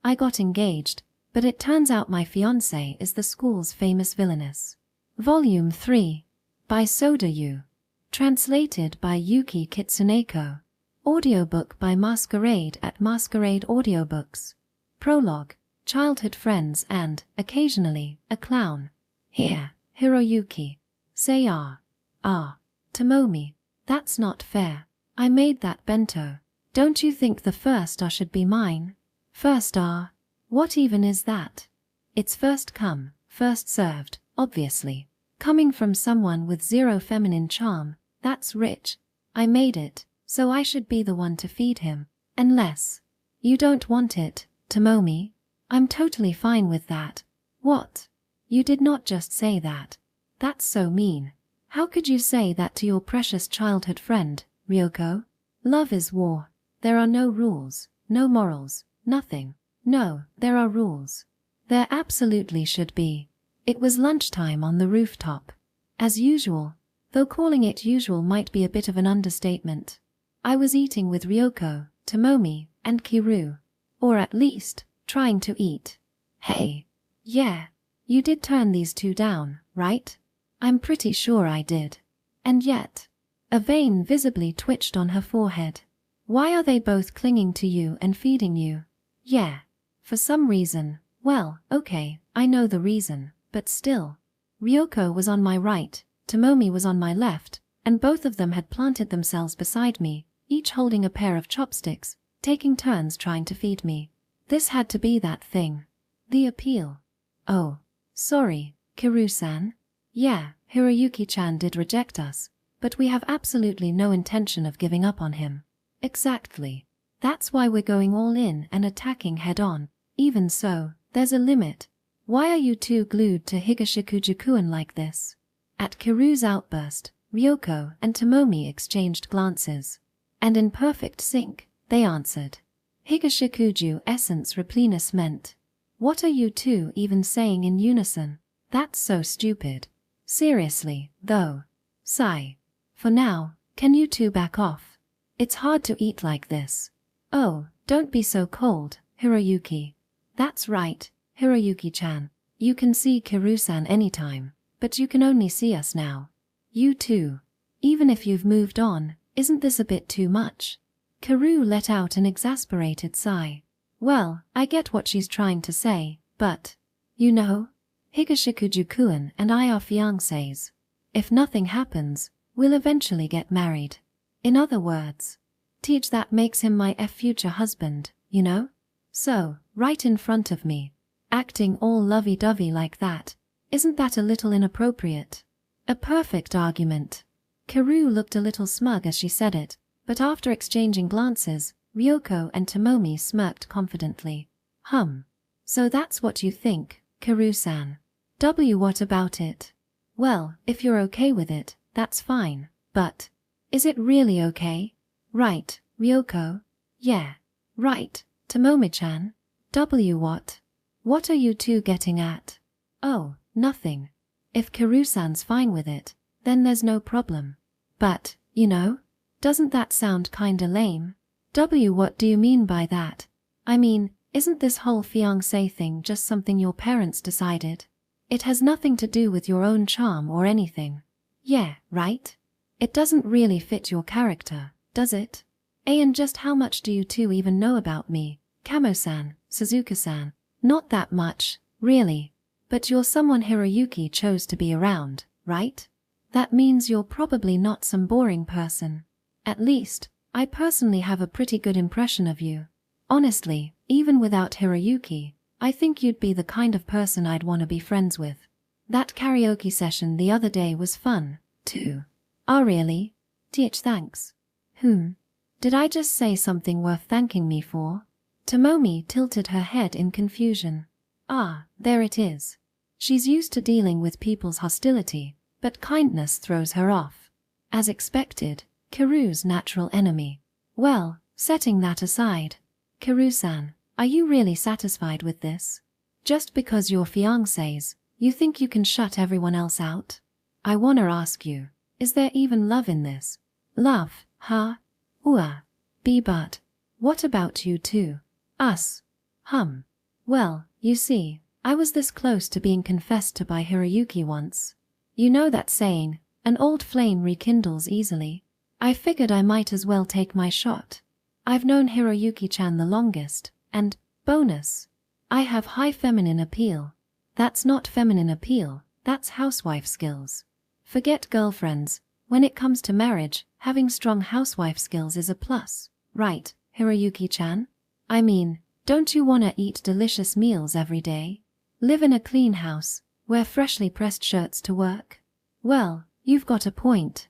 I got engaged, but it turns out my fiancé is the school's famous Villainess. Volume 3. By Soda Yu. Translated by Yuki Kitsuneko. Audiobook by Masquerade at Masquerade Audiobooks. Prologue. Childhood friends and, occasionally, a clown. Here, Hiroyuki. Say Tomomi. That's not fair. I made that bento. Don't you think the first should be mine? First what even is that? It's first come, first served, obviously. Coming from someone with zero feminine charm, that's rich. I made it, so I should be the one to feed him. Unless you don't want it, Tomomi. I'm totally fine with that. What? You did not just say that. That's so mean. How could you say that to your precious childhood friend, Ryoko? Love is war. There are no rules, no morals, nothing. No, there are rules. There absolutely should be. It was lunchtime on the rooftop. As usual, though calling it usual might be a bit of an understatement. I was eating with Ryoko, Tomomi, and Kiru. Or at least, trying to eat. Hey. Yeah. You did turn these two down, right? I'm pretty sure I did. And yet, a vein visibly twitched on her forehead. Why are they both clinging to you and feeding you? Yeah. For some reason. Well, okay, I know the reason, but still. Ryoko was on my right, Tomomi was on my left, and both of them had planted themselves beside me, each holding a pair of chopsticks, taking turns trying to feed me. This had to be that thing. The appeal. Oh. Sorry, Kiru-san. Yeah, Hiroyuki-chan did reject us, but we have absolutely no intention of giving up on him. Exactly. That's why we're going all in and attacking head-on. Even so, there's a limit. Why are you two glued to Higashikujuku-en like this? At Kiru's outburst, Ryoko and Tomomi exchanged glances. And in perfect sync, they answered. Higashikuju essence replenis meant. What are you two even saying in unison? That's so stupid. Seriously, though. Sigh. For now, can you two back off? It's hard to eat like this. Oh, don't be so cold, Hiroyuki. That's right, Hiroyuki-chan. You can see Kiru-san anytime, but you can only see us now. You too. Even if you've moved on, isn't this a bit too much? Kiru let out an exasperated sigh. Well, I get what she's trying to say, but, you know, Higashikujuku-en and I are fiancés. If nothing happens, we'll eventually get married. In other words, teach that makes him my future husband, you know? So, right in front of me, acting all lovey-dovey like that, isn't that a little inappropriate? A perfect argument. Kiru looked a little smug as she said it, but after exchanging glances, Ryoko and Tomomi smirked confidently. So that's what you think, Kiru-san. What about it? Well, if you're okay with it, that's fine, but is it really okay? Right, Ryoko? Yeah. Right, Tomomi-chan? What? What are you two getting at? Oh, nothing. If Kiru-san's fine with it, then there's no problem. But, you know, doesn't that sound kinda lame? What do you mean by that? I mean, isn't this whole fiancé thing just something your parents decided? It has nothing to do with your own charm or anything. Yeah, right? It doesn't really fit your character, does it? And just how much do you two even know about me, Kamo-san, Suzuka-san? Not that much, really. But you're someone Hiroyuki chose to be around, right? That means you're probably not some boring person. At least, I personally have a pretty good impression of you. Honestly, even without Hiroyuki, I think you'd be the kind of person I'd want to be friends with. That karaoke session the other day was fun, too. Oh really? Thanks. Did I just say something worth thanking me for? Tomomi tilted her head in confusion. There it is. She's used to dealing with people's hostility, but kindness throws her off. As expected, Kiru's natural enemy. Well, setting that aside, Kiru-san, are you really satisfied with this? Just because you're fiancés, you think you can shut everyone else out? I wanna ask you, is there even love in this? Love, huh? But what about you two? Us? Well, you see, I was this close to being confessed to by Hiroyuki once. You know that saying, an old flame rekindles easily. I figured I might as well take my shot. I've known Hiroyuki-chan the longest, and, bonus, I have high feminine appeal. That's not feminine appeal, that's housewife skills. Forget girlfriends, when it comes to marriage, having strong housewife skills is a plus, right, Hiroyuki-chan? I mean, don't you wanna eat delicious meals every day? Live in a clean house, wear freshly pressed shirts to work? Well, you've got a point.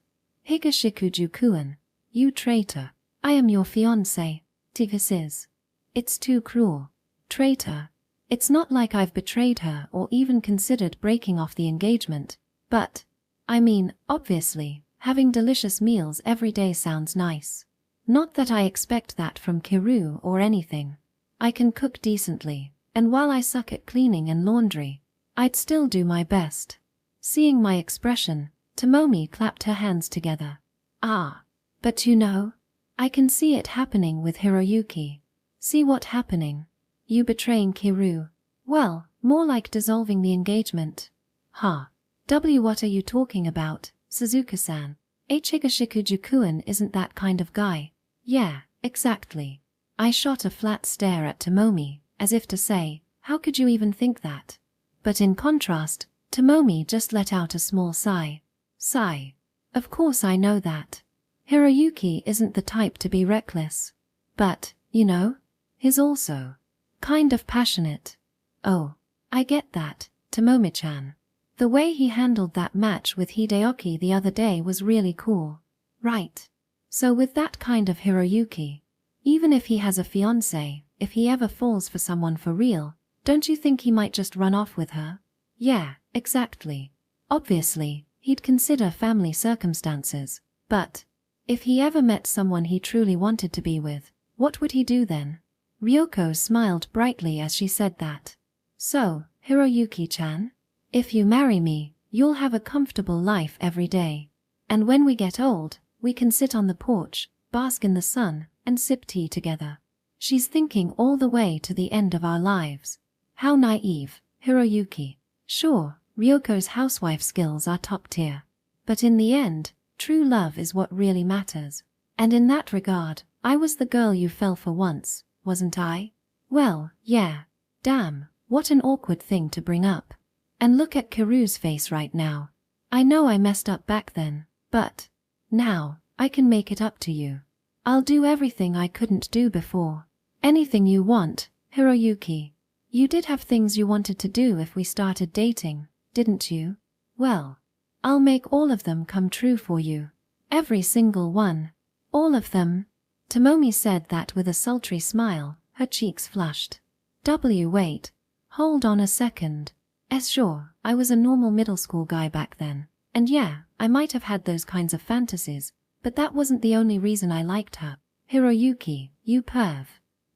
Higashikuju-kun, you traitor. I am your fiancé. This is. It's too cruel. Traitor. It's not like I've betrayed her or even considered breaking off the engagement, but, I mean, obviously, having delicious meals every day sounds nice. Not that I expect that from Kiru or anything. I can cook decently, and while I suck at cleaning and laundry, I'd still do my best. Seeing my expression, Tomomi clapped her hands together. Ah, but you know, I can see it happening with Hiroyuki. See what happening? You betraying Kiru. Well, more like dissolving the engagement. Ha. What are you talking about, Suzuka-san? Higashikuju-kun isn't that kind of guy. Yeah, exactly. I shot a flat stare at Tomomi, as if to say, how could you even think that? But in contrast, Tomomi just let out a small sigh. Sigh. Of course I know that. Hiroyuki isn't the type to be reckless. But, you know, he's also kind of passionate. Oh, I get that, Tomomi-chan. The way he handled that match with Hideyoki the other day was really cool. Right. So with that kind of Hiroyuki, even if he has a fiancé, if he ever falls for someone for real, don't you think he might just run off with her? Yeah, exactly. Obviously, he'd consider family circumstances, but if he ever met someone he truly wanted to be with, what would he do then? Ryoko smiled brightly as she said that. So, Hiroyuki-chan, if you marry me, you'll have a comfortable life every day. And when we get old, we can sit on the porch, bask in the sun, and sip tea together. She's thinking all the way to the end of our lives. How naive, Hiroyuki. Sure, Ryoko's housewife skills are top tier. But in the end, true love is what really matters. And in that regard, I was the girl you fell for once, wasn't I? Well, yeah. Damn, what an awkward thing to bring up. And look at Kiru's face right now. I know I messed up back then, but now, I can make it up to you. I'll do everything I couldn't do before. Anything you want, Hiroyuki. You did have things you wanted to do if we started dating, didn't you? Well, I'll make all of them come true for you. Every single one. All of them. Tomomi said that with a sultry smile, her cheeks flushed. Wait. Hold on a second. Sure, I was a normal middle school guy back then. And yeah, I might have had those kinds of fantasies, but that wasn't the only reason I liked her. Hiroyuki, you perv.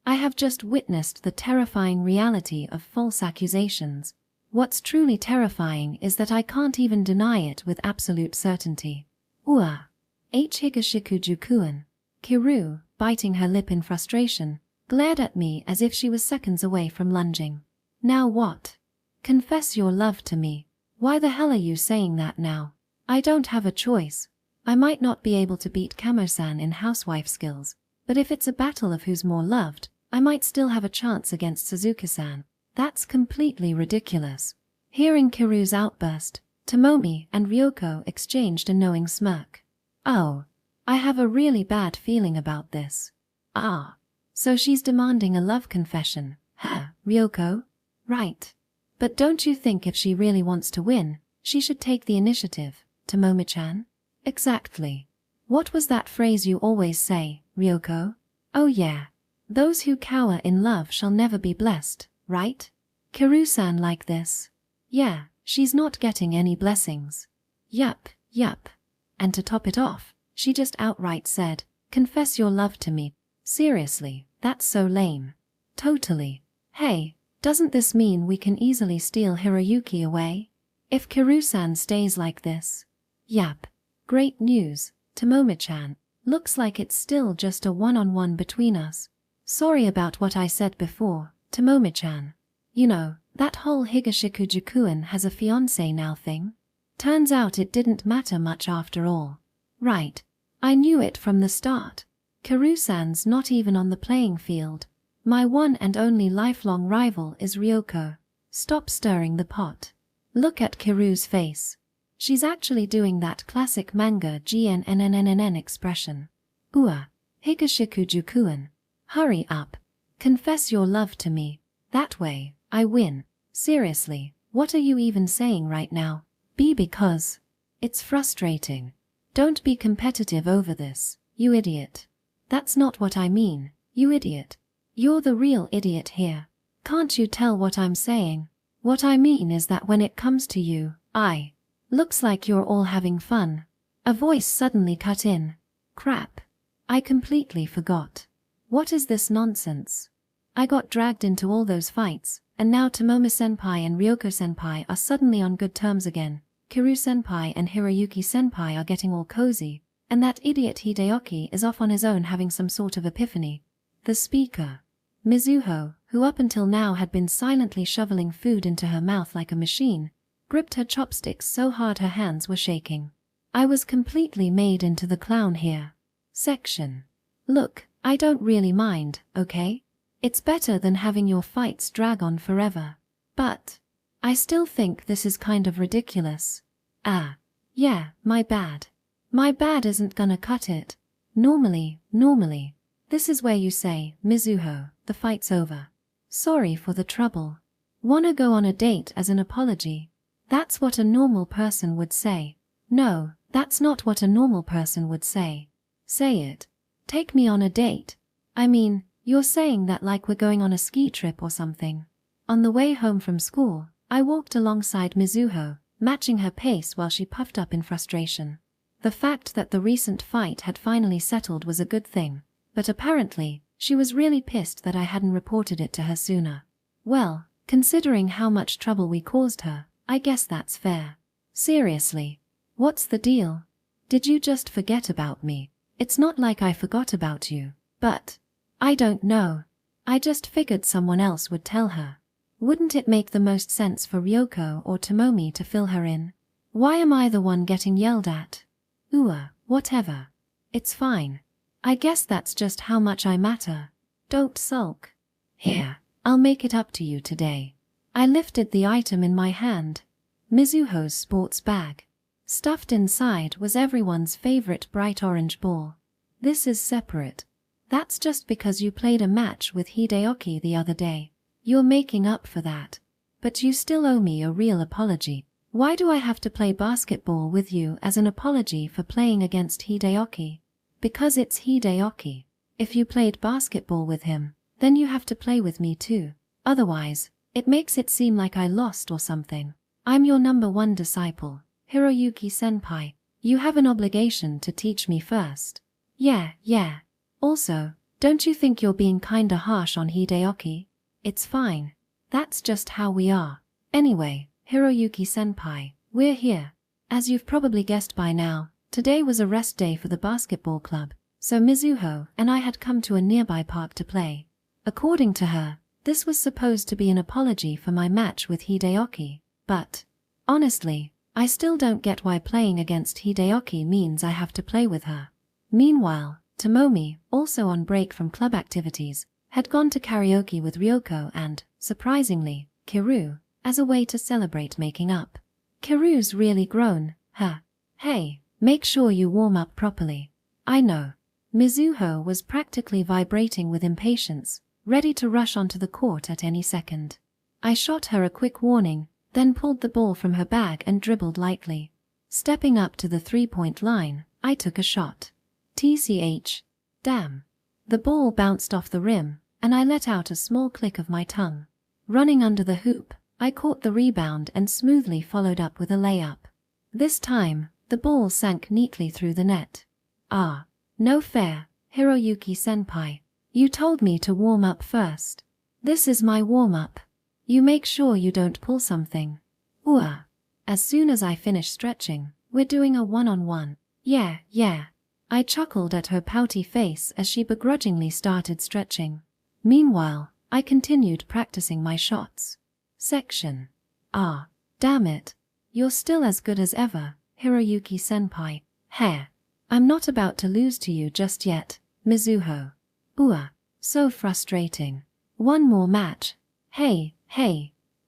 I have just witnessed the terrifying reality of false accusations. What's truly terrifying is that I can't even deny it with absolute certainty. Ua. Higashikuju-kun. Kiru, biting her lip in frustration, glared at me as if she was seconds away from lunging. Now what? Confess your love to me. Why the hell are you saying that now? I don't have a choice. I might not be able to beat Kamo-san in housewife skills, but if it's a battle of who's more loved, I might still have a chance against Suzuka-san. That's completely ridiculous. Hearing Kiru's outburst, Tomomi and Ryoko exchanged a knowing smirk. Oh, I have a really bad feeling about this. Ah, so she's demanding a love confession, huh, Ryoko? Right. But don't you think if she really wants to win, she should take the initiative, Tomomi-chan? Exactly. What was that phrase you always say, Ryoko? Oh yeah. Those who cower in love shall never be blessed, right? Kiru-san like this. Yeah, she's not getting any blessings. Yup. And to top it off, she just outright said, confess your love to me. Seriously, that's so lame. Totally. Hey, doesn't this mean we can easily steal Hiroyuki away? If Kiru-san stays like this? Yap. Great news, Tomomi-chan. Looks like it's still just a one-on-one between us. Sorry about what I said before, Tomomi-chan. You know, that whole Higashikujukuin has a fiancé now thing? Turns out it didn't matter much after all. Right. I knew it from the start. Kiru-san's not even on the playing field. My one and only lifelong rival is Ryoko. Stop stirring the pot. Look at Kiru's face. She's actually doing that classic manga GNNNNN expression. Ua, Higashikujukuin. Hurry up. Confess your love to me. That way, I win. Seriously, what are you even saying right now? Because it's frustrating. Don't be competitive over this, you idiot. That's not what I mean, you idiot. You're the real idiot here. Can't you tell what I'm saying? What I mean is that when it comes to you, looks like you're all having fun. A voice suddenly cut in. Crap. I completely forgot. What is this nonsense? I got dragged into all those fights, and now Tomomi-senpai and Ryoko-senpai are suddenly on good terms again. Kiru-senpai and Hiroyuki-senpai are getting all cozy, and that idiot Hideyoki is off on his own having some sort of epiphany. The speaker, Mizuho, who up until now had been silently shoveling food into her mouth like a machine, gripped her chopsticks so hard her hands were shaking. I was completely made into the clown here. Section. Look, I don't really mind, okay? It's better than having your fights drag on forever. But I still think this is kind of ridiculous. Yeah, my bad. My bad isn't gonna cut it. Normally, this is where you say, Mizuho, the fight's over. Sorry for the trouble. Wanna go on a date as an apology? That's what a normal person would say. No, that's not what a normal person would say. Say it. Take me on a date. I mean, you're saying that like we're going on a ski trip or something. On the way home from school, I walked alongside Mizuho, matching her pace while she puffed up in frustration. The fact that the recent fight had finally settled was a good thing, but apparently, she was really pissed that I hadn't reported it to her sooner. Well, considering how much trouble we caused her, I guess that's fair. Seriously, what's the deal? Did you just forget about me? It's not like I forgot about you, but I don't know. I just figured someone else would tell her. Wouldn't it make the most sense for Ryoko or Tomomi to fill her in? Why am I the one getting yelled at? Whatever. It's fine. I guess that's just how much I matter. Don't sulk. Here, I'll make it up to you today. I lifted the item in my hand. Mizuho's sports bag. Stuffed inside was everyone's favorite bright orange ball. This is separate. That's just because you played a match with Hideyoki the other day. You're making up for that. But you still owe me a real apology. Why do I have to play basketball with you as an apology for playing against Hideyoki? Because it's Hideyoki. If you played basketball with him, then you have to play with me too. Otherwise, it makes it seem like I lost or something. I'm your number one disciple, Hiroyuki-senpai. You have an obligation to teach me first. Yeah. Also, don't you think you're being kinda harsh on Hideyoki? It's fine. That's just how we are. Anyway, Hiroyuki-senpai, we're here. As you've probably guessed by now, today was a rest day for the basketball club, so Mizuho and I had come to a nearby park to play. According to her, this was supposed to be an apology for my match with Hideyoki, but honestly, I still don't get why playing against Hideyoki means I have to play with her. Meanwhile, Tomomi, also on break from club activities, had gone to karaoke with Ryoko and, surprisingly, Kiru, as a way to celebrate making up. Kiru's really grown, huh? Hey, make sure you warm up properly. I know. Mizuho was practically vibrating with impatience, ready to rush onto the court at any second. I shot her a quick warning, then pulled the ball from her bag and dribbled lightly. Stepping up to the three-point line, I took a shot. TCH. Damn. The ball bounced off the rim, and I let out a small click of my tongue. Running under the hoop, I caught the rebound and smoothly followed up with a layup. This time, the ball sank neatly through the net. No fair, Hiroyuki-senpai. You told me to warm up first. This is my warm-up. You make sure you don't pull something. As soon as I finish stretching, we're doing a one-on-one. Yeah. I chuckled at her pouty face as she begrudgingly started stretching. Meanwhile, I continued practicing my shots. Section. Ah, damn it. You're still as good as ever, Hiroyuki-senpai. Heh. I'm not about to lose to you just yet, Mizuho. So frustrating. One more match. Hey,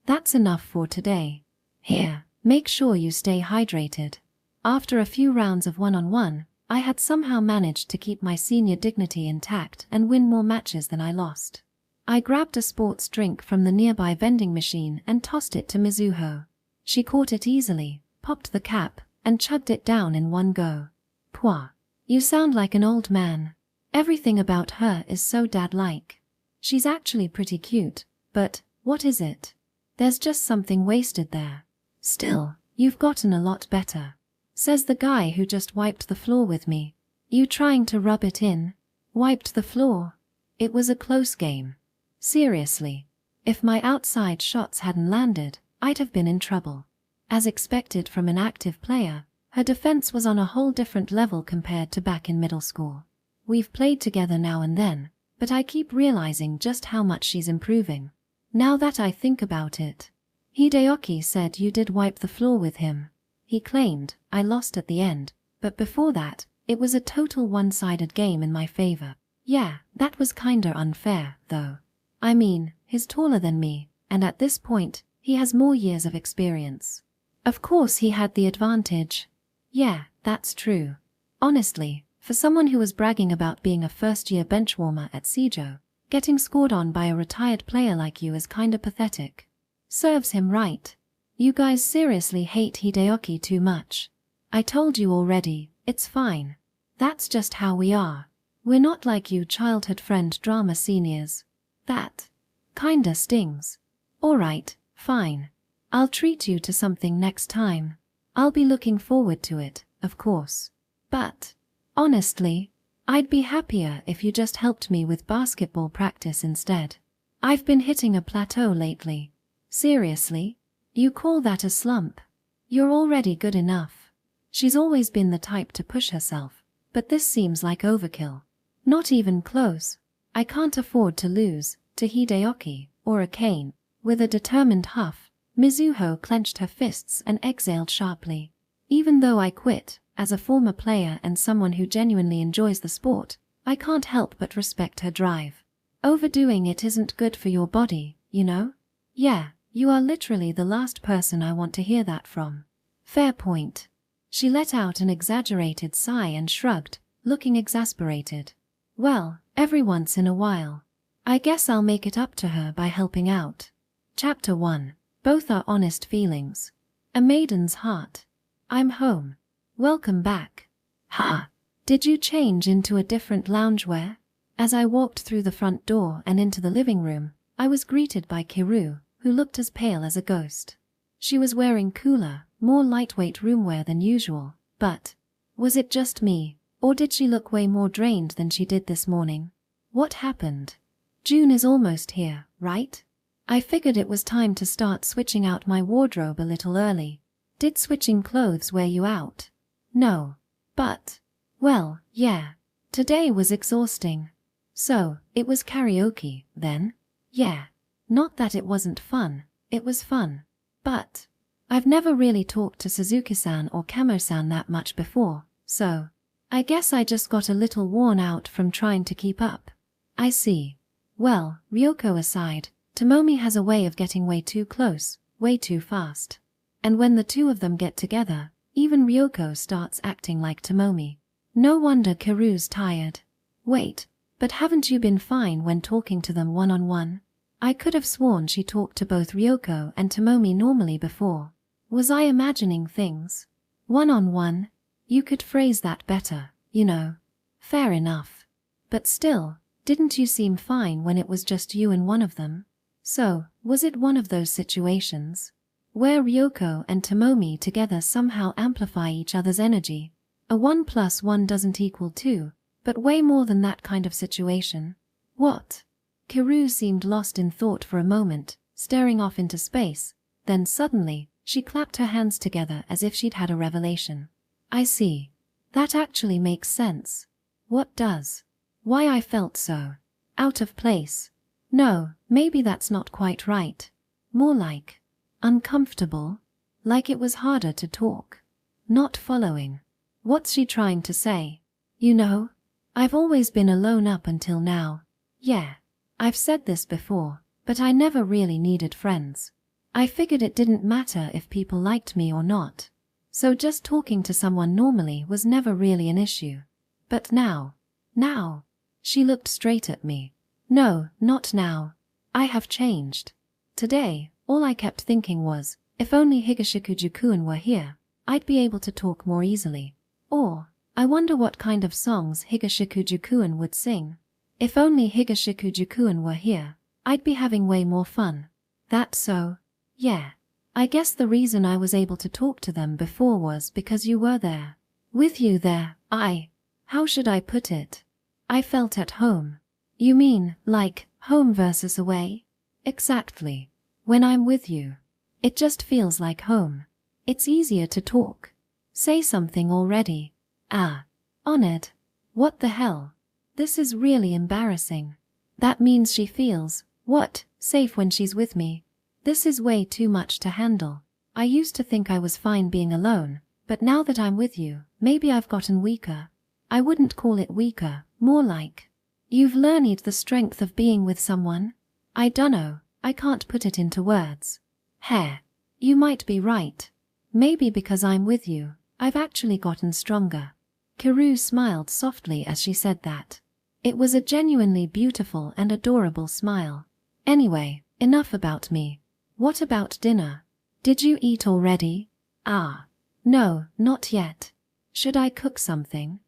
that's enough for today. Here, make sure you stay hydrated. After a few rounds of one-on-one, I had somehow managed to keep my senior dignity intact and win more matches than I lost. I grabbed a sports drink from the nearby vending machine and tossed it to Mizuho. She caught it easily, popped the cap, and chugged it down in one go. Pwah. You sound like an old man. Everything about her is so dad-like. She's actually pretty cute, but, what is it? There's just something wasted there. Still, you've gotten a lot better. Says the guy who just wiped the floor with me. You trying to rub it in? Wiped the floor? It was a close game. Seriously. If my outside shots hadn't landed, I'd have been in trouble. As expected from an active player, her defense was on a whole different level compared to back in middle school. We've played together now and then, but I keep realizing just how much she's improving. Now that I think about it. Hideaki said you did wipe the floor with him. He claimed I lost at the end, but before that, it was a total one-sided game in my favor. Yeah, that was kinda unfair, though. I mean, he's taller than me, and at this point, he has more years of experience. Of course he had the advantage. Yeah, that's true. Honestly, for someone who was bragging about being a first-year benchwarmer at Seijo, getting scored on by a retired player like you is kinda pathetic. Serves him right. You guys seriously hate Hideaki too much. I told you already, it's fine. That's just how we are. We're not like you childhood friend drama seniors. That kinda stings. Alright, fine. I'll treat you to something next time. I'll be looking forward to it, of course. But, honestly, I'd be happier if you just helped me with basketball practice instead. I've been hitting a plateau lately. Seriously? You call that a slump? You're already good enough. She's always been the type to push herself, but this seems like overkill. Not even close. I can't afford to lose to Hideaki or a Kane. With a determined huff, Mizuho clenched her fists and exhaled sharply. Even though I quit, as a former player and someone who genuinely enjoys the sport, I can't help but respect her drive. Overdoing it isn't good for your body, you know? Yeah, you are literally the last person I want to hear that from. Fair point. She let out an exaggerated sigh and shrugged, looking exasperated. Well, every once in a while. I guess I'll make it up to her by helping out. Chapter 1. Both are honest feelings. A maiden's heart. I'm home. Welcome back. Ha! Did you change into a different loungewear? As I walked through the front door and into the living room, I was greeted by Kiru, who looked as pale as a ghost. She was wearing cooler, more lightweight roomwear than usual, but was it just me, or did she look way more drained than she did this morning? What happened? June is almost here, right? I figured it was time to start switching out my wardrobe a little early. Did switching clothes wear you out? No. But, well, yeah. Today was exhausting. So, it was karaoke, then? Yeah. Not that it wasn't fun, it was fun. But, I've never really talked to Suzuki-san or Kamo-san that much before, so I guess I just got a little worn out from trying to keep up. I see. Well, Ryoko aside, Tomomi has a way of getting way too close, way too fast. And when the two of them get together, even Ryoko starts acting like Tomomi. No wonder Kiru's tired. Wait, but haven't you been fine when talking to them one-on-one? I could have sworn she talked to both Ryoko and Tomomi normally before. Was I imagining things? One-on-one? You could phrase that better, you know. Fair enough. But still, didn't you seem fine when it was just you and one of them? So, was it one of those situations where Ryoko and Tomomi together somehow amplify each other's energy? A 1 + 1 doesn't equal 2, but way more than that kind of situation. What? Kiru seemed lost in thought for a moment, staring off into space. Then suddenly, she clapped her hands together as if she'd had a revelation. I see. That actually makes sense. What does? Why I felt so out of place. No, maybe that's not quite right. More like uncomfortable, like it was harder to talk. Not following. What's she trying to say? You know, I've always been alone up until now. Yeah, I've said this before, but I never really needed friends. I figured it didn't matter if people liked me or not. So just talking to someone normally was never really an issue. But now, she looked straight at me. No, not now. I have changed. Today, all I kept thinking was, if only Higashikuju-kun were here, I'd be able to talk more easily. Or, I wonder what kind of songs Higashikuju-kun would sing. If only Higashikuju-kun were here, I'd be having way more fun. That so? Yeah. I guess the reason I was able to talk to them before was because you were there. With you there, how should I put it? I felt at home. You mean, like, home versus away? Exactly. When I'm with you, it just feels like home. It's easier to talk. Say something already. Honored. What the hell? This is really embarrassing. That means she feels, what, safe when she's with me. This is way too much to handle. I used to think I was fine being alone, but now that I'm with you, maybe I've gotten weaker. I wouldn't call it weaker, more like, you've learned the strength of being with someone? I dunno, I can't put it into words. You might be right. Maybe because I'm with you, I've actually gotten stronger. Kiru smiled softly as she said that. It was a genuinely beautiful and adorable smile. Anyway, enough about me. What about dinner? Did you eat already? No, not yet. Should I cook something?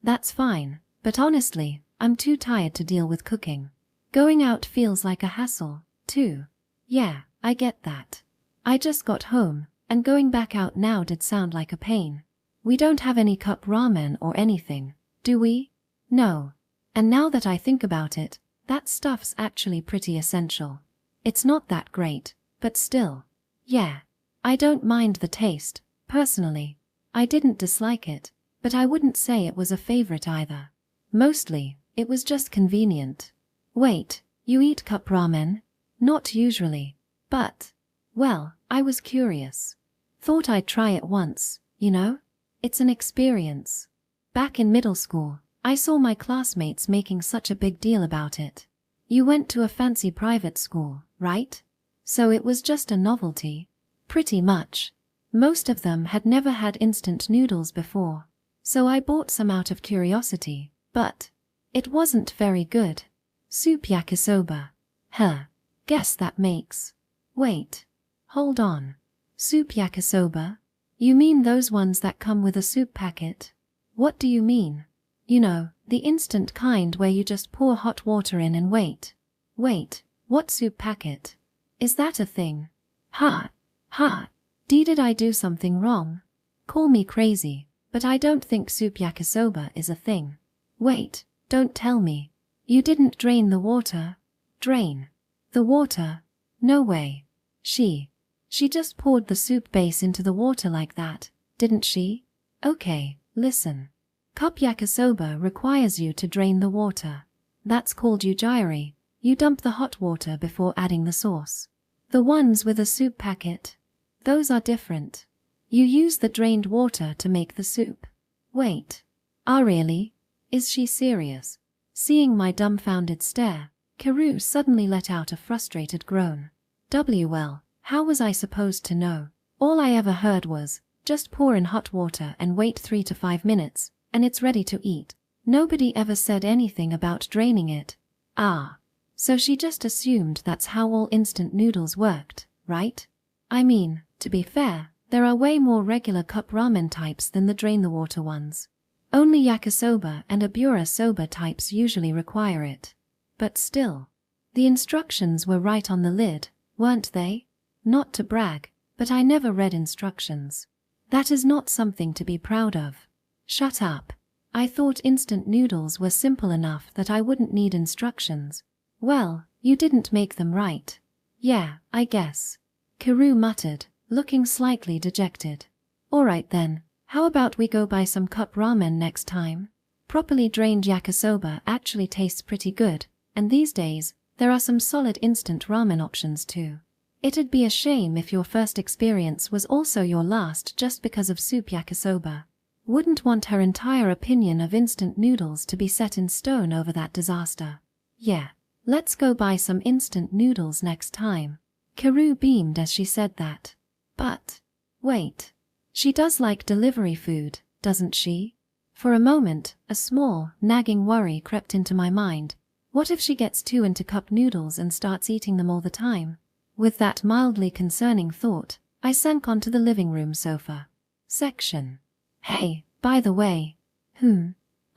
That's fine, but honestly, I'm too tired to deal with cooking. Going out feels like a hassle, too. Yeah, I get that. I just got home, and going back out now did sound like a pain. We don't have any cup ramen or anything, do we? No. And now that I think about it, that stuff's actually pretty essential. It's not that great, but still. Yeah. I don't mind the taste, personally. I didn't dislike it, but I wouldn't say it was a favorite either. Mostly, it was just convenient. Wait, you eat cup ramen? Not usually. But, well, I was curious. Thought I'd try it once, you know? It's an experience. Back in middle school, I saw my classmates making such a big deal about it. You went to a fancy private school, right? So it was just a novelty. Pretty much. Most of them had never had instant noodles before. So I bought some out of curiosity, but it wasn't very good. Soup yakisoba. Guess that makes. Wait. Hold on. Soup yakisoba? You mean those ones that come with a soup packet? What do you mean? You know, the instant kind where you just pour hot water in and wait. Wait, what soup packet? Is that a thing? Did I do something wrong? Call me crazy, but I don't think soup yakisoba is a thing. Wait, don't tell me. You didn't drain the water? Drain the water? No way. She just poured the soup base into the water like that, didn't she? Okay, listen. Cup yakisoba requires you to drain the water. That's called ujiri. You dump the hot water before adding the sauce. The ones with a soup packet, those are different. You use the drained water to make the soup. Wait. Really? Is she serious? Seeing my dumbfounded stare, Kiru suddenly let out a frustrated groan. Well, how was I supposed to know? All I ever heard was, just pour in hot water and wait 3 to 5 minutes, and it's ready to eat. Nobody ever said anything about draining it. So she just assumed that's how all instant noodles worked, right? I mean, to be fair, there are way more regular cup ramen types than the drain the water ones. Only yakisoba and abura soba types usually require it. But still, the instructions were right on the lid, weren't they? Not to brag, but I never read instructions. That is not something to be proud of. Shut up. I thought instant noodles were simple enough that I wouldn't need instructions. Well, you didn't make them right. Yeah, I guess. Kiru muttered, looking slightly dejected. Alright then, how about we go buy some cup ramen next time? Properly drained yakisoba actually tastes pretty good, and these days, There are some solid instant ramen options too. It'd be a shame if your first experience was also your last just because of soup yakisoba. Wouldn't want her entire opinion of instant noodles to be set in stone over that disaster. Yeah, let's go buy some instant noodles next time. Kiru beamed as she said that. But, wait. She does like delivery food, doesn't she? For a moment, a small, nagging worry crept into my mind. What if she gets too into cup noodles and starts eating them all the time? With that mildly concerning thought, I sank onto the living room sofa. Section. Hey, by the way.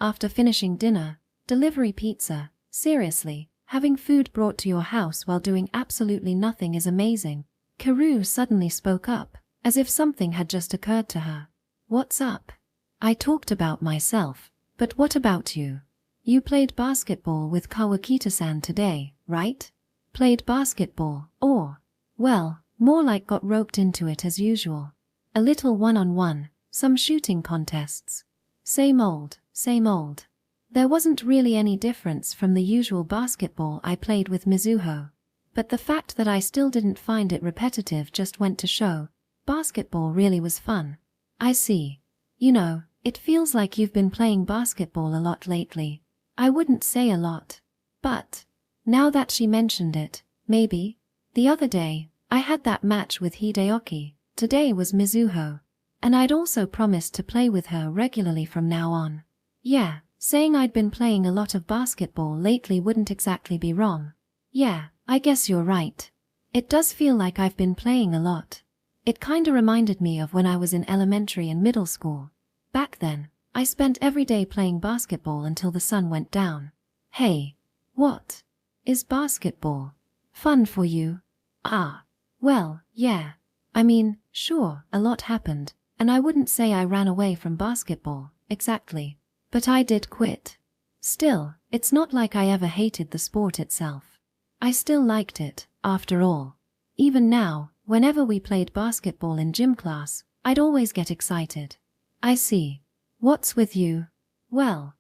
After finishing dinner, delivery pizza, seriously, having food brought to your house while doing absolutely nothing is amazing. Kiru suddenly spoke up, as if something had just occurred to her. What's up? I talked about myself, but what about you? You played basketball with Kawakita-san today, right? Played basketball, or, well, more like got roped into it as usual. A little one-on-one, some shooting contests. Same old, same old. There wasn't really any difference from the usual basketball I played with Mizuho. But the fact that I still didn't find it repetitive just went to show. Basketball really was fun. I see. You know, it feels like you've been playing basketball a lot lately. I wouldn't say a lot. But, now that she mentioned it, maybe. The other day, I had that match with Hideyoki. Today was Mizuho. And I'd also promised to play with her regularly from now on. Yeah, saying I'd been playing a lot of basketball lately wouldn't exactly be wrong. Yeah, I guess you're right. It does feel like I've been playing a lot. It kinda reminded me of when I was in elementary and middle school. Back then, I spent every day playing basketball until the sun went down. Hey, what? Is basketball fun for you? Ah, well, yeah. I mean, sure, a lot happened, and I wouldn't say I ran away from basketball, exactly. But I did quit. Still, it's not like I ever hated the sport itself. I still liked it, after all. Even now, whenever we played basketball in gym class, I'd always get excited. I see. What's with you? Well,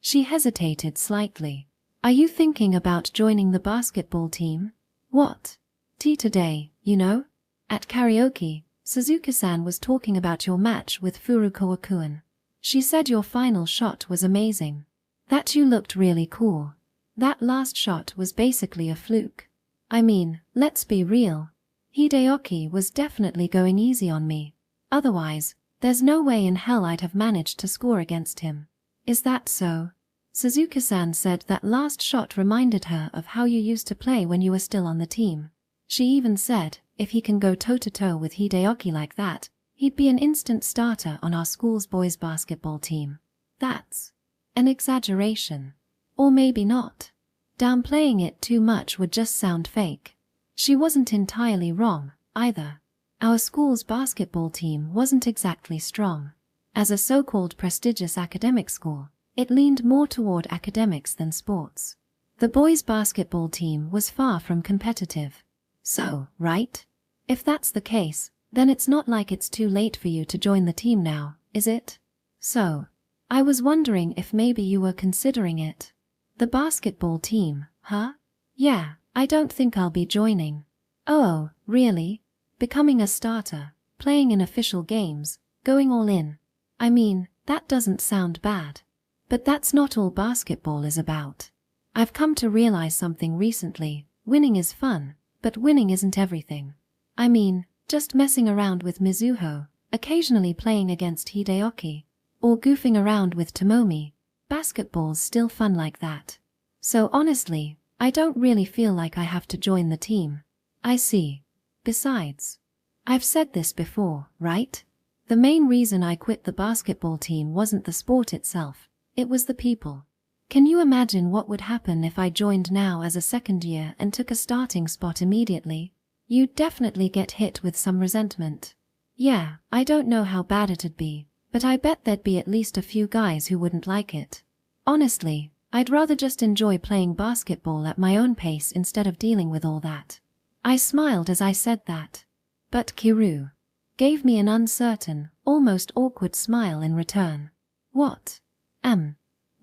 She hesitated slightly. Are you thinking about joining the basketball team? What? Tea today, you know? At karaoke, Suzuka-san was talking about your match with Furukawa-kun. She said your final shot was amazing. That you looked really cool. That last shot was basically a fluke. I mean, let's be real. Hideyoki was definitely going easy on me. Otherwise, there's no way in hell I'd have managed to score against him. Is that so? Suzuka-san said that last shot reminded her of how you used to play when you were still on the team. She even said, if he can go toe-to-toe with Hideyoki like that, he'd be an instant starter on our school's boys basketball team. That's an exaggeration. Or maybe not. Downplaying it too much would just sound fake. She wasn't entirely wrong, either. Our school's basketball team wasn't exactly strong. As a so-called prestigious academic school, it leaned more toward academics than sports. The boys' basketball team was far from competitive. So, right? If that's the case, then it's not like it's too late for you to join the team now, is it? So, I was wondering if maybe you were considering it. The basketball team, huh? Yeah, I don't think I'll be joining. Oh, really? Becoming a starter, playing in official games, going all in. I mean, that doesn't sound bad. But that's not all basketball is about. I've come to realize something recently. Winning is fun, but winning isn't everything. I mean, just messing around with Mizuho, occasionally playing against Hideyoki, or goofing around with Tomomi, basketball's still fun like that. So honestly, I don't really feel like I have to join the team. I see. Besides, I've said this before, right? The main reason I quit the basketball team wasn't the sport itself, it was the people. Can you imagine what would happen if I joined now as a second year and took a starting spot immediately? You'd definitely get hit with some resentment. Yeah, I don't know how bad it'd be, but I bet there'd be at least a few guys who wouldn't like it. Honestly, I'd rather just enjoy playing basketball at my own pace instead of dealing with all that. I smiled as I said that. But Kiru gave me an uncertain, almost awkward smile in return. What?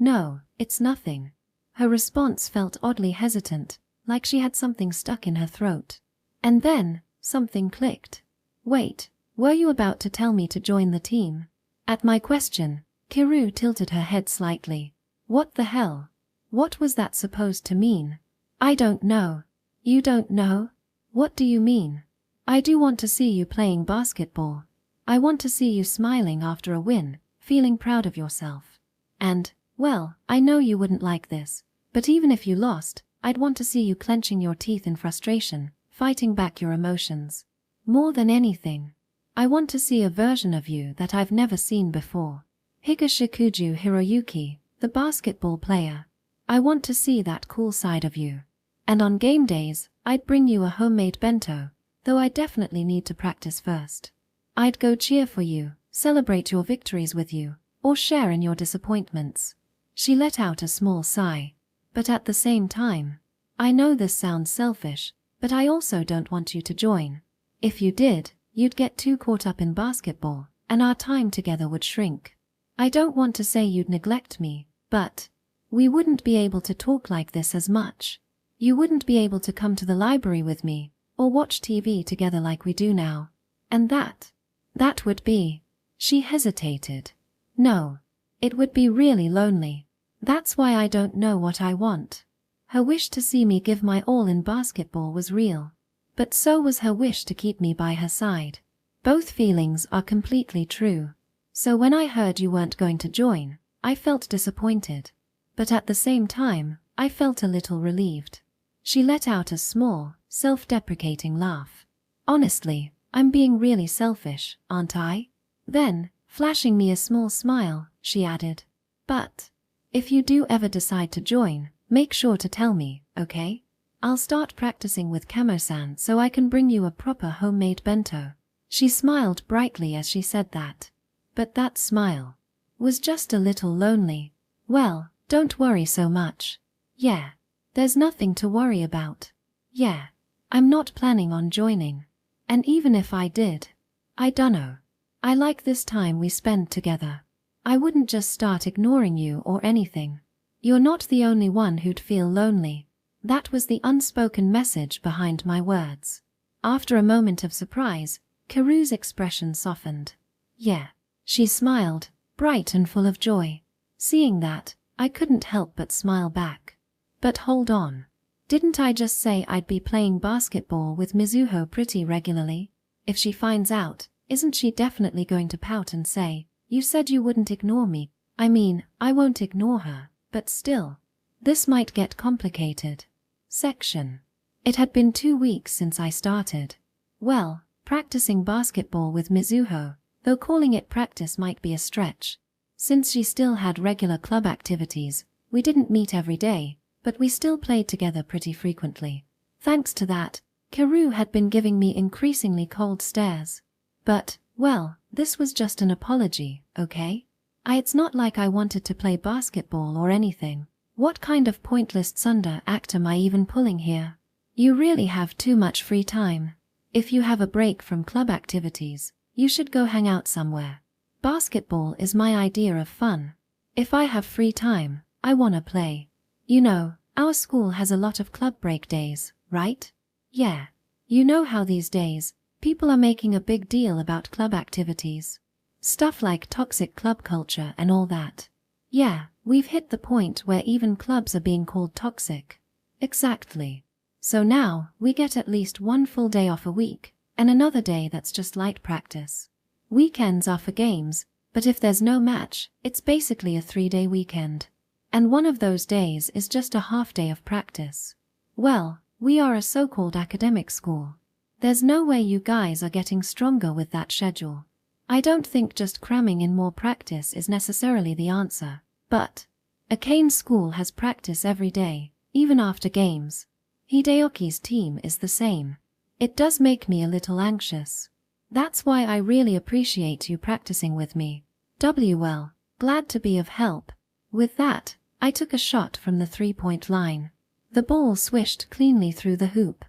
No, it's nothing. Her response felt oddly hesitant, like she had something stuck in her throat. And then, something clicked. Wait, were you about to tell me to join the team? At my question, Kiru tilted her head slightly. What the hell? What was that supposed to mean? I don't know. You don't know? What do you mean? I do want to see you playing basketball. I want to see you smiling after a win, feeling proud of yourself. And, well, I know you wouldn't like this, but even if you lost, I'd want to see you clenching your teeth in frustration, fighting back your emotions. More than anything, I want to see a version of you that I've never seen before. Higashikuju Hiroyuki, the basketball player. I want to see that cool side of you. And on game days, I'd bring you a homemade bento, though I definitely need to practice first. I'd go cheer for you, celebrate your victories with you, or share in your disappointments. She let out a small sigh. But at the same time, I know this sounds selfish, but I also don't want you to join. If you did, you'd get too caught up in basketball, and our time together would shrink. I don't want to say you'd neglect me, but we wouldn't be able to talk like this as much. You wouldn't be able to come to the library with me, or watch TV together like we do now. And that would be. She hesitated. No, it would be really lonely. That's why I don't know what I want. Her wish to see me give my all in basketball was real. But so was her wish to keep me by her side. Both feelings are completely true. So when I heard you weren't going to join, I felt disappointed. But at the same time, I felt a little relieved. She let out a small, self-deprecating laugh. Honestly, I'm being really selfish, aren't I? Then, flashing me a small smile, she added. But if you do ever decide to join, make sure to tell me, okay? I'll start practicing with Kamo-san so I can bring you a proper homemade bento. She smiled brightly as she said that. But that smile was just a little lonely. Well, don't worry so much. Yeah, there's nothing to worry about. Yeah, I'm not planning on joining. And even if I did, I dunno. I like this time we spend together. I wouldn't just start ignoring you or anything. You're not the only one who'd feel lonely. That was the unspoken message behind my words. After a moment of surprise, Kiru's expression softened. Yeah, she smiled, bright and full of joy. Seeing that, I couldn't help but smile back. But hold on. Didn't I just say I'd be playing basketball with Mizuho pretty regularly? If she finds out, isn't she definitely going to pout and say, "You said you wouldn't ignore me"? I mean, I won't ignore her, but still. This might get complicated. Section. It had been 2 weeks since I started. Well, practicing basketball with Mizuho, though calling it practice might be a stretch. Since she still had regular club activities, we didn't meet every day, but we still played together pretty frequently. Thanks to that, Kiru had been giving me increasingly cold stares. But, well, this was just an apology, okay? It's not like I wanted to play basketball or anything. What kind of pointless tsundere act am I even pulling here? You really have too much free time. If you have a break from club activities, you should go hang out somewhere. Basketball is my idea of fun. If I have free time, I wanna play. You know, our school has a lot of club break days, right? Yeah. You know how these days, people are making a big deal about club activities. Stuff like toxic club culture and all that. Yeah, we've hit the point where even clubs are being called toxic. Exactly. So now, we get at least 1 full day off a week, and another day that's just light practice. Weekends are for games, but if there's no match, it's basically a 3-day weekend. And one of those days is just a half day of practice. Well, we are a so-called academic school. There's no way you guys are getting stronger with that schedule. I don't think just cramming in more practice is necessarily the answer, but a Kane school has practice every day, even after games. Hideyoki's team is the same. It does make me a little anxious. That's why I really appreciate you practicing with me. Well, glad to be of help. With that, I took a shot from the 3-point line. The ball swished cleanly through the hoop.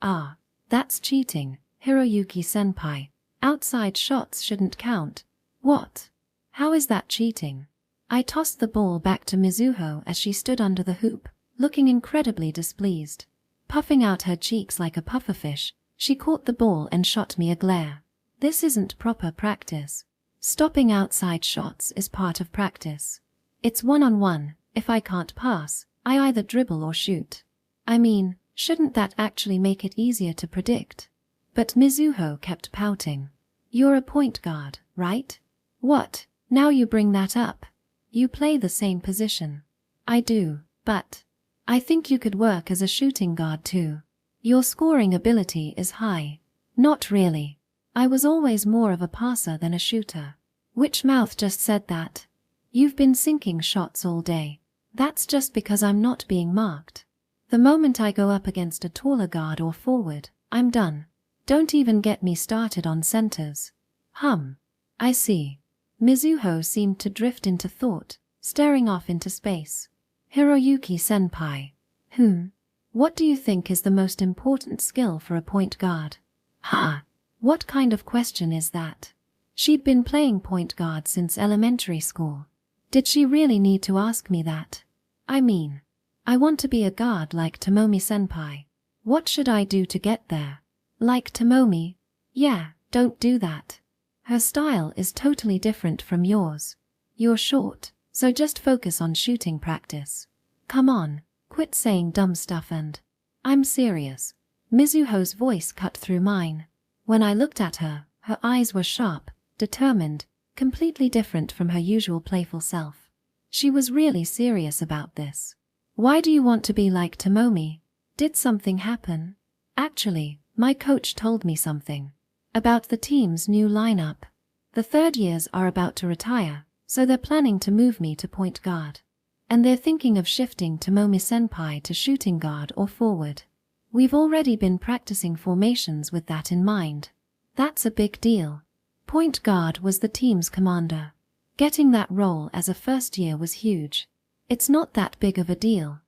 Ah, that's cheating, Hiroyuki-senpai. Outside shots shouldn't count. What? How is that cheating? I tossed the ball back to Mizuho as she stood under the hoop, looking incredibly displeased. Puffing out her cheeks like a pufferfish, she caught the ball and shot me a glare. This isn't proper practice. Stopping outside shots is part of practice. It's one-on-one. If I can't pass, I either dribble or shoot. I mean, shouldn't that actually make it easier to predict? But Mizuho kept pouting. You're a point guard, right? What? Now you bring that up. You play the same position. I do, but I think you could work as a shooting guard too. Your scoring ability is high. Not really. I was always more of a passer than a shooter. Which mouth just said that? You've been sinking shots all day. That's just because I'm not being marked. The moment I go up against a taller guard or forward, I'm done. Don't even get me started on centers. I see. Mizuho seemed to drift into thought, staring off into space. Hiroyuki-senpai. What do you think is the most important skill for a point guard? What kind of question is that? She'd been playing point guard since elementary school. Did she really need to ask me that? I mean, I want to be a guard like Tomomi-senpai. What should I do to get there? Like Tomomi? Yeah, don't do that. Her style is totally different from yours. You're short, so just focus on shooting practice. Come on, quit saying dumb stuff and… I'm serious. Mizuho's voice cut through mine. When I looked at her, her eyes were sharp, determined, completely different from her usual playful self. She was really serious about this. Why do you want to be like Tomomi? Did something happen? Actually, my coach told me something. About the team's new lineup. The third years are about to retire, so they're planning to move me to point guard. And they're thinking of shifting Tomomi-senpai to shooting guard or forward. We've already been practicing formations with that in mind. That's a big deal. Point guard was the team's commander. Getting that role as a first year was huge. It's not that big of a deal.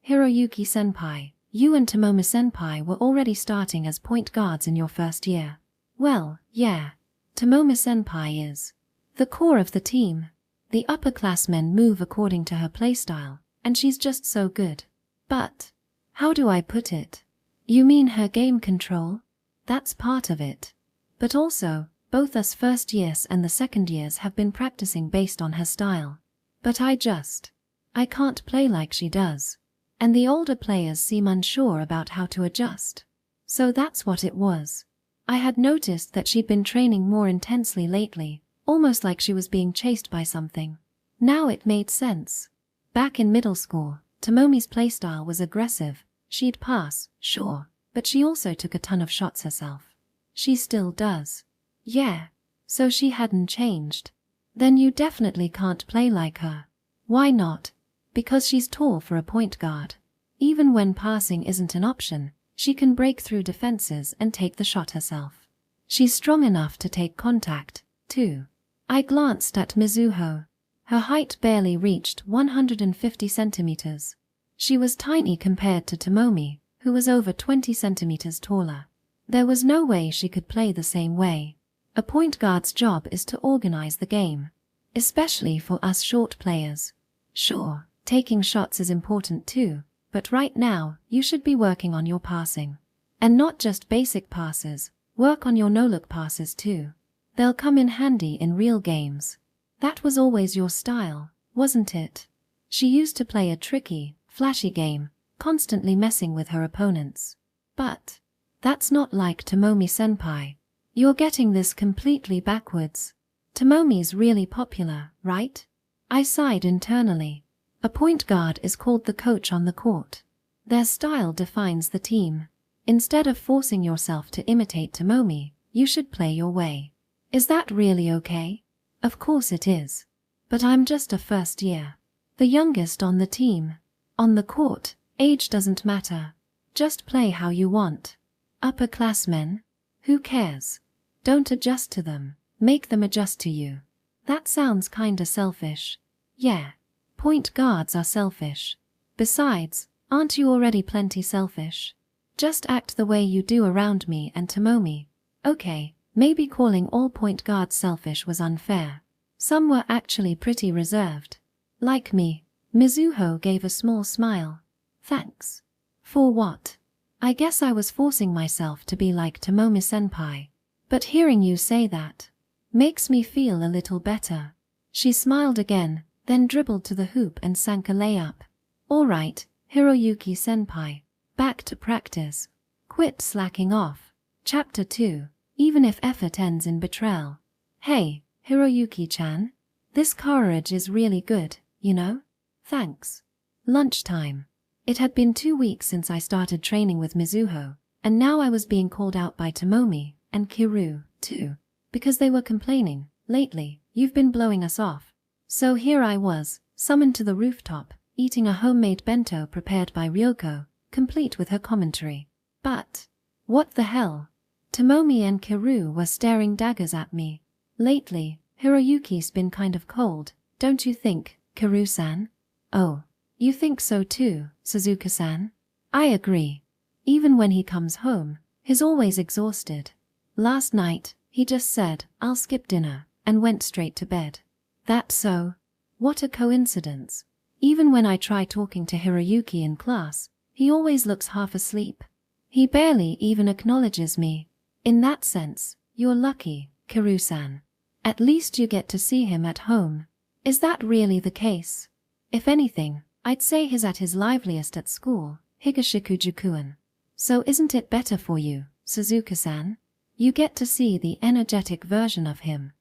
Hiroyuki-senpai, you and Tomomi-senpai were already starting as point guards in your first year. Well, yeah. Tomomi-senpai is the core of the team. The upperclassmen move according to her playstyle, and she's just so good. But, how do I put it? You mean her game control? That's part of it. But also, both us first years and the second years have been practicing based on her style. But I can't play like she does. And the older players seem unsure about how to adjust. So that's what it was. I had noticed that she'd been training more intensely lately, almost like she was being chased by something. Now it made sense. Back in middle school, Tomomi's playstyle was aggressive. She'd pass, sure, but she also took a ton of shots herself. She still does. Yeah, so she hadn't changed. Then you definitely can't play like her. Why not? Because she's tall for a point guard. Even when passing isn't an option, she can break through defenses and take the shot herself. She's strong enough to take contact, too. I glanced at Mizuho. Her height barely reached 150 centimeters. She was tiny compared to Tomomi, who was over 20 centimeters taller. There was no way she could play the same way. A point guard's job is to organize the game, especially for us short players. Sure, taking shots is important too, but right now, you should be working on your passing. And not just basic passes, work on your no-look passes too. They'll come in handy in real games. That was always your style, wasn't it? She used to play a tricky, flashy game, constantly messing with her opponents. But that's not like Tomomi-senpai. You're getting this completely backwards. Tomomi's really popular, right? I sighed internally. A point guard is called the coach on the court. Their style defines the team. Instead of forcing yourself to imitate Tomomi, you should play your way. Is that really okay? Of course it is. But I'm just a first year. The youngest on the team. On the court, age doesn't matter. Just play how you want. Upperclassmen? Who cares? Don't adjust to them. Make them adjust to you. That sounds kinda selfish. Yeah. Point guards are selfish. Besides, aren't you already plenty selfish? Just act the way you do around me and Tomomi. Okay, maybe calling all point guards selfish was unfair. Some were actually pretty reserved. Like me. Mizuho gave a small smile. Thanks. For what? I guess I was forcing myself to be like Tomomi-senpai. But hearing you say that makes me feel a little better. She smiled again, then dribbled to the hoop and sank a layup. All right, Hiroyuki-senpai. Back to practice. Quit slacking off. Chapter 2. Even if effort ends in betrayal. Hey, Hiroyuki-chan. This courage is really good, you know? Thanks. Lunchtime. It had been 2 weeks since I started training with Mizuho, and now I was being called out by Tomomi, and Kiru, too. Because they were complaining, lately, you've been blowing us off. So here I was, summoned to the rooftop, eating a homemade bento prepared by Ryoko, complete with her commentary. But what the hell? Tomomi and Kiru were staring daggers at me. Lately, Hiroyuki's been kind of cold, don't you think, Kiru-san? Oh, you think so too, Suzuka-san? I agree. Even when he comes home, he's always exhausted. Last night, he just said, I'll skip dinner, and went straight to bed. That's so. What a coincidence. Even when I try talking to Hiroyuki in class, he always looks half asleep. He barely even acknowledges me. In that sense, you're lucky, Kiru-san. At least you get to see him at home. Is that really the case? If anything, I'd say he's at his liveliest at school, Higashikujukuan. So isn't it better for you, Suzuka-san? You get to see the energetic version of him.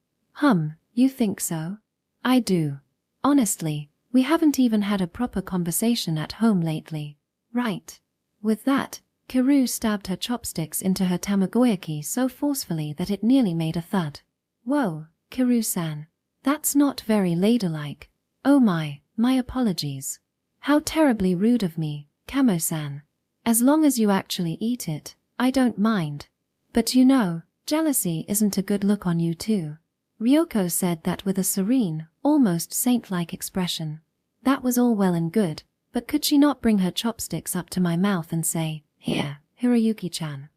You think so? I do. Honestly, we haven't even had a proper conversation at home lately. Right. With that, Kiru stabbed her chopsticks into her tamagoyaki so forcefully that it nearly made a thud. Whoa, Kiru-san. That's not very ladylike. Oh my apologies. How terribly rude of me, Kamo-san. As long as you actually eat it, I don't mind. But you know, jealousy isn't a good look on you too. Ryoko said that with a serene, almost saint-like expression. That was all well and good, but could she not bring her chopsticks up to my mouth and say, "Here, Hiroyuki-chan,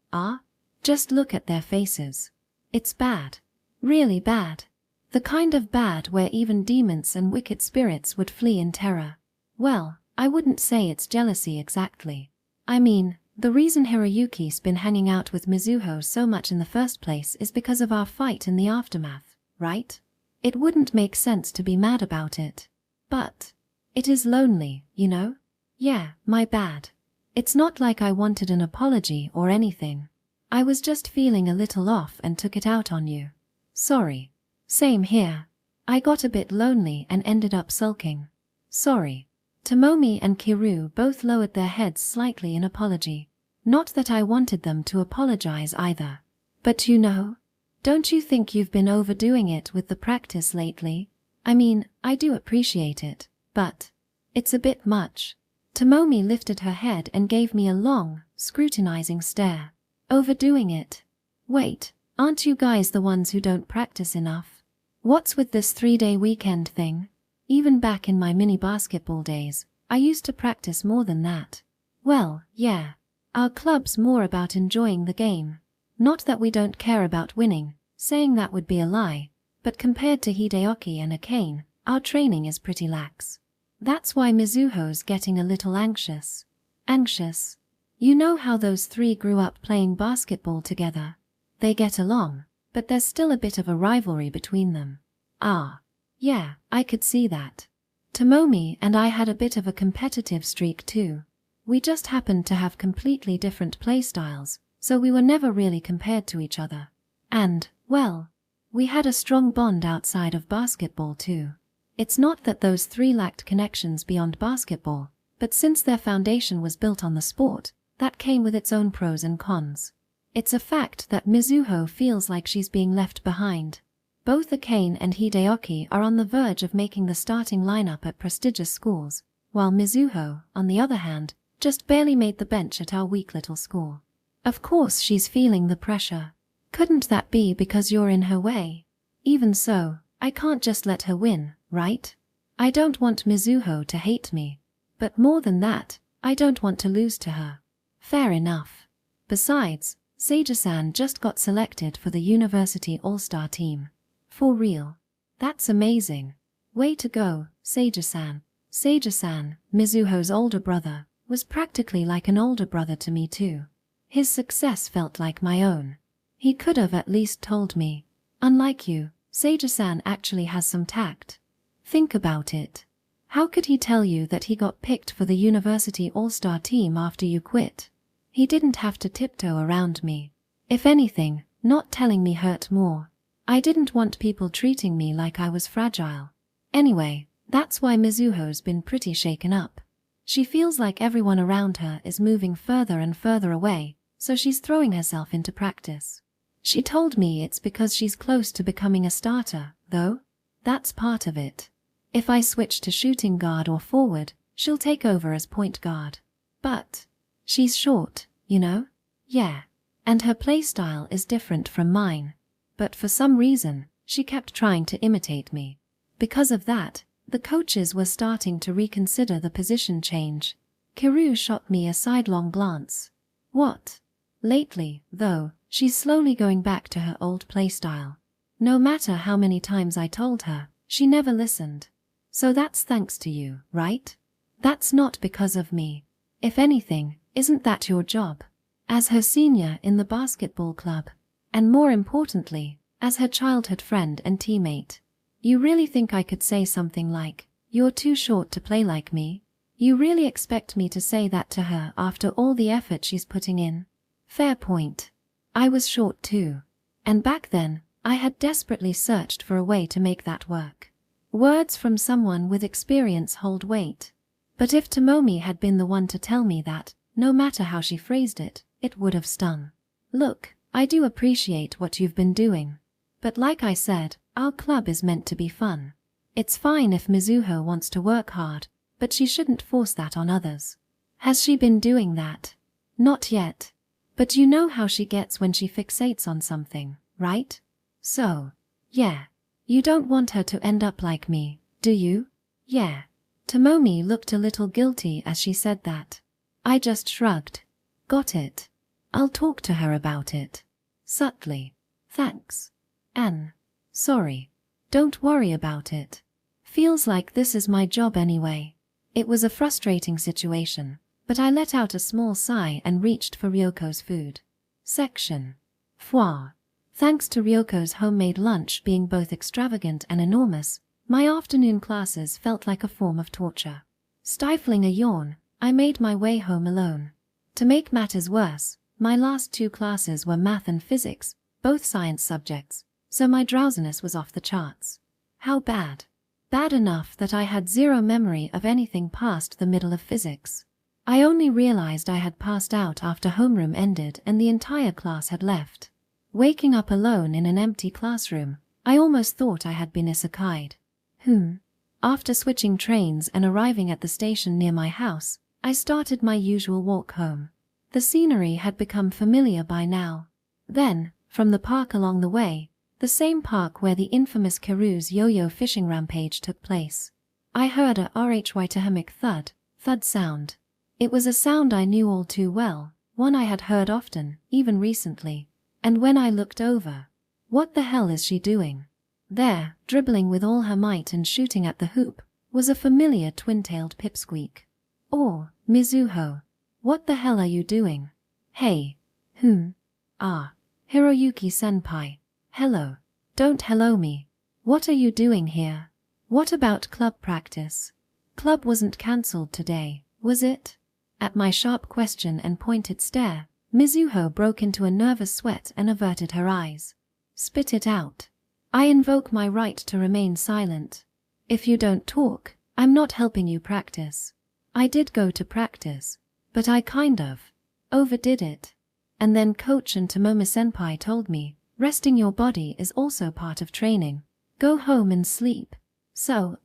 Just look at their faces. It's bad. Really bad. The kind of bad where even demons and wicked spirits would flee in terror. Well, I wouldn't say it's jealousy exactly. I mean, the reason Hiroyuki's been hanging out with Mizuho so much in the first place is because of our fight in the aftermath, right? It wouldn't make sense to be mad about it. But it is lonely, you know? Yeah, my bad. It's not like I wanted an apology or anything. I was just feeling a little off and took it out on you. Sorry. Same here. I got a bit lonely and ended up sulking. Sorry. Tomomi and Kiru both lowered their heads slightly in apology. Not that I wanted them to apologize either. But you know, don't you think you've been overdoing it with the practice lately? I mean, I do appreciate it, but it's a bit much. Tomomi lifted her head and gave me a long, scrutinizing stare. Overdoing it? Wait, aren't you guys the ones who don't practice enough? What's with this 3-day weekend thing? Even back in my mini basketball days, I used to practice more than that. Well, yeah. Our club's more about enjoying the game. Not that we don't care about winning, saying that would be a lie, but compared to Hideaki and Akane, our training is pretty lax. That's why Mizuho's getting a little anxious. Anxious? You know how those three grew up playing basketball together. They get along, but there's still a bit of a rivalry between them. Yeah, I could see that. Tomomi and I had a bit of a competitive streak too. We just happened to have completely different playstyles, so we were never really compared to each other. And, well, we had a strong bond outside of basketball too. It's not that those three lacked connections beyond basketball, but since their foundation was built on the sport, that came with its own pros and cons. It's a fact that Mizuho feels like she's being left behind. Both Akane and Hideaki are on the verge of making the starting lineup at prestigious schools, while Mizuho, on the other hand, just barely made the bench at our weak little school. Of course she's feeling the pressure. Couldn't that be because you're in her way? Even so, I can't just let her win, right? I don't want Mizuho to hate me. But more than that, I don't want to lose to her. Fair enough. Besides, Seiji-san just got selected for the university all-star team. For real. That's amazing. Way to go, Seiya-san. Seiya-san, Mizuho's older brother, was practically like an older brother to me too. His success felt like my own. He could have at least told me. Unlike you, Seiya-san actually has some tact. Think about it. How could he tell you that he got picked for the university all-star team after you quit? He didn't have to tiptoe around me. If anything, not telling me hurt more. I didn't want people treating me like I was fragile. Anyway, that's why Mizuho's been pretty shaken up. She feels like everyone around her is moving further and further away, so she's throwing herself into practice. She told me it's because she's close to becoming a starter, though. That's part of it. If I switch to shooting guard or forward, she'll take over as point guard. But she's short, you know? Yeah. And her playstyle is different from mine. But for some reason, she kept trying to imitate me. Because of that, the coaches were starting to reconsider the position change. Kiru shot me a sidelong glance. What? Lately, though, she's slowly going back to her old playstyle. No matter how many times I told her, she never listened. So that's thanks to you, right? That's not because of me. If anything, isn't that your job? As her senior in the basketball club, and more importantly, as her childhood friend and teammate. You really think I could say something like, "You're too short to play like me"? You really expect me to say that to her after all the effort she's putting in? Fair point. I was short too. And back then, I had desperately searched for a way to make that work. Words from someone with experience hold weight. But if Tomomi had been the one to tell me that, no matter how she phrased it, it would have stung. Look, I do appreciate what you've been doing. But like I said, our club is meant to be fun. It's fine if Mizuho wants to work hard, but she shouldn't force that on others. Has she been doing that? Not yet. But you know how she gets when she fixates on something, right? So, yeah. You don't want her to end up like me, do you? Yeah. Tomomi looked a little guilty as she said that. I just shrugged. Got it. I'll talk to her about it. Subtly. Thanks. Sorry. Don't worry about it. Feels like this is my job anyway. It was a frustrating situation, but I let out a small sigh and reached for Ryoko's food. Section. Foie. Thanks to Ryoko's homemade lunch being both extravagant and enormous, my afternoon classes felt like a form of torture. Stifling a yawn, I made my way home alone. To make matters worse, my last 2 classes were math and physics, both science subjects, so my drowsiness was off the charts. How bad? Bad enough that I had zero memory of anything past the middle of physics. I only realized I had passed out after homeroom ended and the entire class had left. Waking up alone in an empty classroom, I almost thought I had been isekai'd. After switching trains and arriving at the station near my house, I started my usual walk home. The scenery had become familiar by now. Then, from the park along the way, the same park where the infamous Kiru's yo-yo fishing rampage took place, I heard a rhythmic thud sound. It was a sound I knew all too well, one I had heard often, even recently. And when I looked over, what the hell is she doing? There, dribbling with all her might and shooting at the hoop, was a familiar twin-tailed pipsqueak. Oh, Mizuho. What the hell are you doing? Hey. Hiroyuki-senpai. Hello. Don't hello me. What are you doing here? What about club practice? Club wasn't cancelled today, was it? At my sharp question and pointed stare, Mizuho broke into a nervous sweat and averted her eyes. Spit it out. I invoke my right to remain silent. If you don't talk, I'm not helping you practice. I did go to practice, but I kind of overdid it. And then coach and Tomomi-senpai told me, resting your body is also part of training. Go home and sleep. So,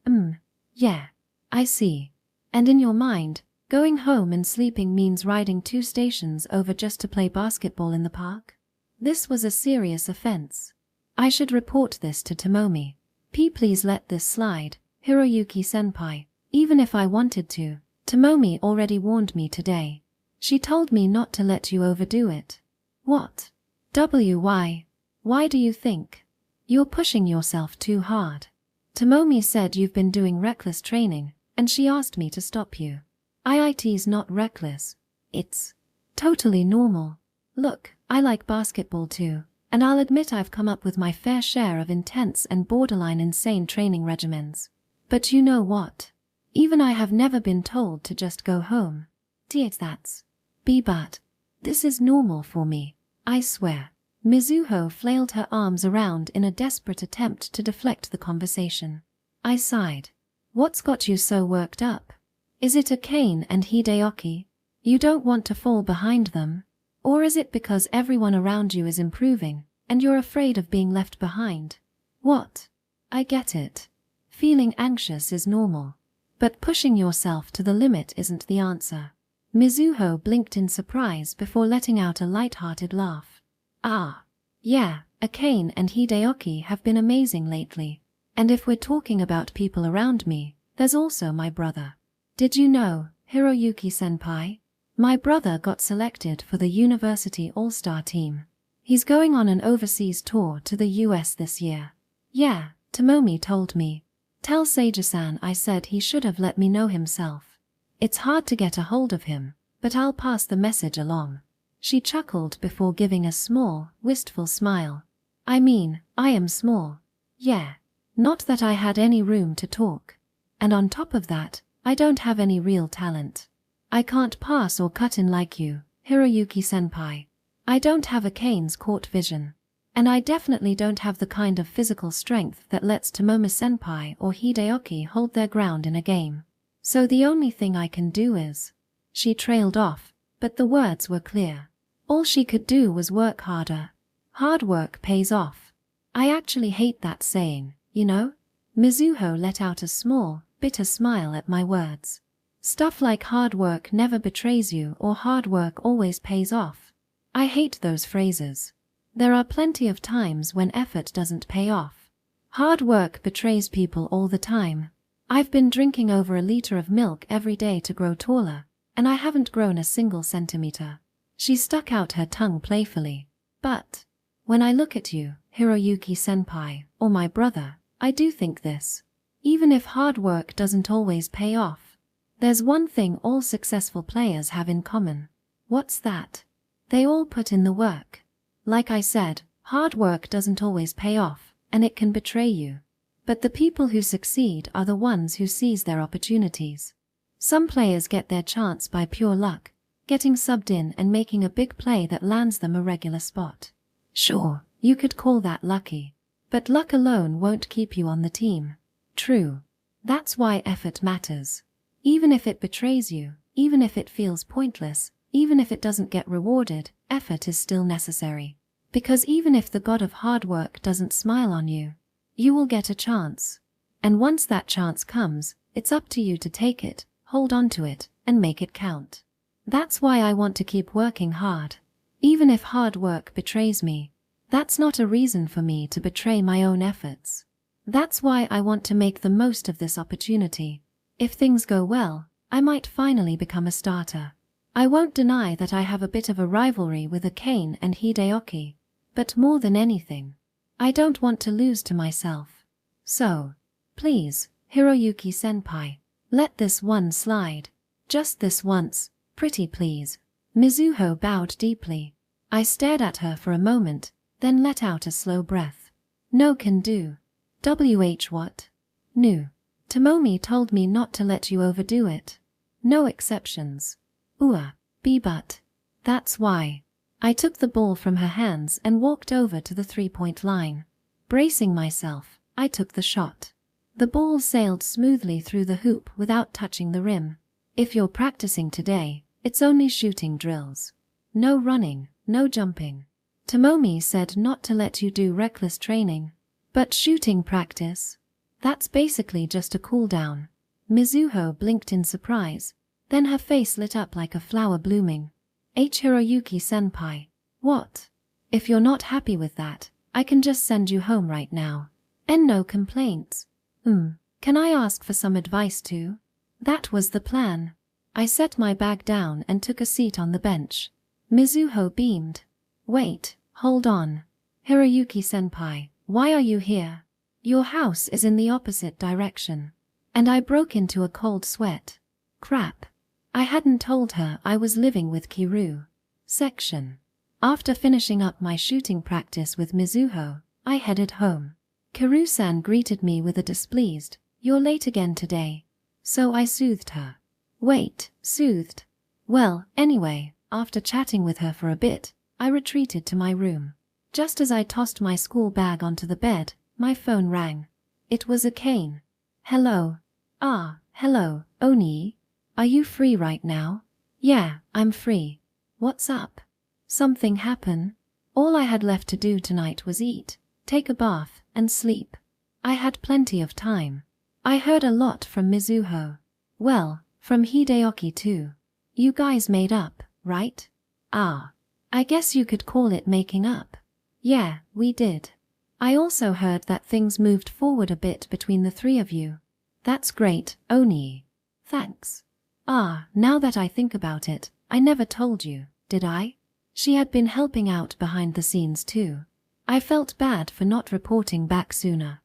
yeah. I see. And in your mind, going home and sleeping means riding 2 stations over just to play basketball in the park? This was a serious offense. I should report this to Tomomi. Please let this slide, Hiroyuki-senpai. Even if I wanted to, Tomomi already warned me today. She told me not to let you overdo it. What? Why? Why do you think? You're pushing yourself too hard. Tomomi said you've been doing reckless training, and she asked me to stop you. IIT's not reckless. It's totally normal. Look, I like basketball too, and I'll admit I've come up with my fair share of intense and borderline insane training regimens. But you know what? Even I have never been told to just go home. That's but this is normal for me, I swear. Mizuho flailed her arms around in a desperate attempt to deflect the conversation. I sighed. What's got you so worked up? Is it a Kane and Hideaki? You don't want to fall behind them? Or is it because everyone around you is improving, and you're afraid of being left behind? What? I get it. Feeling anxious is normal. But pushing yourself to the limit isn't the answer. Mizuho blinked in surprise before letting out a light-hearted laugh. Ah. Yeah, Akane and Hideaki have been amazing lately. And if we're talking about people around me, there's also my brother. Did you know, Hiroyuki-senpai? My brother got selected for the university all-star team. He's going on an overseas tour to the US this year. Yeah, Tomomi told me. Tell Seiji-san I said he should have let me know himself. It's hard to get a hold of him, but I'll pass the message along. She chuckled before giving a small, wistful smile. I mean, I am small. Yeah. Not that I had any room to talk. And on top of that, I don't have any real talent. I can't pass or cut in like you, Hiroyuki-senpai. I don't have Akane's court vision. And I definitely don't have the kind of physical strength that lets Tomomi-senpai or Hideaki hold their ground in a game. So the only thing I can do is... She trailed off, but the words were clear. All she could do was work harder. Hard work pays off. I actually hate that saying, you know? Mizuho let out a small, bitter smile at my words. Stuff like hard work never betrays you or hard work always pays off. I hate those phrases. There are plenty of times when effort doesn't pay off. Hard work betrays people all the time. I've been drinking over a liter of milk every day to grow taller, and I haven't grown a single centimeter. She stuck out her tongue playfully. But when I look at you, Hiroyuki-senpai, or my brother, I do think this. Even if hard work doesn't always pay off, there's one thing all successful players have in common. What's that? They all put in the work. Like I said, hard work doesn't always pay off, and it can betray you. But the people who succeed are the ones who seize their opportunities. Some players get their chance by pure luck, getting subbed in and making a big play that lands them a regular spot. Sure, you could call that lucky. But luck alone won't keep you on the team. True. That's why effort matters. Even if it betrays you, even if it feels pointless, even if it doesn't get rewarded, effort is still necessary. Because even if the god of hard work doesn't smile on you, you will get a chance. And once that chance comes, it's up to you to take it, hold on to it, and make it count. That's why I want to keep working hard. Even if hard work betrays me, that's not a reason for me to betray my own efforts. That's why I want to make the most of this opportunity. If things go well, I might finally become a starter. I won't deny that I have a bit of a rivalry with Akane and Hideaki, but more than anything, I don't want to lose to myself. So, please, Hiroyuki-senpai, let this one slide. Just this once, pretty please. Mizuho bowed deeply. I stared at her for a moment, then let out a slow breath. No can do. What? No. Tomomi told me not to let you overdo it. No exceptions. But. That's why. I took the ball from her hands and walked over to the three-point line. Bracing myself, I took the shot. The ball sailed smoothly through the hoop without touching the rim. If you're practicing today, it's only shooting drills. No running, no jumping. Tomomi said not to let you do reckless training. But shooting practice? That's basically just a cool-down. Mizuho blinked in surprise, then her face lit up like a flower blooming. Hiroyuki-senpai. What? If you're not happy with that, I can just send you home right now. And no complaints. Can I ask for some advice too? That was the plan. I set my bag down and took a seat on the bench. Mizuho beamed. Wait, hold on. Hiroyuki-senpai, why are you here? Your house is in the opposite direction. And I broke into a cold sweat. Crap. I hadn't told her I was living with Kiru. Section. After finishing up my shooting practice with Mizuho, I headed home. Kiru-san greeted me with a displeased, "You're late again today." So I soothed her. Wait, soothed? Well, anyway, after chatting with her for a bit, I retreated to my room. Just as I tossed my school bag onto the bed, my phone rang. It was Akane. Hello. Hello, Oni. Are you free right now? Yeah, I'm free. What's up? Something happen? All I had left to do tonight was eat, take a bath, and sleep. I had plenty of time. I heard a lot from Mizuho. Well, from Hideoki too. You guys made up, right? I guess you could call it making up. Yeah, we did. I also heard that things moved forward a bit between the three of you. That's great, Oni. Thanks. Now that I think about it, I never told you, did I? She had been helping out behind the scenes too. I felt bad for not reporting back sooner.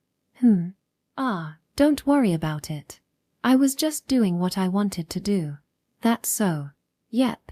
Don't worry about it. I was just doing what I wanted to do. That's so. Yep.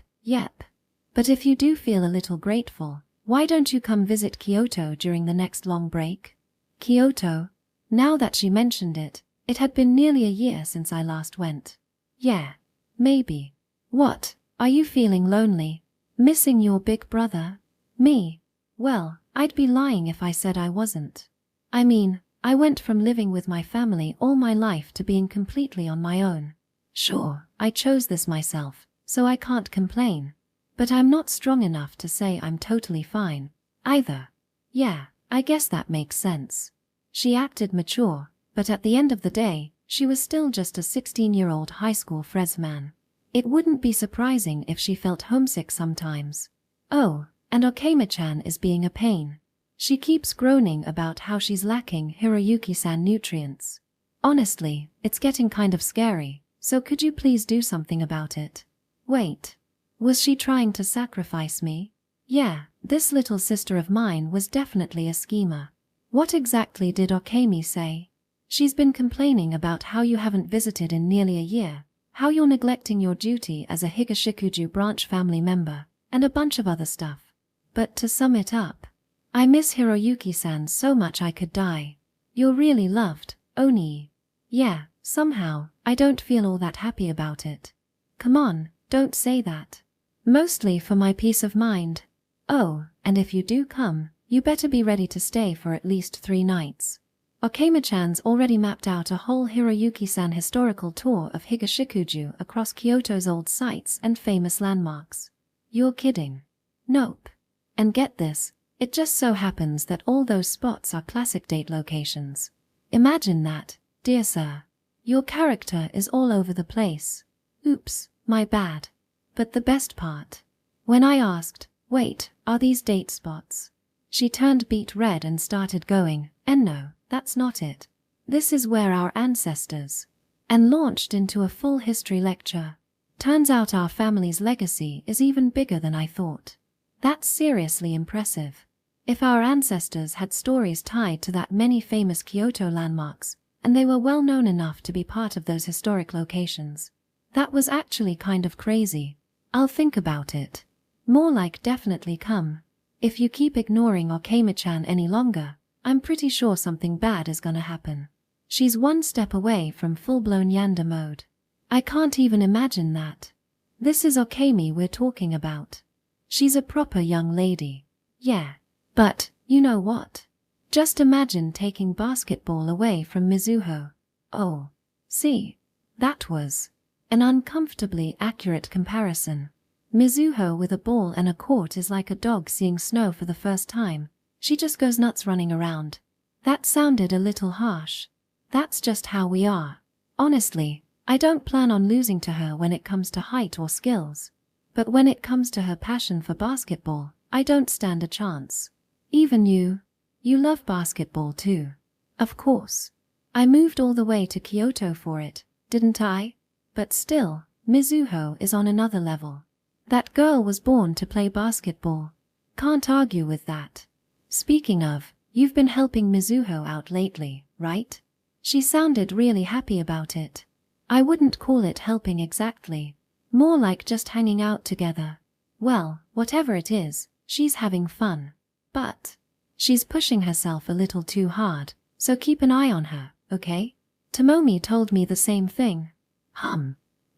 But if you do feel a little grateful, why don't you come visit Kyoto during the next long break? Kyoto? Now that she mentioned it, it had been nearly a year since I last went. Yeah, maybe. What, are you feeling lonely? Missing your big brother? Me? Well, I'd be lying if I said I wasn't. I mean, I went from living with my family all my life to being completely on my own. Sure, I chose this myself, so I can't complain. But I'm not strong enough to say I'm totally fine, either. Yeah, I guess that makes sense. She acted mature, but at the end of the day, she was still just a 16-year-old high school freshman. It wouldn't be surprising if she felt homesick sometimes. Oh, and Okame-chan is being a pain. She keeps groaning about how she's lacking Hiroyuki-san nutrients. Honestly, it's getting kind of scary, so could you please do something about it? Wait. Was she trying to sacrifice me? Yeah, this little sister of mine was definitely a schemer. What exactly did Okame say? She's been complaining about how you haven't visited in nearly a year, how you're neglecting your duty as a Higashikuju branch family member, and a bunch of other stuff. But to sum it up, I miss Hiroyuki-san so much I could die. You're really loved, Oni. Yeah, somehow, I don't feel all that happy about it. Come on, don't say that. Mostly for my peace of mind. Oh, and if you do come, you better be ready to stay for at least 3 nights. Okame-chan's already mapped out a whole Hiroyuki-san historical tour of Higashikuju across Kyoto's old sites and famous landmarks. You're kidding. Nope. And get this, it just so happens that all those spots are classic date locations. Imagine that, dear sir. Your character is all over the place. Oops, my bad. But the best part. When I asked, wait, are these date spots? She turned beet red and started going, and no, that's not it. This is where our ancestors. And launched into a full history lecture. Turns out our family's legacy is even bigger than I thought. That's seriously impressive. If our ancestors had stories tied to that many famous Kyoto landmarks, and they were well known enough to be part of those historic locations, that was actually kind of crazy. I'll think about it. More like definitely come. If you keep ignoring Okame-chan any longer, I'm pretty sure something bad is gonna happen. She's one step away from full-blown yanda mode. I can't even imagine that. This is Okame we're talking about. She's a proper young lady. Yeah. But, you know what? Just imagine taking basketball away from Mizuho. Oh. See. That was an uncomfortably accurate comparison. Mizuho with a ball and a court is like a dog seeing snow for the first time. She just goes nuts running around. That sounded a little harsh. That's just how we are. Honestly, I don't plan on losing to her when it comes to height or skills. But when it comes to her passion for basketball, I don't stand a chance. Even you love basketball too. Of course. I moved all the way to Kyoto for it, didn't I? But still, Mizuho is on another level. That girl was born to play basketball. Can't argue with that. Speaking of, you've been helping Mizuho out lately, right? She sounded really happy about it. I wouldn't call it helping exactly. More like just hanging out together. Well, whatever it is, she's having fun. But she's pushing herself a little too hard, so keep an eye on her, okay? Tomomi told me the same thing.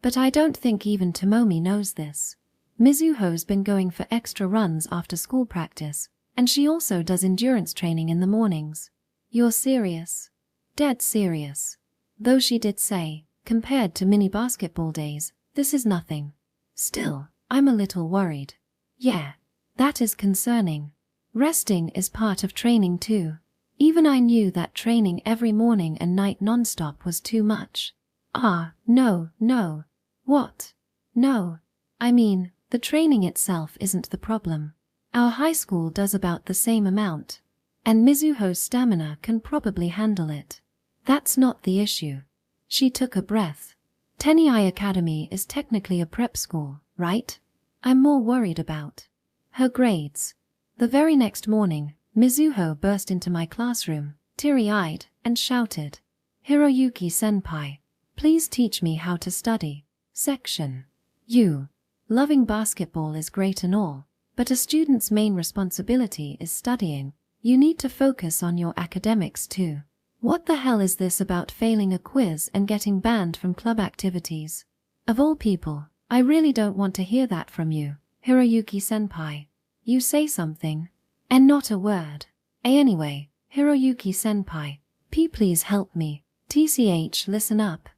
But I don't think even Tomomi knows this. Mizuho's been going for extra runs after school practice, and she also does endurance training in the mornings. You're serious? Dead serious. Though she did say, compared to mini basketball days, this is nothing. Still, I'm a little worried. Yeah, that is concerning. Resting is part of training too. Even I knew that training every morning and night non-stop was too much. No. What? No. I mean, the training itself isn't the problem. Our high school does about the same amount. And Mizuho's stamina can probably handle it. That's not the issue. She took a breath. Tenai Academy is technically a prep school, right? I'm more worried about her grades. The very next morning, Mizuho burst into my classroom, teary-eyed, and shouted, "Hiroyuki-senpai, please teach me how to study. Section. You. Loving basketball is great and all, but a student's main responsibility is studying. You need to focus on your academics too. What the hell is this about failing a quiz and getting banned from club activities? Of all people, I really don't want to hear that from you, Hiroyuki-senpai. You say something, and not a word. Anyway, Hiroyuki-senpai, please help me. TCH, listen up.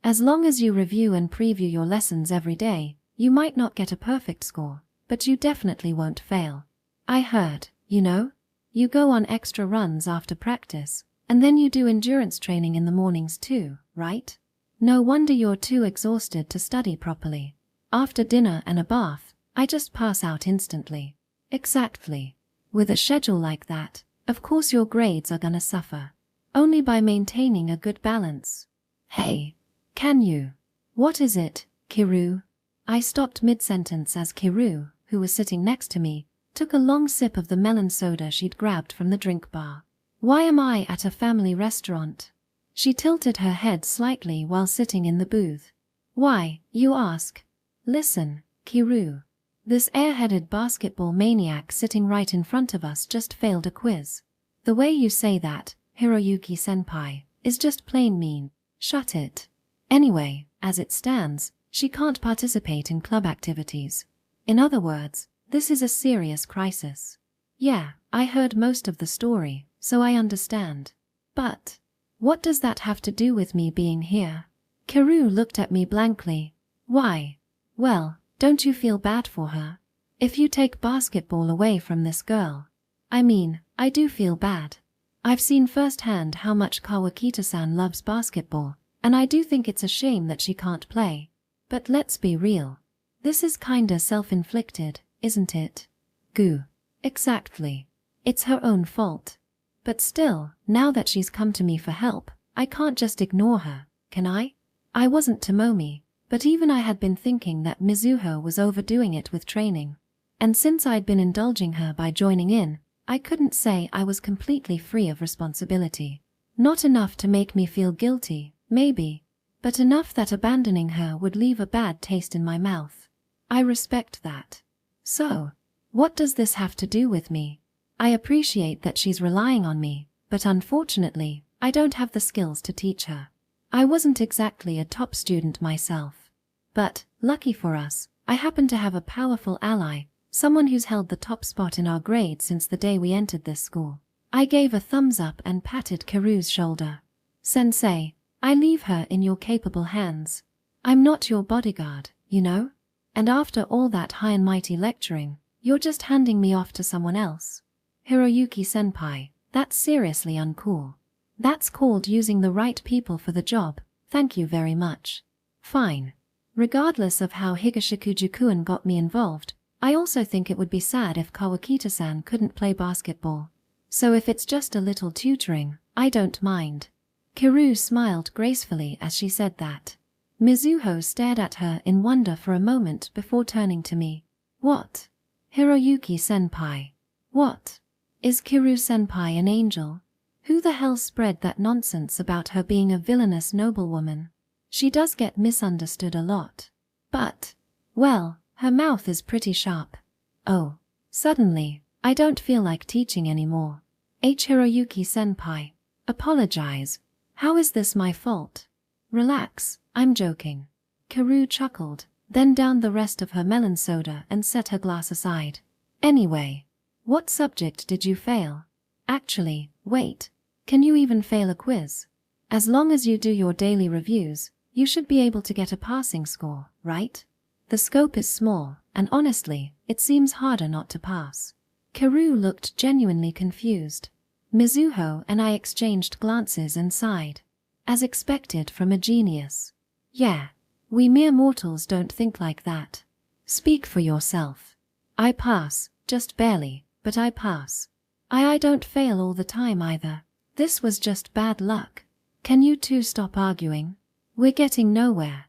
As long as you review and preview your lessons every day, you might not get a perfect score, but you definitely won't fail. I heard, you know? You go on extra runs after practice, and then you do endurance training in the mornings too, right? No wonder you're too exhausted to study properly. After dinner and a bath, I just pass out instantly. Exactly. With a schedule like that, of course your grades are gonna suffer. Only by maintaining a good balance. Hey, can you? What is it, Kiru? I stopped mid-sentence as Kiru, who was sitting next to me, took a long sip of the melon soda she'd grabbed from the drink bar. Why am I at a family restaurant? She tilted her head slightly while sitting in the booth. Why, you ask? Listen, Kiru. This airheaded basketball maniac sitting right in front of us just failed a quiz. The way you say that, Hiroyuki-senpai, is just plain mean. Shut it. Anyway, as it stands, she can't participate in club activities. In other words, this is a serious crisis. Yeah, I heard most of the story, so I understand. But what does that have to do with me being here? Kiru looked at me blankly. Why? Well, don't you feel bad for her? If you take basketball away from this girl. I mean, I do feel bad. I've seen firsthand how much Kawakita-san loves basketball, and I do think it's a shame that she can't play. But let's be real. This is kinda self-inflicted, isn't it? Goo. Exactly. It's her own fault. But still, now that she's come to me for help, I can't just ignore her, can I? I wasn't Tomomi, but even I had been thinking that Mizuho was overdoing it with training. And since I'd been indulging her by joining in, I couldn't say I was completely free of responsibility. Not enough to make me feel guilty, maybe, but enough that abandoning her would leave a bad taste in my mouth. I respect that. So, what does this have to do with me? I appreciate that she's relying on me, but unfortunately, I don't have the skills to teach her. I wasn't exactly a top student myself. But, lucky for us, I happen to have a powerful ally, someone who's held the top spot in our grade since the day we entered this school. I gave a thumbs up and patted Kiru's shoulder. Sensei, I leave her in your capable hands. I'm not your bodyguard, you know? And after all that high and mighty lecturing, you're just handing me off to someone else. Hiroyuki-senpai, that's seriously uncool. That's called using the right people for the job, thank you very much. Fine. Regardless of how Higashikujuku got me involved, I also think it would be sad if Kawakita-san couldn't play basketball. So if it's just a little tutoring, I don't mind. Kiru smiled gracefully as she said that. Mizuho stared at her in wonder for a moment before turning to me. What? Hiroyuki-senpai. What? Is Kiru-senpai an angel? Who the hell spread that nonsense about her being a villainous noblewoman? She does get misunderstood a lot. But, well, her mouth is pretty sharp. Oh, suddenly, I don't feel like teaching anymore. Hiroyuki-senpai. Apologize. How is this my fault? Relax, I'm joking. Kiru chuckled, then downed the rest of her melon soda and set her glass aside. Anyway, what subject did you fail? Actually, wait. Can you even fail a quiz? As long as you do your daily reviews, you should be able to get a passing score, right? The scope is small, and honestly, it seems harder not to pass. Kiru looked genuinely confused. Mizuho and I exchanged glances and sighed. As expected from a genius. Yeah, we mere mortals don't think like that. Speak for yourself. I pass, just barely, but I pass. I don't fail all the time either. This was just bad luck. Can you two stop arguing? We're getting nowhere.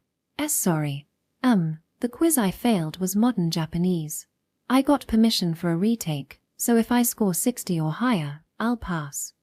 Sorry. The quiz I failed was modern Japanese. I got permission for a retake, so if I score 60 or higher, I'll pass.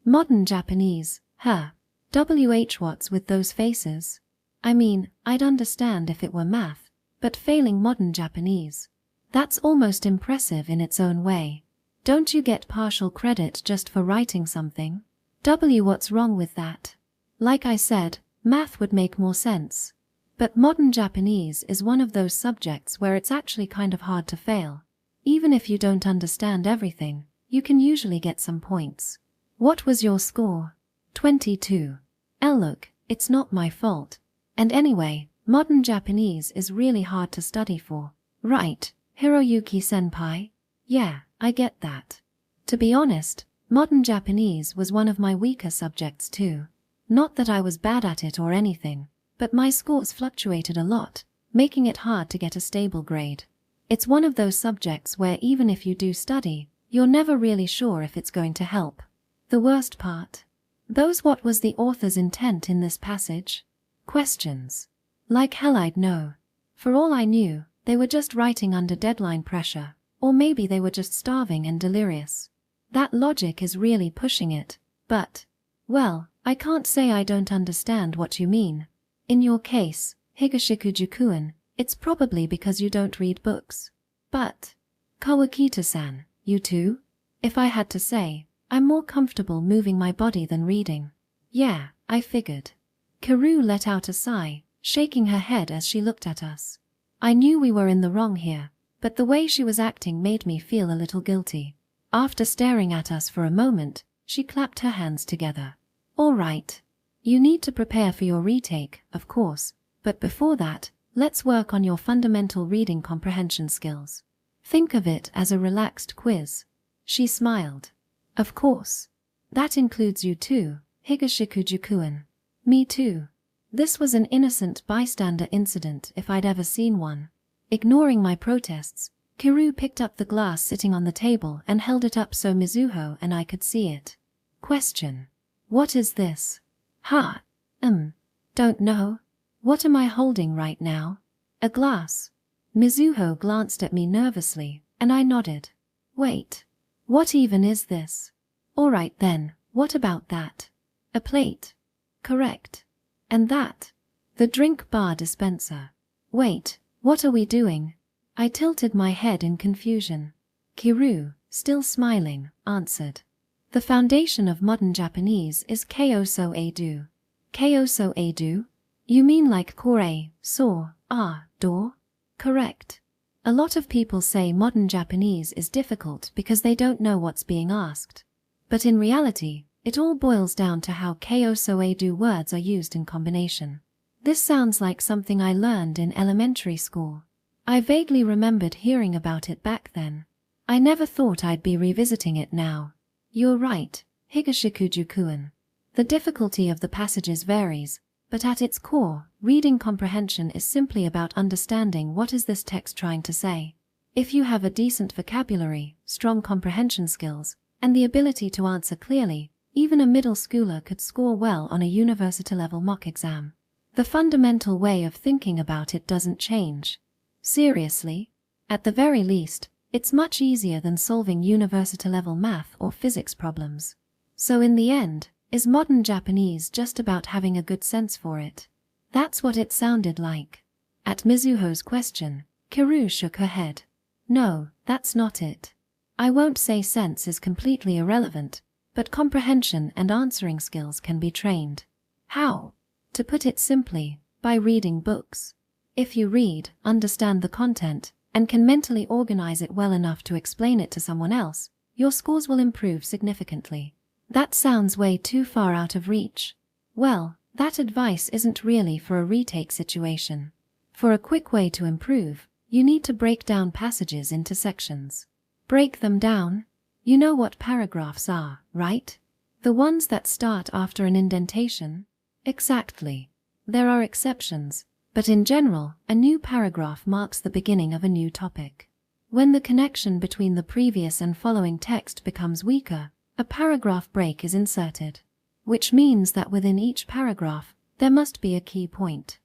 Modern Japanese, huh? What's with those faces? I mean, I'd understand if it were math, but failing modern Japanese. That's almost impressive in its own way. Don't you get partial credit just for writing something? What's wrong with that? Like I said, math would make more sense. But modern Japanese is one of those subjects where it's actually kind of hard to fail. Even if you don't understand everything, you can usually get some points. What was your score? 22. Look, it's not my fault. And anyway, modern Japanese is really hard to study for. Right, Hiroyuki-senpai? Yeah, I get that. To be honest, modern Japanese was one of my weaker subjects too. Not that I was bad at it or anything, but my scores fluctuated a lot, making it hard to get a stable grade. It's one of those subjects where even if you do study, you're never really sure if it's going to help. The worst part? What was the author's intent in this passage? Questions. Like hell I'd know. For all I knew, they were just writing under deadline pressure, or maybe they were just starving and delirious. That logic is really pushing it, but, well, I can't say I don't understand what you mean. In your case, Higashikujukuin, it's probably because you don't read books. But, Kawakita-san, you too? If I had to say, I'm more comfortable moving my body than reading. Yeah, I figured. Kiru let out a sigh, shaking her head as she looked at us. I knew we were in the wrong here, but the way she was acting made me feel a little guilty. After staring at us for a moment, she clapped her hands together. All right. You need to prepare for your retake, of course, but before that, let's work on your fundamental reading comprehension skills. Think of it as a relaxed quiz. She smiled. Of course. That includes you too, Higashikujukuin. Me too. This was an innocent bystander incident if I'd ever seen one. Ignoring my protests, Kiru picked up the glass sitting on the table and held it up so Mizuho and I could see it. Question. What is this? Don't know. What am I holding right now? A glass. Mizuho glanced at me nervously, and I nodded. Wait. What even is this? All right then, what about that? A plate. Correct. And that? The drink bar dispenser. Wait, what are we doing? I tilted my head in confusion. Kiru, still smiling, answered. The foundation of modern Japanese is Kyoso-Edo. Kyoso-Edo? You mean like kore, saw, door? Correct. A lot of people say modern Japanese is difficult because they don't know what's being asked. But in reality, it all boils down to how Kyoso-Edo words are used in combination. This sounds like something I learned in elementary school. I vaguely remembered hearing about it back then. I never thought I'd be revisiting it now. You're right, Higashikujukuin. The difficulty of the passages varies, but at its core, reading comprehension is simply about understanding what is this text trying to say. If you have a decent vocabulary, strong comprehension skills, and the ability to answer clearly, even a middle schooler could score well on a university-level mock exam. The fundamental way of thinking about it doesn't change. Seriously? At the very least, it's much easier than solving university-level math or physics problems. So in the end, is modern Japanese just about having a good sense for it? That's what it sounded like. At Mizuho's question, Kiru shook her head. No, that's not it. I won't say sense is completely irrelevant, but comprehension and answering skills can be trained. How? To put it simply, by reading books. If you read, understand the content, and can mentally organize it well enough to explain it to someone else, your scores will improve significantly. That sounds way too far out of reach. Well, that advice isn't really for a retake situation. For a quick way to improve, you need to break down passages into sections. Break them down? You know what paragraphs are, right? The ones that start after an indentation? Exactly. There are exceptions, but in general, a new paragraph marks the beginning of a new topic. When the connection between the previous and following text becomes weaker, a paragraph break is inserted, which means that within each paragraph, there must be a key point.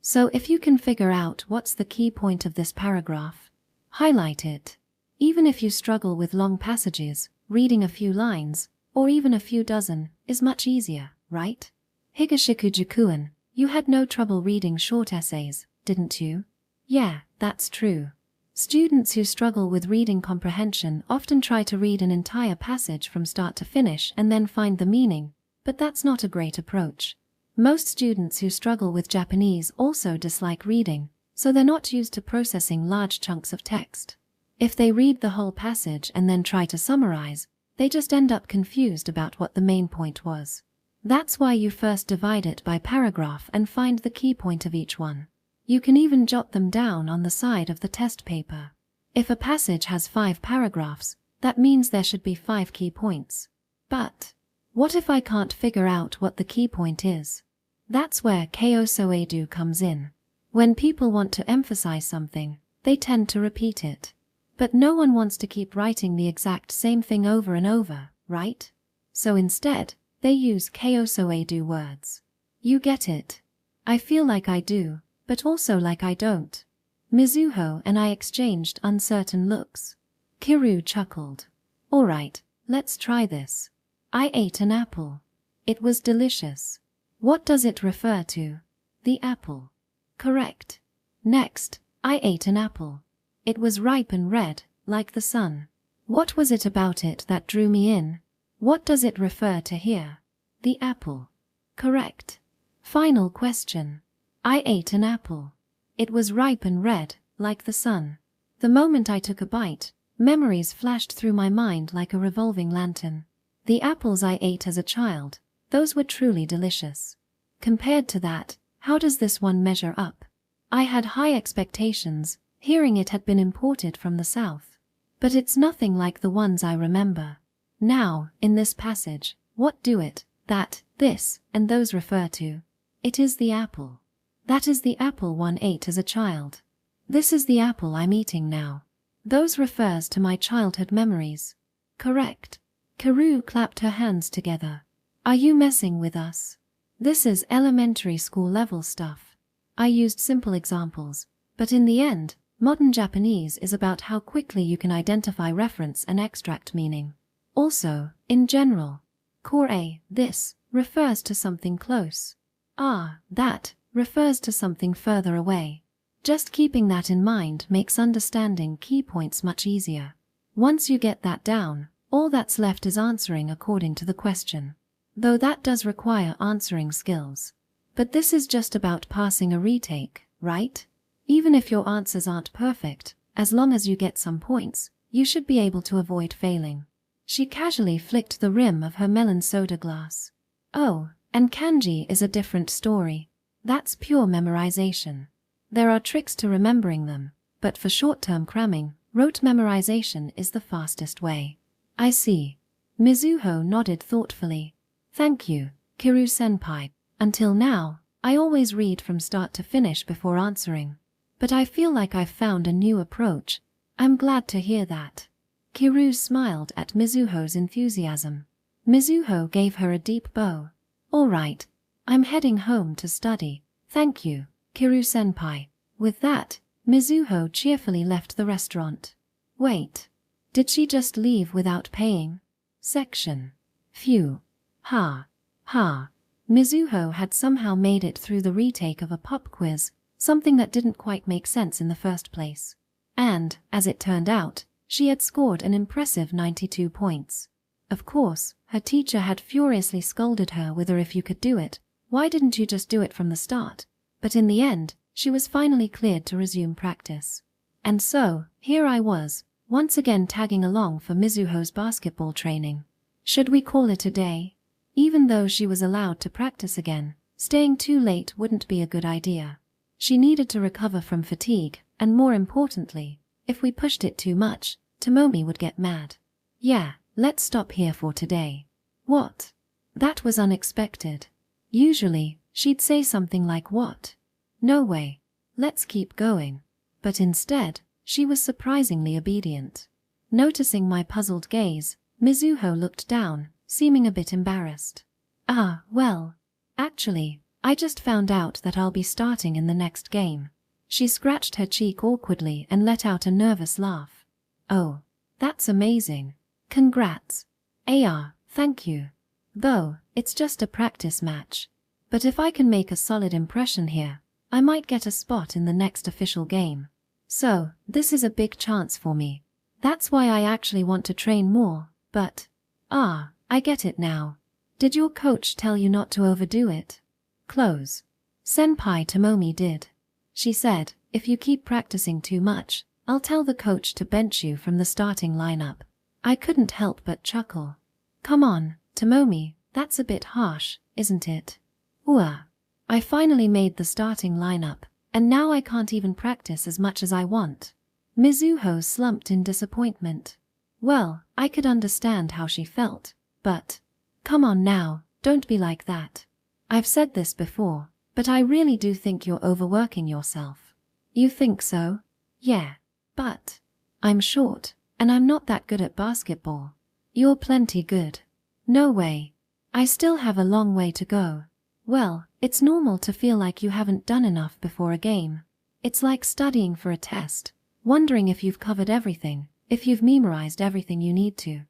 So if you can figure out what's the key point of this paragraph, highlight it. Even if you struggle with long passages, reading a few lines, or even a few dozen, is much easier, right? Higashikujukuan, you had no trouble reading short essays, didn't you? Yeah, that's true. Students who struggle with reading comprehension often try to read an entire passage from start to finish and then find the meaning, but that's not a great approach. Most students who struggle with Japanese also dislike reading, so they're not used to processing large chunks of text. If they read the whole passage and then try to summarize, they just end up confused about what the main point was. That's why you first divide it by paragraph and find the key point of each one. You can even jot them down on the side of the test paper. If a passage has 5 paragraphs, that means there should be 5 key points. But what if I can't figure out what the key point is? That's where kyosoedu comes in. When people want to emphasize something, they tend to repeat it. But no one wants to keep writing the exact same thing over and over, right? So instead, they use kyosoedu words. You get it. I feel like I do, but also like I don't. Mizuho and I exchanged uncertain looks. Kiru chuckled. All right, let's try this. I ate an apple. It was delicious. What does it refer to? The apple. Correct. Next, I ate an apple. It was ripe and red, like the sun. What was it about it that drew me in? What does it refer to here? The apple. Correct. Final question. I ate an apple. It was ripe and red, like the sun. The moment I took a bite, memories flashed through my mind like a revolving lantern. The apples I ate as a child, those were truly delicious. Compared to that, how does this one measure up? I had high expectations, hearing it had been imported from the south. But it's nothing like the ones I remember. Now, in this passage, what do it, that, this, and those refer to? It is the apple. That is the apple one ate as a child. This is the apple I'm eating now. Those refers to my childhood memories. Correct. Kiru clapped her hands together. Are you messing with us? This is elementary school level stuff. I used simple examples, but in the end, modern Japanese is about how quickly you can identify reference and extract meaning. Also, in general, core A, this, refers to something close. Ah, that, refers to something further away. Just keeping that in mind makes understanding key points much easier. Once you get that down, all that's left is answering according to the question. Though that does require answering skills. But this is just about passing a retake, right? Even if your answers aren't perfect, as long as you get some points, you should be able to avoid failing. She casually flicked the rim of her melon soda glass. Oh, and kanji is a different story. That's pure memorization. There are tricks to remembering them, but for short-term cramming, rote memorization is the fastest way. I see. Mizuho nodded thoughtfully. Thank you, Kiru-senpai. Until now, I always read from start to finish before answering. But I feel like I've found a new approach. I'm glad to hear that. Kiru smiled at Mizuho's enthusiasm. Mizuho gave her a deep bow. All right, I'm heading home to study. Thank you, Kiru-senpai. With that, Mizuho cheerfully left the restaurant. Wait. Did she just leave without paying? Section Phew. Ha. Ha. Mizuho had somehow made it through the retake of a pop quiz, something that didn't quite make sense in the first place. And, as it turned out, she had scored an impressive 92 points. Of course, her teacher had furiously scolded her with her "if you could do it, why didn't you just do it from the start?" But in the end, she was finally cleared to resume practice. And so, here I was, once again tagging along for Mizuho's basketball training. Should we call it a day? Even though she was allowed to practice again, staying too late wouldn't be a good idea. She needed to recover from fatigue, and more importantly, if we pushed it too much, Tomomi would get mad. Yeah, let's stop here for today. What? That was unexpected. Usually, she'd say something like what? No way. Let's keep going. But instead, she was surprisingly obedient. Noticing my puzzled gaze, Mizuho looked down, seeming a bit embarrassed. Ah, well, actually, I just found out that I'll be starting in the next game. She scratched her cheek awkwardly and let out a nervous laugh. Oh, that's amazing. Congrats. Thank you. Though, it's just a practice match. But if I can make a solid impression here, I might get a spot in the next official game. So, this is a big chance for me. That's why I actually want to train more, but... I get it now. Did your coach tell you not to overdo it? Close. Senpai Tomomi did. She said, if you keep practicing too much, I'll tell the coach to bench you from the starting lineup. I couldn't help but chuckle. Come on, Tomomi, that's a bit harsh, isn't it? I finally made the starting lineup, and now I can't even practice as much as I want. Mizuho slumped in disappointment. Well, I could understand how she felt, but... Come on now, don't be like that. I've said this before, but I really do think you're overworking yourself. You think so? Yeah. But... I'm short, and I'm not that good at basketball. You're plenty good. No way. I still have a long way to go. Well, it's normal to feel like you haven't done enough before a game. It's like studying for a test, wondering if you've covered everything, if you've memorized everything you need to.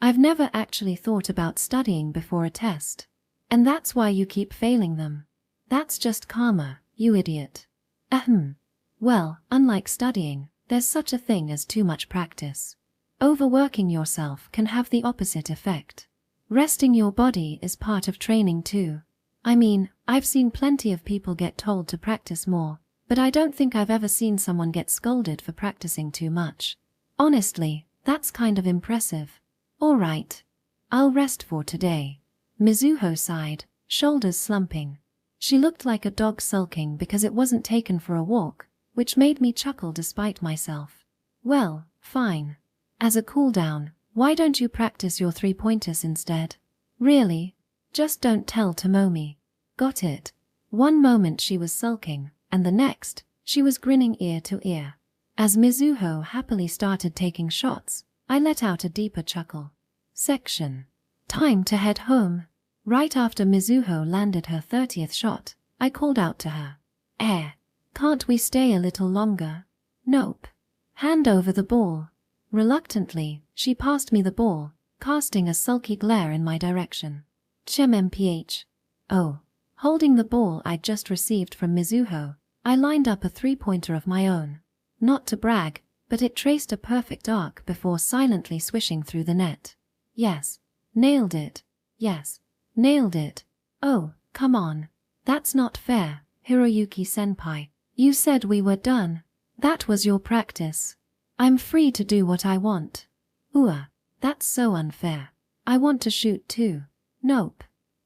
I've never actually thought about studying before a test. And that's why you keep failing them. That's just karma, you idiot. Well, unlike studying, there's such a thing as too much practice. Overworking yourself can have the opposite effect. Resting your body is part of training too. I mean, I've seen plenty of people get told to practice more, but I don't think I've ever seen someone get scolded for practicing too much. Honestly, that's kind of impressive. Alright. I'll rest for today. Mizuho sighed, shoulders slumping. She looked like a dog sulking because it wasn't taken for a walk, which made me chuckle despite myself. Well, fine. As a cool-down, why don't you practice your three-pointers instead? Really? Just don't tell Tomomi. Got it. One moment she was sulking, and the next, she was grinning ear to ear. As Mizuho happily started taking shots, I let out a deeper chuckle. Section. Time to head home. Right after Mizuho landed her 30th shot, I called out to her. Can't we stay a little longer? Nope. Hand over the ball. Reluctantly, she passed me the ball, casting a sulky glare in my direction. Mph. Oh. Holding the ball I'd just received from Mizuho, I lined up a three-pointer of my own. Not to brag, but it traced a perfect arc before silently swishing through the net. Yes. Nailed it. Yes. Nailed it. Oh, come on. That's not fair, Hiroyuki-senpai. You said we were done. That was your practice. I'm free to do what I want. That's so unfair. I want to shoot too. Nope.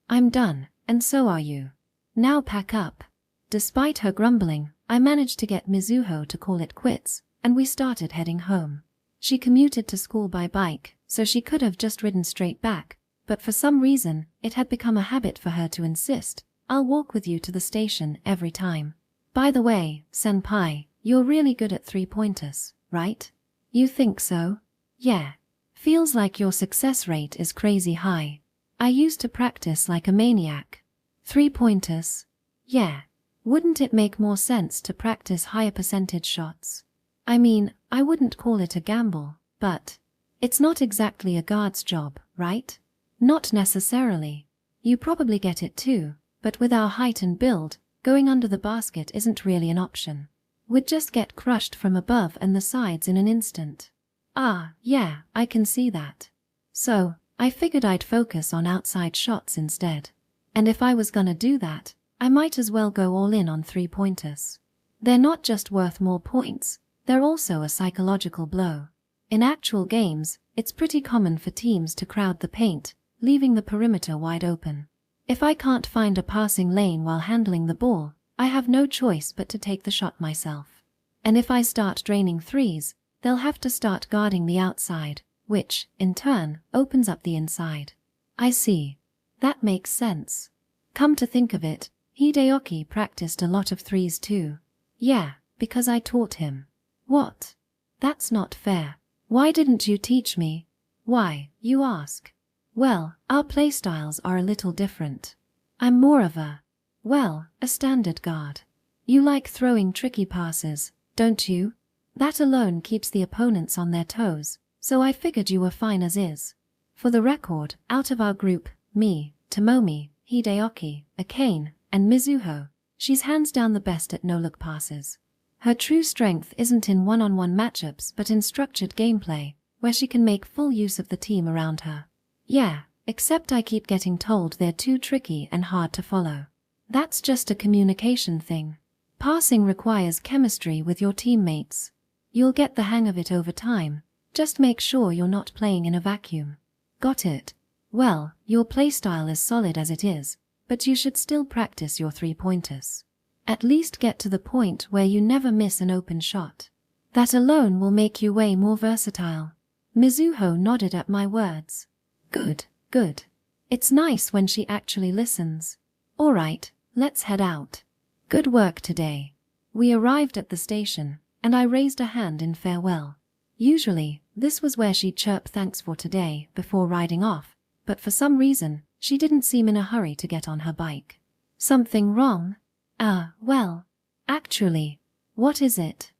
I'm done, and so are you. Now pack up. Despite her grumbling, I managed to get Mizuho to call it quits, and we started heading home. She commuted to school by bike, so she could have just ridden straight back, but for some reason, it had become a habit for her to insist, I'll walk with you to the station every time. By the way, senpai, you're really good at three-pointers, right? You think so? Yeah. Feels like your success rate is crazy high. I used to practice like a maniac. Three-pointers? Yeah. Wouldn't it make more sense to practice higher percentage shots? I mean, I wouldn't call it a gamble, but it's not exactly a guard's job, right? Not necessarily. You probably get it too, but with our height and build, going under the basket isn't really an option. We'd just get crushed from above and the sides in an instant. Ah, yeah, I can see that. So, I figured I'd focus on outside shots instead. And if I was gonna do that, I might as well go all in on 3-pointers. They're not just worth more points, they're also a psychological blow. In actual games, it's pretty common for teams to crowd the paint, leaving the perimeter wide open. If I can't find a passing lane while handling the ball, I have no choice but to take the shot myself. And if I start draining threes, they'll have to start guarding the outside, which, in turn, opens up the inside. I see. That makes sense. Come to think of it, Hideyoki practiced a lot of threes too. Yeah, because I taught him. What? That's not fair. Why didn't you teach me? Why, you ask. Well, our playstyles are a little different. I'm more of a standard guard. You like throwing tricky passes, don't you? That alone keeps the opponents on their toes, so I figured you were fine as is. For the record, out of our group, me, Tomomi, Hideyoki, Akane, and Mizuho, she's hands down the best at no-look passes. Her true strength isn't in one-on-one matchups but in structured gameplay, where she can make full use of the team around her. Yeah, except I keep getting told they're too tricky and hard to follow. That's just a communication thing. Passing requires chemistry with your teammates. You'll get the hang of it over time. Just make sure you're not playing in a vacuum. Got it. Well, your playstyle is solid as it is, but you should still practice your 3-pointers. At least get to the point where you never miss an open shot. That alone will make you way more versatile. Mizuho nodded at my words. Good, good. It's nice when she actually listens. All right, let's head out. Good work today. We arrived at the station, and I raised a hand in farewell. Usually, this was where she'd chirp thanks for today before riding off, but for some reason, she didn't seem in a hurry to get on her bike. Something wrong? Well, actually, what is it?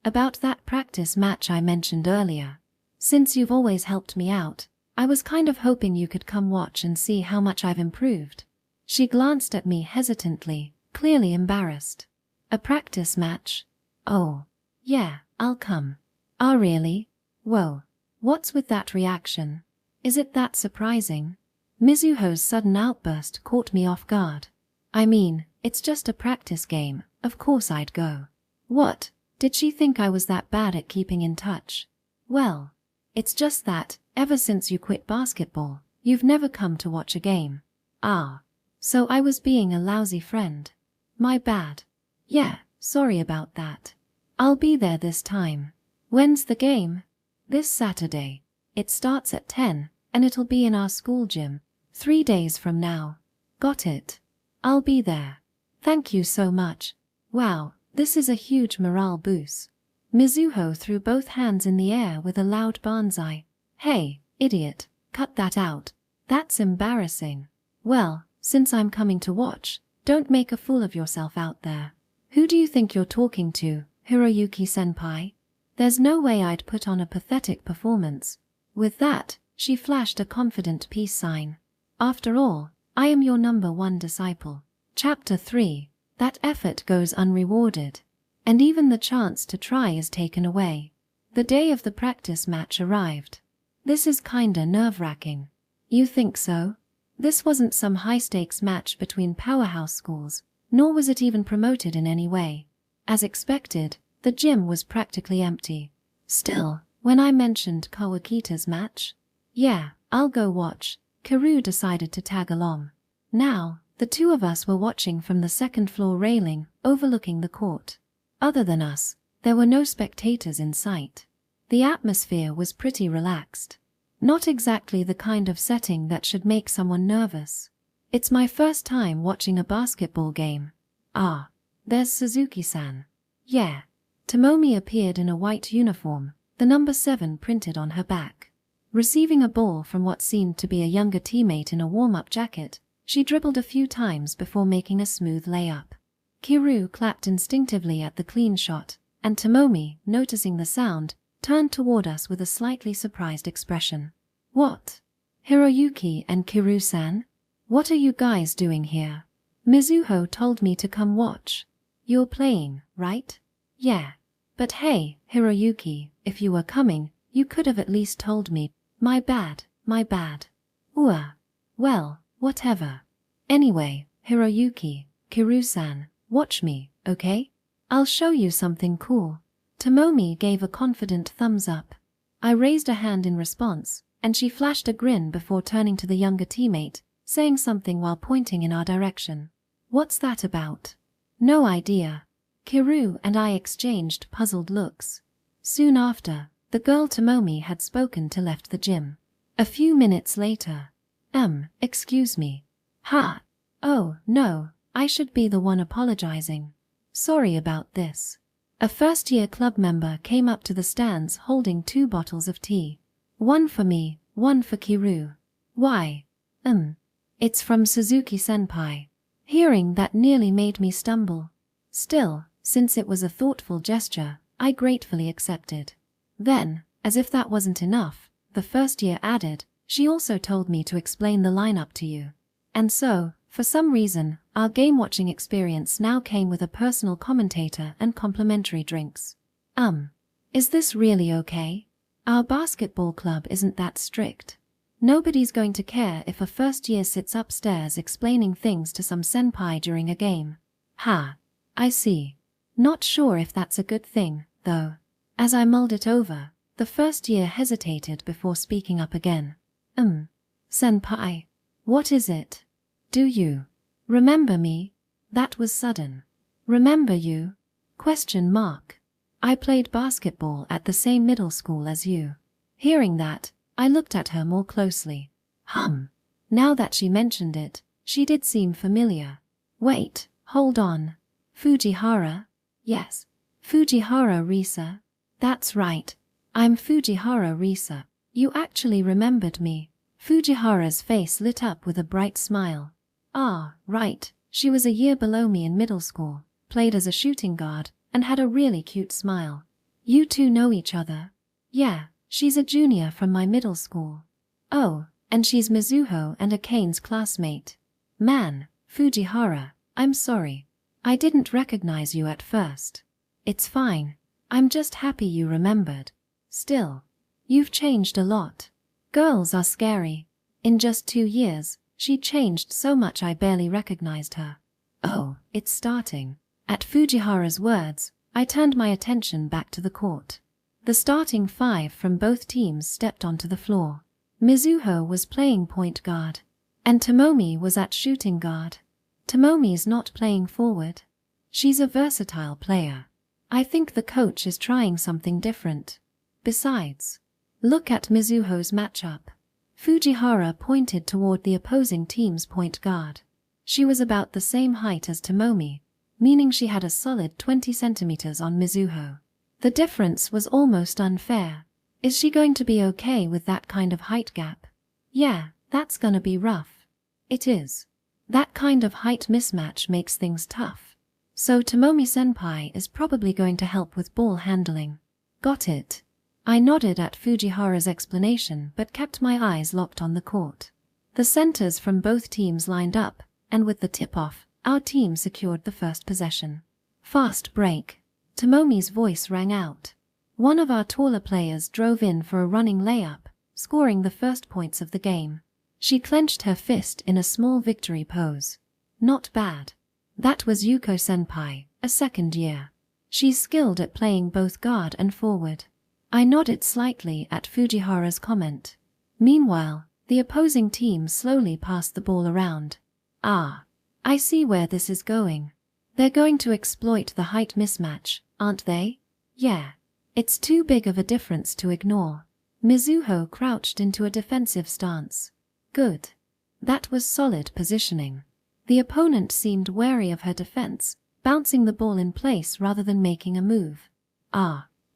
About that practice match I mentioned earlier. Since you've always helped me out, I was kind of hoping you could come watch and see how much I've improved. She glanced at me hesitantly, clearly embarrassed. A practice match? Oh, yeah, I'll come. Ah, really? Whoa, what's with that reaction? Is it that surprising? Mizuho's sudden outburst caught me off guard. I mean, it's just a practice game, of course I'd go. What, did she think I was that bad at keeping in touch? Well, it's just that, ever since you quit basketball, you've never come to watch a game. Ah, so I was being a lousy friend. My bad. Yeah, sorry about that. I'll be there this time. When's the game? This Saturday. It starts at 10, and it'll be in our school gym, 3 days from now. Got it. I'll be there. Thank you so much. Wow, this is a huge morale boost. Mizuho threw both hands in the air with a loud banzai. Hey, idiot, cut that out. That's embarrassing. Well, since I'm coming to watch, don't make a fool of yourself out there. Who do you think you're talking to, Hiroyuki-senpai? There's no way I'd put on a pathetic performance. With that, she flashed a confident peace sign. After all, I am your #1 disciple. Chapter 3. That effort goes unrewarded. And even the chance to try is taken away. The day of the practice match arrived. This is kinda nerve-wracking. You think so? This wasn't some high-stakes match between powerhouse schools, nor was it even promoted in any way. As expected, the gym was practically empty. Still, when I mentioned Kawakita's match, yeah, I'll go watch, Kiru decided to tag along. Now, the two of us were watching from the second-floor railing overlooking the court. Other than us, there were no spectators in sight. The atmosphere was pretty relaxed. Not exactly the kind of setting that should make someone nervous. It's my first time watching a basketball game. Ah, there's Suzuki-san. Yeah. Tomomi appeared in a white uniform, the number 7 printed on her back. Receiving a ball from what seemed to be a younger teammate in a warm-up jacket, she dribbled a few times before making a smooth layup. Kiru clapped instinctively at the clean shot, and Tomomi, noticing the sound, turned toward us with a slightly surprised expression. What? Hiroyuki and Kiru-san? What are you guys doing here? Mizuho told me to come watch. You're playing, right? Yeah. But hey, Hiroyuki, if you were coming, you could have at least told me. My bad, my bad. Well, whatever. Anyway, Hiroyuki, Kiru-san, watch me, okay? I'll show you something cool. Tomomi gave a confident thumbs up. I raised a hand in response, and she flashed a grin before turning to the younger teammate, saying something while pointing in our direction. What's that about? No idea. Kiru and I exchanged puzzled looks. Soon after, the girl Tomomi had spoken to left the gym. A few minutes later, excuse me. Oh, no, I should be the one apologizing. Sorry about this. A first-year club member came up to the stands holding 2 bottles of tea. One for me, one for Kiru. Why? It's from Suzuki-senpai. Hearing that nearly made me stumble. Still, since it was a thoughtful gesture, I gratefully accepted. Then, as if that wasn't enough, the first year added, she also told me to explain the lineup to you. And so, for some reason, our game-watching experience now came with a personal commentator and complimentary drinks. Is this really okay? Our basketball club isn't that strict. Nobody's going to care if a first year sits upstairs explaining things to some senpai during a game. I see. Not sure if that's a good thing, though. As I mulled it over, the first year hesitated before speaking up again. Senpai. What is it? Do you remember me? That was sudden. Remember you? ? I played basketball at the same middle school as you. Hearing that, I looked at her more closely. Now that she mentioned it, she did seem familiar. Wait, hold on. Fujihara? Yes. Fujihara Risa? That's right. I'm Fujihara Risa. You actually remembered me. Fujihara's face lit up with a bright smile. Ah, right. She was a year below me in middle school, played as a shooting guard, and had a really cute smile. You two know each other? Yeah. She's a junior from my middle school. Oh, and she's Mizuho and Akane's classmate. Man, Fujihara, I'm sorry. I didn't recognize you at first. It's fine. I'm just happy you remembered. Still, you've changed a lot. Girls are scary. In just 2 years, she changed so much I barely recognized her. Oh, it's starting. At Fujihara's words, I turned my attention back to the court. The starting 5 from both teams stepped onto the floor. Mizuho was playing point guard, and Tomomi was at shooting guard. Tomomi's not playing forward. She's a versatile player. I think the coach is trying something different. Besides, look at Mizuho's matchup. Fujihara pointed toward the opposing team's point guard. She was about the same height as Tomomi, meaning she had a solid 20 centimeters on Mizuho. The difference was almost unfair. Is she going to be okay with that kind of height gap? Yeah, that's gonna be rough. It is. That kind of height mismatch makes things tough. So Tomomi-senpai is probably going to help with ball handling. Got it. I nodded at Fujihara's explanation but kept my eyes locked on the court. The centers from both teams lined up, and with the tip-off, our team secured the first possession. Fast break. Tomomi's voice rang out. One of our taller players drove in for a running layup, scoring the first points of the game. She clenched her fist in a small victory pose. Not bad. That was Yuko-senpai, a second year. She's skilled at playing both guard and forward. I nodded slightly at Fujihara's comment. Meanwhile, the opposing team slowly passed the ball around. I see where this is going. They're going to exploit the height mismatch, aren't they? Yeah. It's too big of a difference to ignore. Mizuho crouched into a defensive stance. Good. That was solid positioning. The opponent seemed wary of her defense, bouncing the ball in place rather than making a move.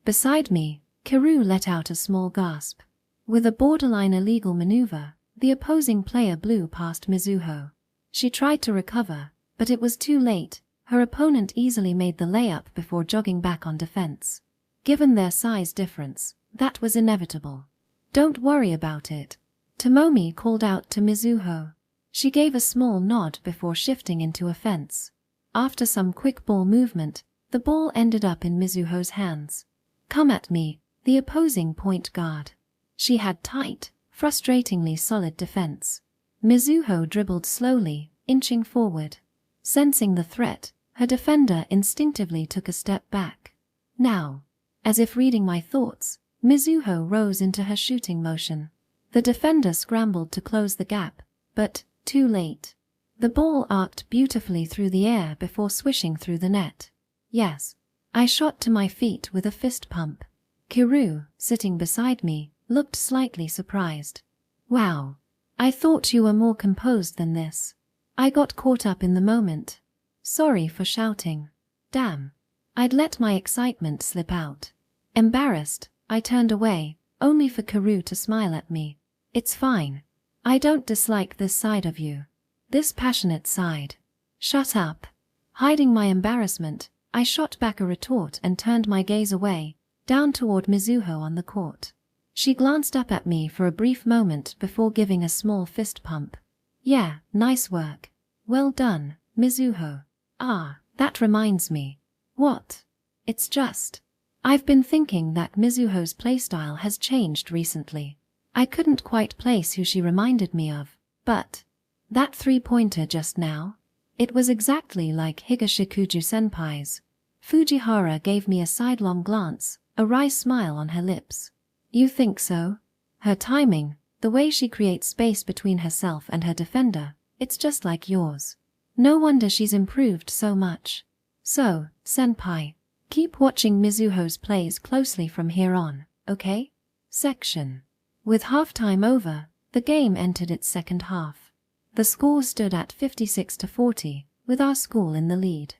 Beside me, Kiru let out a small gasp. With a borderline illegal maneuver, the opposing player blew past Mizuho. She tried to recover, but it was too late. Her opponent easily made the layup before jogging back on defense. Given their size difference, that was inevitable. Don't worry about it. Tomomi called out to Mizuho. She gave a small nod before shifting into offense. After some quick ball movement, the ball ended up in Mizuho's hands. Come at me, the opposing point guard. She had tight, frustratingly solid defense. Mizuho dribbled slowly, inching forward. Sensing the threat, her defender instinctively took a step back. Now, as if reading my thoughts, Mizuho rose into her shooting motion. The defender scrambled to close the gap, but too late. The ball arced beautifully through the air before swishing through the net. Yes. I shot to my feet with a fist pump. Kiru, sitting beside me, looked slightly surprised. Wow. I thought you were more composed than this. I got caught up in the moment. Sorry for shouting. Damn. I'd let my excitement slip out. Embarrassed, I turned away, only for Kiru to smile at me. It's fine. I don't dislike this side of you. This passionate side. Shut up. Hiding my embarrassment, I shot back a retort and turned my gaze away, down toward Mizuho on the court. She glanced up at me for a brief moment before giving a small fist pump. Yeah, nice work. Well done, Mizuho. Ah, that reminds me. What? It's just. I've been thinking that Mizuho's playstyle has changed recently. I couldn't quite place who she reminded me of, but that three-pointer just now? It was exactly like Higashikuju-senpai's. Fujihara gave me a sidelong glance, a wry smile on her lips. You think so? Her timing, the way she creates space between herself and her defender, it's just like yours. No wonder she's improved so much. So, senpai, keep watching Mizuho's plays closely from here on, okay? Section. With halftime over, the game entered its second half. The score stood at 56-40, with our school in the lead.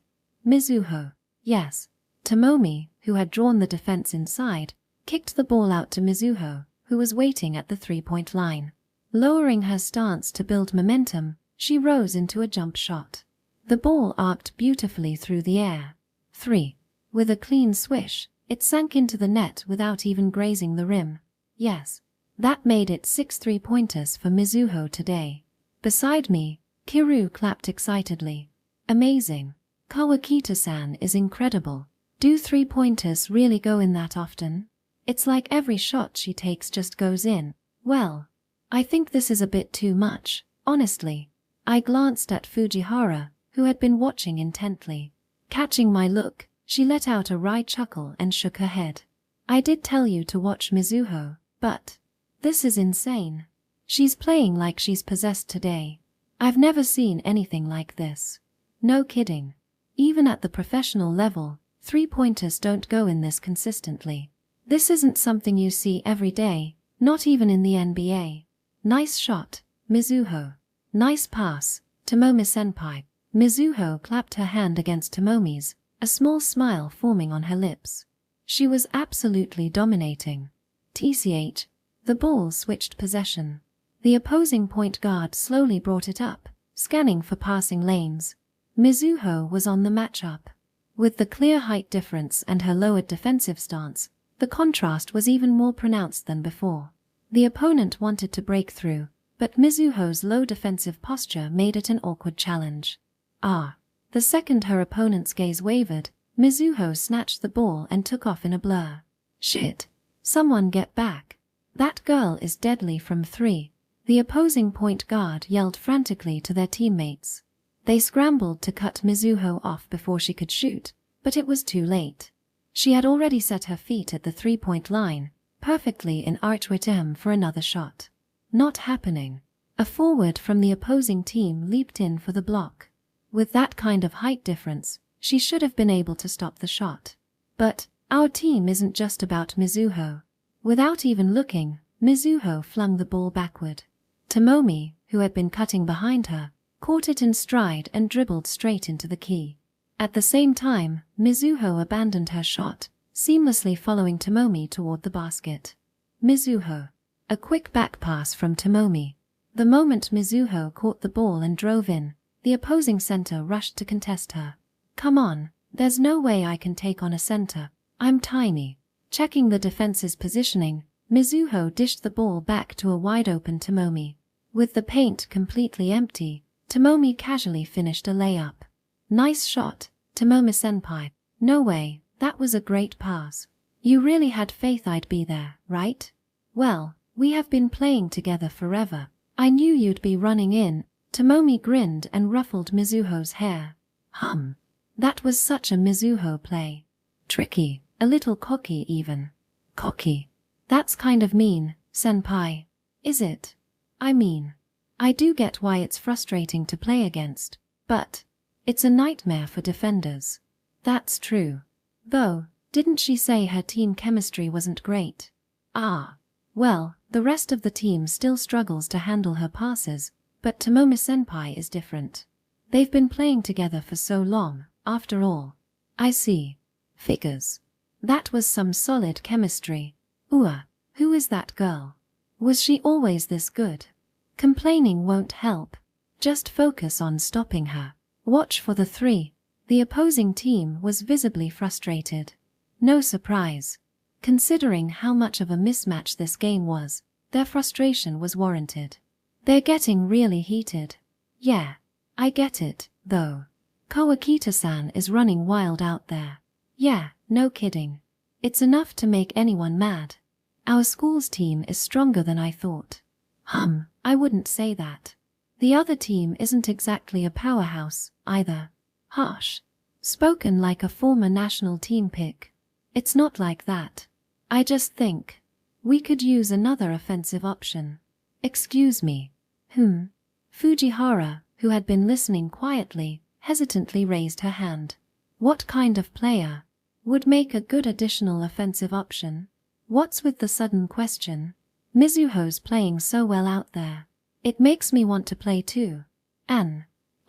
Mizuho, yes. Tomomi, who had drawn the defense inside, kicked the ball out to Mizuho, who was waiting at the three-point line. Lowering her stance to build momentum, she rose into a jump shot. The ball arced beautifully through the air. 3. With a clean swish, it sank into the net without even grazing the rim. Yes. That made it 6 three-pointers for Mizuho today. Beside me, Kiru clapped excitedly. Amazing. Kawakita-san is incredible. Do three-pointers really go in that often? It's like every shot she takes just goes in. Well, I think this is a bit too much, honestly. I glanced at Fujihara, who had been watching intently. Catching my look, she let out a wry chuckle and shook her head. I did tell you to watch Mizuho, but this is insane. She's playing like she's possessed today. I've never seen anything like this. No kidding. Even at the professional level, three-pointers don't go in this consistently. This isn't something you see every day, not even in the NBA. Nice shot, Mizuho. Nice pass, Tomomi-senpai. Mizuho clapped her hand against Tomomi's, a small smile forming on her lips. She was absolutely dominating. TCH. The ball switched possession. The opposing point guard slowly brought it up, scanning for passing lanes. Mizuho was on the matchup. With the clear height difference and her lowered defensive stance, the contrast was even more pronounced than before. The opponent wanted to break through, but Mizuho's low defensive posture made it an awkward challenge. The second her opponent's gaze wavered, Mizuho snatched the ball and took off in a blur. Shit. Someone get back. That girl is deadly from 3. The opposing point guard yelled frantically to their teammates. They scrambled to cut Mizuho off before she could shoot, but it was too late. She had already set her feet at the three-point line, perfectly in arch rhythm for another shot. Not happening. A forward from the opposing team leaped in for the block. With that kind of height difference, she should have been able to stop the shot. But our team isn't just about Mizuho. Without even looking, Mizuho flung the ball backward. Tomomi, who had been cutting behind her, caught it in stride and dribbled straight into the key. At the same time, Mizuho abandoned her shot, seamlessly following Tomomi toward the basket. Mizuho. A quick back pass from Tomomi. The moment Mizuho caught the ball and drove in, the opposing center rushed to contest her. Come on, there's no way I can take on a center. I'm tiny. Checking the defense's positioning, Mizuho dished the ball back to a wide-open Tomomi. With the paint completely empty, Tomomi casually finished a layup. Nice shot, Tomomi-senpai. No way, that was a great pass. You really had faith I'd be there, right? Well, we have been playing together forever. I knew you'd be running in. Tomomi grinned and ruffled Mizuho's hair. That was such a Mizuho play. Tricky, a little cocky even. Cocky. That's kind of mean, senpai. Is it? I mean, I do get why it's frustrating to play against, but it's a nightmare for defenders. That's true. Though, didn't she say her team chemistry wasn't great? Well, the rest of the team still struggles to handle her passes, but Tomomi-senpai is different. They've been playing together for so long, after all. I see. Figures. That was some solid chemistry. Who is that girl? Was she always this good? Complaining won't help. Just focus on stopping her. Watch for the three. The opposing team was visibly frustrated. No surprise. Considering how much of a mismatch this game was, their frustration was warranted. They're getting really heated. Yeah, I get it, though. Kawakita-san is running wild out there. Yeah, no kidding. It's enough to make anyone mad. Our school's team is stronger than I thought. I wouldn't say that. The other team isn't exactly a powerhouse, either. Harsh. Spoken like a former national team pick. It's not like that. I just think we could use another offensive option. Excuse me. Fujihara, who had been listening quietly, hesitantly raised her hand. What kind of player would make a good additional offensive option? What's with the sudden question? Mizuho's playing so well out there. It makes me want to play too.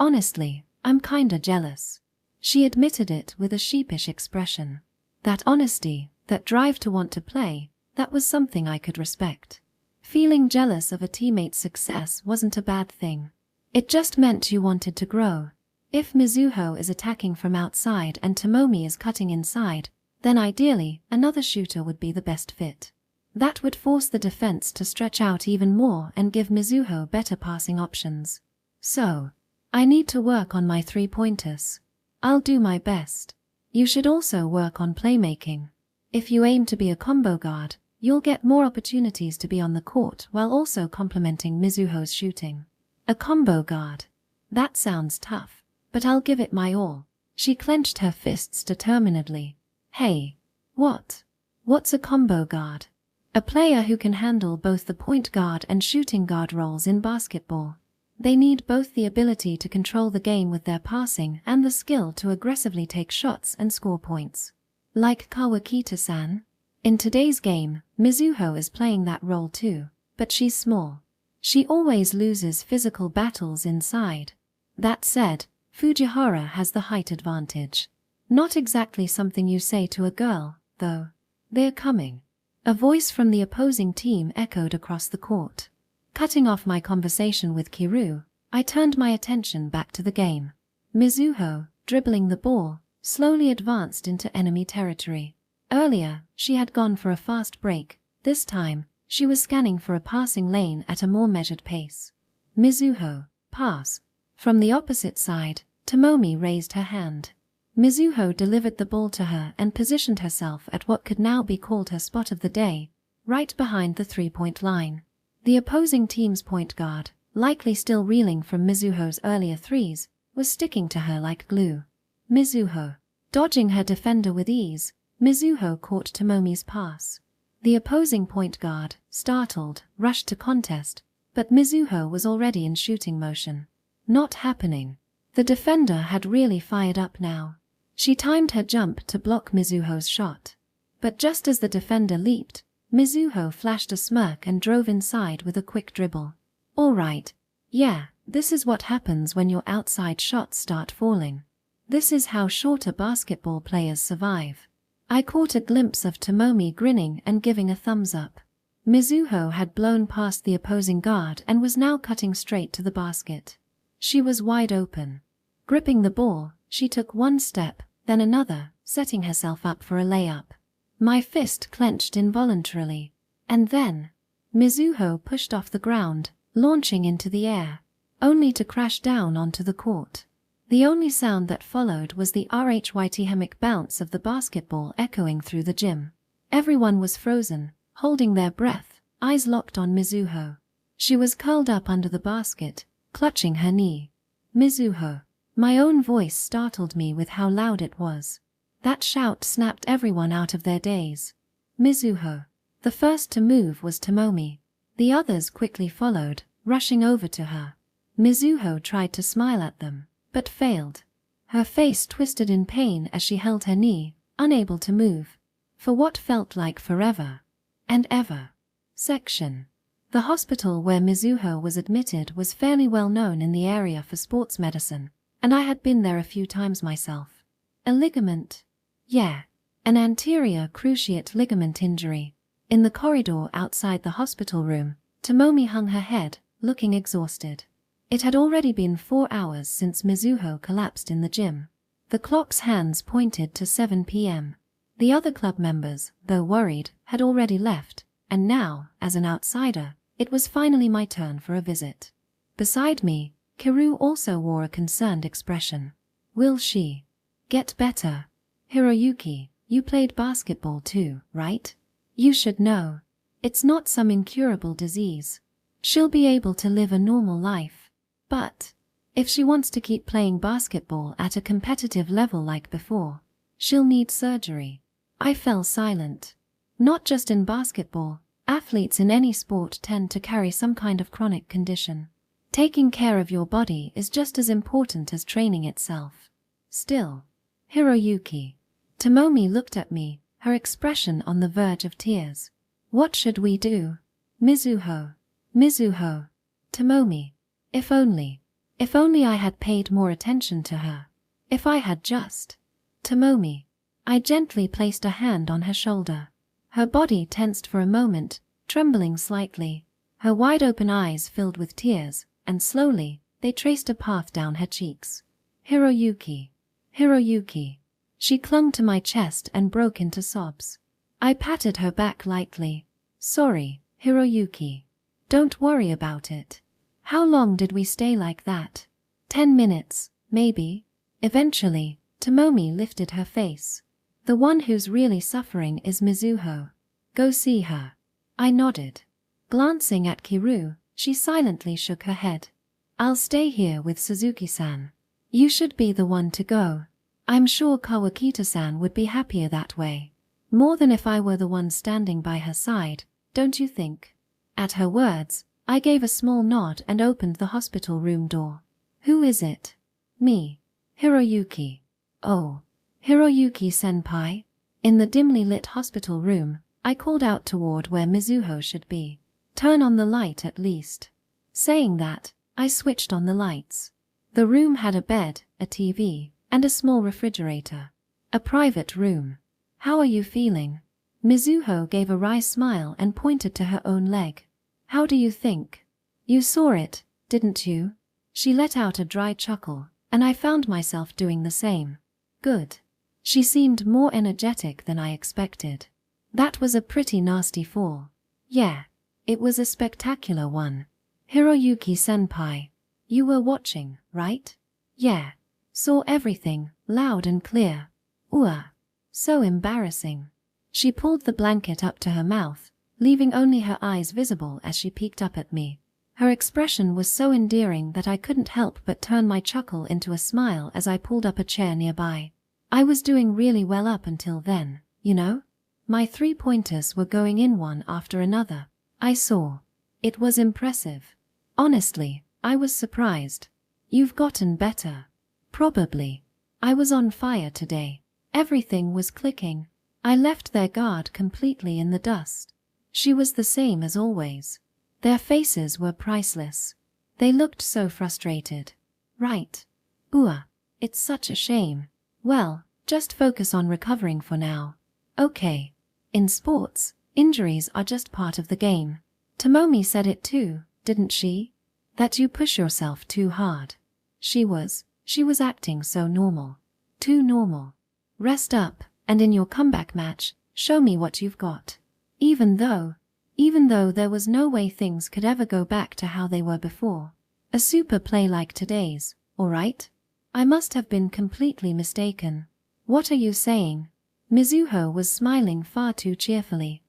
Honestly, I'm kinda jealous. She admitted it with a sheepish expression. That honesty, that drive to want to play, that was something I could respect. Feeling jealous of a teammate's success wasn't a bad thing. It just meant you wanted to grow. If Mizuho is attacking from outside and Tomomi is cutting inside, then ideally, another shooter would be the best fit. That would force the defense to stretch out even more and give Mizuho better passing options. So, I need to work on my three-pointers. I'll do my best. You should also work on playmaking. If you aim to be a combo guard, you'll get more opportunities to be on the court while also complementing Mizuho's shooting. A combo guard. That sounds tough, but I'll give it my all. She clenched her fists determinedly. Hey. What's a combo guard? A player who can handle both the point guard and shooting guard roles in basketball. They need both the ability to control the game with their passing and the skill to aggressively take shots and score points. Like Kawakita-san. In today's game, Mizuho is playing that role too, but she's small. She always loses physical battles inside. That said, Fujihara has the height advantage. Not exactly something you say to a girl, though. They're coming. A voice from the opposing team echoed across the court. Cutting off my conversation with Kiru, I turned my attention back to the game. Mizuho, dribbling the ball, slowly advanced into enemy territory. Earlier, she had gone for a fast break. This time, she was scanning for a passing lane at a more measured pace. Mizuho, pass. From the opposite side, Tomomi raised her hand. Mizuho delivered the ball to her and positioned herself at what could now be called her spot of the day, right behind the three-point line. The opposing team's point guard, likely still reeling from Mizuho's earlier threes, was sticking to her like glue. Mizuho. Dodging her defender with ease, Mizuho caught Tomomi's pass. The opposing point guard, startled, rushed to contest, but Mizuho was already in shooting motion. Not happening. The defender had really fired up now. She timed her jump to block Mizuho's shot. But just as the defender leaped, Mizuho flashed a smirk and drove inside with a quick dribble. All right. Yeah, this is what happens when your outside shots start falling. This is how shorter basketball players survive. I caught a glimpse of Tomomi grinning and giving a thumbs up. Mizuho had blown past the opposing guard and was now cutting straight to the basket. She was wide open. Gripping the ball, she took one step, then another, setting herself up for a layup. My fist clenched involuntarily. And then, Mizuho pushed off the ground, launching into the air, only to crash down onto the court. The only sound that followed was the rhythmic bounce of the basketball echoing through the gym. Everyone was frozen, holding their breath, eyes locked on Mizuho. She was curled up under the basket, clutching her knee. Mizuho. My own voice startled me with how loud it was. That shout snapped everyone out of their daze. Mizuho. The first to move was Tomomi. The others quickly followed, rushing over to her. Mizuho tried to smile at them, but failed. Her face twisted in pain as she held her knee, unable to move, for what felt like forever and ever. Section. The hospital where Mizuho was admitted was fairly well known in the area for sports medicine, and I had been there a few times myself. A ligament? Yeah, an anterior cruciate ligament injury. In the corridor outside the hospital room, Tomomi hung her head, looking exhausted. It had already been 4 hours since Mizuho collapsed in the gym. The clock's hands pointed to 7 p.m. The other club members, though worried, had already left, and now, as an outsider, it was finally my turn for a visit. Beside me, Kiru also wore a concerned expression. Will she get better? Hiroyuki, you played basketball too, right? You should know. It's not some incurable disease. She'll be able to live a normal life. But if she wants to keep playing basketball at a competitive level like before, she'll need surgery. I fell silent. Not just in basketball, athletes in any sport tend to carry some kind of chronic condition. Taking care of your body is just as important as training itself. Still, Hiroyuki. Tomomi looked at me, her expression on the verge of tears. What should we do? Mizuho. Mizuho. Tomomi. If only I had paid more attention to her. If I had just. Tomomi. I gently placed a hand on her shoulder. Her body tensed for a moment, trembling slightly. Her wide-open eyes filled with tears, and slowly, they traced a path down her cheeks. Hiroyuki. Hiroyuki. She clung to my chest and broke into sobs. I patted her back lightly. Sorry, Hiroyuki. Don't worry about it. How long did we stay like that? 10 minutes, maybe. Eventually, Tomomi lifted her face. The one who's really suffering is Mizuho. Go see her. I nodded. Glancing at Kiru, she silently shook her head. I'll stay here with Suzuki-san. You should be the one to go. I'm sure Kawakita-san would be happier that way. More than if I were the one standing by her side, don't you think? At her words, I gave a small nod and opened the hospital room door. Who is it? Me. Hiroyuki. Oh. Hiroyuki-senpai? In the dimly lit hospital room, I called out toward where Mizuho should be. Turn on the light at least. Saying that, I switched on the lights. The room had a bed, a TV, and a small refrigerator. A private room. How are you feeling? Mizuho gave a wry smile and pointed to her own leg. How do you think? You saw it, didn't you? She let out a dry chuckle, and I found myself doing the same. Good. She seemed more energetic than I expected. That was a pretty nasty fall. Yeah, it was a spectacular one. Hiroyuki-senpai. You were watching, right? Yeah. Saw everything, loud and clear. So embarrassing. She pulled the blanket up to her mouth, leaving only her eyes visible as she peeked up at me. Her expression was so endearing that I couldn't help but turn my chuckle into a smile as I pulled up a chair nearby. I was doing really well up until then, you know? My 3-pointers were going in one after another. I saw. It was impressive. Honestly, I was surprised. You've gotten better. Probably. I was on fire today. Everything was clicking. I left their guard completely in the dust. She was the same as always. Their faces were priceless. They looked so frustrated. Right. It's such a shame. Well, just focus on recovering for now. Okay. In sports, injuries are just part of the game. Tomomi said it too, didn't she? That you push yourself too hard. She was acting so normal. Too normal. Rest up, and in your comeback match, show me what you've got. Even though even though there was no way things could ever go back to how they were before. A super play like today's, alright? I must have been completely mistaken. What are you saying? Mizuho was smiling far too cheerfully.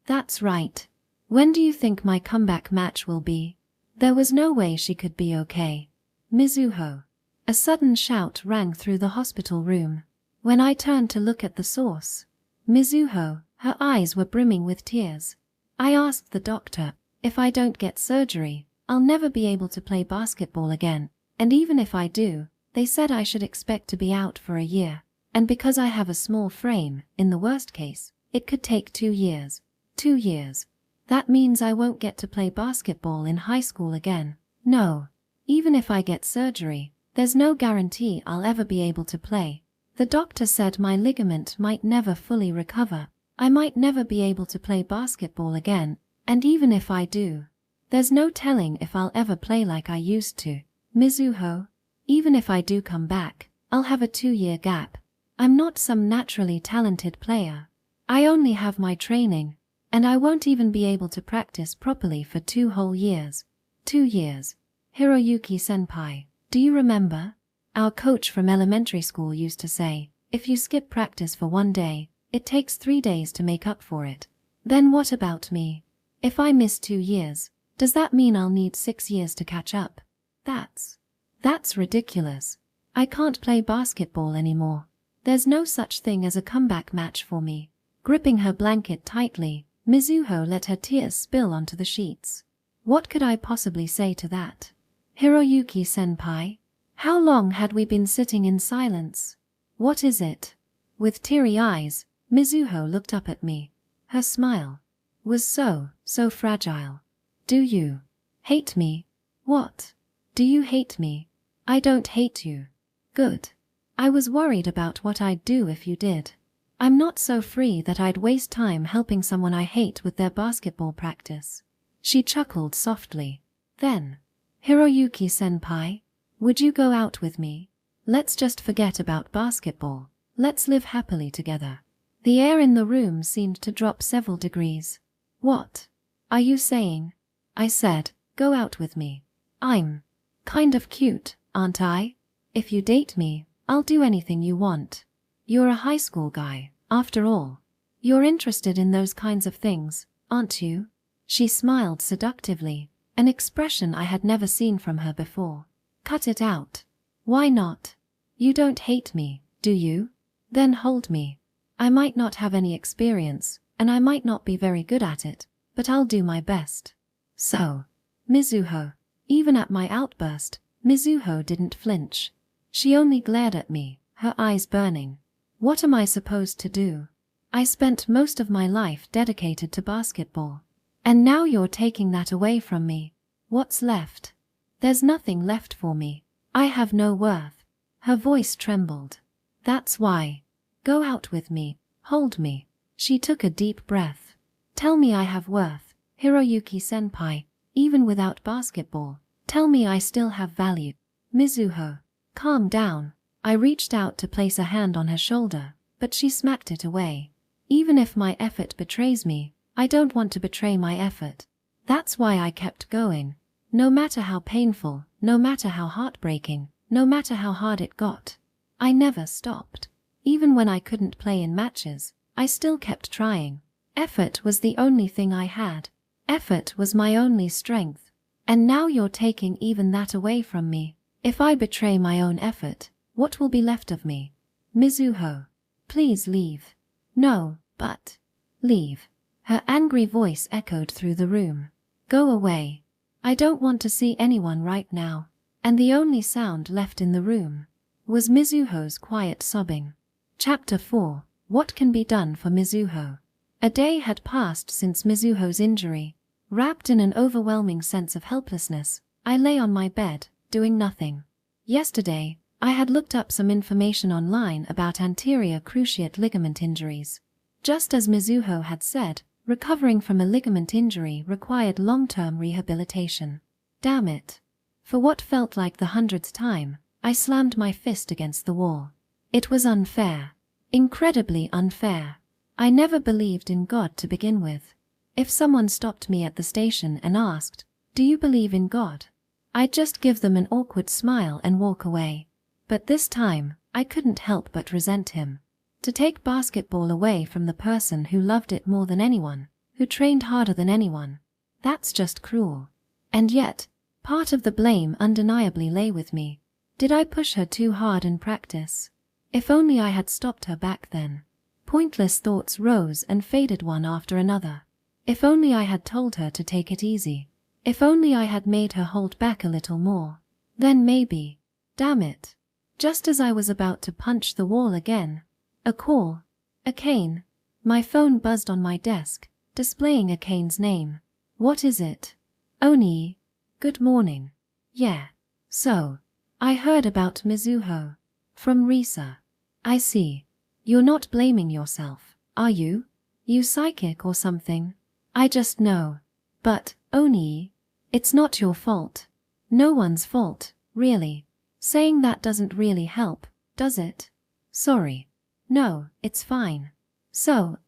That's right. When do you think my comeback match will be? There was no way she could be okay. Mizuho. A sudden shout rang through the hospital room. When I turned to look at the source, Mizuho, her eyes were brimming with tears. I asked the doctor, if I don't get surgery, I'll never be able to play basketball again, and even if I do, they said I should expect to be out for a year, and because I have a small frame, in the worst case, it could take 2 years. 2 years. That means I won't get to play basketball in high school again. No. Even if I get surgery, there's no guarantee I'll ever be able to play. The doctor said my ligament might never fully recover. I might never be able to play basketball again, and even if I do, there's no telling if I'll ever play like I used to. Mizuho, even if I do come back, I'll have a 2-year gap. I'm not some naturally talented player. I only have my training, and I won't even be able to practice properly for 2 whole years. 2 years. Hiroyuki-senpai, do you remember? Our coach from elementary school used to say, if you skip practice for 1 day, it takes 3 days to make up for it. Then what about me? If I miss 2 years, does that mean I'll need 6 years to catch up? That's ridiculous. I can't play basketball anymore. There's no such thing as a comeback match for me. Gripping her blanket tightly, Mizuho let her tears spill onto the sheets. What could I possibly say to that? Hiroyuki-senpai? How long had we been sitting in silence? What is it? With teary eyes, Mizuho looked up at me. Her smile was so fragile. Do you hate me? What? Do you hate me? I don't hate you. Good. I was worried about what I'd do if you did. I'm not so free that I'd waste time helping someone I hate with their basketball practice. She chuckled softly. Then, Hiroyuki-senpai, would you go out with me? Let's just forget about basketball. Let's live happily together. The air in the room seemed to drop several degrees. What are you saying? I said, go out with me. I'm kind of cute, aren't I? If you date me, I'll do anything you want. You're a high school guy, after all. You're interested in those kinds of things, aren't you? She smiled seductively, an expression I had never seen from her before. Cut it out. Why not? You don't hate me, do you? Then hold me. I might not have any experience, and I might not be very good at it, but I'll do my best. So, Mizuho. Even at my outburst, Mizuho didn't flinch. She only glared at me, her eyes burning. What am I supposed to do? I spent most of my life dedicated to basketball. And now you're taking that away from me. What's left? There's nothing left for me. I have no worth. Her voice trembled. That's why. Go out with me. Hold me. She took a deep breath. Tell me I have worth, Hiroyuki-senpai, even without basketball. Tell me I still have value. Mizuho, calm down. I reached out to place a hand on her shoulder, but she smacked it away. Even if my effort betrays me, I don't want to betray my effort. That's why I kept going. No matter how painful, no matter how heartbreaking, no matter how hard it got. I never stopped. Even when I couldn't play in matches, I still kept trying. Effort was the only thing I had. Effort was my only strength. And now you're taking even that away from me. If I betray my own effort, what will be left of me? Mizuho, please leave. No, but leave. Her angry voice echoed through the room. Go away. I don't want to see anyone right now. And the only sound left in the room was Mizuho's quiet sobbing. Chapter 4. What can be done for Mizuho? A day had passed since Mizuho's injury. Wrapped in an overwhelming sense of helplessness, I lay on my bed, doing nothing. Yesterday, I had looked up some information online about anterior cruciate ligament injuries. Just as Mizuho had said, recovering from a ligament injury required long-term rehabilitation. Damn it. For what felt like the 100th time, I slammed my fist against the wall. It was unfair. Incredibly unfair. I never believed in God to begin with. If someone stopped me at the station and asked, "Do you believe in God?" I'd just give them an awkward smile and walk away. But this time, I couldn't help but resent him. To take basketball away from the person who loved it more than anyone, who trained harder than anyone, that's just cruel. And yet, part of the blame undeniably lay with me. Did I push her too hard in practice? If only I had stopped her back then. Pointless thoughts rose and faded one after another. If only I had told her to take it easy. If only I had made her hold back a little more. Then maybe. Damn it. Just as I was about to punch the wall again, a call. A cane. My phone buzzed on my desk, displaying a cane's name. What is it? Oni. Good morning. Yeah. So, I heard about Mizuho. From Risa. I see. You're not blaming yourself, are you? You psychic or something? I just know. But, Oni, it's not your fault. No one's fault, really. Saying that doesn't really help, does it? Sorry. No, it's fine. So,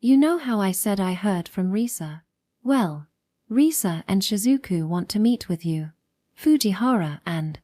you know how I said I heard from Risa? Well, Risa and Shizuku want to meet with you. Fujihara and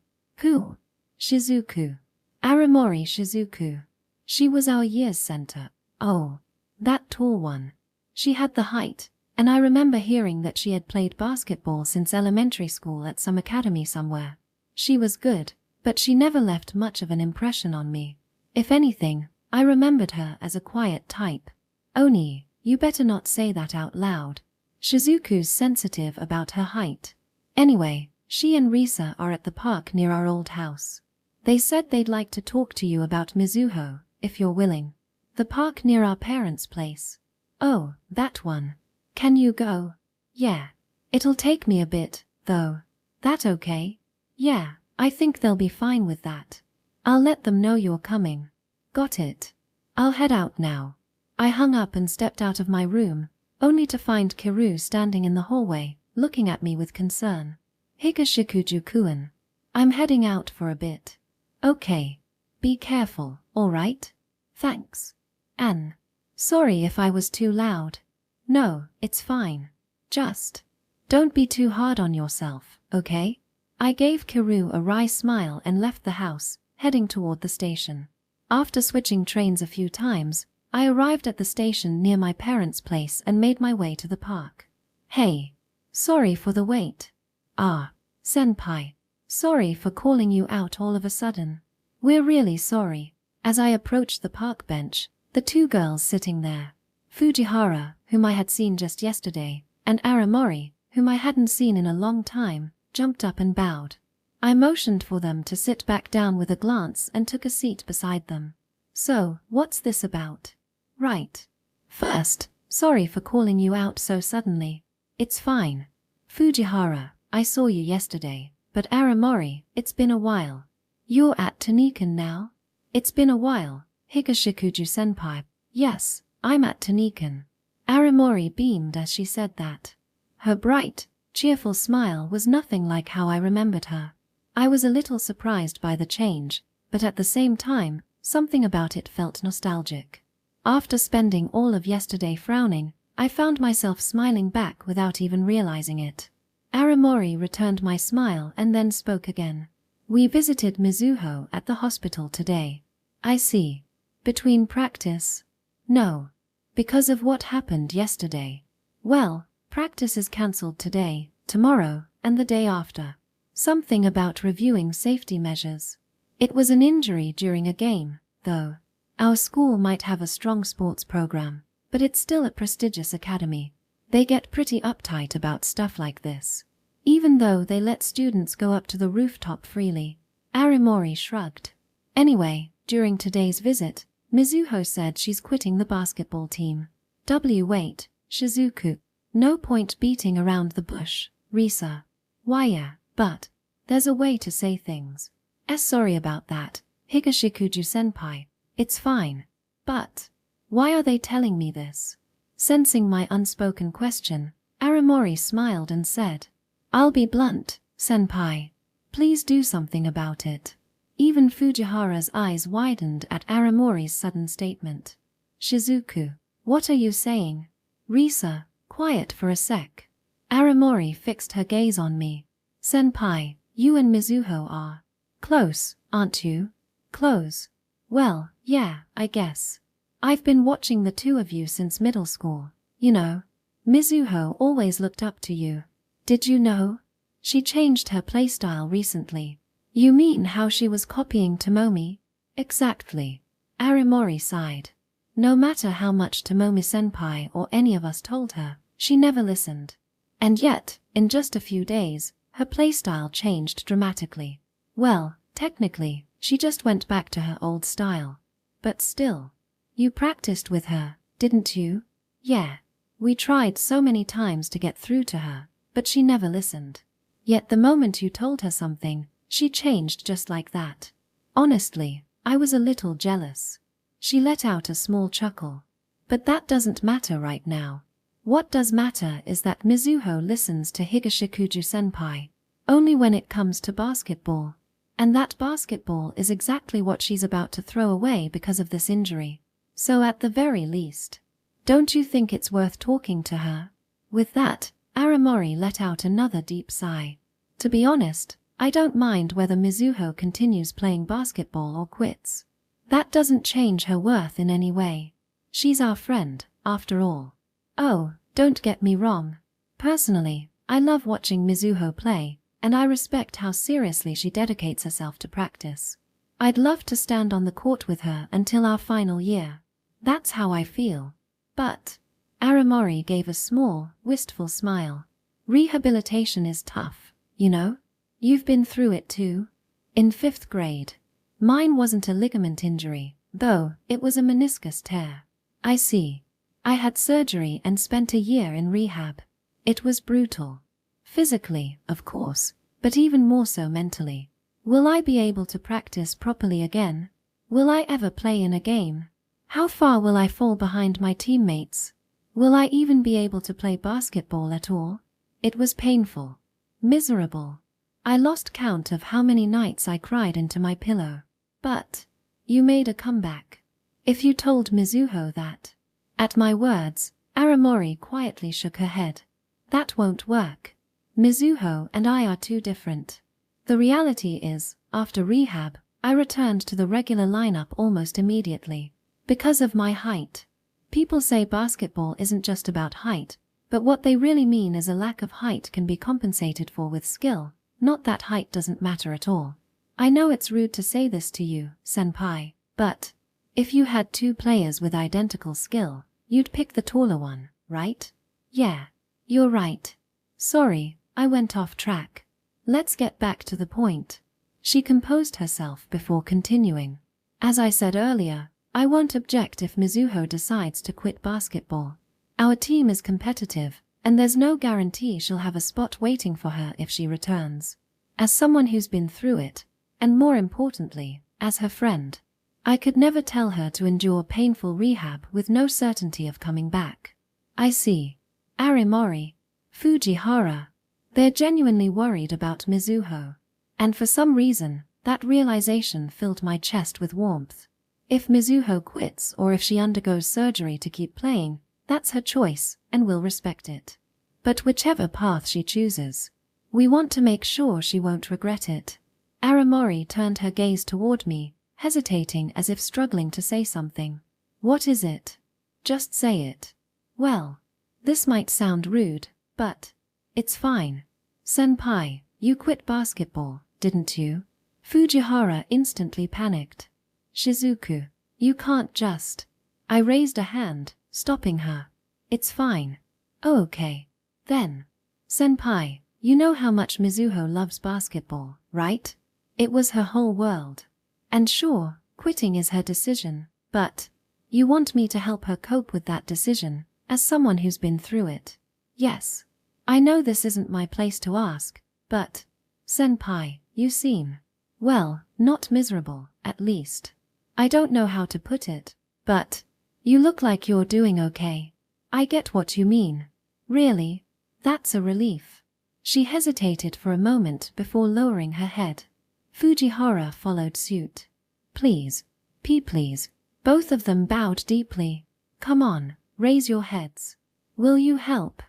Shizuku. Aramori Shizuku. She was our year's center. Oh, that tall one. She had the height, and I remember hearing that she had played basketball since elementary school at some academy somewhere. She was good, but she never left much of an impression on me. If anything, I remembered her as a quiet type. Oni, you better not say that out loud. Shizuku's sensitive about her height. Anyway, she and Risa are at the park near our old house. They said they'd like to talk to you about Mizuho, if you're willing. The park near our parents' place. Oh, that one. Can you go? Yeah. It'll take me a bit, though. That okay? Yeah, I think they'll be fine with that. I'll let them know you're coming. Got it. I'll head out now. I hung up and stepped out of my room, only to find Kiru standing in the hallway, looking at me with concern. Higashikuju-kun. I'm heading out for a bit. Okay. Be careful, alright? Thanks. Anne. Sorry if I was too loud. No, it's fine. Just don't be too hard on yourself, okay? I gave Kiru a wry smile and left the house, heading toward the station. After switching trains a few times, I arrived at the station near my parents' place and made my way to the park. Hey. Sorry for the wait. Ah, senpai. Sorry for calling you out all of a sudden. We're really sorry. As I approached the park bench, the two girls sitting there, Fujihara, whom I had seen just yesterday, and Aramori, whom I hadn't seen in a long time, jumped up and bowed. I motioned for them to sit back down with a glance and took a seat beside them. So, what's this about? Right. First, sorry for calling you out so suddenly. It's fine. Fujihara, I saw you yesterday, but Aramori, it's been a while. You're at Tanikan now? It's been a while, Higashikuju-senpai. Yes, I'm at Tanikan. Aramori beamed as she said that. Her bright, cheerful smile was nothing like how I remembered her. I was a little surprised by the change, but at the same time, something about it felt nostalgic. After spending all of yesterday frowning, I found myself smiling back without even realizing it. Aramori returned my smile and then spoke again. We visited Mizuho at the hospital today. I see. Between practice? No. Because of what happened yesterday. Well, practice is cancelled today, tomorrow, and the day after. Something about reviewing safety measures. It was an injury during a game, though. Our school might have a strong sports program, but it's still a prestigious academy. They get pretty uptight about stuff like this. Even though they let students go up to the rooftop freely. Aramori shrugged. Anyway, during today's visit, Mizuho said she's quitting the basketball team. Wait, Shizuku. No point beating around the bush, Risa. Why yeah, but there's a way to say things. Sorry about that, Higashikuju-senpai. It's fine. But why are they telling me this? Sensing my unspoken question, Aramori smiled and said, I'll be blunt, senpai. Please do something about it. Even Fujihara's eyes widened at Aramori's sudden statement. Shizuku, what are you saying? Risa, Quiet for a sec. Aramori fixed her gaze on me. Senpai, you and Mizuho are close, aren't you? Close? Well, yeah, I guess. I've been watching the two of you since middle school, you know. Mizuho always looked up to you. Did you know? She changed her playstyle recently. You mean how she was copying Tomomi? Exactly. Aramori sighed. No matter how much Tomomi-senpai or any of us told her, she never listened. And yet, in just a few days, her playstyle changed dramatically. Well, technically, she just went back to her old style. But still. You practiced with her, didn't you? Yeah. We tried so many times to get through to her, but she never listened. Yet the moment you told her something, she changed just like that. Honestly, I was a little jealous. She let out a small chuckle. But that doesn't matter right now. What does matter is that Mizuho listens to Higashikuju-senpai only when it comes to basketball. And that basketball is exactly what she's about to throw away because of this injury. So at the very least, don't you think it's worth talking to her? With that, Aramori let out another deep sigh. To be honest, I don't mind whether Mizuho continues playing basketball or quits. That doesn't change her worth in any way. She's our friend, after all. Oh, don't get me wrong. Personally, I love watching Mizuho play, and I respect how seriously she dedicates herself to practice. I'd love to stand on the court with her until our final year. That's how I feel. But, Aramori gave a small, wistful smile. Rehabilitation is tough, you know? You've been through it too. In 5th grade. Mine wasn't a ligament injury, though it was a meniscus tear. I see. I had surgery and spent a year in rehab. It was brutal. Physically, of course, but even more so mentally. Will I be able to practice properly again? Will I ever play in a game? How far will I fall behind my teammates? Will I even be able to play basketball at all? It was painful. Miserable. I lost count of how many nights I cried into my pillow. But you made a comeback. If you told Mizuho that. At my words, Aramori quietly shook her head. That won't work. Mizuho and I are too different. The reality is, after rehab, I returned to the regular lineup almost immediately. Because of my height. People say basketball isn't just about height, but what they really mean is a lack of height can be compensated for with skill, not that height doesn't matter at all. I know it's rude to say this to you, senpai, but if you had two players with identical skill, you'd pick the taller one, right? Yeah, you're right. Sorry, I went off track. Let's get back to the point. She composed herself before continuing. As I said earlier, I won't object if Mizuho decides to quit basketball. Our team is competitive, and there's no guarantee she'll have a spot waiting for her if she returns. As someone who's been through it, and more importantly, as her friend, I could never tell her to endure painful rehab with no certainty of coming back. I see. Aramori, Fujihara, they're genuinely worried about Mizuho. And for some reason, that realization filled my chest with warmth. If Mizuho quits or if she undergoes surgery to keep playing, that's her choice, and we'll respect it. But whichever path she chooses, we want to make sure she won't regret it. Aramori turned her gaze toward me, hesitating as if struggling to say something. What is it? Just say it. Well, this might sound rude, but it's fine. Senpai, you quit basketball, didn't you? Fujihara instantly panicked. Shizuku, you can't just. I raised a hand, stopping her. It's fine. Oh, okay. Then. Senpai, you know how much Mizuho loves basketball, right? It was her whole world. And sure, quitting is her decision, but you want me to help her cope with that decision, as someone who's been through it. Yes. I know this isn't my place to ask, but, senpai, you seem, well, not miserable, at least. I don't know how to put it, but you look like you're doing okay. I get what you mean. Really? That's a relief. She hesitated for a moment before lowering her head. Fujihara followed suit. Please. Please. Both of them bowed deeply. Come on, raise your heads. Will you help?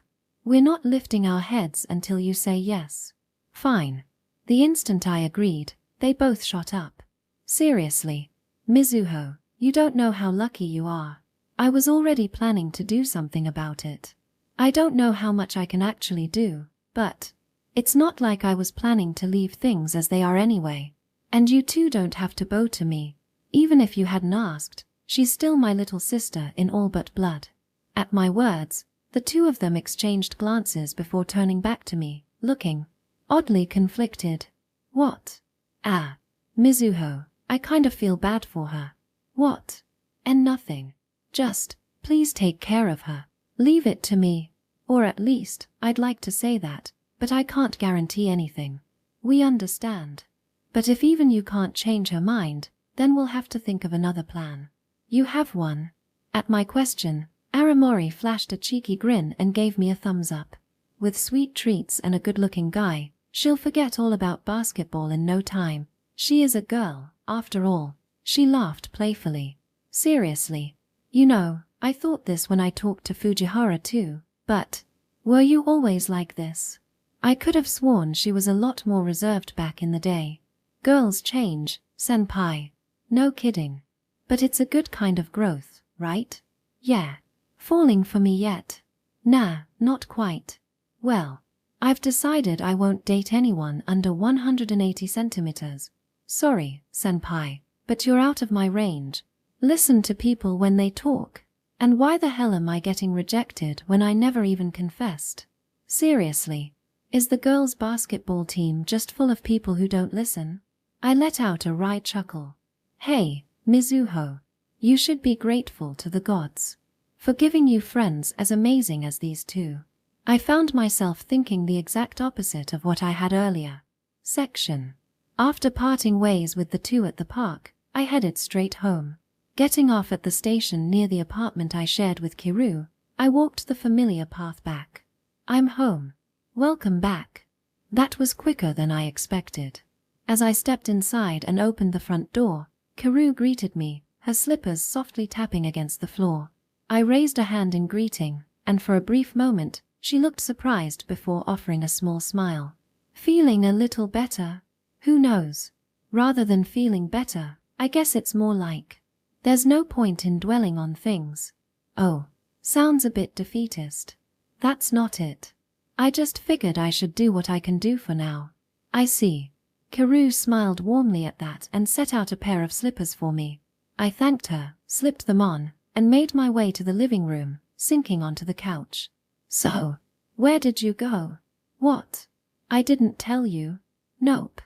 We're not lifting our heads until you say yes. Fine. The instant I agreed, they both shot up. Seriously, Mizuho, you don't know how lucky you are. I was already planning to do something about it. I don't know how much I can actually do, but it's not like I was planning to leave things as they are anyway. And you two don't have to bow to me. Even if you hadn't asked, she's still my little sister in all but blood. At my words, the two of them exchanged glances before turning back to me, looking oddly conflicted. What? Ah, Mizuho, I kind of feel bad for her. What? And nothing. Just, please take care of her. Leave it to me. Or at least, I'd like to say that, but I can't guarantee anything. We understand. But if even you can't change her mind, then we'll have to think of another plan. You have one? At my question, Aramori flashed a cheeky grin and gave me a thumbs up. With sweet treats and a good-looking guy, she'll forget all about basketball in no time. She is a girl, after all. She laughed playfully. Seriously. You know, I thought this when I talked to Fujihara too, but were you always like this? I could have sworn she was a lot more reserved back in the day. Girls change, senpai. No kidding. But it's a good kind of growth, right? Yeah. Falling for me yet? Nah, not quite. Well, I've decided I won't date anyone under 180 centimeters. Sorry, senpai, but you're out of my range. Listen to people when they talk. And why the hell am I getting rejected when I never even confessed? Seriously, is the girls' basketball team just full of people who don't listen? I let out a wry chuckle. Hey, Mizuho, you should be grateful to the gods for giving you friends as amazing as these two. I found myself thinking the exact opposite of what I had earlier. Section. After parting ways with the two at the park, I headed straight home. Getting off at the station near the apartment I shared with Kiru, I walked the familiar path back. I'm home. Welcome back. That was quicker than I expected. As I stepped inside and opened the front door, Kiru greeted me, her slippers softly tapping against the floor. I raised a hand in greeting, and for a brief moment, she looked surprised before offering a small smile. Feeling a little better? Who knows? Rather than feeling better, I guess it's more like, there's no point in dwelling on things. Oh, sounds a bit defeatist. That's not it. I just figured I should do what I can do for now. I see. Kiru smiled warmly at that and set out a pair of slippers for me. I thanked her, slipped them on, and made my way to the living room, sinking onto the couch. So, where did you go? What? I didn't tell you. Nope.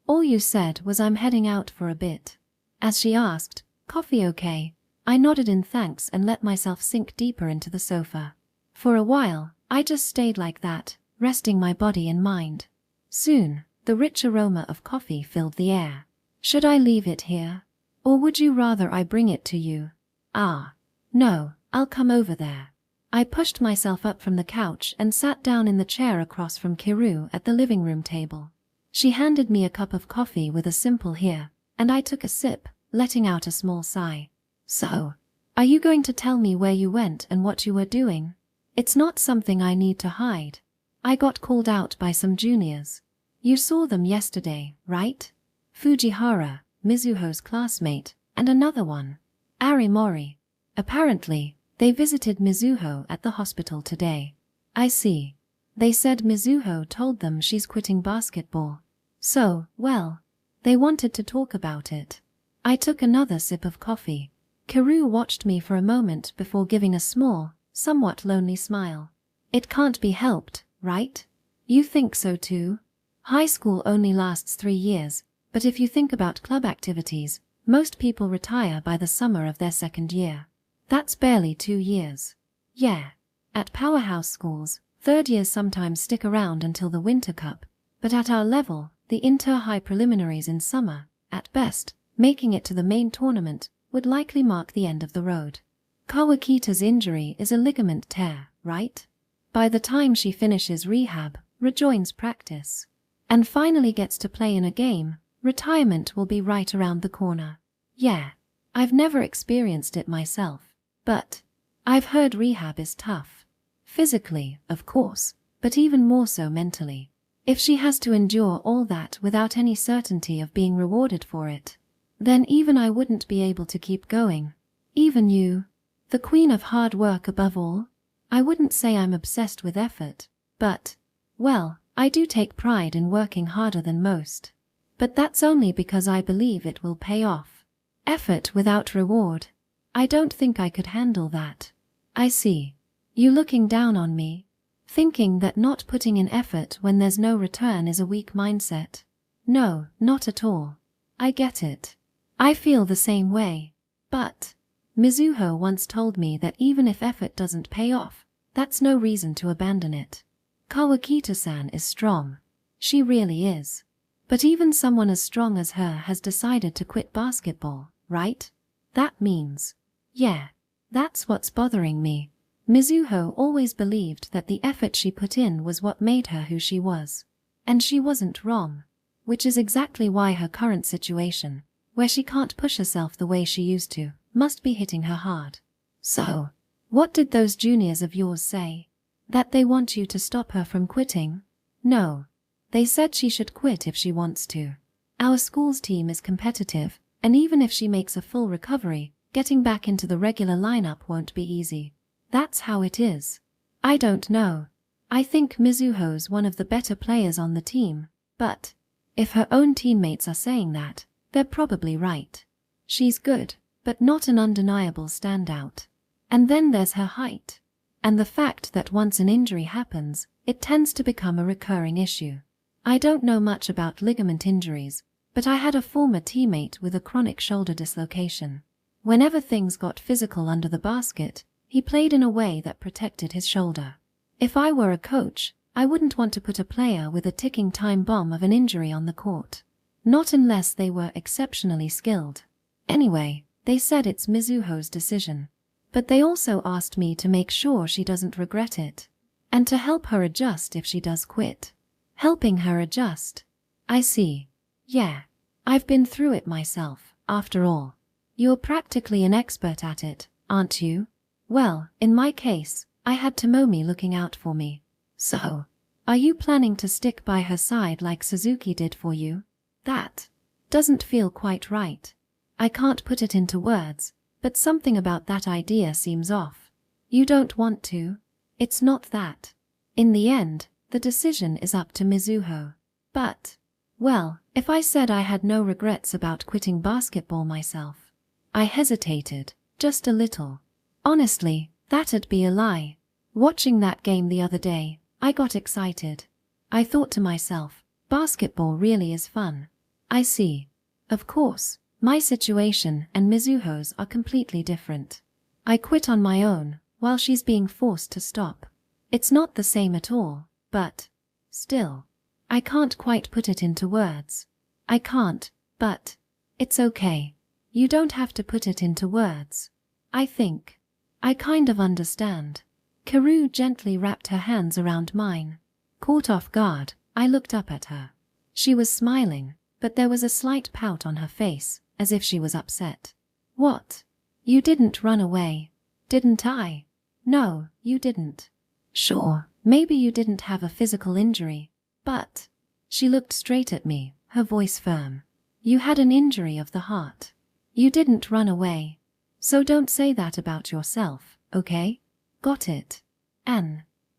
All you said was I'm heading out for a bit. As she asked, coffee okay? I nodded in thanks and let myself sink deeper into the sofa. For a while, I just stayed like that, resting my body and mind. Soon, the rich aroma of coffee filled the air. Should I leave it here? Or would you rather I bring it to you? Ah. No, I'll come over there. I pushed myself up from the couch and sat down in the chair across from Kiru at the living room table. She handed me a cup of coffee with a simple here, and I took a sip, letting out a small sigh. So, are you going to tell me where you went and what you were doing? It's not something I need to hide. I got called out by some juniors. You saw them yesterday, right? Fujihara, Mizuho's classmate, and another one, Aramori. Apparently, they visited Mizuho at the hospital today. I see. They said Mizuho told them she's quitting basketball. So, well, they wanted to talk about it. I took another sip of coffee. Kiru watched me for a moment before giving a small, somewhat lonely smile. It can't be helped, right? You think so too? High school only lasts 3 years, but if you think about club activities, most people retire by the summer of their second year. That's barely 2 years. Yeah. At powerhouse schools, third years sometimes stick around until the Winter Cup, but at our level, the inter-high preliminaries in summer, at best, making it to the main tournament, would likely mark the end of the road. Kawakita's injury is a ligament tear, right? By the time she finishes rehab, rejoins practice, and finally gets to play in a game, retirement will be right around the corner. Yeah, I've never experienced it myself, but I've heard rehab is tough. Physically, of course, but even more so mentally. If she has to endure all that without any certainty of being rewarded for it, then even I wouldn't be able to keep going. Even you, the queen of hard work above all. I wouldn't say I'm obsessed with effort, but, well, I do take pride in working harder than most. But that's only because I believe it will pay off. Effort without reward. I don't think I could handle that. I see. You looking down on me, thinking that not putting in effort when there's no return is a weak mindset. No, not at all. I get it. I feel the same way. But Mizuho once told me that even if effort doesn't pay off, that's no reason to abandon it. Kawakita-san is strong. She really is. But even someone as strong as her has decided to quit basketball, right? That means, yeah, that's what's bothering me. Mizuho always believed that the effort she put in was what made her who she was. And she wasn't wrong. Which is exactly why her current situation, where she can't push herself the way she used to, must be hitting her hard. So, what did those juniors of yours say? That they want you to stop her from quitting? No. They said she should quit if she wants to. Our school's team is competitive, and even if she makes a full recovery, getting back into the regular lineup won't be easy. That's how it is. I don't know. I think Mizuho's one of the better players on the team, but if her own teammates are saying that, they're probably right. She's good, but not an undeniable standout. And then there's her height. And the fact that once an injury happens, it tends to become a recurring issue. I don't know much about ligament injuries, but I had a former teammate with a chronic shoulder dislocation. Whenever things got physical under the basket, he played in a way that protected his shoulder. If I were a coach, I wouldn't want to put a player with a ticking time bomb of an injury on the court. Not unless they were exceptionally skilled. Anyway, they said it's Mizuho's decision. But they also asked me to make sure she doesn't regret it. And to help her adjust if she does quit. Helping her adjust. I see. Yeah. I've been through it myself, after all. You're practically an expert at it, aren't you? Well, in my case, I had Tomomi looking out for me. So, are you planning to stick by her side like Suzuki did for you? That doesn't feel quite right. I can't put it into words, but something about that idea seems off. You don't want to? It's not that. In the end, the decision is up to Mizuho. But, well, if I said I had no regrets about quitting basketball myself. I hesitated, just a little. Honestly, that'd be a lie. Watching that game the other day, I got excited. I thought to myself, basketball really is fun. I see. Of course, my situation and Mizuho's are completely different. I quit on my own, while she's being forced to stop. It's not the same at all, but still, I can't quite put it into words. I can't, but it's okay. You don't have to put it into words. I think I kind of understand. Kiru gently wrapped her hands around mine. Caught off guard, I looked up at her. She was smiling, but there was a slight pout on her face, as if she was upset. What? You didn't run away, didn't I? No, you didn't. Sure, maybe you didn't have a physical injury, but... She looked straight at me, her voice firm. You had an injury of the heart. You didn't run away. So don't say that about yourself, okay? Got it.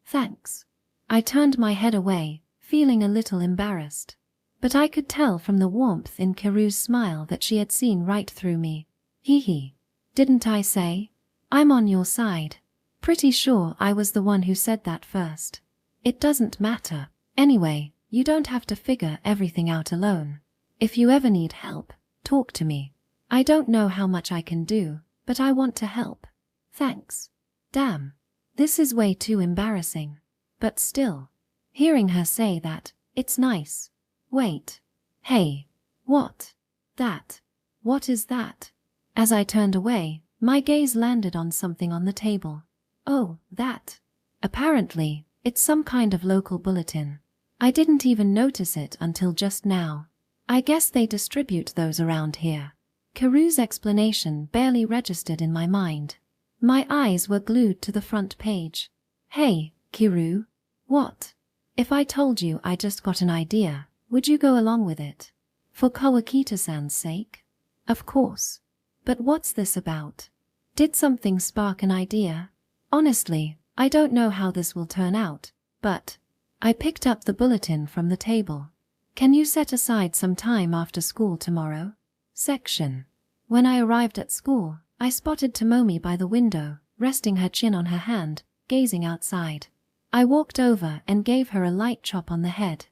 Thanks. I turned my head away, feeling a little embarrassed. But I could tell from the warmth in Kiru's smile that she had seen right through me. Hee. Didn't I say? I'm on your side. Pretty sure I was the one who said that first. It doesn't matter. Anyway, you don't have to figure everything out alone. If you ever need help, talk to me. I don't know how much I can do, but I want to help. Thanks. Damn. This is way too embarrassing. But still. Hearing her say that, it's nice. Wait. Hey. What? That. What is that? As I turned away, my gaze landed on something on the table. Oh, that. Apparently, it's some kind of local bulletin. I didn't even notice it until just now. I guess they distribute those around here. Kiru's explanation barely registered in my mind. My eyes were glued to the front page. Hey, Kiru. What? If I told you I just got an idea, would you go along with it? For Kawakita-san's sake? Of course. But what's this about? Did something spark an idea? Honestly, I don't know how this will turn out, but I picked up the bulletin from the table. Can you set aside some time after school tomorrow? Section. When I arrived at school, I spotted Tomomi by the window, resting her chin on her hand, gazing outside. I walked over and gave her a light chop on the head.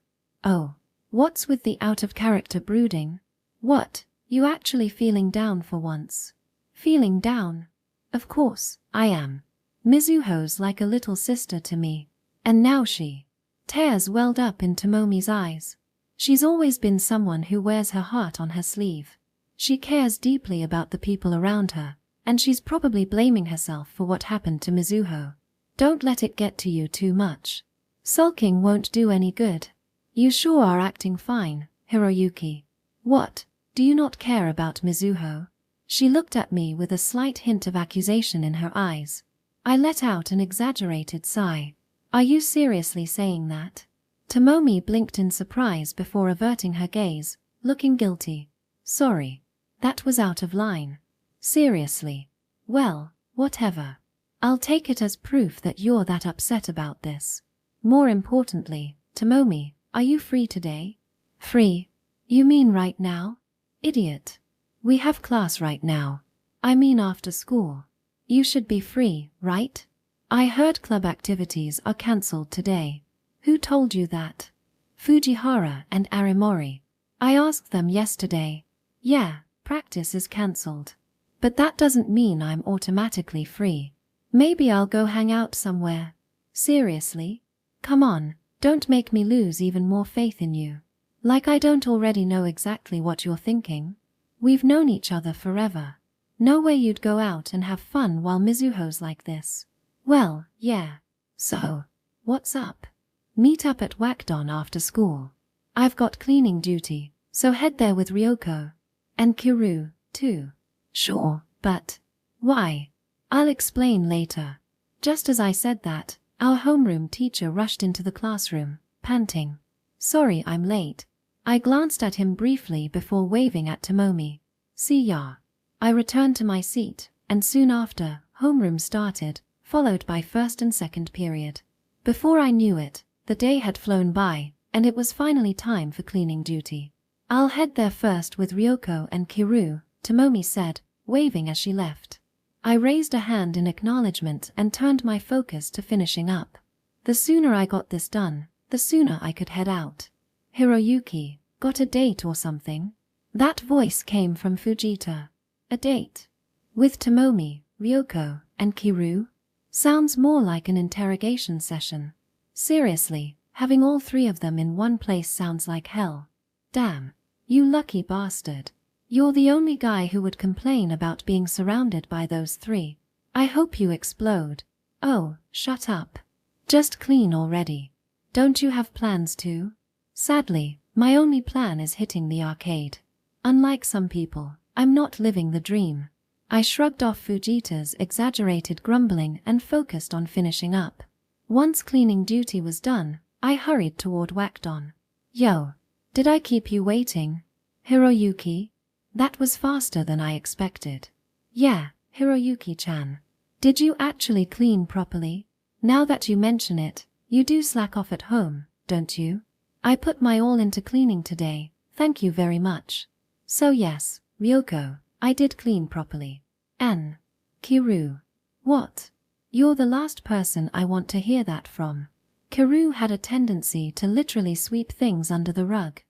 Oh, what's with the out-of-character brooding? What, you actually feeling down for once? Feeling down? Of course, I am. Mizuho's like a little sister to me. And now tears welled up in Tomomi's eyes. She's always been someone who wears her heart on her sleeve. She cares deeply about the people around her, and she's probably blaming herself for what happened to Mizuho. Don't let it get to you too much. Sulking won't do any good. You sure are acting fine, Hiroyuki. What, do you not care about Mizuho? She looked at me with a slight hint of accusation in her eyes. I let out an exaggerated sigh. Are you seriously saying that? Tomomi blinked in surprise before averting her gaze, looking guilty. Sorry. That was out of line. Seriously. Well, whatever. I'll take it as proof that you're that upset about this. More importantly, Tomomi, are you free today? Free? You mean right now? Idiot. We have class right now. I mean after school. You should be free, right? I heard club activities are cancelled today. Who told you that? Fujihara and Arimori. I asked them yesterday. Yeah, practice is cancelled. But that doesn't mean I'm automatically free. Maybe I'll go hang out somewhere. Seriously? Come on, don't make me lose even more faith in you. Like I don't already know exactly what you're thinking. We've known each other forever. No way you'd go out and have fun while Mizuho's like this. Well, yeah. So, what's up? Meet up at Wakdon after school. I've got cleaning duty, so head there with Ryoko. And Kiru, too. Sure, but why? I'll explain later. Just as I said that, our homeroom teacher rushed into the classroom, panting. Sorry I'm late. I glanced at him briefly before waving at Tomomi. See ya. I returned to my seat, and soon after, homeroom started, followed by first and second period. Before I knew it, the day had flown by, and it was finally time for cleaning duty. I'll head there first with Ryoko and Kiru, Tomomi said, waving as she left. I raised a hand in acknowledgement and turned my focus to finishing up. The sooner I got this done, the sooner I could head out. Hiroyuki, got a date or something? That voice came from Fujita. A date? With Tomomi, Ryoko, and Kiru? Sounds more like an interrogation session. Seriously, having all three of them in one place sounds like hell. Damn, you lucky bastard. You're the only guy who would complain about being surrounded by those three. I hope you explode. Oh, shut up. Just clean already. Don't you have plans too? Sadly, my only plan is hitting the arcade. Unlike some people, I'm not living the dream. I shrugged off Fujita's exaggerated grumbling and focused on finishing up. Once cleaning duty was done, I hurried toward Wakdon. Yo, did I keep you waiting? Hiroyuki? That was faster than I expected. Yeah, Hiroyuki-chan. Did you actually clean properly? Now that you mention it, you do slack off at home, don't you? I put my all into cleaning today, thank you very much. So yes, Ryoko, I did clean properly. And Kiru. What? You're the last person I want to hear that from. Kiru had a tendency to literally sweep things under the rug.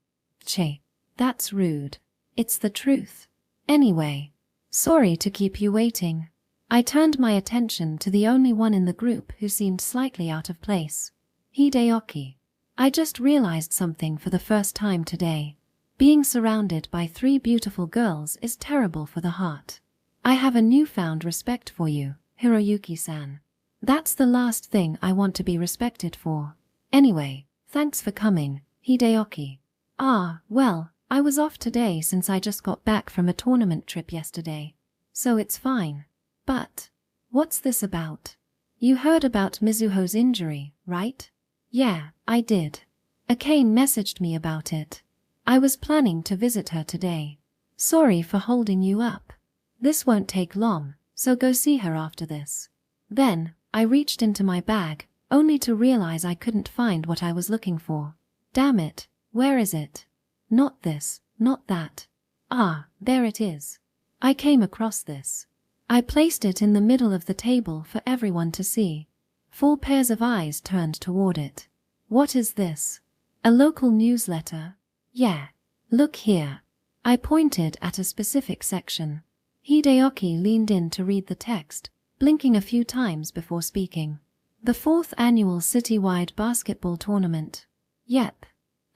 Che, that's rude. It's the truth. Anyway, sorry to keep you waiting. I turned my attention to the only one in the group who seemed slightly out of place. Hideyoki. I just realized something for the first time today. Being surrounded by three beautiful girls is terrible for the heart. I have a newfound respect for you, Hiroyuki-san. That's the last thing I want to be respected for. Anyway, thanks for coming, Hideyoki. Ah, well, I was off today since I just got back from a tournament trip yesterday. So it's fine. But what's this about? You heard about Mizuho's injury, right? Yeah, I did. Akane messaged me about it. I was planning to visit her today. Sorry for holding you up. This won't take long, so go see her after this. Then, I reached into my bag, only to realize I couldn't find what I was looking for. Damn it, where is it? Not this, not that. Ah, there it is. I came across this. I placed it in the middle of the table for everyone to see. 4 pairs of eyes turned toward it. What is this? A local newsletter? Yeah. Look here. I pointed at a specific section. Hideaki leaned in to read the text, blinking a few times before speaking. The 4th annual citywide basketball tournament. Yep.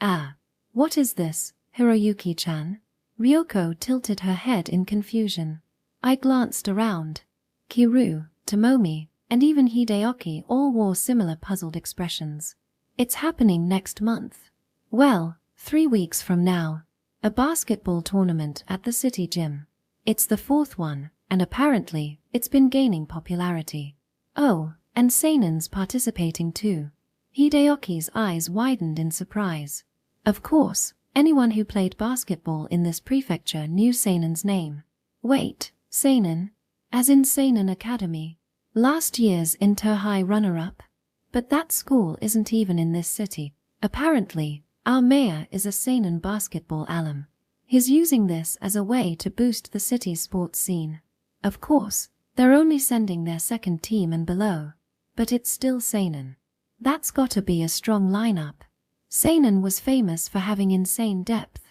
Ah. What is this, Hiroyuki-chan? Ryoko tilted her head in confusion. I glanced around. Kiru, Tomomi, and even Hideaki all wore similar puzzled expressions. It's happening next month. Well, 3 weeks from now. A basketball tournament at the city gym. It's the 4th one, and apparently, it's been gaining popularity. Oh, and seinen's participating too. Hideaki's eyes widened in surprise. Of course, anyone who played basketball in this prefecture knew seinen's name. Wait, seinen? As in Seinen Academy? Last year's Inter-High runner-up? But that school isn't even in this city. Apparently, our mayor is a seinen basketball alum. He's using this as a way to boost the city's sports scene. Of course, they're only sending their 2nd team and below. But it's still seinen. That's gotta be a strong lineup. Seinen was famous for having insane depth.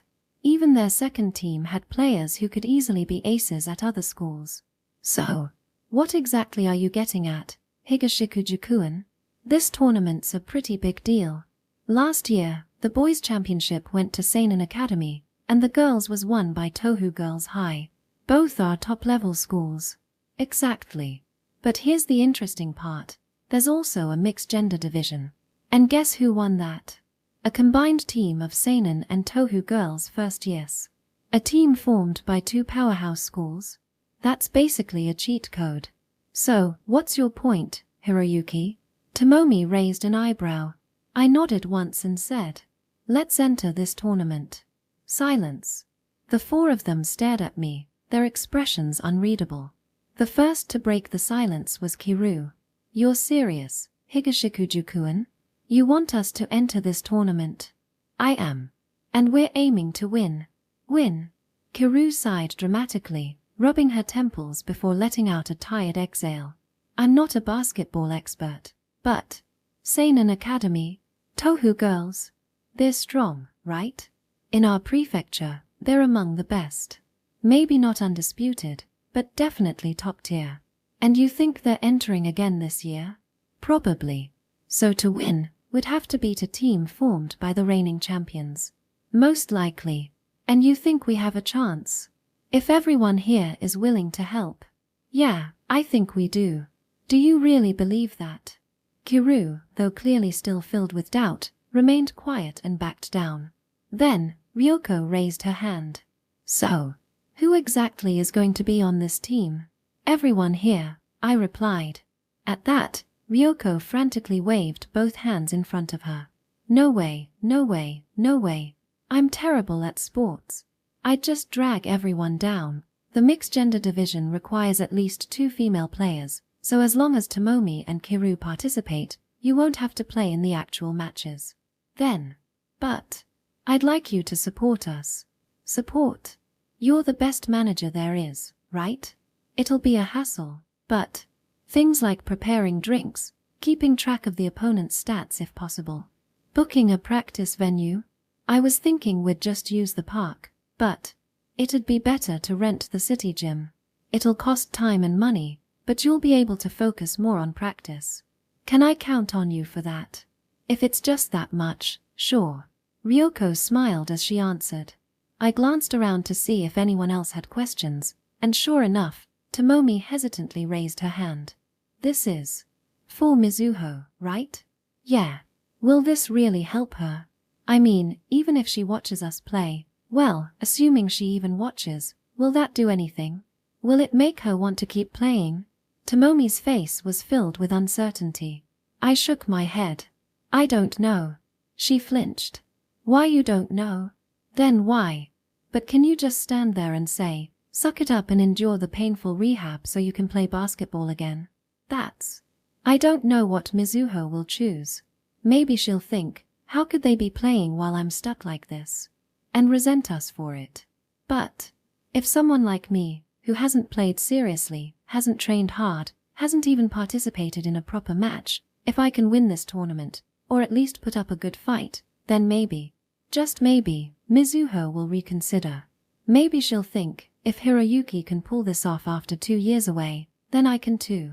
Even their 2nd team had players who could easily be aces at other schools. So, what exactly are you getting at, Higashikujuku-en? This tournament's a pretty big deal. Last year, the boys' championship went to Seinen Academy, and the girls was won by Tohu Girls High. Both are top-level schools. Exactly. But here's the interesting part. There's also a mixed-gender division. And guess who won that? A combined team of Seinen and Tohu Girls first years. A team formed by 2 powerhouse schools. That's basically a cheat code. So, what's your point, Hiroyuki? Tomomi raised an eyebrow. I nodded once and said, let's enter this tournament. Silence. The 4 of them stared at me, their expressions unreadable. The first to break the silence was Kiru. You're serious, Higashikujuku-en? You want us to enter this tournament? I am. And we're aiming to win. Win. Kiru sighed dramatically, rubbing her temples before letting out a tired exhale. I'm not a basketball expert, but Seinen Academy, Tohu Girls, they're strong, right? In our prefecture, they're among the best. Maybe not undisputed, but definitely top tier. And you think they're entering again this year? Probably. So to win, we'd have to beat a team formed by the reigning champions. Most likely. And you think we have a chance? If everyone here is willing to help. Yeah, I think we do. Do you really believe that? Kiru, though clearly still filled with doubt, remained quiet and backed down. Then, Ryoko raised her hand. So, who exactly is going to be on this team? Everyone here, I replied. At that, Ryoko frantically waved both hands in front of her. No way, no way, no way. I'm terrible at sports. I'd just drag everyone down. The mixed-gender division requires at least 2 female players, so as long as Tomomi and Kiru participate, you won't have to play in the actual matches. Then. But. I'd like you to support us. Support? You're the best manager there is, right? It'll be a hassle, but things like preparing drinks, keeping track of the opponent's stats if possible, booking a practice venue. I was thinking we'd just use the park, but it'd be better to rent the city gym. It'll cost time and money, but you'll be able to focus more on practice. Can I count on you for that? If it's just that much, sure. Ryoko smiled as she answered. I glanced around to see if anyone else had questions, and sure enough, Tomomi hesitantly raised her hand. This is for Mizuho, right? Yeah. Will this really help her? I mean, even if she watches us play, well, assuming she even watches, will that do anything? Will it make her want to keep playing? Tomomi's face was filled with uncertainty. I shook my head. I don't know. She flinched. Why you don't know? Then why? But can you just stand there and say, suck it up and endure the painful rehab so you can play basketball again? That's... I don't know what Mizuho will choose. Maybe she'll think, how could they be playing while I'm stuck like this? And resent us for it. But if someone like me, who hasn't played seriously, hasn't trained hard, hasn't even participated in a proper match, if I can win this tournament, or at least put up a good fight, then maybe, just maybe, Mizuho will reconsider. Maybe she'll think, if Hiroyuki can pull this off after 2 years away, then I can too.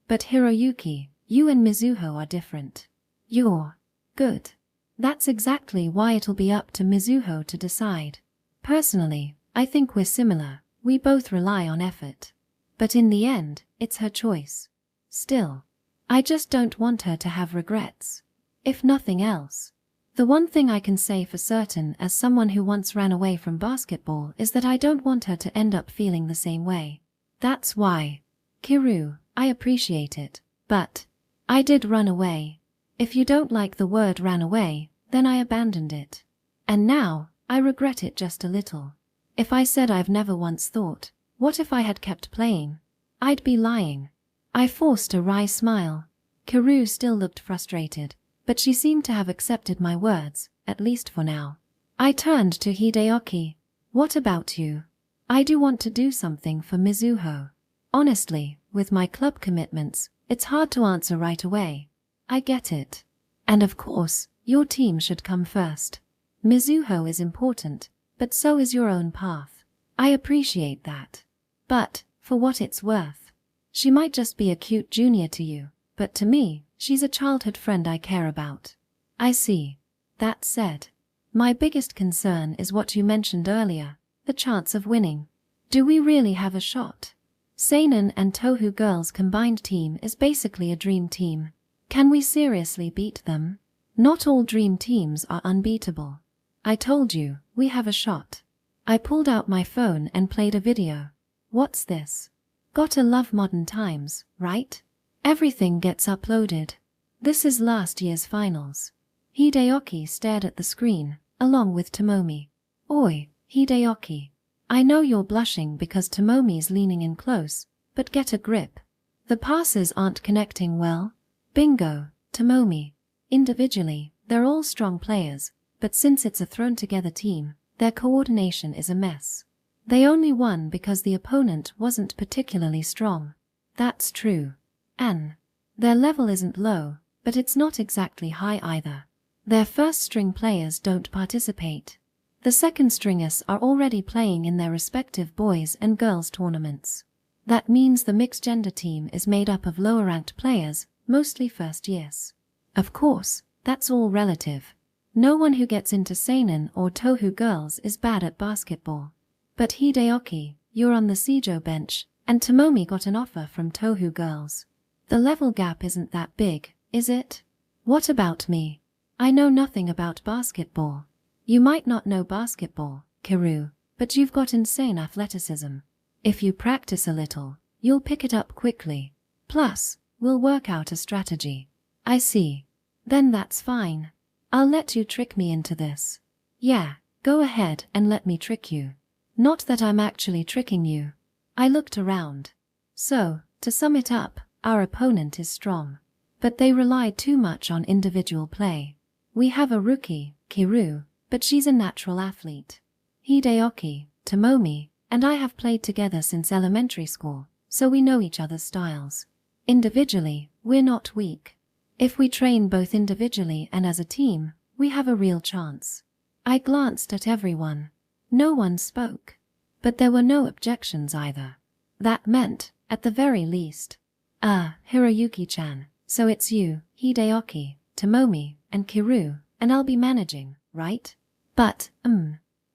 But Hiroyuki, you and Mizuho are different. You're good. That's exactly why it'll be up to Mizuho to decide. Personally, I think we're similar. We both rely on effort. But in the end, it's her choice. Still, I just don't want her to have regrets. If nothing else. The one thing I can say for certain as someone who once ran away from basketball is that I don't want her to end up feeling the same way. That's why. Kiru, I appreciate it, but I did run away. If you don't like the word ran away, then I abandoned it. And now, I regret it just a little. If I said I've never once thought, what if I had kept playing? I'd be lying. I forced a wry smile. Kiru still looked frustrated, but she seemed to have accepted my words, at least for now. I turned to Hideaki. What about you? I do want to do something for Mizuho. Honestly, with my club commitments, it's hard to answer right away. I get it. And of course, your team should come first. Mizuho is important, but so is your own path. I appreciate that. But, for what it's worth, she might just be a cute junior to you, but to me, she's a childhood friend I care about. I see. That said, my biggest concern is what you mentioned earlier, the chance of winning. Do we really have a shot? Seinen and Tohu girls' combined team is basically a dream team. Can we seriously beat them? Not all dream teams are unbeatable. I told you, we have a shot. I pulled out my phone and played a video. What's this? Gotta love modern times, right? Everything gets uploaded. This is last year's finals. Hideaki stared at the screen, along with Tomomi. Oi, Hideaki. I know you're blushing because Tomomi's leaning in close, but get a grip. The passes aren't connecting well. Bingo, Tomomi. Individually, they're all strong players, but since it's a thrown-together team, their coordination is a mess. They only won because the opponent wasn't particularly strong. That's true. And their level isn't low, but it's not exactly high either. Their first-string players don't participate. The second-stringers are already playing in their respective boys' and girls' tournaments. That means the mixed-gender team is made up of lower-ranked players, mostly first years. Of course, that's all relative. No one who gets into seinen or tohu girls is bad at basketball. But Hideaki, you're on the Seijo bench, and Tomomi got an offer from tohu girls. The level gap isn't that big, is it? What about me? I know nothing about basketball. You might not know basketball, Kiru, but you've got insane athleticism. If you practice a little, you'll pick it up quickly. Plus, we'll work out a strategy. I see. Then that's fine. I'll let you trick me into this. Yeah, go ahead and let me trick you. Not that I'm actually tricking you. I looked around. So, to sum it up, our opponent is strong. But they rely too much on individual play. We have a rookie, Kiru, but she's a natural athlete. Hideaki, Tomomi, and I have played together since elementary school, so we know each other's styles. Individually, we're not weak. If we train both individually and as a team, we have a real chance. I glanced at everyone. No one spoke. But there were no objections either. That meant, at the very least, Hiroyuki-chan, so it's you, Hideaki, Tomomi, and Kiru, and I'll be managing, right? But,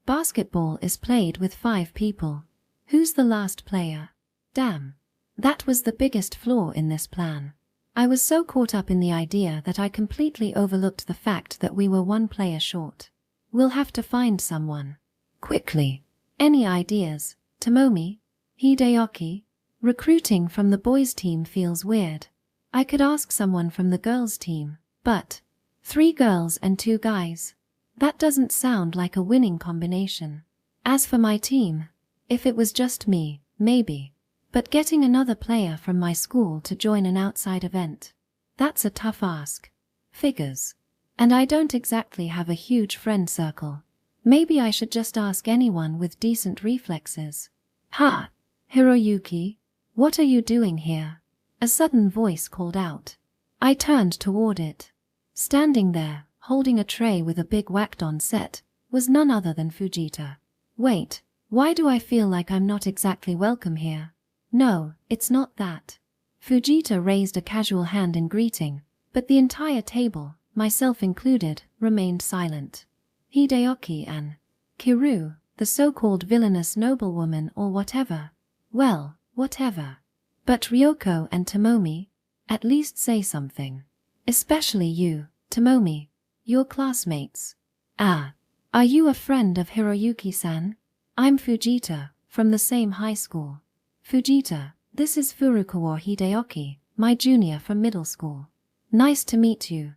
basketball is played with 5 people. Who's the last player? Damn. That was the biggest flaw in this plan. I was so caught up in the idea that I completely overlooked the fact that we were 1 player short. We'll have to find someone. Quickly. Any ideas, Tomomi? Hideaki? Recruiting from the boys' team feels weird. I could ask someone from the girls' team, but 3 girls and 2 guys. That doesn't sound like a winning combination. As for my team, if it was just me, maybe. But getting another player from my school to join an outside event, that's a tough ask. Figures. And I don't exactly have a huge friend circle. Maybe I should just ask anyone with decent reflexes. Ha! Hiroyuki, what are you doing here? A sudden voice called out. I turned toward it. Standing there, holding a tray with a big whacked-on set, was none other than Fujita. Wait, why do I feel like I'm not exactly welcome here? No, it's not that. Fujita raised a casual hand in greeting, but the entire table, myself included, remained silent. Hideyoki and Kiru, the so-called villainous noblewoman or whatever. Well, whatever. But Ryoko and Tomomi, at least say something. Especially you, Tomomi, your classmates. Ah, are you a friend of Hiroyuki-san? I'm Fujita, from the same high school. Fujita, this is Furukawa Hideyoki, my junior from middle school. Nice to meet you.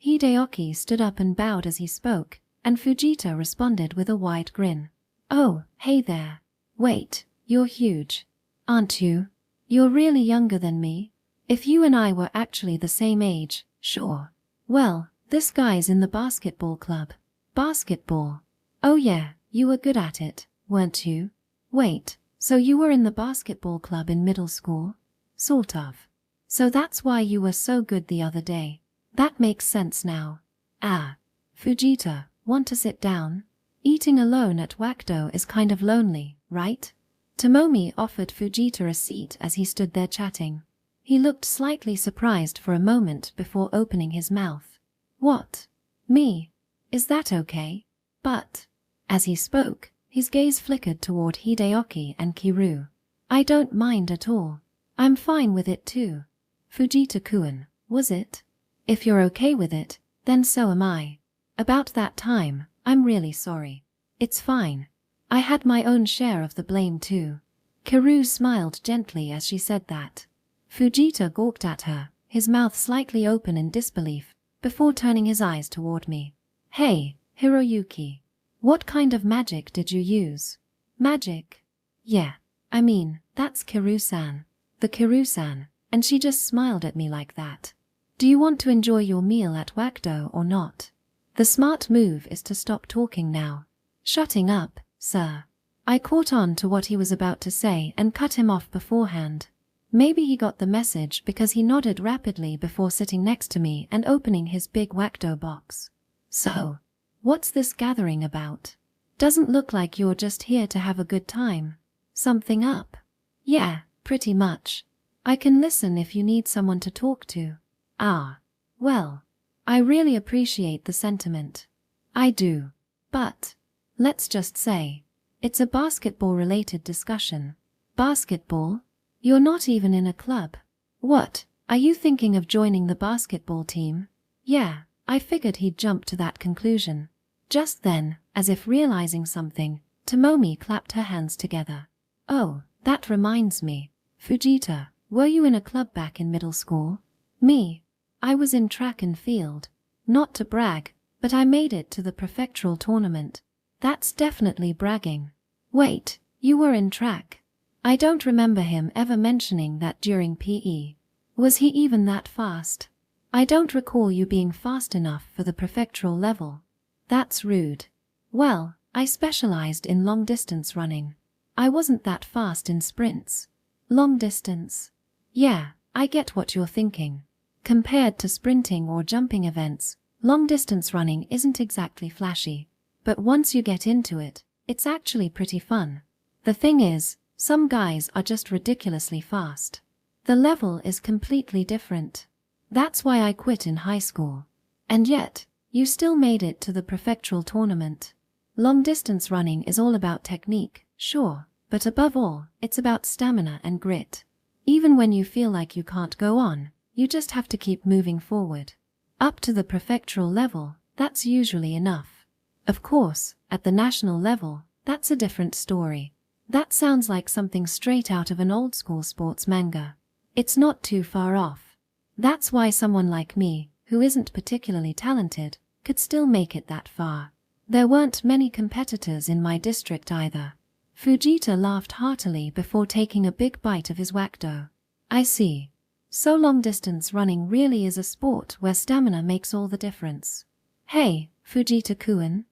Hideyoki stood up and bowed as he spoke, and Fujita responded with a wide grin. Oh, hey there. Wait, you're huge. Aren't you? You're really younger than me. If you and I were actually the same age, sure. Well, this guy's in the basketball club. Basketball? Oh yeah, you were good at it, weren't you? Wait, so you were in the basketball club in middle school? Sort of. So that's why you were so good the other day. That makes sense now. Ah. Fujita, want to sit down? Eating alone at Wakdo is kind of lonely, right? Tomomi offered Fujita a seat as he stood there chatting. He looked slightly surprised for a moment before opening his mouth. What? Me? Is that okay? But, as he spoke, his gaze flickered toward Hideyoki and Kiru. I don't mind at all. I'm fine with it too. Fujita-kun, was it? If you're okay with it, then so am I. About that time, I'm really sorry. It's fine. I had my own share of the blame too. Kiru smiled gently as she said that. Fujita gawked at her, his mouth slightly open in disbelief, before turning his eyes toward me. Hey, Hiroyuki. What kind of magic did you use? Magic? Yeah, I mean, that's Kiru-san. The Kiru-san, and she just smiled at me like that. Do you want to enjoy your meal at Wakdo or not? The smart move is to stop talking now. Shutting up, sir. I caught on to what he was about to say and cut him off beforehand. Maybe he got the message because he nodded rapidly before sitting next to me and opening his big Wakdo box. So, what's this gathering about? Doesn't look like you're just here to have a good time. Something up? Yeah, pretty much. I can listen if you need someone to talk to. Ah, well, I really appreciate the sentiment. I do. But, let's just say, it's a basketball-related discussion. Basketball? You're not even in a club. What, are you thinking of joining the basketball team? Yeah, I figured he'd jump to that conclusion. Just then, as if realizing something, Tomomi clapped her hands together. Oh, that reminds me. Fujita, were you in a club back in middle school? Me? I was in track and field. Not to brag, but I made it to the prefectural tournament. That's definitely bragging. Wait, you were in track? I don't remember him ever mentioning that during PE. Was he even that fast? I don't recall you being fast enough for the prefectural level. That's rude. Well, I specialized in long-distance running. I wasn't that fast in sprints. Long distance? Yeah, I get what you're thinking. Compared to sprinting or jumping events, long-distance running isn't exactly flashy. But once you get into it, it's actually pretty fun. The thing is, some guys are just ridiculously fast. The level is completely different. That's why I quit in high school. And yet, you still made it to the prefectural tournament. Long-distance running is all about technique, sure, but above all, it's about stamina and grit. Even when you feel like you can't go on, you just have to keep moving forward. Up to the prefectural level, that's usually enough. Of course, at the national level, that's a different story. That sounds like something straight out of an old-school sports manga. It's not too far off. That's why someone like me, who isn't particularly talented, could still make it that far. There weren't many competitors in my district either. Fujita laughed heartily before taking a big bite of his wakdo. I see. So long-distance running really is a sport where stamina makes all the difference. Hey, Fujita-kun?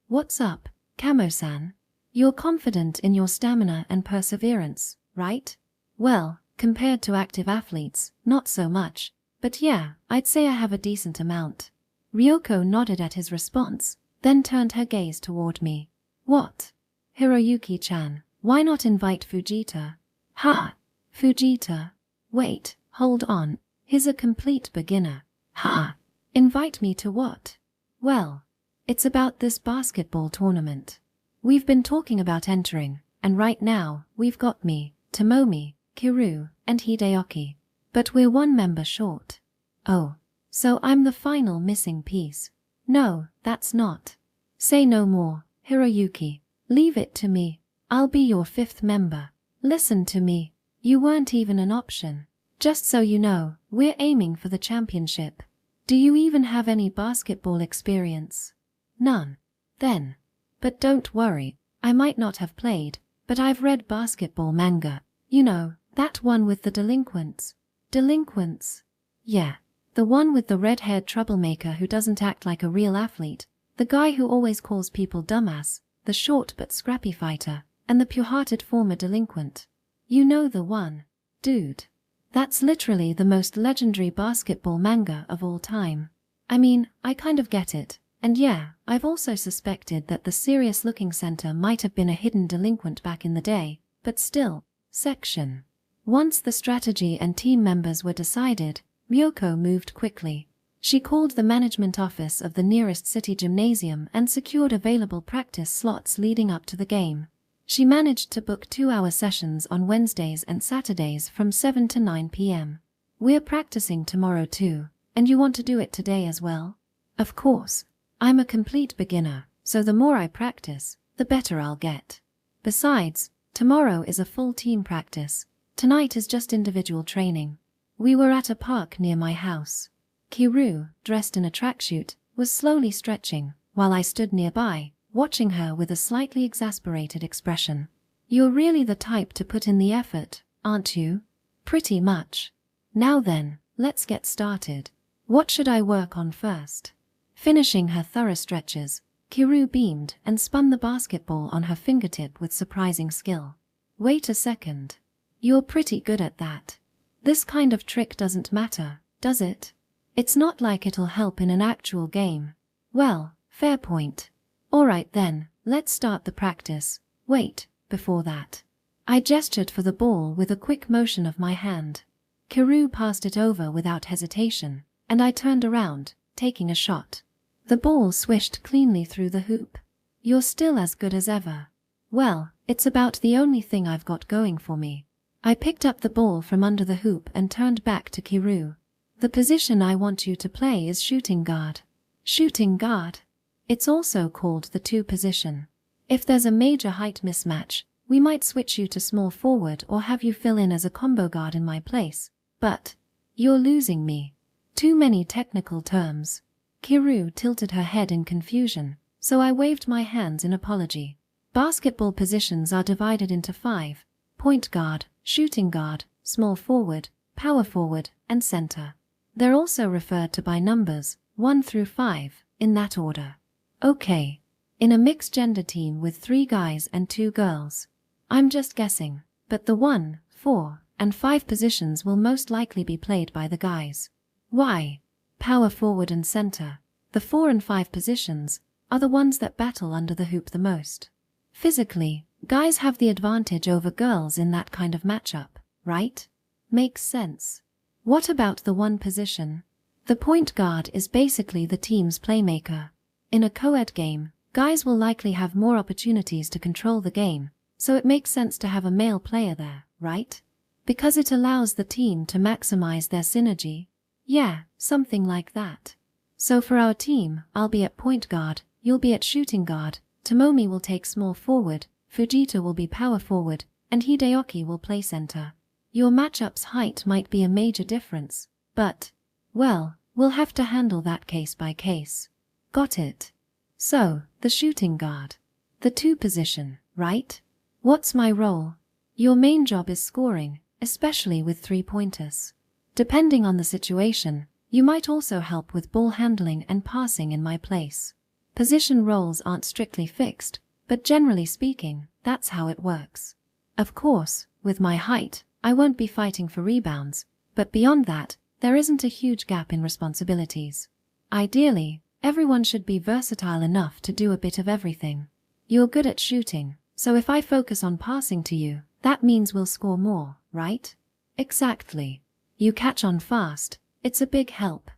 What's up, Kamo-san? You're confident in your stamina and perseverance, right? Well, compared to active athletes, not so much. But yeah, I'd say I have a decent amount. Ryoko nodded at his response, then turned her gaze toward me. What? Hiroyuki-chan, why not invite Fujita? Ha! Fujita? Wait, hold on. He's a complete beginner. Ha! Invite me to what? Well, it's about this basketball tournament. We've been talking about entering, and right now, we've got me, Tomomi, Kiru, and Hideaki. But we're one member short. Oh, so I'm the final missing piece. No, that's not. Say no more, Hiroyuki. Leave it to me. I'll be your fifth member. Listen to me. You weren't even an option. Just so you know, we're aiming for the championship. Do you even have any basketball experience? None. Then. But don't worry, I might not have played, but I've read basketball manga. You know, that one with the delinquents. Delinquents? Yeah. The one with the red-haired troublemaker who doesn't act like a real athlete, the guy who always calls people dumbass, the short but scrappy fighter, and the pure-hearted former delinquent. You know the one, dude. That's literally the most legendary basketball manga of all time. I mean, I kind of get it. And yeah, I've also suspected that the serious-looking center might have been a hidden delinquent back in the day, but still. Section. Once the strategy and team members were decided, Ryoko moved quickly. She called the management office of the nearest city gymnasium and secured available practice slots leading up to the game. She managed to book 2-hour sessions on Wednesdays and Saturdays from 7 to 9 p.m. We're practicing tomorrow too, and you want to do it today as well? Of course. I'm a complete beginner, so the more I practice, the better I'll get. Besides, tomorrow is a full team practice. Tonight is just individual training. We were at a park near my house. Kiru, dressed in a tracksuit, was slowly stretching, while I stood nearby, watching her with a slightly exasperated expression. You're really the type to put in the effort, aren't you? Pretty much. Now then, let's get started. What should I work on first? Finishing her thorough stretches, Kiru beamed and spun the basketball on her fingertip with surprising skill. Wait a second. You're pretty good at that. This kind of trick doesn't matter, does it? It's not like it'll help in an actual game. Well, fair point. Alright then, let's start the practice. Wait, before that. I gestured for the ball with a quick motion of my hand. Kiru passed it over without hesitation, and I turned around, taking a shot. The ball swished cleanly through the hoop. You're still as good as ever. Well, it's about the only thing I've got going for me. I picked up the ball from under the hoop and turned back to Kiru. The position I want you to play is shooting guard. Shooting guard? It's also called the 2 position. If there's a major height mismatch, we might switch you to small forward or have you fill in as a combo guard in my place. But you're losing me. Too many technical terms. Kiru tilted her head in confusion, so I waved my hands in apology. Basketball positions are divided into 5: point guard, shooting guard, small forward, power forward, and center. They're also referred to by numbers, 1 through 5, in that order. Okay. In a mixed-gender team with 3 guys and 2 girls. I'm just guessing, but the 1, 4, and 5 positions will most likely be played by the guys. Why? Power forward and center, the 4 and 5 positions, are the ones that battle under the hoop the most. Physically, guys have the advantage over girls in that kind of matchup, right? Makes sense. What about the 1 position? The point guard is basically the team's playmaker. In a co-ed game, guys will likely have more opportunities to control the game, so it makes sense to have a male player there, right? Because it allows the team to maximize their synergy. Yeah, something like that. So for our team, I'll be at point guard, you'll be at shooting guard, Tomomi will take small forward, Fujita will be power forward, and Hideaki will play center. Your matchup's height might be a major difference, but, well, we'll have to handle that case by case. Got it. So, the shooting guard. The 2 position, right? What's my role? Your main job is scoring, especially with 3-pointers. Depending on the situation, you might also help with ball handling and passing in my place. Position roles aren't strictly fixed, but generally speaking, that's how it works. Of course, with my height, I won't be fighting for rebounds, but beyond that, there isn't a huge gap in responsibilities. Ideally, everyone should be versatile enough to do a bit of everything. You're good at shooting, so if I focus on passing to you, that means we'll score more, right? Exactly. You catch on fast, it's a big help.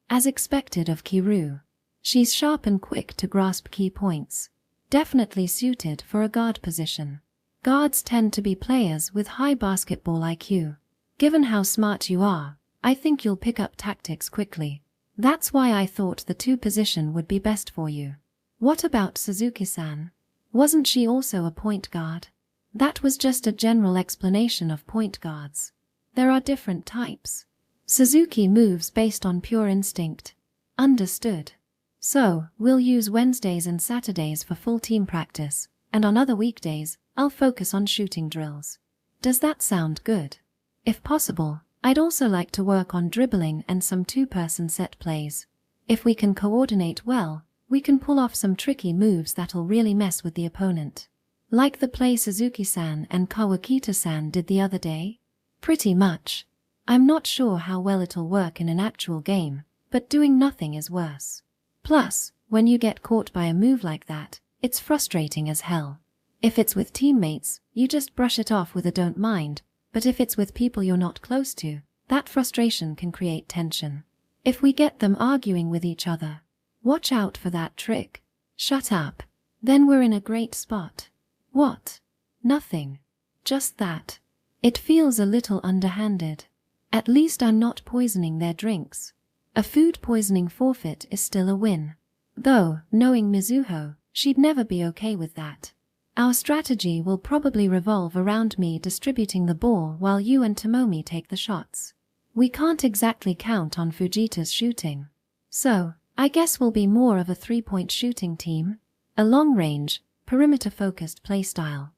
As expected of Kiru. She's sharp and quick to grasp key points. Definitely suited for a guard position. Guards tend to be players with high basketball IQ. Given how smart you are, I think you'll pick up tactics quickly. That's why I thought the 2 position would be best for you. What about Suzuki-san? Wasn't she also a point guard? That was just a general explanation of point guards. There are different types. Suzuki moves based on pure instinct. Understood. So, we'll use Wednesdays and Saturdays for full team practice, and on other weekdays, I'll focus on shooting drills. Does that sound good? If possible, I'd also like to work on dribbling and some 2-person set plays. If we can coordinate well, we can pull off some tricky moves that'll really mess with the opponent. Like the play Suzuki-san and Kawakita-san did the other day? Pretty much. I'm not sure how well it'll work in an actual game, but doing nothing is worse. Plus, when you get caught by a move like that, it's frustrating as hell. If it's with teammates, you just brush it off with a don't mind, but if it's with people you're not close to, that frustration can create tension. If we get them arguing with each other, watch out for that trick. Shut up. Then we're in a great spot. What? Nothing. Just that. It feels a little underhanded. At least I'm not poisoning their drinks. A food poisoning forfeit is still a win. Though, knowing Mizuho, she'd never be okay with that. Our strategy will probably revolve around me distributing the ball while you and Tomomi take the shots. We can't exactly count on Fujita's shooting. So, I guess we'll be more of a 3-point shooting team. A long-range, perimeter-focused playstyle.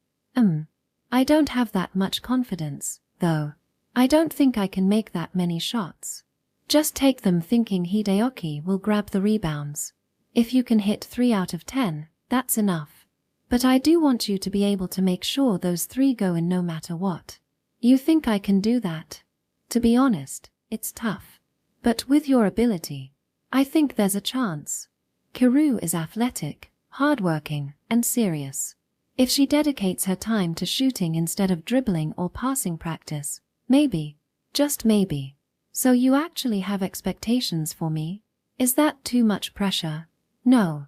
I don't have that much confidence, though. I don't think I can make that many shots. Just take them thinking Hideaki will grab the rebounds. If you can hit 3 out of 10, that's enough. But I do want you to be able to make sure those 3 go in no matter what. You think I can do that? To be honest, it's tough. But with your ability, I think there's a chance. Kiru is athletic, hardworking, and serious. If she dedicates her time to shooting instead of dribbling or passing practice, maybe, just maybe. So you actually have expectations for me? Is that too much pressure? No,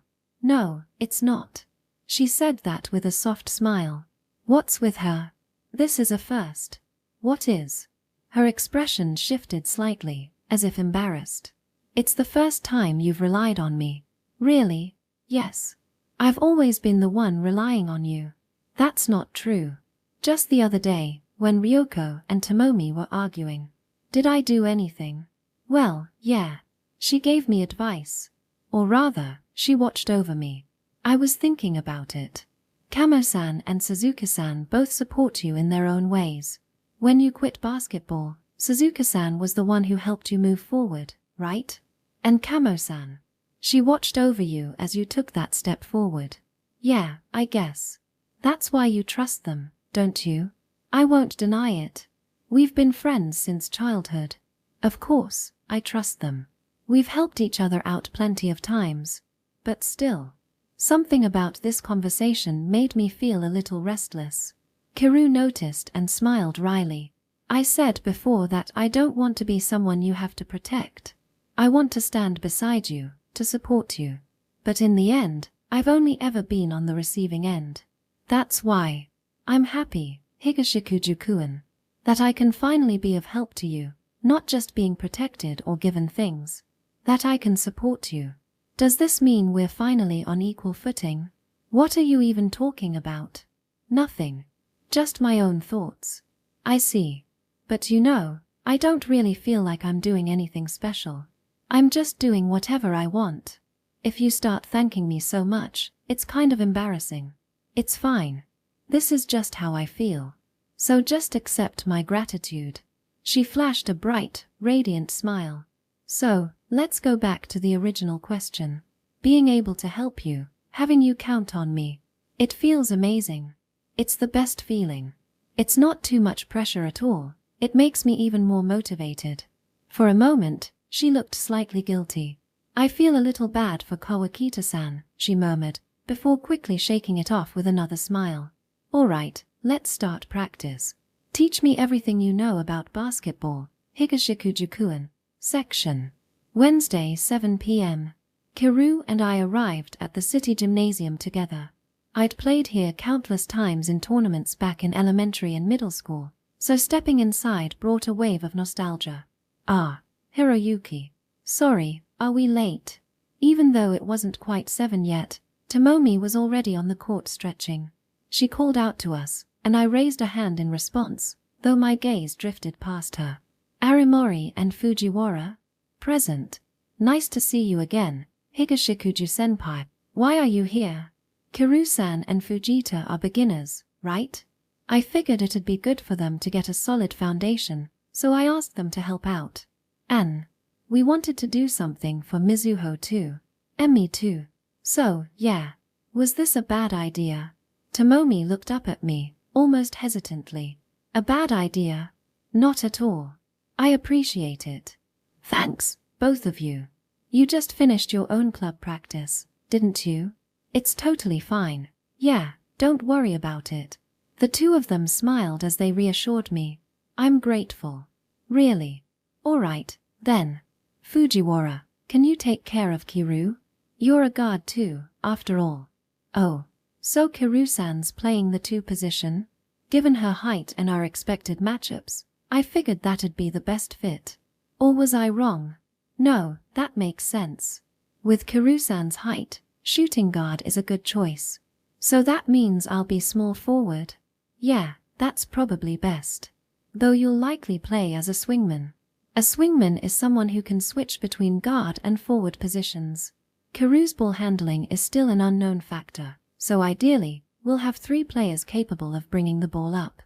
it's not. She said that with a soft smile. What's with her? This is a first. What is? Her expression shifted slightly, as if embarrassed. It's the first time you've relied on me. Really? Yes. I've always been the one relying on you. That's not true. Just the other day, when Ryoko and Tomomi were arguing. Did I do anything? Well, yeah. She gave me advice. Or rather, she watched over me. I was thinking about it. Kamo-san and Suzuki-san both support you in their own ways. When you quit basketball, Suzuki-san was the one who helped you move forward, right? And Kamo-san. She watched over you as you took that step forward. Yeah, I guess. That's why you trust them, don't you? I won't deny it. We've been friends since childhood. Of course, I trust them. We've helped each other out plenty of times. But still, something about this conversation made me feel a little restless. Kiru noticed and smiled wryly. I said before that I don't want to be someone you have to protect. I want to stand beside you, to support you. But in the end, I've only ever been on the receiving end. That's why I'm happy, Higashikuju-kun, that I can finally be of help to you, not just being protected or given things. That I can support you. Does this mean we're finally on equal footing? What are you even talking about? Nothing. Just my own thoughts. I see. But you know, I don't really feel like I'm doing anything special. I'm just doing whatever I want. If you start thanking me so much, it's kind of embarrassing. It's fine. This is just how I feel. So just accept my gratitude. She flashed a bright, radiant smile. So, let's go back to the original question. Being able to help you, having you count on me. It feels amazing. It's the best feeling. It's not too much pressure at all. It makes me even more motivated. For a moment, she looked slightly guilty. I feel a little bad for Kawakita-san, she murmured, before quickly shaking it off with another smile. All right, let's start practice. Teach me everything you know about basketball. Higashikujukuan. Section. Wednesday, 7 p.m. Kiru and I arrived at the city gymnasium together. I'd played here countless times in tournaments back in elementary and middle school, so stepping inside brought a wave of nostalgia. Ah, Hiroyuki. Sorry, are we late? Even though it wasn't quite 7 yet, Tomomi was already on the court stretching. She called out to us, and I raised a hand in response, though my gaze drifted past her. Arimori and Fujiwara? Present. Nice to see you again, Higashikuju-senpai. Why are you here? Kiru-san and Fujita are beginners, right? I figured it'd be good for them to get a solid foundation, so I asked them to help out. And we wanted to do something for Mizuho too. And me too. So, yeah. Was this a bad idea? Tomomi looked up at me, almost hesitantly. A bad idea? Not at all. I appreciate it. Thanks, both of you. You just finished your own club practice, didn't you? It's totally fine. Yeah, don't worry about it. The two of them smiled as they reassured me. I'm grateful. Really. All right, then. Fujiwara, can you take care of Kiru? You're a guard too, after all. Oh, so Kiru-san's playing the 2 position? Given her height and our expected matchups, I figured that'd be the best fit. Or was I wrong? No, that makes sense. With Kiru-san's height, shooting guard is a good choice. So that means I'll be small forward? Yeah, that's probably best. Though you'll likely play as a swingman. A swingman is someone who can switch between guard and forward positions. Kiru's ball handling is still an unknown factor, so ideally, we'll have 3 players capable of bringing the ball up.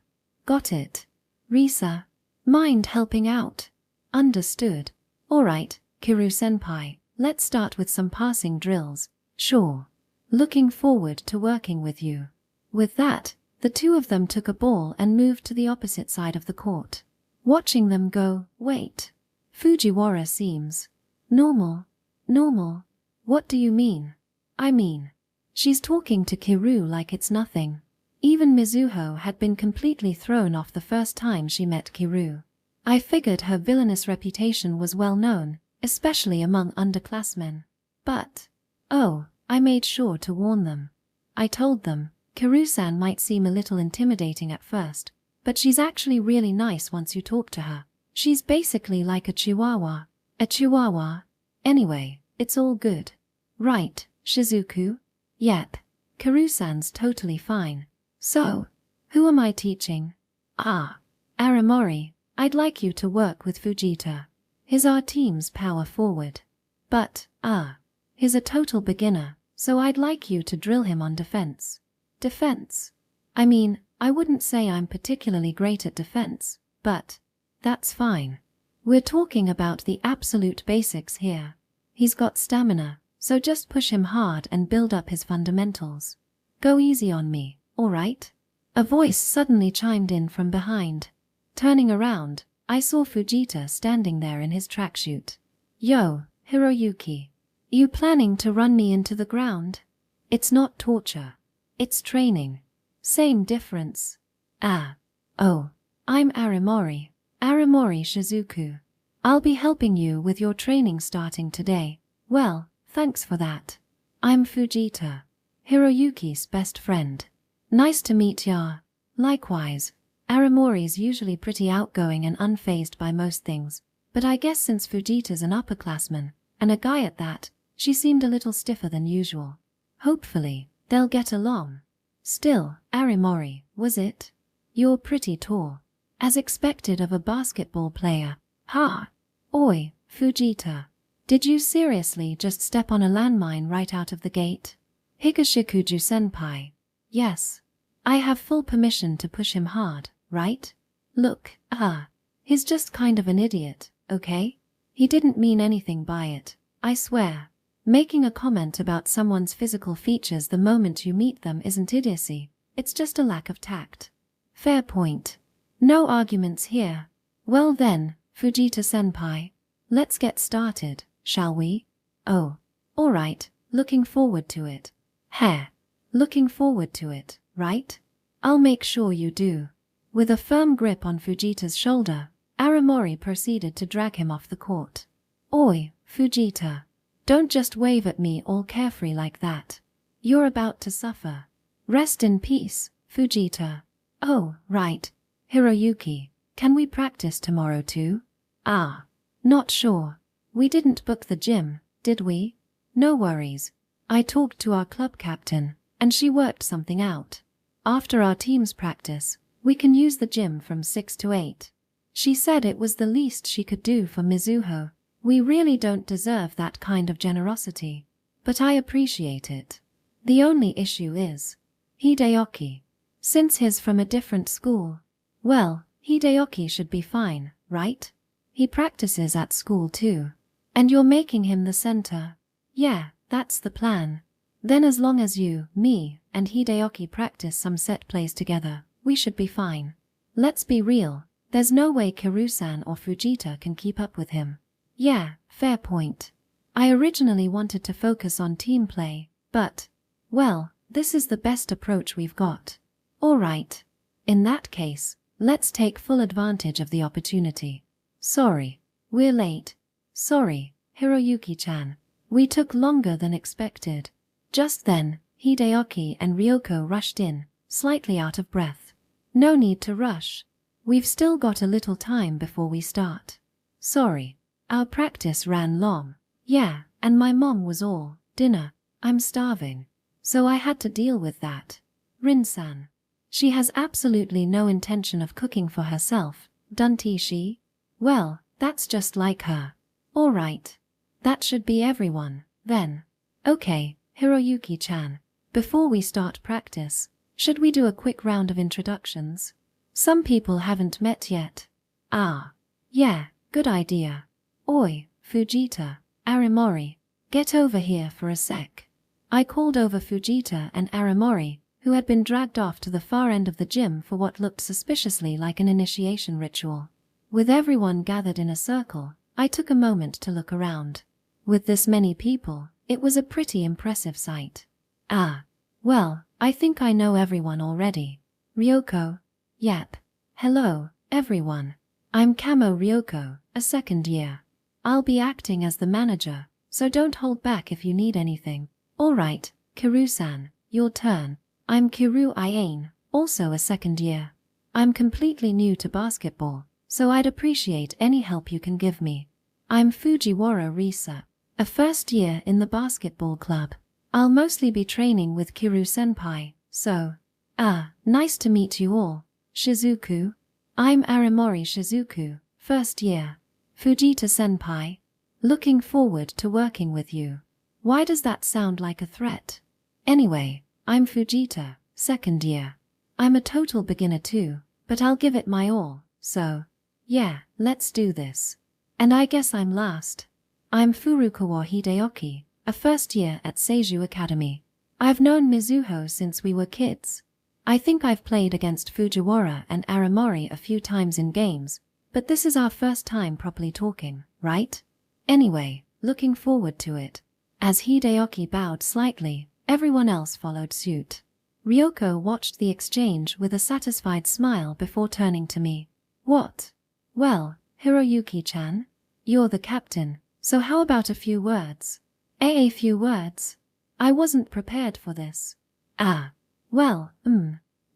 Got it. Risa. Mind helping out? Understood. Alright, Kiru-senpai, let's start with some passing drills. Sure. Looking forward to working with you. With that, the two of them took a ball and moved to the opposite side of the court. Watching them go, wait. Fujiwara seems normal. Normal? What do you mean? I mean, she's talking to Kiru like it's nothing. Even Mizuho had been completely thrown off the first time she met Kiru. I figured her villainous reputation was well known, especially among underclassmen. But, oh, I made sure to warn them. I told them, Kiru-san might seem a little intimidating at first, but she's actually really nice once you talk to her. She's basically like a chihuahua. A chihuahua? Anyway, it's all good. Right, Shizuku? Yep. Kiru-san's totally fine. So, who am I teaching? Ah, Arimori, I'd like you to work with Fujita. He's our team's power forward. But, he's a total beginner, so I'd like you to drill him on defense. Defense? I mean, I wouldn't say I'm particularly great at defense, but that's fine. We're talking about the absolute basics here. He's got stamina, so just push him hard and build up his fundamentals. Go easy on me, all right? A voice suddenly chimed in from behind. Turning around, I saw Fujita standing there in his tracksuit. Yo, Hiroyuki. You planning to run me into the ground? It's not torture. It's training. Same difference. Oh, I'm Arimori. Arimori Shizuku. I'll be helping you with your training starting today. Well, thanks for that. I'm Fujita, Hiroyuki's best friend. Nice to meet ya. Likewise. Arimori's usually pretty outgoing and unfazed by most things, but I guess since Fujita's an upperclassman, and a guy at that, she seemed a little stiffer than usual. Hopefully, they'll get along. Still, Arimori, was it? You're pretty tall. As expected of a basketball player. Ha! Oi, Fujita. Did you seriously just step on a landmine right out of the gate? Higashikuju-senpai. Yes. I have full permission to push him hard, right? Look, he's just kind of an idiot, okay? He didn't mean anything by it, I swear. Making a comment about someone's physical features the moment you meet them isn't idiocy, it's just a lack of tact. Fair point. No arguments here. Well then, Fujita-senpai, let's get started, shall we? Oh, alright, looking forward to it. Heh. Looking forward to it, right? I'll make sure you do. With a firm grip on Fujita's shoulder, Arimori proceeded to drag him off the court. Oi, Fujita. Don't just wave at me all carefree like that. You're about to suffer. Rest in peace, Fujita. Oh, right. Hiroyuki, can we practice tomorrow too? Not sure. We didn't book the gym, did we? No worries. I talked to our club captain, and she worked something out. After our team's practice, we can use the gym from 6 to 8. She said it was the least she could do for Mizuho. We really don't deserve that kind of generosity, but I appreciate it. The only issue is Hideyoki. Since he's from a different school, well, Hideyoki should be fine, right? He practices at school too. And you're making him the center. Yeah, that's the plan. Then as long as you, me, and Hideyoki practice some set plays together, we should be fine. Let's be real, there's no way Kiru-san or Fujita can keep up with him. Yeah, fair point. I originally wanted to focus on team play, but, well, this is the best approach we've got. Alright. In that case, let's take full advantage of the opportunity. Sorry, we're late. Sorry, Hiroyuki-chan. We took longer than expected. Just then, Hideyoki and Ryoko rushed in, slightly out of breath. No need to rush. We've still got a little time before we start. Sorry. Our practice ran long. Yeah, and my mom was all dinner. I'm starving. So I had to deal with that. Rin-san. She has absolutely no intention of cooking for herself, doesn't she? Well, that's just like her. Alright. That should be everyone, then. Okay, Hiroyuki-chan. Before we start practice, should we do a quick round of introductions? Some people haven't met yet. Yeah, good idea. Oi, Fujita, Arimori, get over here for a sec. I called over Fujita and Arimori, who had been dragged off to the far end of the gym for what looked suspiciously like an initiation ritual. With everyone gathered in a circle, I took a moment to look around. With this many people, it was a pretty impressive sight. Well, I think I know everyone already. Ryoko. Yep. Hello, everyone. I'm Kamo Ryoko, a second year. I'll be acting as the manager, so don't hold back if you need anything. Alright, Kiru-san, your turn. I'm Kiru Iane, also a second year. I'm completely new to basketball, so I'd appreciate any help you can give me. I'm Fujiwara Risa, a first year in the basketball club. I'll mostly be training with Kiru-senpai, so... nice to meet you all. Shizuku. I'm Arimori Shizuku, first year. Fujita-senpai. Looking forward to working with you. Why does that sound like a threat? Anyway, I'm Fujita, second year. I'm a total beginner too, but I'll give it my all, so... yeah, let's do this. And I guess I'm last. I'm Furukawa Hideyoki, a first year at Seiju Academy. I've known Mizuho since we were kids. I think I've played against Fujiwara and Arimori a few times in games, but this is our first time properly talking, right? Anyway, looking forward to it. As Hideyoki bowed slightly, everyone else followed suit. Ryoko watched the exchange with a satisfied smile before turning to me. What? Well, Hiroyuki-chan, you're the captain, so how about a few words? A few words? I wasn't prepared for this. Well,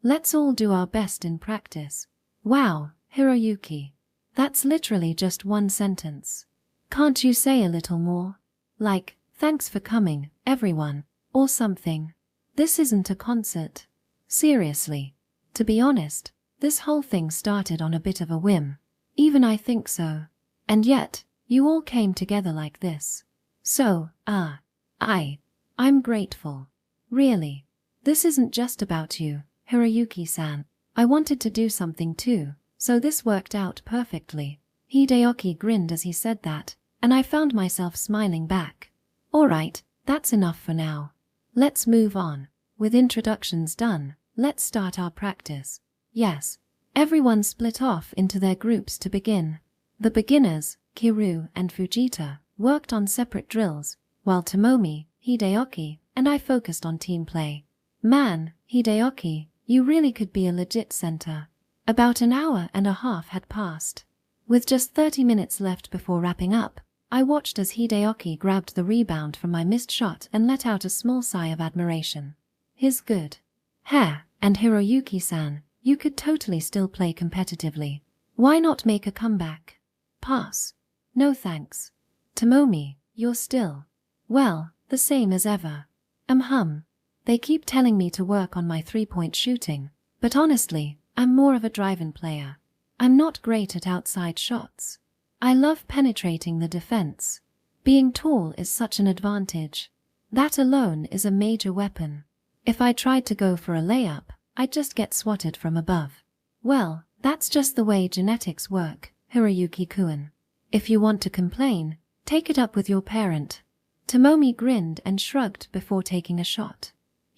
let's all do our best in practice. Wow, Hiroyuki. That's literally just one sentence. Can't you say a little more? Like, thanks for coming, everyone, or something. This isn't a concert. Seriously. To be honest, this whole thing started on a bit of a whim. Even I think so. And yet, you all came together like this. So, I'm grateful. Really. This isn't just about you, Hiroyuki-san. I wanted to do something too, so this worked out perfectly. Hideyoki grinned as he said that, and I found myself smiling back. Alright, that's enough for now. Let's move on. With introductions done, let's start our practice. Yes. Everyone split off into their groups to begin. The beginners, Kiru and Fujita, worked on separate drills, while Tomomi, Hideyoki, and I focused on team play. Man, Hideyoki, you really could be a legit center. About an hour and a half had passed. With just 30 minutes left before wrapping up, I watched as Hideyoki grabbed the rebound from my missed shot and let out a small sigh of admiration. His good hair, and Hiroyuki-san, you could totally still play competitively. Why not make a comeback? Pass. No thanks. Tomomi, you're still, well, the same as ever. They keep telling me to work on my three-point shooting, but honestly, I'm more of a drive-in player. I'm not great at outside shots. I love penetrating the defense. Being tall is such an advantage. That alone is a major weapon. If I tried to go for a layup, I'd just get swatted from above. Well, that's just the way genetics work, Hiroyuki-kun. If you want to complain, take it up with your parent. Tomomi grinned and shrugged before taking a shot.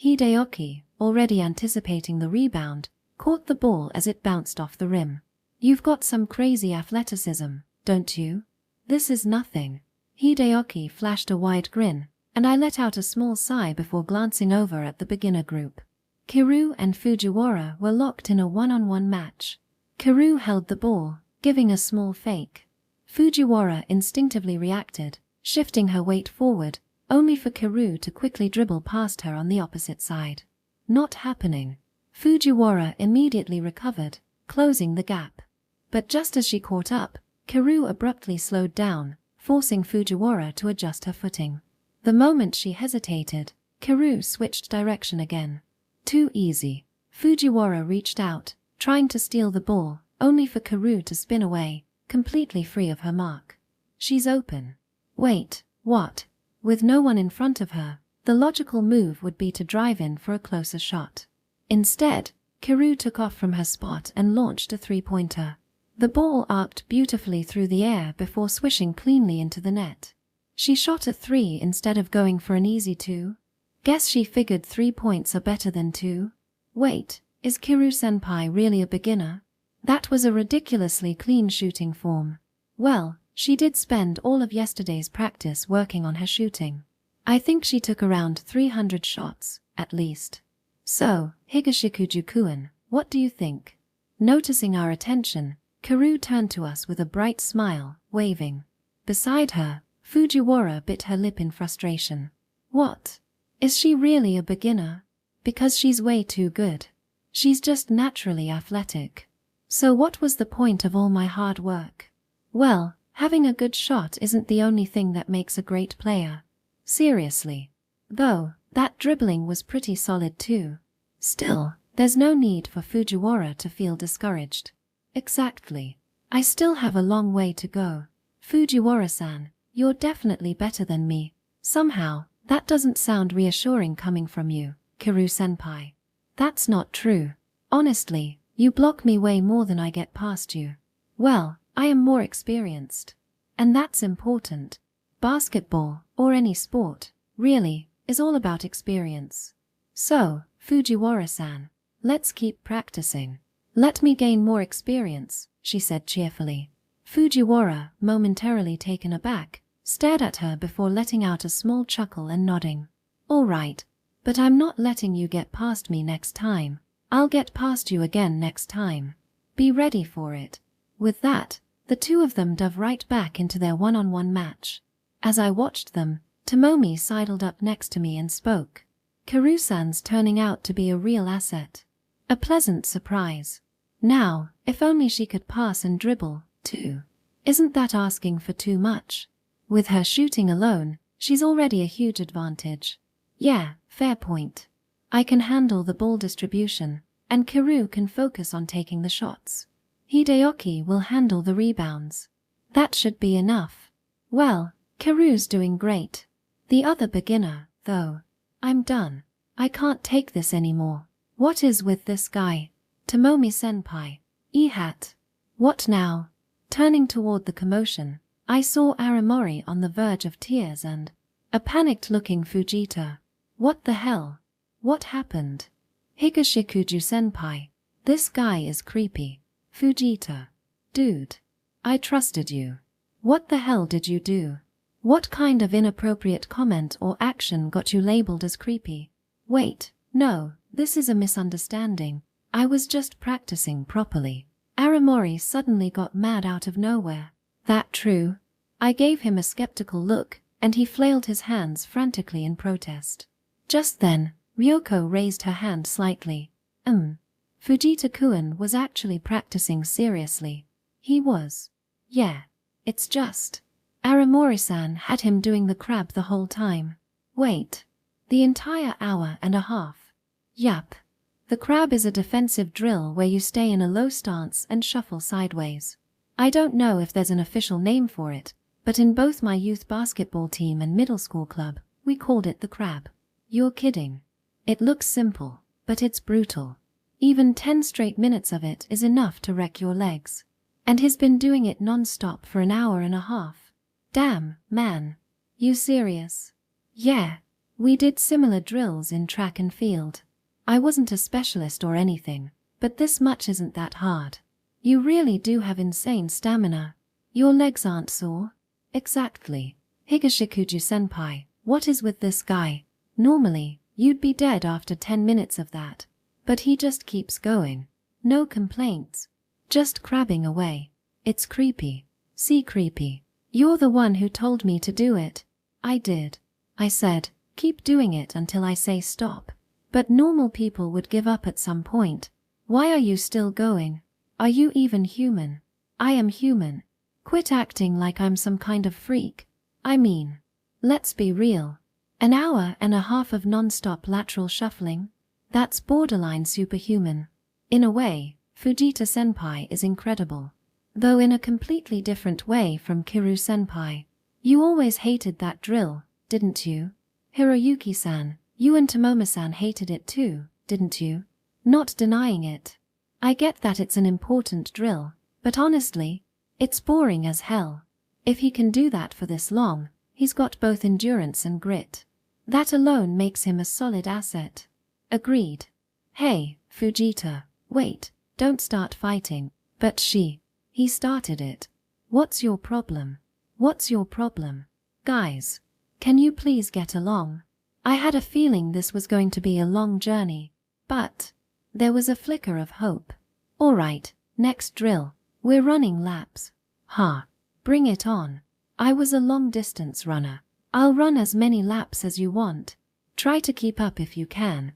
Hideyoki, already anticipating the rebound, caught the ball as it bounced off the rim. You've got some crazy athleticism, don't you? This is nothing. Hideyoki flashed a wide grin, and I let out a small sigh before glancing over at the beginner group. Kiru and Fujiwara were locked in a one-on-one match. Kiru held the ball, giving a small fake. Fujiwara instinctively reacted, shifting her weight forward, only for Kiru to quickly dribble past her on the opposite side. Not happening. Fujiwara immediately recovered, closing the gap. But just as she caught up, Kiru abruptly slowed down, forcing Fujiwara to adjust her footing. The moment she hesitated, Kiru switched direction again. Too easy. Fujiwara reached out, trying to steal the ball, only for Kiru to spin away, completely free of her mark. She's open. Wait, what? With no one in front of her, the logical move would be to drive in for a closer shot. Instead, Kiru took off from her spot and launched a three-pointer. The ball arced beautifully through the air before swishing cleanly into the net. She shot a 3 instead of going for an easy 2. Guess she figured 3 points are better than 2. Wait, is Kiru-senpai really a beginner? That was a ridiculously clean shooting form. Well, she did spend all of yesterday's practice working on her shooting. I think she took around 300 shots, at least. So, Higashikuju-kun, what do you think? Noticing our attention, Kiru turned to us with a bright smile, waving. Beside her, Fujiwara bit her lip in frustration. What? Is she really a beginner? Because she's way too good. She's just naturally athletic. So what was the point of all my hard work? Well, having a good shot isn't the only thing that makes a great player. Seriously. Though, that dribbling was pretty solid too. Still, there's no need for Fujiwara to feel discouraged. Exactly. I still have a long way to go. Fujiwara-san, you're definitely better than me. Somehow, that doesn't sound reassuring coming from you, Kiru-senpai. That's not true. Honestly, you block me way more than I get past you. Well, I am more experienced. And that's important. Basketball, or any sport, really, is all about experience. So, Fujiwara-san, let's keep practicing. Let me gain more experience, she said cheerfully. Fujiwara, momentarily taken aback, stared at her before letting out a small chuckle and nodding. All right, but I'm not letting you get past me next time. I'll get past you again next time. Be ready for it. With that, the two of them dove right back into their one-on-one match. As I watched them, Tomomi sidled up next to me and spoke. Kiru-san's turning out to be a real asset. A pleasant surprise. Now, if only she could pass and dribble, too. Isn't that asking for too much? With her shooting alone, she's already a huge advantage. Yeah, fair point. I can handle the ball distribution, and Kiru can focus on taking the shots. Hideyoki will handle the rebounds. That should be enough. Well, Kiru's doing great. The other beginner, though. I'm done. I can't take this anymore. What is with this guy? Tomomi-senpai. E-hat. What now? Turning toward the commotion, I saw Aramori on the verge of tears and a panicked-looking Fujita. What the hell? What happened? Higashikuju-senpai. This guy is creepy. Fujita. Dude. I trusted you. What the hell did you do? What kind of inappropriate comment or action got you labeled as creepy? Wait, no, this is a misunderstanding. I was just practicing properly. Aramori suddenly got mad out of nowhere. That true? I gave him a skeptical look, and he flailed his hands frantically in protest. Just then, Ryoko raised her hand slightly. Fujita-kun was actually practicing seriously. He was. Yeah. It's just. Aramori-san had him doing the crab the whole time. Wait. The entire hour and a half. Yup. The crab is a defensive drill where you stay in a low stance and shuffle sideways. I don't know if there's an official name for it, but in both my youth basketball team and middle school club, we called it the crab. You're kidding. It looks simple, but it's brutal. Even 10 straight minutes of it is enough to wreck your legs. And he's been doing it non-stop for an hour and a half. Damn, man. You serious? Yeah. We did similar drills in track and field. I wasn't a specialist or anything, but this much isn't that hard. You really do have insane stamina. Your legs aren't sore? Exactly. Higashikuju-senpai, what is with this guy? Normally, you'd be dead after 10 minutes of that. But he just keeps going. No complaints. Just crabbing away. It's creepy. See, creepy. You're the one who told me to do it. I did. I said, keep doing it until I say stop. But normal people would give up at some point. Why are you still going? Are you even human? I am human. Quit acting like I'm some kind of freak. I mean, let's be real. An hour and a half of non-stop lateral shuffling? That's borderline superhuman. In a way, Fujita-senpai is incredible. Though in a completely different way from Kiru-senpai. You always hated that drill, didn't you? Hiroyuki-san, you and Tomomi-san hated it too, didn't you? Not denying it. I get that it's an important drill, but honestly, it's boring as hell. If he can do that for this long, he's got both endurance and grit. That alone makes him a solid asset. Agreed. Hey, Fujita, wait. Don't start fighting. But he started it. What's your problem? What's your problem? Guys, can you please get along? I had a feeling this was going to be a long journey, but there was a flicker of hope. All right, next drill. We're running laps. Bring it on. I was a long-distance runner. I'll run as many laps as you want. Try to keep up if you can.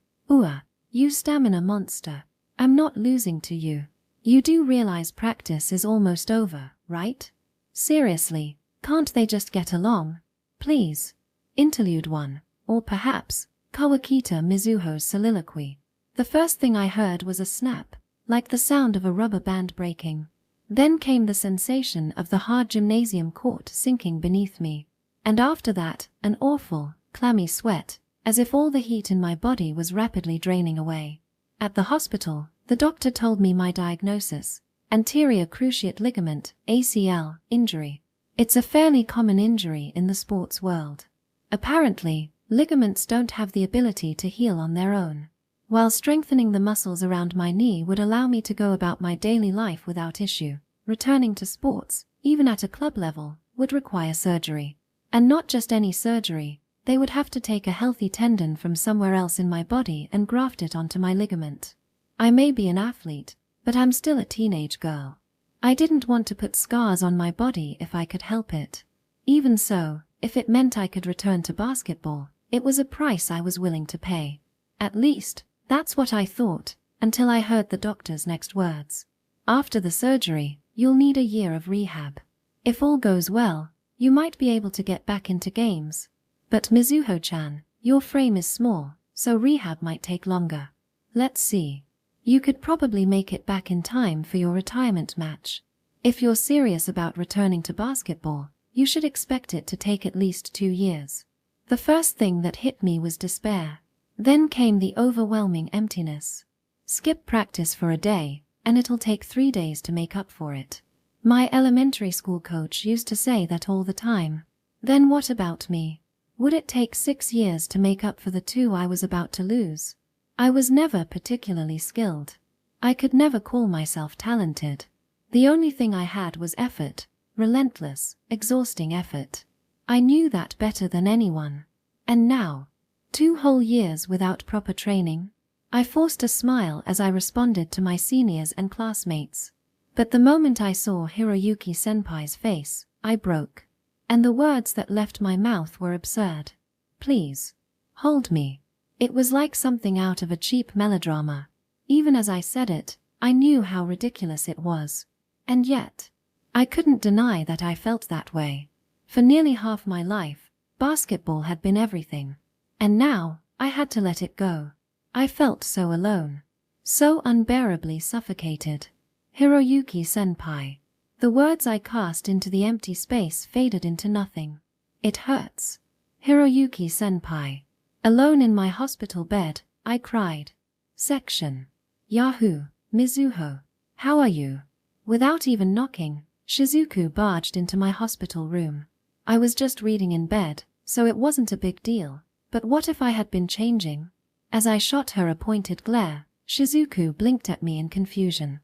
You stamina monster. I'm not losing to you. You do realize practice is almost over, right? Seriously, can't they just get along? Please. Interlude 1, or perhaps, Kawakita Mizuho's soliloquy. The first thing I heard was a snap, like the sound of a rubber band breaking. Then came the sensation of the hard gymnasium court sinking beneath me. And after that, an awful, clammy sweat, as if all the heat in my body was rapidly draining away. At the hospital, the doctor told me my diagnosis, anterior cruciate ligament, ACL, injury. It's a fairly common injury in the sports world. Apparently, ligaments don't have the ability to heal on their own. While strengthening the muscles around my knee would allow me to go about my daily life without issue, returning to sports, even at a club level, would require surgery. And not just any surgery, they would have to take a healthy tendon from somewhere else in my body and graft it onto my ligament. I may be an athlete, but I'm still a teenage girl. I didn't want to put scars on my body if I could help it. Even so, if it meant I could return to basketball, it was a price I was willing to pay. At least, that's what I thought, until I heard the doctor's next words. After the surgery, you'll need a year of rehab. If all goes well, you might be able to get back into games. But Mizuho-chan, your frame is small, so rehab might take longer. Let's see. You could probably make it back in time for your retirement match. If you're serious about returning to basketball, you should expect it to take at least 2 years. The first thing that hit me was despair. Then came the overwhelming emptiness. Skip practice for a day, and it'll take 3 days to make up for it. My elementary school coach used to say that all the time. Then what about me? Would it take 6 years to make up for the 2 I was about to lose? I was never particularly skilled. I could never call myself talented. The only thing I had was effort, relentless, exhausting effort. I knew that better than anyone. And now, 2 whole years without proper training? I forced a smile as I responded to my seniors and classmates. But the moment I saw Hiroyuki-senpai's face, I broke. And the words that left my mouth were absurd. Please. Hold me. It was like something out of a cheap melodrama. Even as I said it, I knew how ridiculous it was. And yet, I couldn't deny that I felt that way. For nearly half my life, basketball had been everything. And now, I had to let it go. I felt so alone. So unbearably suffocated. Hiroyuki-senpai. The words I cast into the empty space faded into nothing. It hurts. Hiroyuki-senpai. Alone in my hospital bed, I cried. Section. Yahoo, Mizuho. How are you? Without even knocking, Shizuku barged into my hospital room. I was just reading in bed, so it wasn't a big deal. But what if I had been changing? As I shot her a pointed glare, Shizuku blinked at me in confusion.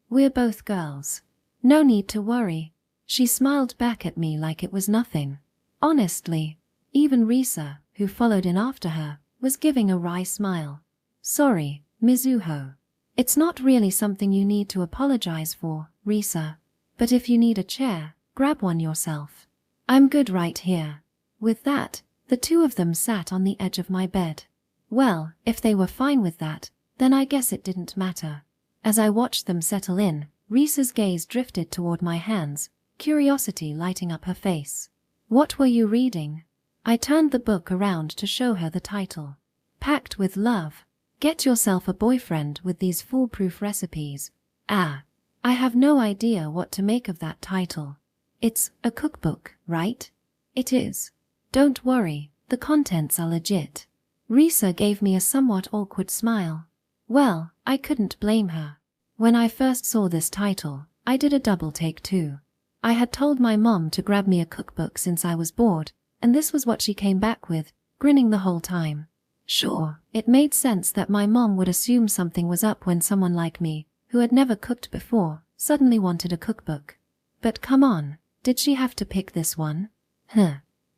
We're both girls. No need to worry. She smiled back at me like it was nothing. Honestly, even Risa, who followed in after her, was giving a wry smile. Sorry, Mizuho. It's not really something you need to apologize for, Risa. But if you need a chair, grab one yourself. I'm good right here. With that, the 2 of them sat on the edge of my bed. Well, if they were fine with that, then I guess it didn't matter. As I watched them settle in, Risa's gaze drifted toward my hands, curiosity lighting up her face. What were you reading? I turned the book around to show her the title. Packed with Love. Get yourself a boyfriend with these foolproof recipes. I have no idea what to make of that title. It's a cookbook, right? It is. Don't worry, the contents are legit. Risa gave me a somewhat awkward smile. Well, I couldn't blame her. When I first saw this title, I did a double take too. I had told my mom to grab me a cookbook since I was bored, and this was what she came back with, grinning the whole time. Sure, it made sense that my mom would assume something was up when someone like me, who had never cooked before, suddenly wanted a cookbook. But come on, did she have to pick this one?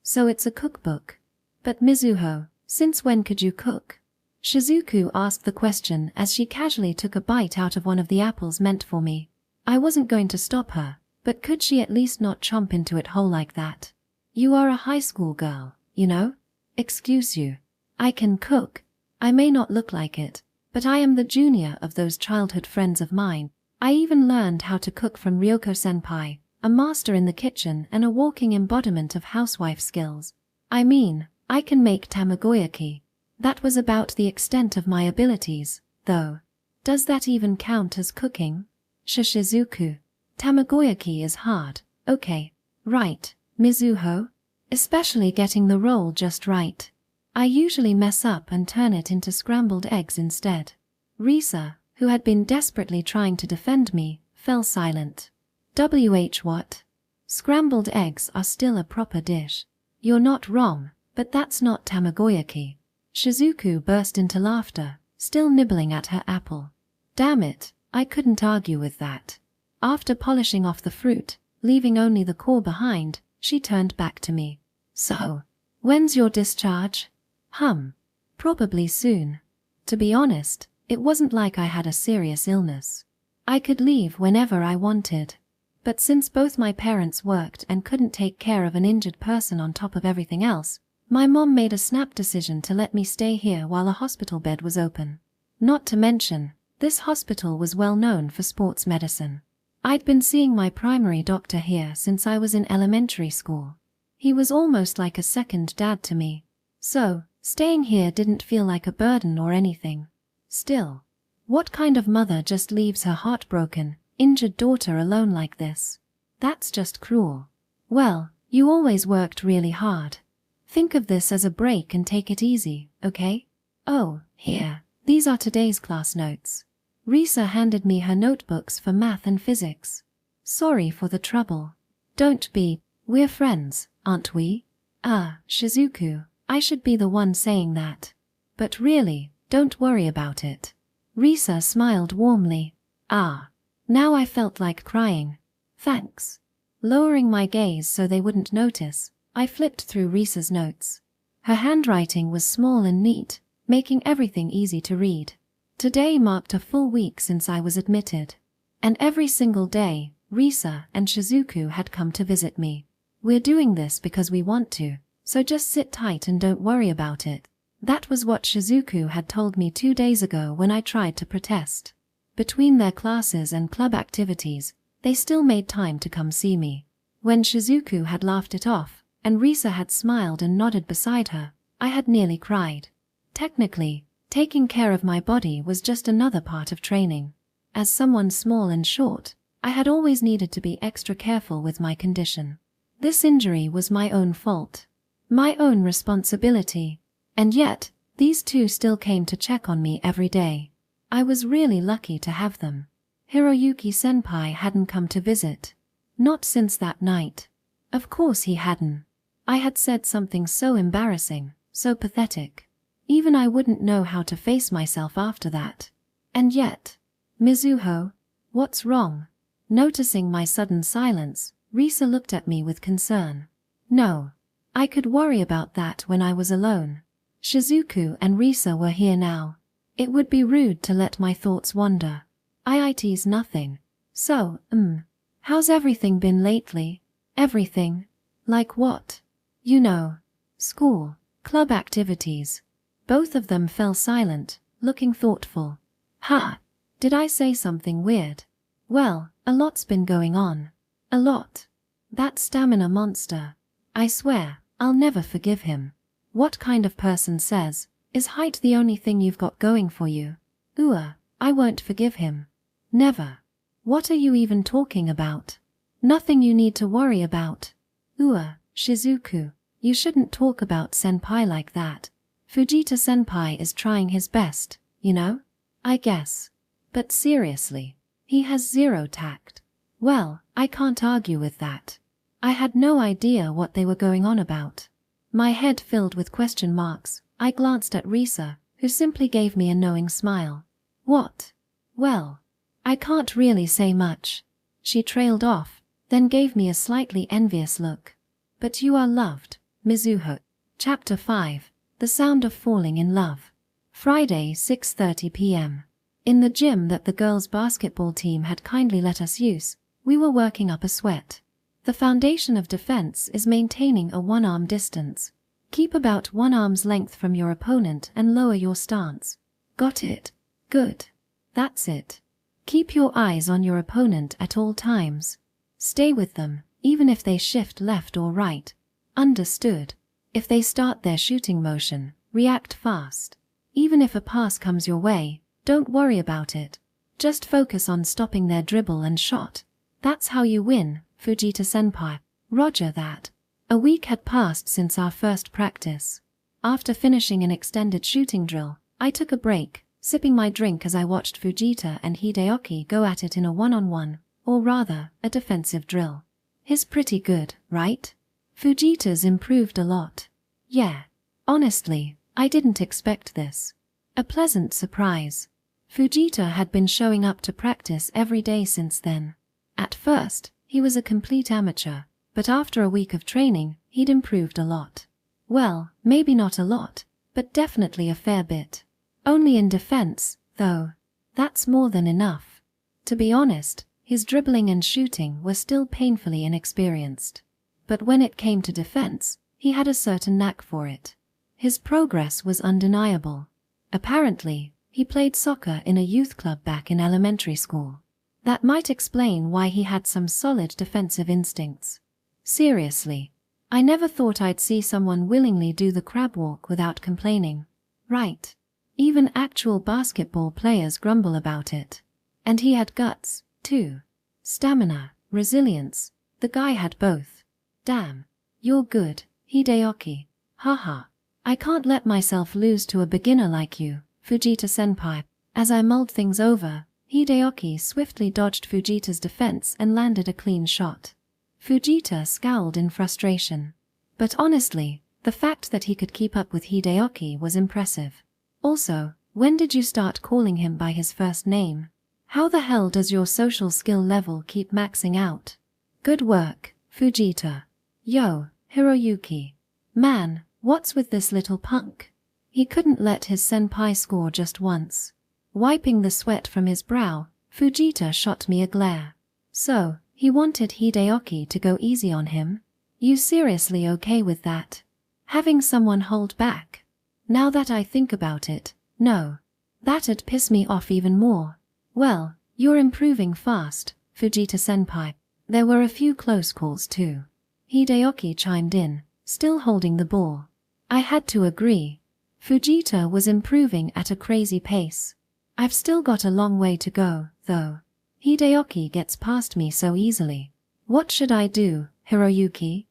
So it's a cookbook. But Mizuho, since when could you cook? Shizuku asked the question as she casually took a bite out of one of the apples meant for me. I wasn't going to stop her, but could she at least not chomp into it whole like that? You are a high school girl, you know? Excuse you. I can cook. I may not look like it, but I am the junior of those childhood friends of mine. I even learned how to cook from Ryoko-senpai, a master in the kitchen and a walking embodiment of housewife skills. I mean, I can make tamagoyaki. That was about the extent of my abilities, though. Does that even count as cooking? Shizuku. Tamagoyaki is hard. Okay. Right, Mizuho. Especially getting the roll just right. I usually mess up and turn it into scrambled eggs instead. Risa, who had been desperately trying to defend me, fell silent. What? Scrambled eggs are still a proper dish. You're not wrong, but that's not tamagoyaki. Shizuku burst into laughter, still nibbling at her apple. Damn it, I couldn't argue with that. After polishing off the fruit, leaving only the core behind, she turned back to me. So, when's your discharge? Probably soon. To be honest, it wasn't like I had a serious illness. I could leave whenever I wanted. But since both my parents worked and couldn't take care of an injured person on top of everything else, my mom made a snap decision to let me stay here while a hospital bed was open. Not to mention, this hospital was well known for sports medicine. I'd been seeing my primary doctor here since I was in elementary school. He was almost like a second dad to me. So, Staying here didn't feel like a burden or anything. Still, what kind of mother just leaves her heartbroken, injured daughter alone like this? That's just cruel. Well, you always worked really hard. Think of this as a break and take it easy, okay? Oh, here. These are today's class notes. Risa handed me her notebooks for math and physics. Sorry for the trouble. Don't be. We're friends, aren't we? Ah, Shizuku, I should be the one saying that. But really, don't worry about it. Risa smiled warmly. Ah. Now I felt like crying. Thanks. Lowering my gaze so they wouldn't notice, I flipped through Risa's notes. Her handwriting was small and neat, making everything easy to read. Today marked a full week since I was admitted. And every single day, Risa and Shizuku had come to visit me. We're doing this because we want to, so just sit tight and don't worry about it. That was what Shizuku had told me 2 days ago when I tried to protest. Between their classes and club activities, they still made time to come see me. When Shizuku had laughed it off, and Risa had smiled and nodded beside her, I had nearly cried. Technically, taking care of my body was just another part of training. As someone small and short, I had always needed to be extra careful with my condition. This injury was my own fault. My own responsibility. And yet, these two still came to check on me every day. I was really lucky to have them. Hiroyuki-senpai hadn't come to visit. Not since that night. Of course he hadn't. I had said something so embarrassing, so pathetic. Even I wouldn't know how to face myself after that. And yet, Mizuho, what's wrong? Noticing my sudden silence, Risa looked at me with concern. No. I could worry about that when I was alone. Shizuku and Risa were here now. It would be rude to let my thoughts wander. IIT's nothing. So, how's everything been lately? Everything? Like what? You know, school, club activities. Both of them fell silent, looking thoughtful. Ha! Did I say something weird? Well, a lot's been going on. A lot. That stamina monster. I swear, I'll never forgive him. What kind of person says, is height the only thing you've got going for you? I won't forgive him. Never. What are you even talking about? Nothing you need to worry about. Shizuku, you shouldn't talk about senpai like that. Fujita-senpai is trying his best, you know? I guess. But seriously, he has zero tact. Well, I can't argue with that. I had no idea what they were going on about. My head filled with question marks, I glanced at Risa, who simply gave me a knowing smile. What? Well, I can't really say much. She trailed off, then gave me a slightly envious look. But you are loved, Mizuho. Chapter 5. The Sound of Falling in Love. Friday, 6:30 p.m. In the gym that the girls' basketball team had kindly let us use, we were working up a sweat. The foundation of defense is maintaining a one-arm distance. Keep about one arm's length from your opponent and lower your stance. Got it? Good. That's it. Keep your eyes on your opponent at all times. Stay with them, even if they shift left or right. Understood. If they start their shooting motion, react fast. Even if a pass comes your way, don't worry about it. Just focus on stopping their dribble and shot. That's how you win, Fujita-senpai. Roger that. A week had passed since our first practice. After finishing an extended shooting drill, I took a break, sipping my drink as I watched Fujita and Hideoki go at it in a one-on-one, or rather, a defensive drill. He's pretty good, right? Fujita's improved a lot. Yeah. Honestly, I didn't expect this. A pleasant surprise. Fujita had been showing up to practice every day since then. At first, he was a complete amateur, but after a week of training, he'd improved a lot. Well, maybe not a lot, but definitely a fair bit. Only in defense, though. That's more than enough. To be honest, his dribbling and shooting were still painfully inexperienced. But when it came to defense, he had a certain knack for it. His progress was undeniable. Apparently, he played soccer in a youth club back in elementary school. That might explain why he had some solid defensive instincts. Seriously, I never thought I'd see someone willingly do the crab walk without complaining. Right. Even actual basketball players grumble about it. And he had guts, too. Stamina, resilience. The guy had both. Damn. You're good, Hideyoki. Haha. I can't let myself lose to a beginner like you, Fujita-senpai. As I mulled things over, Hideyoki swiftly dodged Fujita's defense and landed a clean shot. Fujita scowled in frustration. But honestly, the fact that he could keep up with Hideyoki was impressive. Also, when did you start calling him by his first name? How the hell does your social skill level keep maxing out? Good work, Fujita. Yo, Hiroyuki. Man, what's with this little punk? He couldn't let his senpai score just once. Wiping the sweat from his brow, Fujita shot me a glare. So, he wanted Hideyoki to go easy on him? You seriously okay with that? Having someone hold back? Now that I think about it, no. That'd piss me off even more. Well, you're improving fast, Fujita-senpai. There were a few close calls too. Hideyoki chimed in, still holding the ball. I had to agree. Fujita was improving at a crazy pace. I've still got a long way to go, though. Hideyoki gets past me so easily. What should I do, Hiroyuki?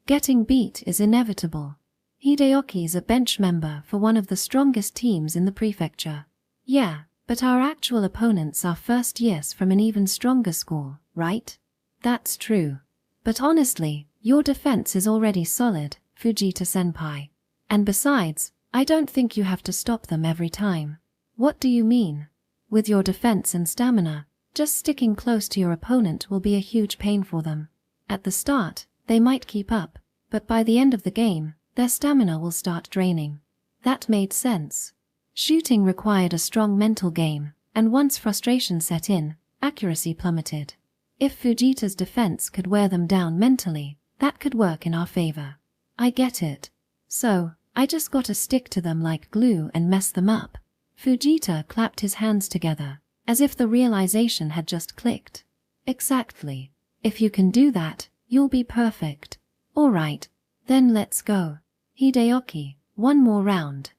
Getting beat is inevitable. Hideyoki's a bench member for one of the strongest teams in the prefecture. Yeah, but our actual opponents are first years from an even stronger school, right? That's true. But honestly, your defense is already solid, Fujita-senpai. And besides, I don't think you have to stop them every time. What do you mean? With your defense and stamina, just sticking close to your opponent will be a huge pain for them. At the start, they might keep up, but by the end of the game, their stamina will start draining. That made sense. Shooting required a strong mental game, and once frustration set in, accuracy plummeted. If Fujita's defense could wear them down mentally, that could work in our favor. I get it. So, I just gotta stick to them like glue and mess them up. Fujita clapped his hands together, as if the realization had just clicked. Exactly. If you can do that, you'll be perfect. Alright, then let's go. Hideyoki, one more round.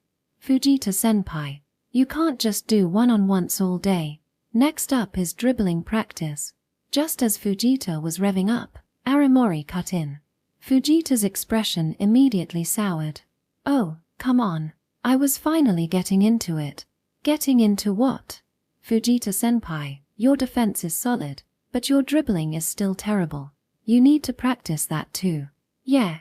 Fujita-senpai, you can't just do one-on-ones all day. Next up is dribbling practice. Just as Fujita was revving up, Aramori cut in. Fujita's expression immediately soured. Oh, come on. I was finally getting into it. Getting into what? Fujita-senpai, your defense is solid, but your dribbling is still terrible. You need to practice that too. Yeah.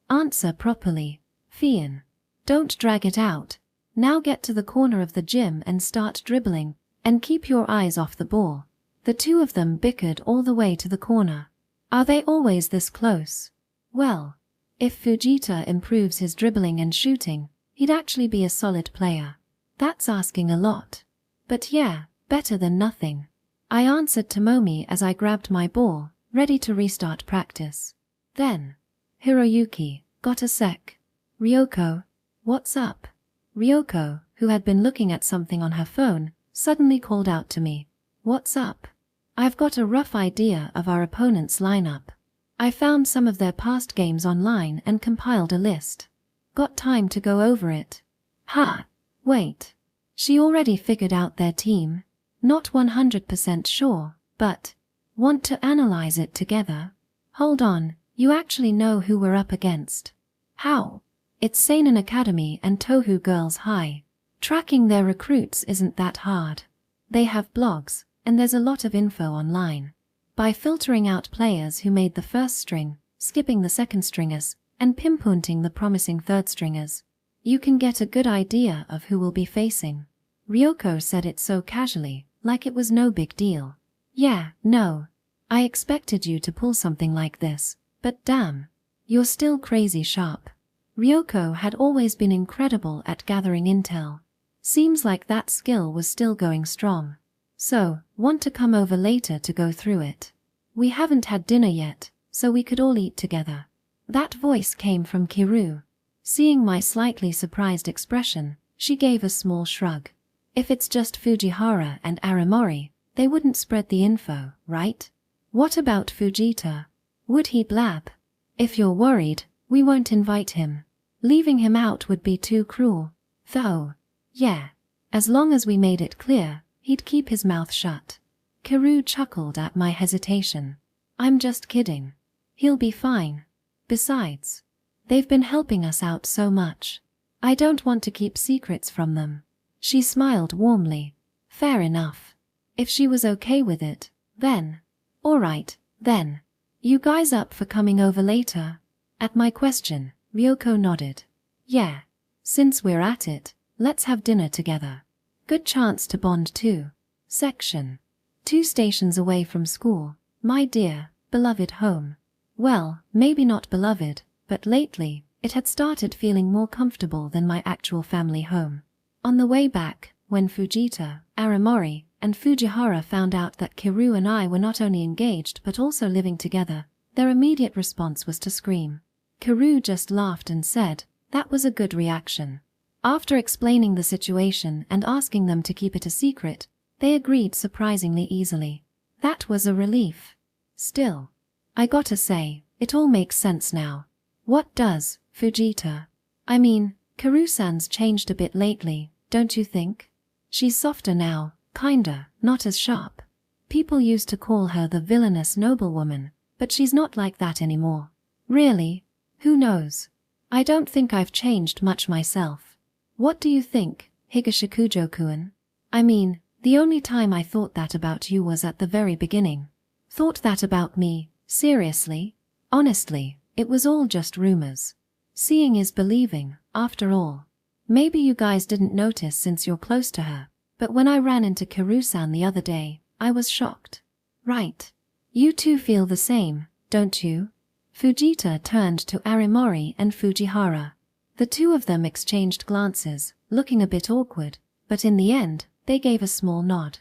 Answer properly. Fian. Don't drag it out. Now get to the corner of the gym and start dribbling, and keep your eyes off the ball. The two of them bickered all the way to the corner. Are they always this close? Well, if Fujita improves his dribbling and shooting, he'd actually be a solid player. That's asking a lot. But yeah, better than nothing. I answered Tomomi as I grabbed my ball, ready to restart practice. Then, Hiroyuki, got a sec. Ryoko, what's up? Ryoko, who had been looking at something on her phone, suddenly called out to me. What's up? I've got a rough idea of our opponent's lineup. I found some of their past games online and compiled a list. Got time to go over it? Wait. She already figured out their team? Not 100% sure, but want to analyze it together? Hold on, you actually know who we're up against. How? It's Seinen Academy and Tohu Girls High. Tracking their recruits isn't that hard. They have blogs, and there's a lot of info online. By filtering out players who made the first string, skipping the second stringers, and pinpointing the promising third stringers, you can get a good idea of who we'll be facing. Ryoko said it so casually, like it was no big deal. Yeah, no. I expected you to pull something like this, but damn. You're still crazy sharp. Ryoko had always been incredible at gathering intel. Seems like that skill was still going strong. So, want to come over later to go through it? We haven't had dinner yet, so we could all eat together. That voice came from Kiru. Seeing my slightly surprised expression, she gave a small shrug. If it's just Fujihara and Aramori, they wouldn't spread the info, right? What about Fujita? Would he blab? If you're worried, we won't invite him. Leaving him out would be too cruel. Though, yeah, as long as we made it clear, he'd keep his mouth shut. Kiru chuckled at my hesitation. I'm just kidding. He'll be fine. Besides, they've been helping us out so much. I don't want to keep secrets from them. She smiled warmly. Fair enough. If she was okay with it, then. Alright, then. You guys up for coming over later? At my question, Ryoko nodded. Yeah. Since we're at it, let's have dinner together. Good chance to bond too. Section 2 stations away from school, my dear, beloved home. Well, maybe not beloved, but lately, it had started feeling more comfortable than my actual family home. On the way back, when Fujita, Aramori, and Fujihara found out that Kiru and I were not only engaged but also living together, their immediate response was to scream. Kiru just laughed and said, that was a good reaction. After explaining the situation and asking them to keep it a secret, they agreed surprisingly easily. That was a relief. Still, I gotta say, it all makes sense now. What does, Fujita? I mean, Kiru-san's changed a bit lately, don't you think? She's softer now, kinda, not as sharp. People used to call her the villainous noblewoman, but she's not like that anymore. Really? Who knows? I don't think I've changed much myself. What do you think, Higashikujo-kun? I mean, the only time I thought that about you was at the very beginning. Thought that about me, seriously? Honestly, it was all just rumors. Seeing is believing, after all. Maybe you guys didn't notice since you're close to her, but when I ran into Kiru-san the other day, I was shocked. Right. You two feel the same, don't you? Fujita turned to Aramori and Fujihara. The two of them exchanged glances, looking a bit awkward, but in the end, they gave a small nod.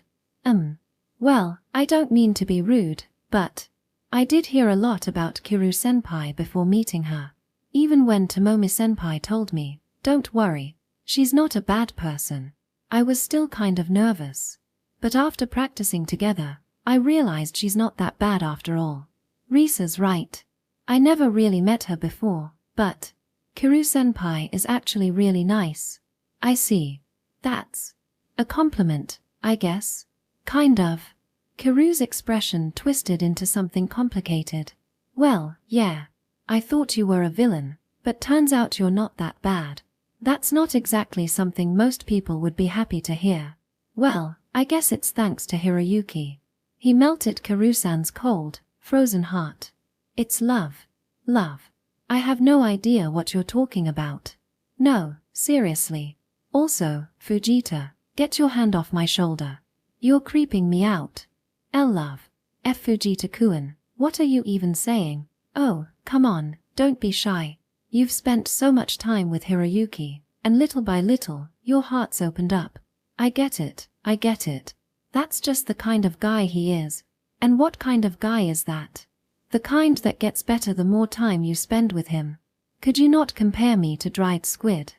Well, I don't mean to be rude, but I did hear a lot about Kiru-senpai before meeting her. Even when Tomomi-senpai told me, don't worry, she's not a bad person, I was still kind of nervous. But after practicing together, I realized she's not that bad after all. Risa's right. I never really met her before, but Kiru-senpai is actually really nice. I see. That's a compliment, I guess. Kind of. Kiru's expression twisted into something complicated. Well, yeah. I thought you were a villain, but turns out you're not that bad. That's not exactly something most people would be happy to hear. Well, I guess it's thanks to Hiroyuki. He melted Kiru-san's cold, frozen heart. It's love. Love. I have no idea what you're talking about. No, seriously. Also, Fujita, get your hand off my shoulder. You're creeping me out. Love. Fujita-kun, what are you even saying? Oh, come on, don't be shy. You've spent so much time with Hiroyuki, and little by little, your heart's opened up. I get it, I get it. That's just the kind of guy he is. And what kind of guy is that? The kind that gets better the more time you spend with him. Could you not compare me to dried squid?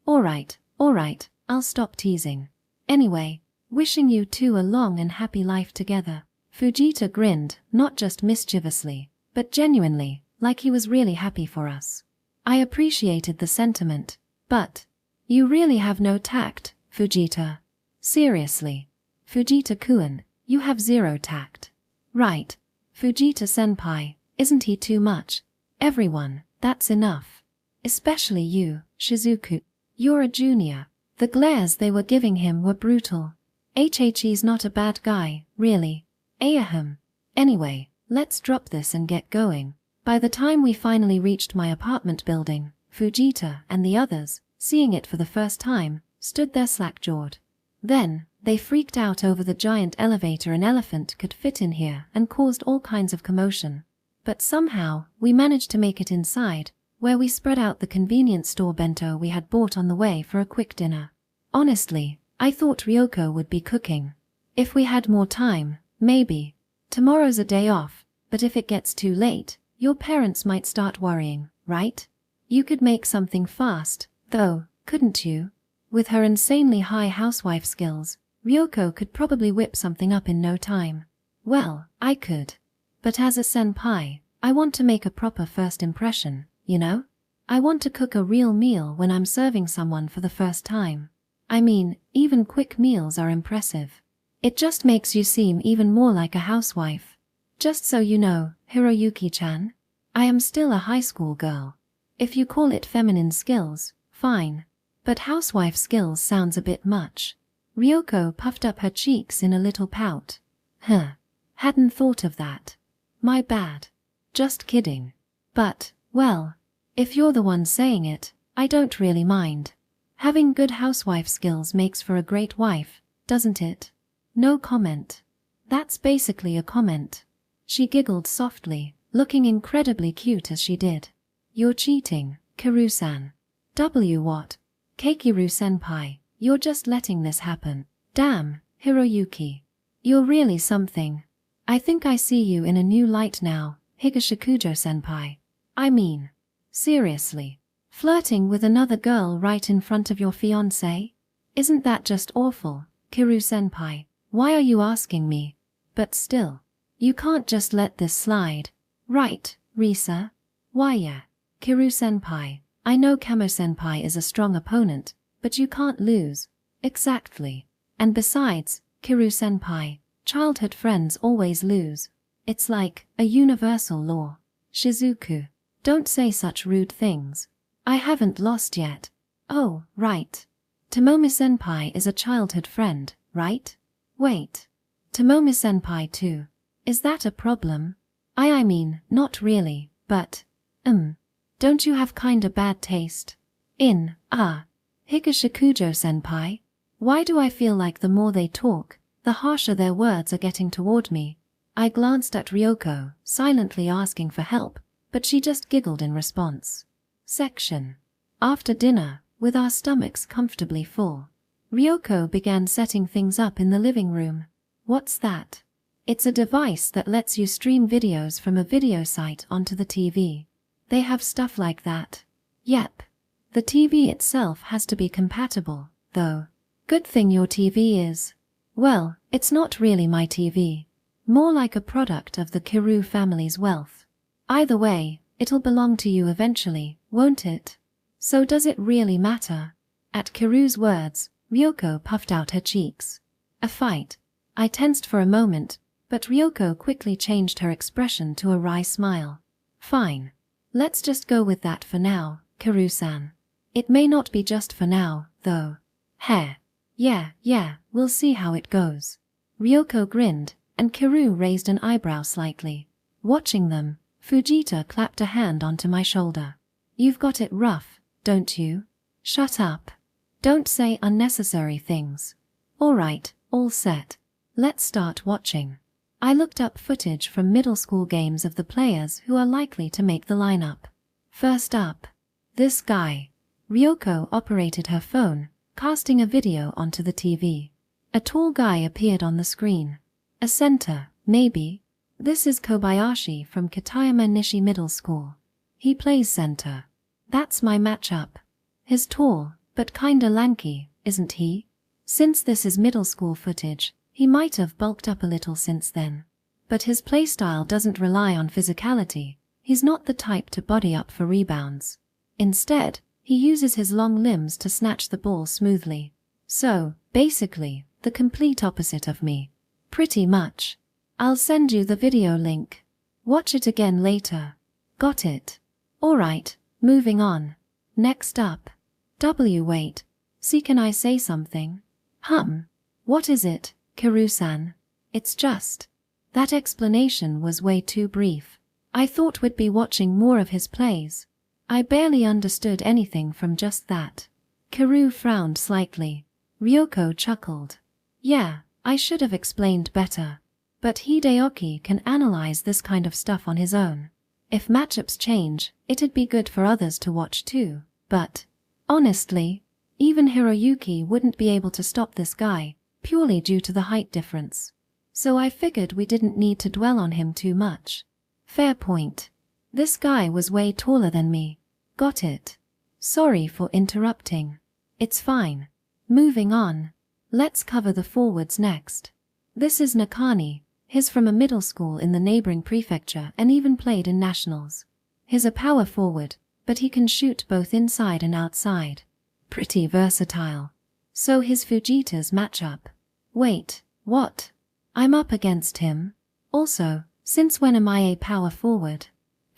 Alright, I'll stop teasing. Anyway, wishing you two a long and happy life together. Fujita grinned, not just mischievously, but genuinely, like he was really happy for us. I appreciated the sentiment, but you really have no tact, Fujita. Seriously. Fujita-kun, you have zero tact. Right. Fujita-senpai, isn't he too much? Everyone, that's enough. Especially you, Shizuku. You're a junior. The glares they were giving him were brutal. HHE's not a bad guy, really. Ahem. Anyway, let's drop this and get going. By the time we finally reached my apartment building, Fujita and the others, seeing it for the first time, stood there slack-jawed. Then, they freaked out over the giant elevator an elephant could fit in here and caused all kinds of commotion. But somehow, we managed to make it inside, where we spread out the convenience store bento we had bought on the way for a quick dinner. Honestly, I thought Ryoko would be cooking. If we had more time, maybe. Tomorrow's a day off, but if it gets too late, your parents might start worrying, right? You could make something fast, though, couldn't you? With her insanely high housewife skills, Ryoko could probably whip something up in no time. Well, I could. But as a senpai, I want to make a proper first impression, you know? I want to cook a real meal when I'm serving someone for the first time. I mean, even quick meals are impressive. It just makes you seem even more like a housewife. Just so you know, Hiroyuki-chan, I am still a high school girl. If you call it feminine skills, fine. But housewife skills sounds a bit much. Ryoko puffed up her cheeks in a little pout. Hadn't thought of that. My bad. Just kidding. But, well, if you're the one saying it, I don't really mind. Having good housewife skills makes for a great wife, doesn't it? No comment. That's basically a comment. She giggled softly, looking incredibly cute as she did. You're cheating, Kiru-san. What? Keikiru-senpai, you're just letting this happen. Damn, Hiroyuki. You're really something. I think I see you in a new light now, Higashikujo-senpai. I mean, seriously. Flirting with another girl right in front of your fiancé? Isn't that just awful, Kiru-senpai? Why are you asking me? But still, you can't just let this slide. Right, Risa? Why yeah. Kiru-senpai, I know Kamo-senpai is a strong opponent, but you can't lose. Exactly. And besides, Kiru-senpai, childhood friends always lose. It's like a universal law. Shizuku, don't say such rude things. I haven't lost yet. Oh, right. Tomomi-senpai is a childhood friend, right? Wait. Tomomi-senpai too. Is that a problem? I mean, not really, but, don't you have kinda bad taste? Higashikujo-senpai? Why do I feel like the more they talk, the harsher their words are getting toward me? I glanced at Ryoko, silently asking for help, but she just giggled in response. Section. After dinner, with our stomachs comfortably full, Ryoko began setting things up in the living room. What's that? It's a device that lets you stream videos from a video site onto the TV. They have stuff like that. Yep. The TV itself has to be compatible, though. Good thing your TV is. Well, it's not really my TV. More like a product of the Kiru family's wealth. Either way, it'll belong to you eventually, won't it? So does it really matter? At Kiru's words, Ryoko puffed out her cheeks. A fight. I tensed for a moment, but Ryoko quickly changed her expression to a wry smile. Fine. Let's just go with that for now, Kiru-san. It may not be just for now, though. Heh. Yeah, we'll see how it goes. Ryoko grinned, and Kiru raised an eyebrow slightly. Watching them, Fujita clapped a hand onto my shoulder. You've got it rough, don't you? Shut up. Don't say unnecessary things. Alright, all set. Let's start watching. I looked up footage from middle school games of the players who are likely to make the lineup. First up, this guy. Ryoko operated her phone, casting a video onto the TV. A tall guy appeared on the screen. A center, maybe. This is Kobayashi from Kitayama Nishi Middle School. He plays center. That's my matchup. He's tall, but kinda lanky, isn't he? Since this is middle school footage, he might have bulked up a little since then. But his playstyle doesn't rely on physicality. He's not the type to body up for rebounds. Instead, he uses his long limbs to snatch the ball smoothly. So, basically, the complete opposite of me. Pretty much. I'll send you the video link. Watch it again later. Got it. Alright, moving on. Next up. Wait. See, can I say something? What is it, Kiru-san? It's just. That explanation was way too brief. I thought we'd be watching more of his plays. I barely understood anything from just that. Kiru frowned slightly. Ryoko chuckled. Yeah, I should have explained better. But Hideoki can analyze this kind of stuff on his own. If matchups change, it'd be good for others to watch too. But, honestly, even Hiroyuki wouldn't be able to stop this guy, purely due to the height difference. So I figured we didn't need to dwell on him too much. Fair point. This guy was way taller than me. Got it. Sorry for interrupting. It's fine. Moving on. Let's cover the forwards next. This is Nakani, He's from a middle school in the neighboring prefecture and even played in nationals. He's a power forward, but he can shoot both inside and outside. Pretty versatile. So his Fujita's match up. Wait, what? I'm up against him? Also, since when am I a power forward?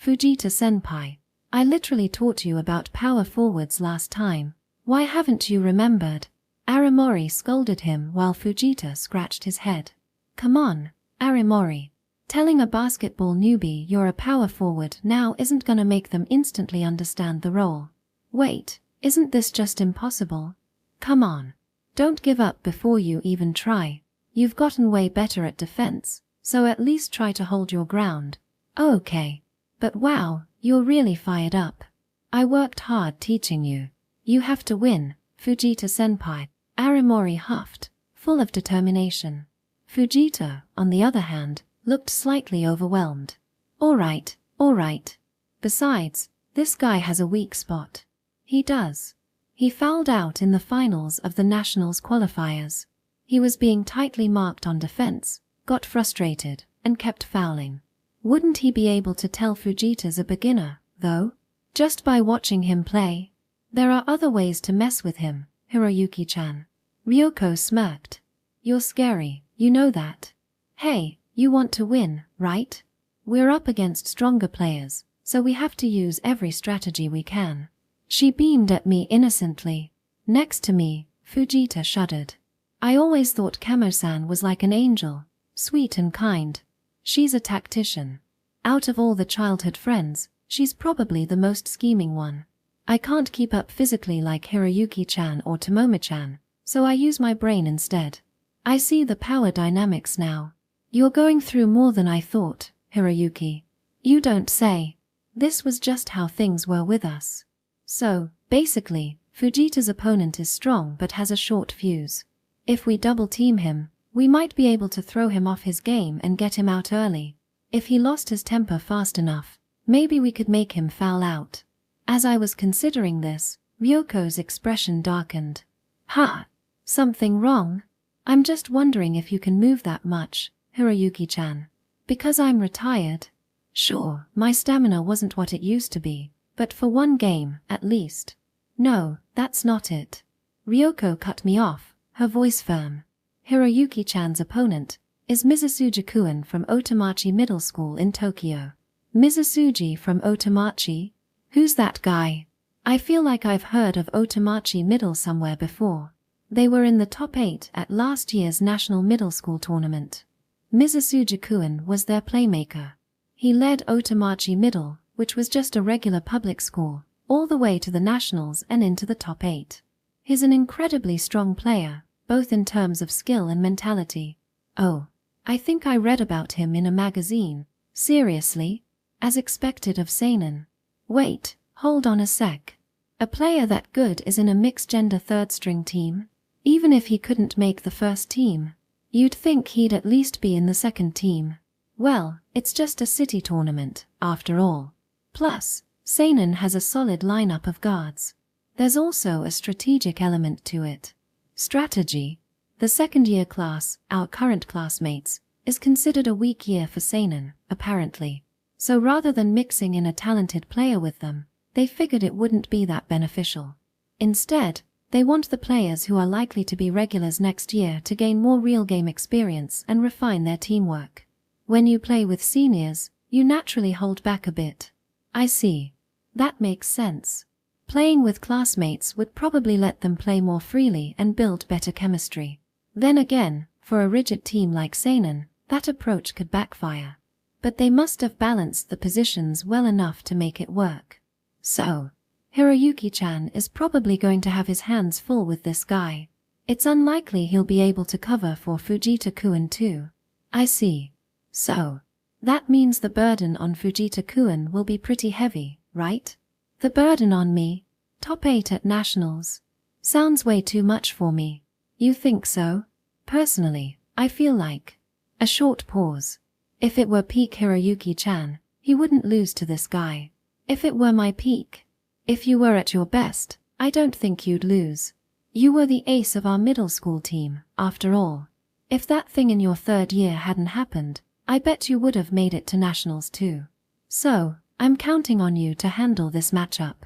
Fujita-senpai, I literally taught you about power forwards last time. Why haven't you remembered? Aramori scolded him while Fujita scratched his head. Come on, Aramori. Telling a basketball newbie you're a power forward now isn't gonna make them instantly understand the role. Wait, isn't this just impossible? Come on. Don't give up before you even try. You've gotten way better at defense, so at least try to hold your ground. Okay. But wow, you're really fired up. I worked hard teaching you. You have to win, Fujita-senpai, Aramori huffed, full of determination. Fujita, on the other hand, looked slightly overwhelmed. All right. Besides, this guy has a weak spot. He does. He fouled out in the finals of the Nationals qualifiers. He was being tightly marked on defense, got frustrated, and kept fouling. Wouldn't he be able to tell Fujita's a beginner, though? Just by watching him play? There are other ways to mess with him, Hiroyuki-chan. Ryoko smirked. You're scary, you know that. Hey, you want to win, right? We're up against stronger players, so we have to use every strategy we can. She beamed at me innocently. Next to me, Fujita shuddered. I always thought Kamo-san was like an angel, sweet and kind. She's a tactician. Out of all the childhood friends, she's probably the most scheming one. I can't keep up physically like Hiroyuki-chan or Tomomi-chan, so I use my brain instead. I see the power dynamics now. You're going through more than I thought, Hiroyuki. You don't say. This was just how things were with us. So, basically, Fujita's opponent is strong but has a short fuse. If we double-team him, we might be able to throw him off his game and get him out early. If he lost his temper fast enough, maybe we could make him foul out. As I was considering this, Ryoko's expression darkened. Ha! Something wrong? I'm just wondering if you can move that much, Hiroyuki-chan. Because I'm retired? Sure, my stamina wasn't what it used to be, but for one game, at least. No, that's not it. Ryoko cut me off, her voice firm. Hiroyuki-chan's opponent is Mizusuji-kun from Otamachi Middle School in Tokyo. Mizusuji from Otamachi? Who's that guy? I feel like I've heard of Otamachi Middle somewhere before. They were in the top 8 at last year's National Middle School tournament. Mizusuji-kun was their playmaker. He led Otamachi Middle, which was just a regular public school, all the way to the nationals and into the top 8. He's an incredibly strong player, both in terms of skill and mentality. Oh, I think I read about him in a magazine. Seriously? As expected of seinen. Wait, hold on a sec. A player that good is in a mixed-gender third-string team? Even if he couldn't make the first team, you'd think he'd at least be in the second team. Well, it's just a city tournament, after all. Plus, seinen has a solid lineup of guards. There's also a strategic element to it. Strategy. The second-year class, our current classmates, is considered a weak year for seinen, apparently. So rather than mixing in a talented player with them, they figured it wouldn't be that beneficial. Instead, they want the players who are likely to be regulars next year to gain more real game experience and refine their teamwork. When you play with seniors, you naturally hold back a bit. I see. That makes sense. Playing with classmates would probably let them play more freely and build better chemistry. Then again, for a rigid team like seinen, that approach could backfire. But they must have balanced the positions well enough to make it work. So, Hiroyuki-chan is probably going to have his hands full with this guy. It's unlikely he'll be able to cover for Fujita-kun too. I see. So, that means the burden on Fujita-kun will be pretty heavy, right? The burden on me? Top 8 at nationals. Sounds way too much for me. You think so? Personally, I feel like. A short pause. If it were peak Hiroyuki-chan, he wouldn't lose to this guy. If it were my peak. If you were at your best, I don't think you'd lose. You were the ace of our middle school team, after all. If that thing in your 3rd year hadn't happened, I bet you would have made it to nationals too. So, I'm counting on you to handle this matchup.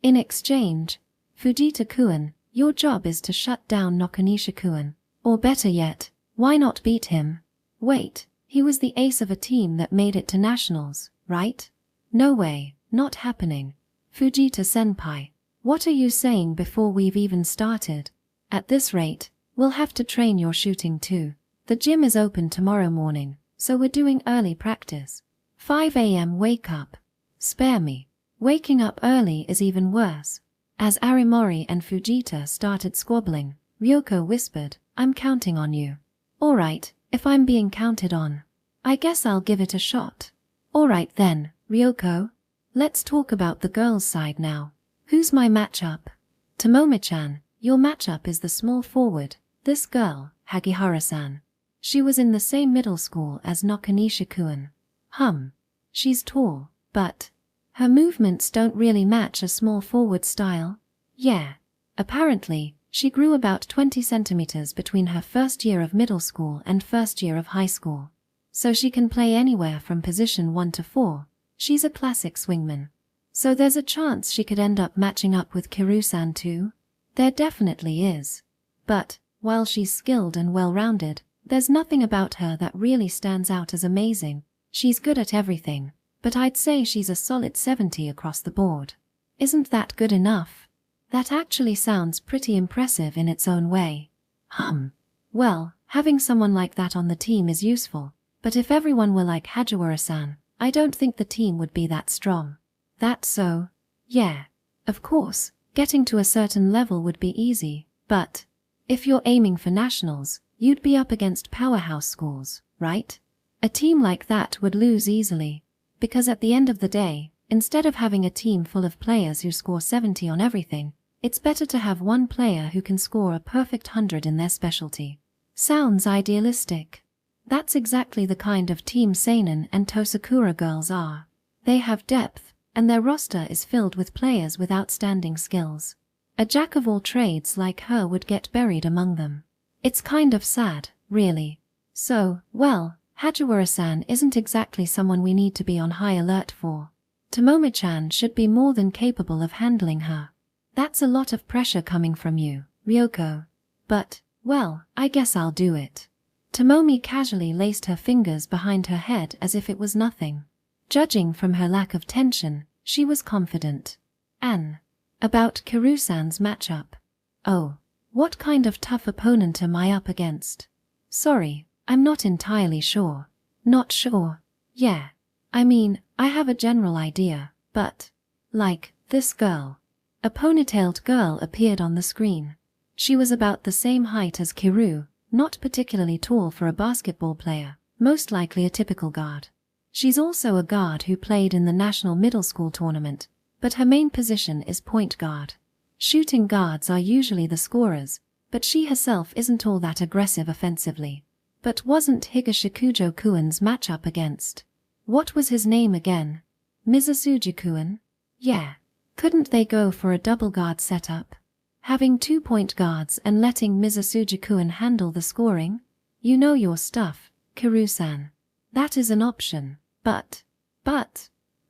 In exchange, Fujita-kun, your job is to shut down Nakanisha-kun. Or better yet, why not beat him? Wait, he was the ace of a team that made it to nationals, right? No way, not happening. Fujita-senpai, what are you saying before we've even started? At this rate, we'll have to train your shooting too. The gym is open tomorrow morning, so we're doing early practice. 5 a.m. wake up. Spare me. Waking up early is even worse. As Arimori and Fujita started squabbling, Ryoko whispered, I'm counting on you. Alright, if I'm being counted on, I guess I'll give it a shot. Alright then, Ryoko. Let's talk about the girls' side now. Who's my matchup? Tomomi-chan, your matchup is the small forward, this girl, Hagihara-san. She was in the same middle school as Nakanisha-kun. She's tall, but her movements don't really match a small forward style. Yeah. Apparently, she grew about 20 centimeters between her 1st year of middle school and 1st year of high school. So she can play anywhere from position 1 to 4. She's a classic swingman. So there's a chance she could end up matching up with Kiru-san too? There definitely is. But, while she's skilled and well-rounded, there's nothing about her that really stands out as amazing. She's good at everything, but I'd say she's a solid 70 across the board. Isn't that good enough? That actually sounds pretty impressive in its own way. Well, having someone like that on the team is useful, but if everyone were like Hajiwara-san, I don't think the team would be that strong. That's so? Yeah. Of course, getting to a certain level would be easy, but if you're aiming for nationals, you'd be up against powerhouse schools, right? A team like that would lose easily, because at the end of the day, instead of having a team full of players who score 70 on everything, it's better to have one player who can score a perfect 100 in their specialty. Sounds idealistic. That's exactly the kind of team Seinen and Tosakura girls are. They have depth, and their roster is filled with players with outstanding skills. A jack-of-all-trades like her would get buried among them. It's kind of sad, really. So, well, Hajiwara-san isn't exactly someone we need to be on high alert for. Tomomi-chan should be more than capable of handling her. That's a lot of pressure coming from you, Ryoko. But, well, I guess I'll do it. Tomomi casually laced her fingers behind her head as if it was nothing. Judging from her lack of tension, she was confident. About Kiru-san's matchup. Oh, what kind of tough opponent am I up against? Sorry, I'm not entirely sure. Not sure? Yeah. I mean, I have a general idea, but like, this girl. A ponytailed girl appeared on the screen. She was about the same height as Kiru, not particularly tall for a basketball player, most likely a typical guard. She's also a guard who played in the national middle school tournament, but her main position is point guard. Shooting guards are usually the scorers, but she herself isn't all that aggressive offensively. But wasn't Higashikujo-kun's matchup against? What was his name again? Mizusuji-kun? Yeah. Couldn't they go for a double guard setup? Having 2 point guards and letting Mizusuji-kun handle the scoring? You know your stuff, Kiru-san. That is an option, but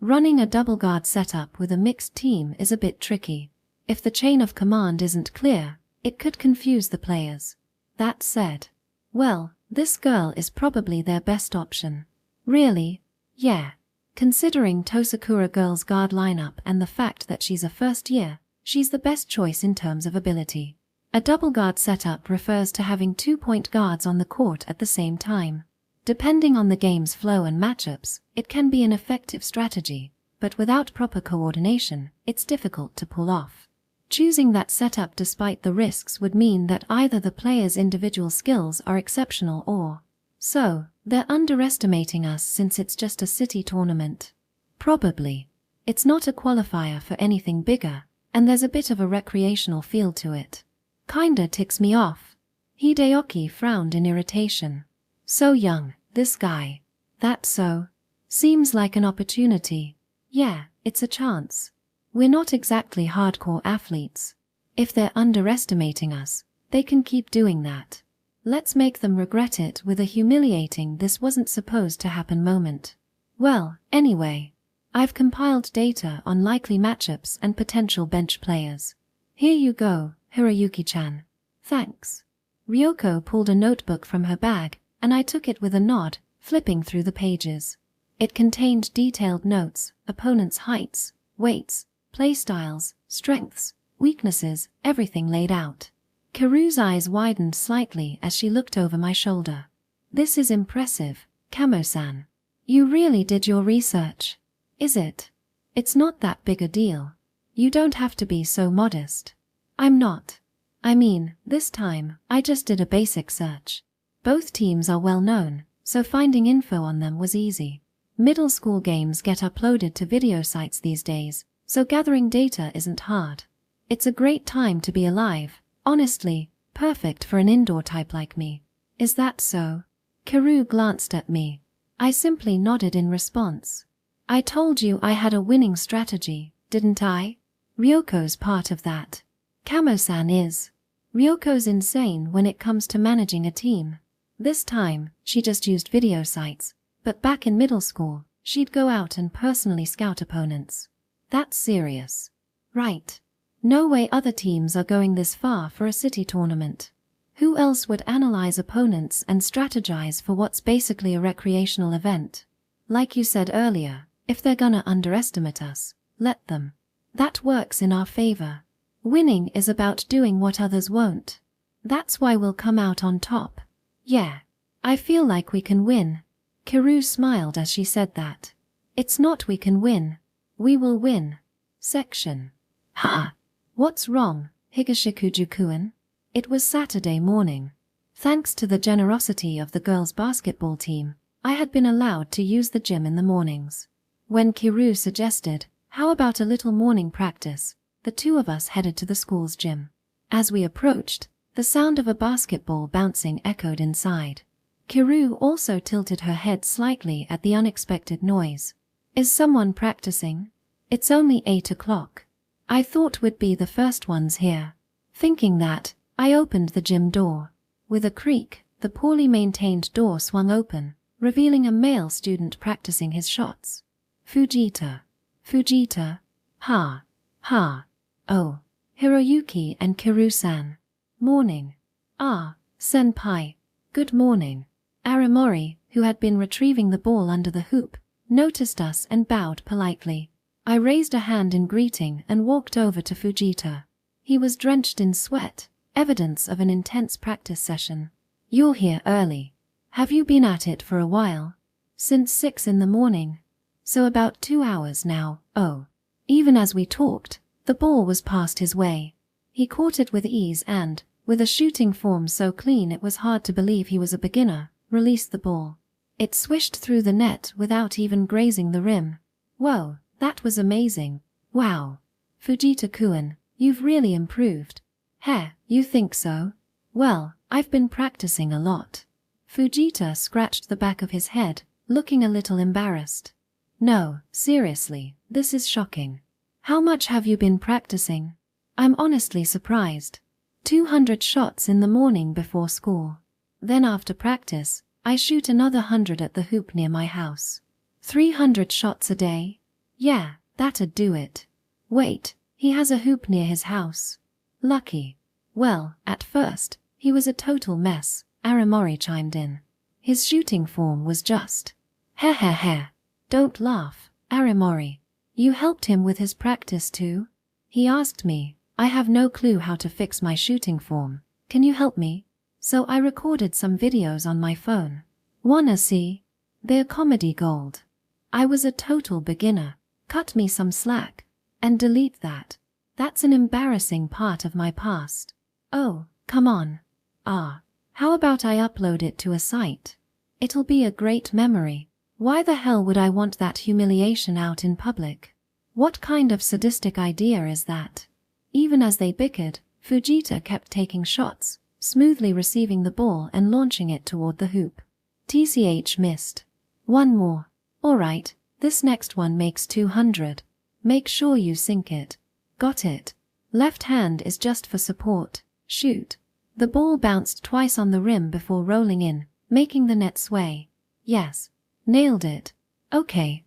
running a double guard setup with a mixed team is a bit tricky. If the chain of command isn't clear, it could confuse the players. That said, well, this girl is probably their best option. Really? Yeah. Considering Tosakura girl's guard lineup and the fact that she's a first year, she's the best choice in terms of ability. A double guard setup refers to having 2 point guards on the court at the same time. Depending on the game's flow and matchups, it can be an effective strategy, but without proper coordination, it's difficult to pull off. Choosing that setup despite the risks would mean that either the player's individual skills are exceptional or so they're underestimating us since it's just a city tournament. Probably. It's not a qualifier for anything bigger, and there's a bit of a recreational feel to it. Kinda ticks me off. Hideyoki frowned in irritation. So young, this guy. That's so. Seems like an opportunity. Yeah, it's a chance. We're not exactly hardcore athletes. If they're underestimating us, they can keep doing that. Let's make them regret it with a humiliating "this wasn't supposed to happen" moment. Well, anyway, I've compiled data on likely matchups and potential bench players. Here you go, Hiroyuki-chan. Thanks. Ryoko pulled a notebook from her bag, and I took it with a nod, flipping through the pages. It contained detailed notes, opponents' heights, weights, playstyles, strengths, weaknesses, everything laid out. Kiru's eyes widened slightly as she looked over my shoulder. This is impressive, Kamo-san. You really did your research. Is it? It's not that big a deal. You don't have to be so modest. I'm not. I mean, this time, I just did a basic search. Both teams are well known, so finding info on them was easy. Middle school games get uploaded to video sites these days, so gathering data isn't hard. It's a great time to be alive. Honestly, perfect for an indoor type like me. Is that so? Kiru glanced at me. I simply nodded in response. I told you I had a winning strategy, didn't I? Ryoko's part of that. Kamo-san is. Ryoko's insane when it comes to managing a team. This time, she just used video sites, but back in middle school, she'd go out and personally scout opponents. That's serious. Right. No way other teams are going this far for a city tournament. Who else would analyze opponents and strategize for what's basically a recreational event? Like you said earlier, if they're gonna underestimate us, let them. That works in our favor. Winning is about doing what others won't. That's why we'll come out on top. Yeah. I feel like we can win. Kiru smiled as she said that. It's not we can win. We will win. Section. Ha! What's wrong, Higashikuju-kun? It was Saturday morning. Thanks to the generosity of the girls' basketball team, I had been allowed to use the gym in the mornings. When Kiru suggested, how about a little morning practice, the two of us headed to the school's gym. As we approached, the sound of a basketball bouncing echoed inside. Kiru also tilted her head slightly at the unexpected noise. Is someone practicing? It's only 8 o'clock. I thought we'd be the first ones here. Thinking that, I opened the gym door. With a creak, the poorly maintained door swung open, revealing a male student practicing his shots. Fujita. Fujita. Ha. Ha. Oh. Hiroyuki and Kiru-san. Morning. Ah, senpai. Good morning. Aramori, who had been retrieving the ball under the hoop, noticed us and bowed politely. I raised a hand in greeting and walked over to Fujita. He was drenched in sweat, evidence of an intense practice session. You're here early. Have you been at it for a while? Since 6 in the morning. So about 2 hours now. Oh. Even as we talked, the ball was passed his way. He caught it with ease and, with a shooting form so clean it was hard to believe he was a beginner, released the ball. It swished through the net without even grazing the rim. Whoa. That was amazing. Wow. Fujita-kun, you've really improved. Heh, you think so? Well, I've been practicing a lot. Fujita scratched the back of his head, looking a little embarrassed. No, seriously, this is shocking. How much have you been practicing? I'm honestly surprised. 200 shots in the morning before school. Then after practice, I shoot another 100 at the hoop near my house. 300 shots a day? Yeah, that'd do it. Wait, he has a hoop near his house. Lucky. Well, at first, he was a total mess, Aramori chimed in. His shooting form was just. Heh. Don't laugh, Aramori. You helped him with his practice too? He asked me. I have no clue how to fix my shooting form. Can you help me? So I recorded some videos on my phone. Wanna see? They're comedy gold. I was a total beginner. Cut me some slack. And delete that. That's an embarrassing part of my past. Oh, come on. How about I upload it to a site? It'll be a great memory. Why the hell would I want that humiliation out in public? What kind of sadistic idea is that? Even as they bickered, Fujita kept taking shots, smoothly receiving the ball and launching it toward the hoop. TCH missed. One more. Alright, this next one makes 200. Make sure you sink it. Got it. Left hand is just for support. Shoot. The ball bounced twice on the rim before rolling in, making the net sway. Yes. Nailed it. Okay.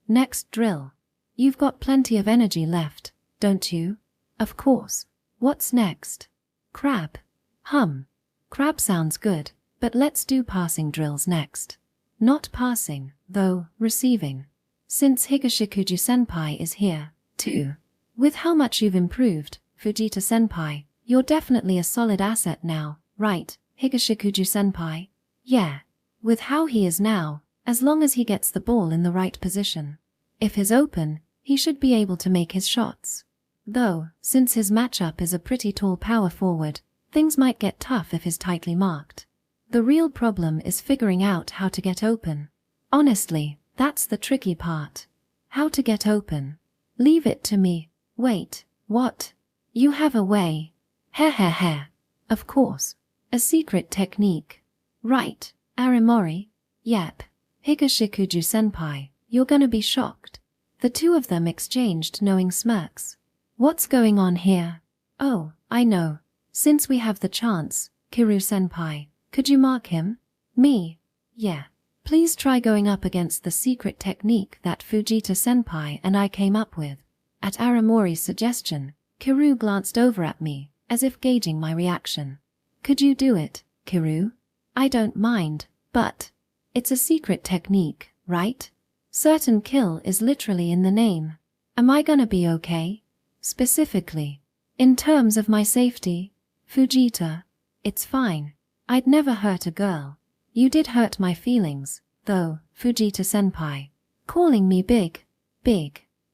Next drill. You've got plenty of energy left, don't you? Of course. What's next? Crab. Crab sounds good, but let's do passing drills next. Not passing, though, receiving. Since Higashikuju-senpai is here, too. With how much you've improved, Fujita-senpai, you're definitely a solid asset now, right, Higashikuju-senpai? Yeah. With how he is now, as long as he gets the ball in the right position. If he's open, he should be able to make his shots. Though, since his matchup is a pretty tall power forward, things might get tough if he's tightly marked. The real problem is figuring out how to get open. Honestly, that's the tricky part. How to get open. Leave it to me. Wait, what? You have a way. Heh. Of course. A secret technique. Right, Aramori? Yep. Higashikuju-senpai, you're gonna be shocked. The two of them exchanged knowing smirks. What's going on here? Oh, I know. Since we have the chance, Kiru-senpai, could you mark him? Me? Yeah. Please try going up against the secret technique that Fujita-senpai and I came up with. At Aramori's suggestion, Kiru glanced over at me, as if gauging my reaction. Could you do it, Kiru? I don't mind, but it's a secret technique, right? Certain kill is literally in the name. Am I gonna be okay? Specifically, in terms of my safety, Fujita, it's fine. I'd never hurt a girl. You did hurt my feelings, though, Fujita-senpai. Calling me big.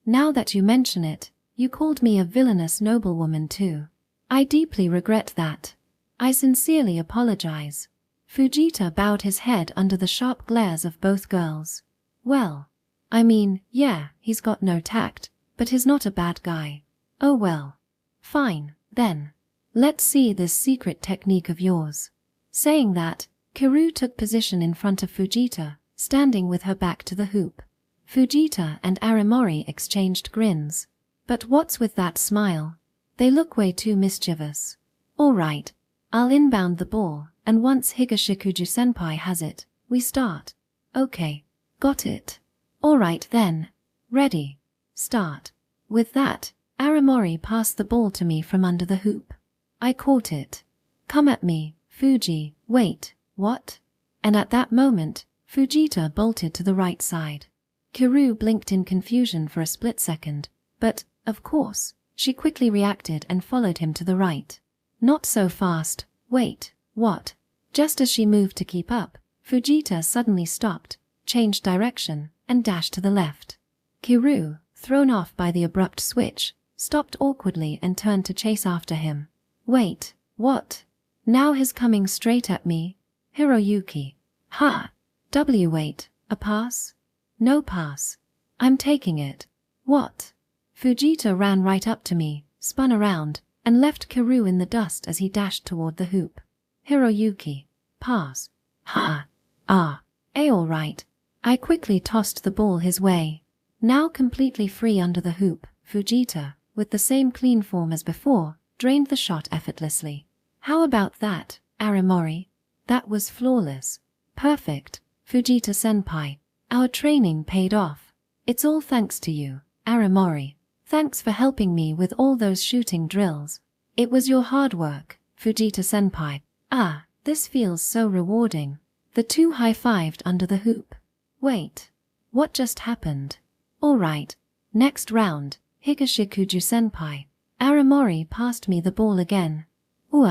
Now that you mention it, you called me a villainous noblewoman too. I deeply regret that. I sincerely apologize. Fujita bowed his head under the sharp glares of both girls. Well, I mean, yeah, he's got no tact, but he's not a bad guy. Oh well. Fine, then. Let's see this secret technique of yours. Saying that, Kiru took position in front of Fujita, standing with her back to the hoop. Fujita and Aramori exchanged grins. But what's with that smile? They look way too mischievous. All right, I'll inbound the ball, and once Higashikuju-senpai has it, we start. Okay, got it. All right then. Ready. Start. With that, Aramori passed the ball to me from under the hoop. I caught it. Come at me, Fuji. Wait, what? And at that moment, Fujita bolted to the right side. Kiru blinked in confusion for a split second, but, of course, she quickly reacted and followed him to the right. Not so fast. Wait, what? Just as she moved to keep up, Fujita suddenly stopped, changed direction, and dashed to the left. Kiru, thrown off by the abrupt switch, stopped awkwardly and turned to chase after him. Wait, what? Now he's coming straight at me. Hiroyuki. Ha! Wait, a pass? No pass. I'm taking it. What? Fujita ran right up to me, spun around, and left Kiru in the dust as he dashed toward the hoop. Hiroyuki. Pass. Ha! Ah. All right. I quickly tossed the ball his way. Now completely free under the hoop, Fujita, with the same clean form as before, drained the shot effortlessly. How about that, Aramori? That was flawless. Perfect, Fujita-senpai. Our training paid off. It's all thanks to you, Aramori. Thanks for helping me with all those shooting drills. It was your hard work, Fujita-senpai. Ah, this feels so rewarding. The two high-fived under the hoop. Wait, what just happened? All right, next round, Higashikuju-senpai. Aramori passed me the ball again. Ooh,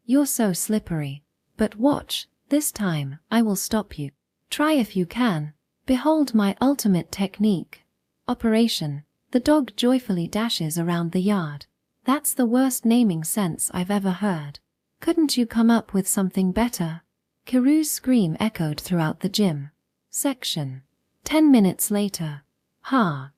you're so slippery. But watch, this time, I will stop you. Try if you can. Behold my ultimate technique. Operation. The dog joyfully dashes around the yard. That's the worst naming sense I've ever heard. Couldn't you come up with something better? Kiru's scream echoed throughout the gym. Section. 10 minutes later. Ha.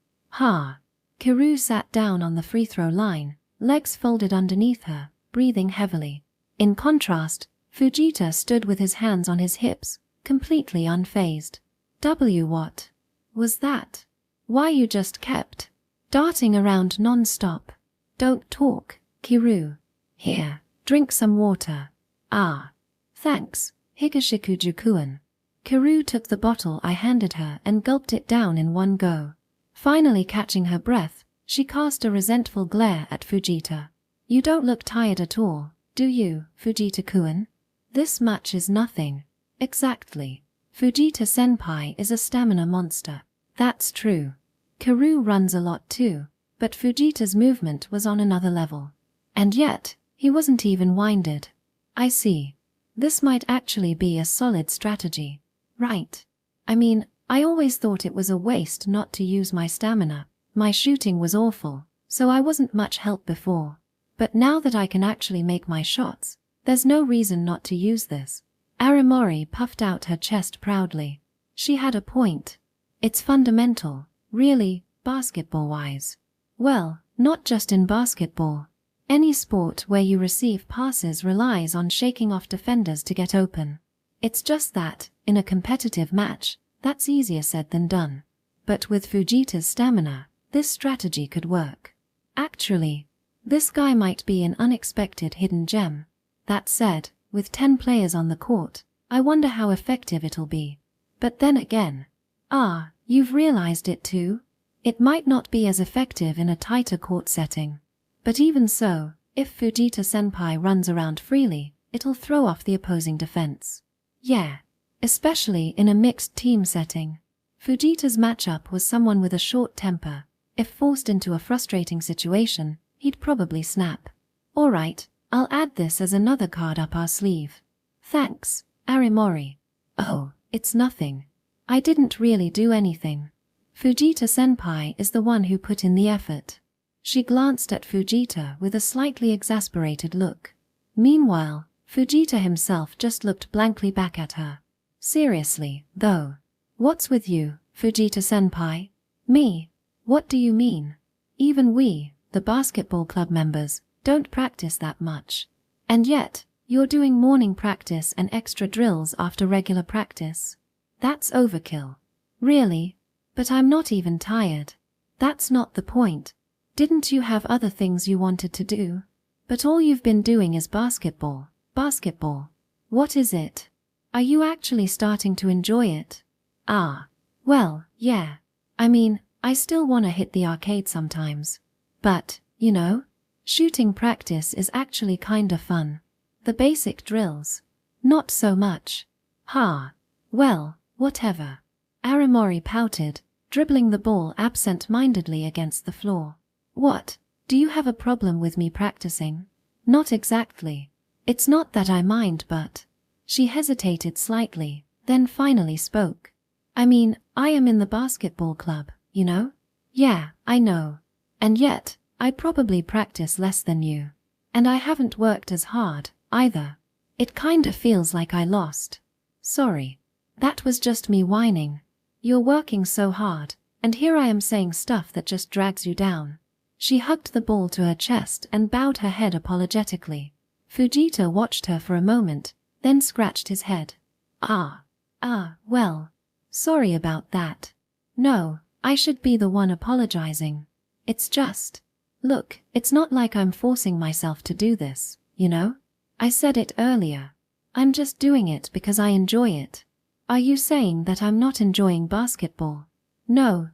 Kiru sat down on the free throw line, legs folded underneath her, breathing heavily. In contrast, Fujita stood with his hands on his hips, completely unfazed. What was that? Why you just kept darting around non-stop? Don't talk, Kiru. Here, Drink some water. Ah. Thanks, Higashikuju-kun. Kiru took the bottle I handed her and gulped it down in one go. Finally catching her breath, she cast a resentful glare at Fujita. You don't look tired at all, do you, Fujita-kun? This much is nothing. Exactly. Fujita-senpai is a stamina monster. That's true. Kiru runs a lot too, but Fujita's movement was on another level. And yet, he wasn't even winded. I see. This might actually be a solid strategy. Right. I mean, I always thought it was a waste not to use my stamina. My shooting was awful, so I wasn't much help before. But now that I can actually make my shots, there's no reason not to use this. Aramori puffed out her chest proudly. She had a point. It's fundamental, really, basketball-wise. Well, not just in basketball. Any sport where you receive passes relies on shaking off defenders to get open. It's just that, in a competitive match, that's easier said than done. But with Fujita's stamina, this strategy could work. Actually, this guy might be an unexpected hidden gem. That said, with 10 players on the court, I wonder how effective it'll be. But then again, you've realized it too? It might not be as effective in a tighter court setting. But even so, if Fujita-senpai runs around freely, it'll throw off the opposing defense. Yeah, especially in a mixed team setting. Fujita's matchup was someone with a short temper. If forced into a frustrating situation, he'd probably snap. Alright, I'll add this as another card up our sleeve. Thanks, Aramori. Oh, it's nothing. I didn't really do anything. Fujita-senpai is the one who put in the effort. She glanced at Fujita with a slightly exasperated look. Meanwhile, Fujita himself just looked blankly back at her. Seriously, though. What's with you, Fujita-senpai? Me? What do you mean? Even we, the basketball club members, don't practice that much. And yet, you're doing morning practice and extra drills after regular practice. That's overkill. Really? But I'm not even tired. That's not the point. Didn't you have other things you wanted to do? But all you've been doing is basketball. Basketball. What is it? Are you actually starting to enjoy it? Well, yeah. I mean, I still want to hit the arcade sometimes. But, you know, shooting practice is actually kinda fun. The basic drills. Not so much. Well, whatever. Aramori pouted, dribbling the ball absent-mindedly against the floor. What? Do you have a problem with me practicing? Not exactly. It's not that I mind, but... She hesitated slightly, then finally spoke. I mean, I am in the basketball club, you know? Yeah, I know. And yet, I probably practice less than you. And I haven't worked as hard, either. It kinda feels like I lost. Sorry. That was just me whining. You're working so hard, and here I am saying stuff that just drags you down. She hugged the ball to her chest and bowed her head apologetically. Fujita watched her for a moment, then scratched his head. Well, sorry about that. No, I should be the one apologizing. It's just... Look, it's not like I'm forcing myself to do this, you know? I said it earlier. I'm just doing it because I enjoy it. Are you saying that I'm not enjoying basketball? No,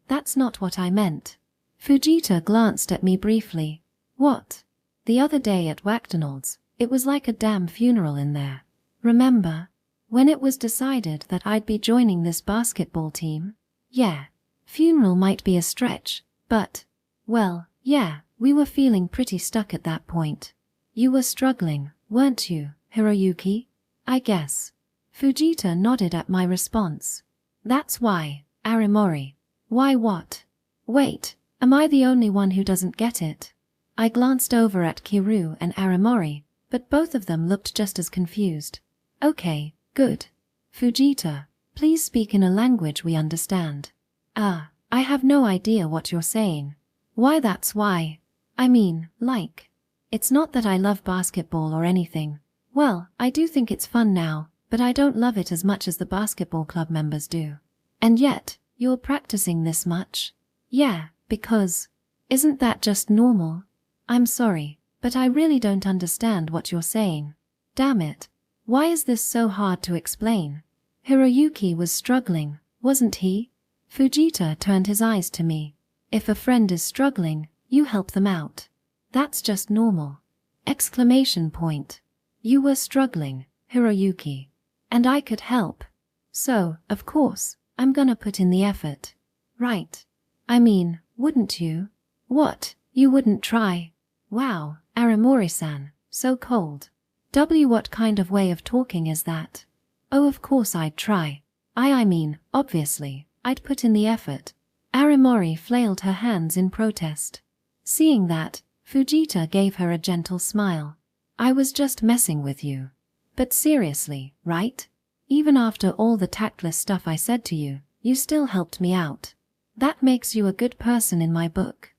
that's not what I meant. Fujita glanced at me briefly. What? The other day at Wactonald's, it was like a damn funeral in there. Remember? When it was decided that I'd be joining this basketball team? Yeah. Funeral might be a stretch, but... Well, yeah, we were feeling pretty stuck at that point. You were struggling, weren't you, Hiroyuki? I guess. Fujita nodded at my response. That's why, Aramori. Why what? Wait, am I the only one who doesn't get it? I glanced over at Kiru and Aramori, but both of them looked just as confused. Okay, good. Fujita, please speak in a language we understand. I have no idea what you're saying. Why that's why. I mean, like. It's not that I love basketball or anything. Well, I do think it's fun now, but I don't love it as much as the basketball club members do. And yet, you're practicing this much? Yeah, because... Isn't that just normal? I'm sorry, But I really don't understand what you're saying. Damn it. Why is this so hard to explain? Hiroyuki was struggling, wasn't he? Fujita turned his eyes to me. If a friend is struggling, you help them out. That's just normal. Exclamation point. You were struggling, Hiroyuki. And I could help. So, of course, I'm gonna put in the effort. Right. I mean, wouldn't you? What, you wouldn't try? Wow, Aramori-san, so cold. What kind of way of talking is that? Oh, of course I'd try. I mean, obviously, I'd put in the effort. Aramori flailed her hands in protest. Seeing that, Fujita gave her a gentle smile. I was just messing with you. But seriously, right? Even after all the tactless stuff I said to you, you still helped me out. That makes you a good person in my book.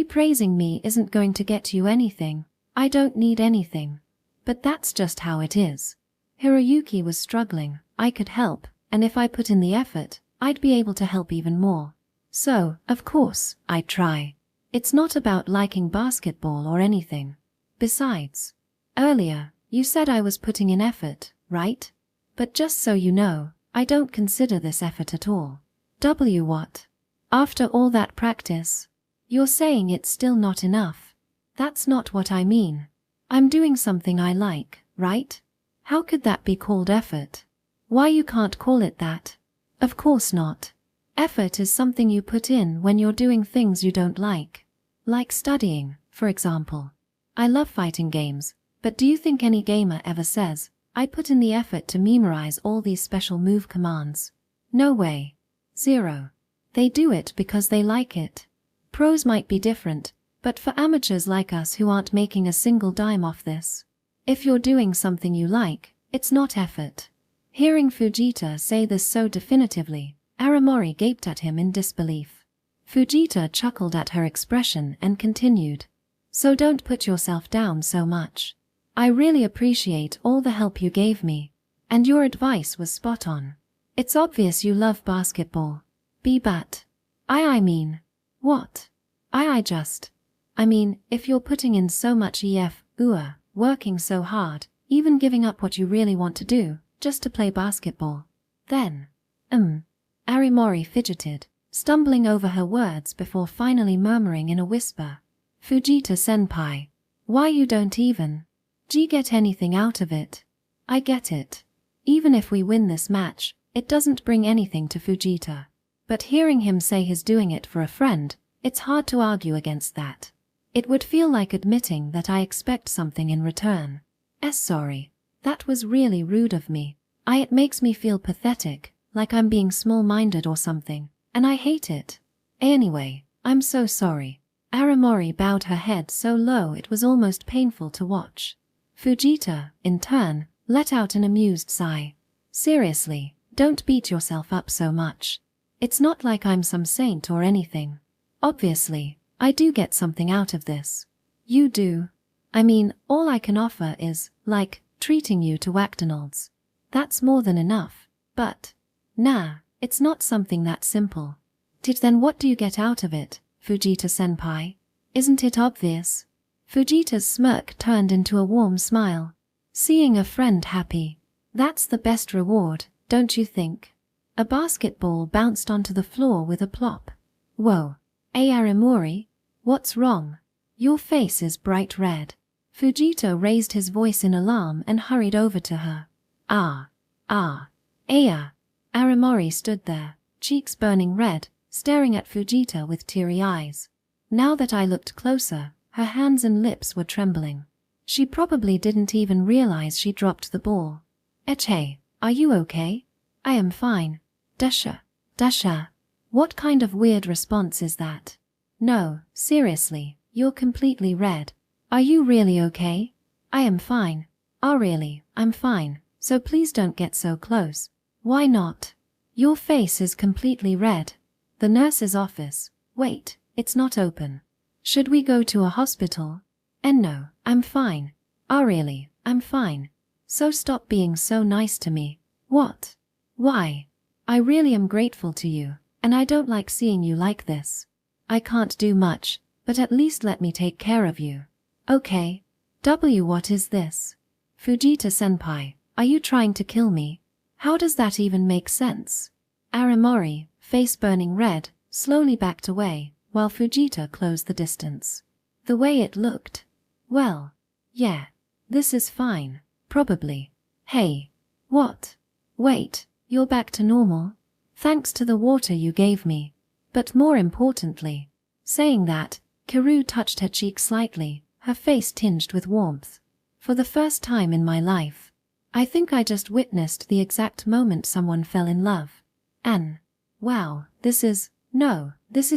Praising me isn't going to get you anything. I don't need anything. But that's just how it is. Hiroyuki was struggling, I could help, and if I put in the effort, I'd be able to help even more. So, of course, I'd try. It's not about liking basketball or anything. Besides, earlier, you said I was putting in effort, right? But just so you know, I don't consider this effort at all. What? After all that practice? You're saying it's still not enough. That's not what I mean. I'm doing something I like, right? How could that be called effort? Why you can't call it that? Of course not. Effort is something you put in when you're doing things you don't like. Like studying, for example. I love fighting games, but do you think any gamer ever says, I put in the effort to memorize all these special move commands? No way. Zero. They do it because they like it. Pros might be different, but for amateurs like us who aren't making a single dime off this, if you're doing something you like, it's not effort. Hearing Fujita say this so definitively, Aramori gaped at him in disbelief. Fujita chuckled at her expression and continued. So don't put yourself down so much. I really appreciate all the help you gave me, and your advice was spot on. It's obvious you love basketball. But I mean, what? I mean, if you're putting in so much working so hard, even giving up what you really want to do, just to play basketball, then, Aramori fidgeted, stumbling over her words before finally murmuring in a whisper, Fujita-senpai, why you don't even get anything out of it? I get it. Even if we win this match, it doesn't bring anything to Fujita. But hearing him say he's doing it for a friend, it's hard to argue against that. It would feel like admitting that I expect something in return. Sorry. That was really rude of me. It makes me feel pathetic, like I'm being small-minded or something, and I hate it. Anyway, I'm so sorry. Aramori bowed her head so low it was almost painful to watch. Fujita, in turn, let out an amused sigh. Seriously, don't beat yourself up so much. It's not like I'm some saint or anything. Obviously, I do get something out of this. You do. I mean, all I can offer is, like, treating you to McDonald's. That's more than enough, but, nah, it's not something that simple. Then what do you get out of it, Fujita-senpai? Isn't it obvious? Fujita's smirk turned into a warm smile. Seeing a friend happy, that's the best reward, don't you think? A basketball bounced onto the floor with a plop. Whoa. Aramori, what's wrong? Your face is bright red. Fujita raised his voice in alarm and hurried over to her. Aramori stood there, cheeks burning red, staring at Fujita with teary eyes. Now that I looked closer, her hands and lips were trembling. She probably didn't even realize she dropped the ball. Hey, are you okay? I am fine. Dasha. What kind of weird response is that? No, seriously, you're completely red. Are you really okay? I am fine. Oh really, I'm fine, so please don't get so close. Why not? Your face is completely red. The nurse's office. Wait, it's not open. Should we go to a hospital? No, I'm fine. Oh really, I'm fine. So stop being so nice to me. What? Why? I really am grateful to you, and I don't like seeing you like this. I can't do much, but at least let me take care of you. Okay. What is this? Fujita-senpai, are you trying to kill me? How does that even make sense? Aramori, face burning red, slowly backed away, while Fujita closed the distance. The way it looked. Well, yeah. This is fine. Probably. Hey. What? Wait, you're back to normal? Thanks to the water you gave me. But more importantly. Saying that, Kiru touched her cheek slightly, her face tinged with warmth. For the first time in my life, I think I just witnessed the exact moment someone fell in love. And, wow, this is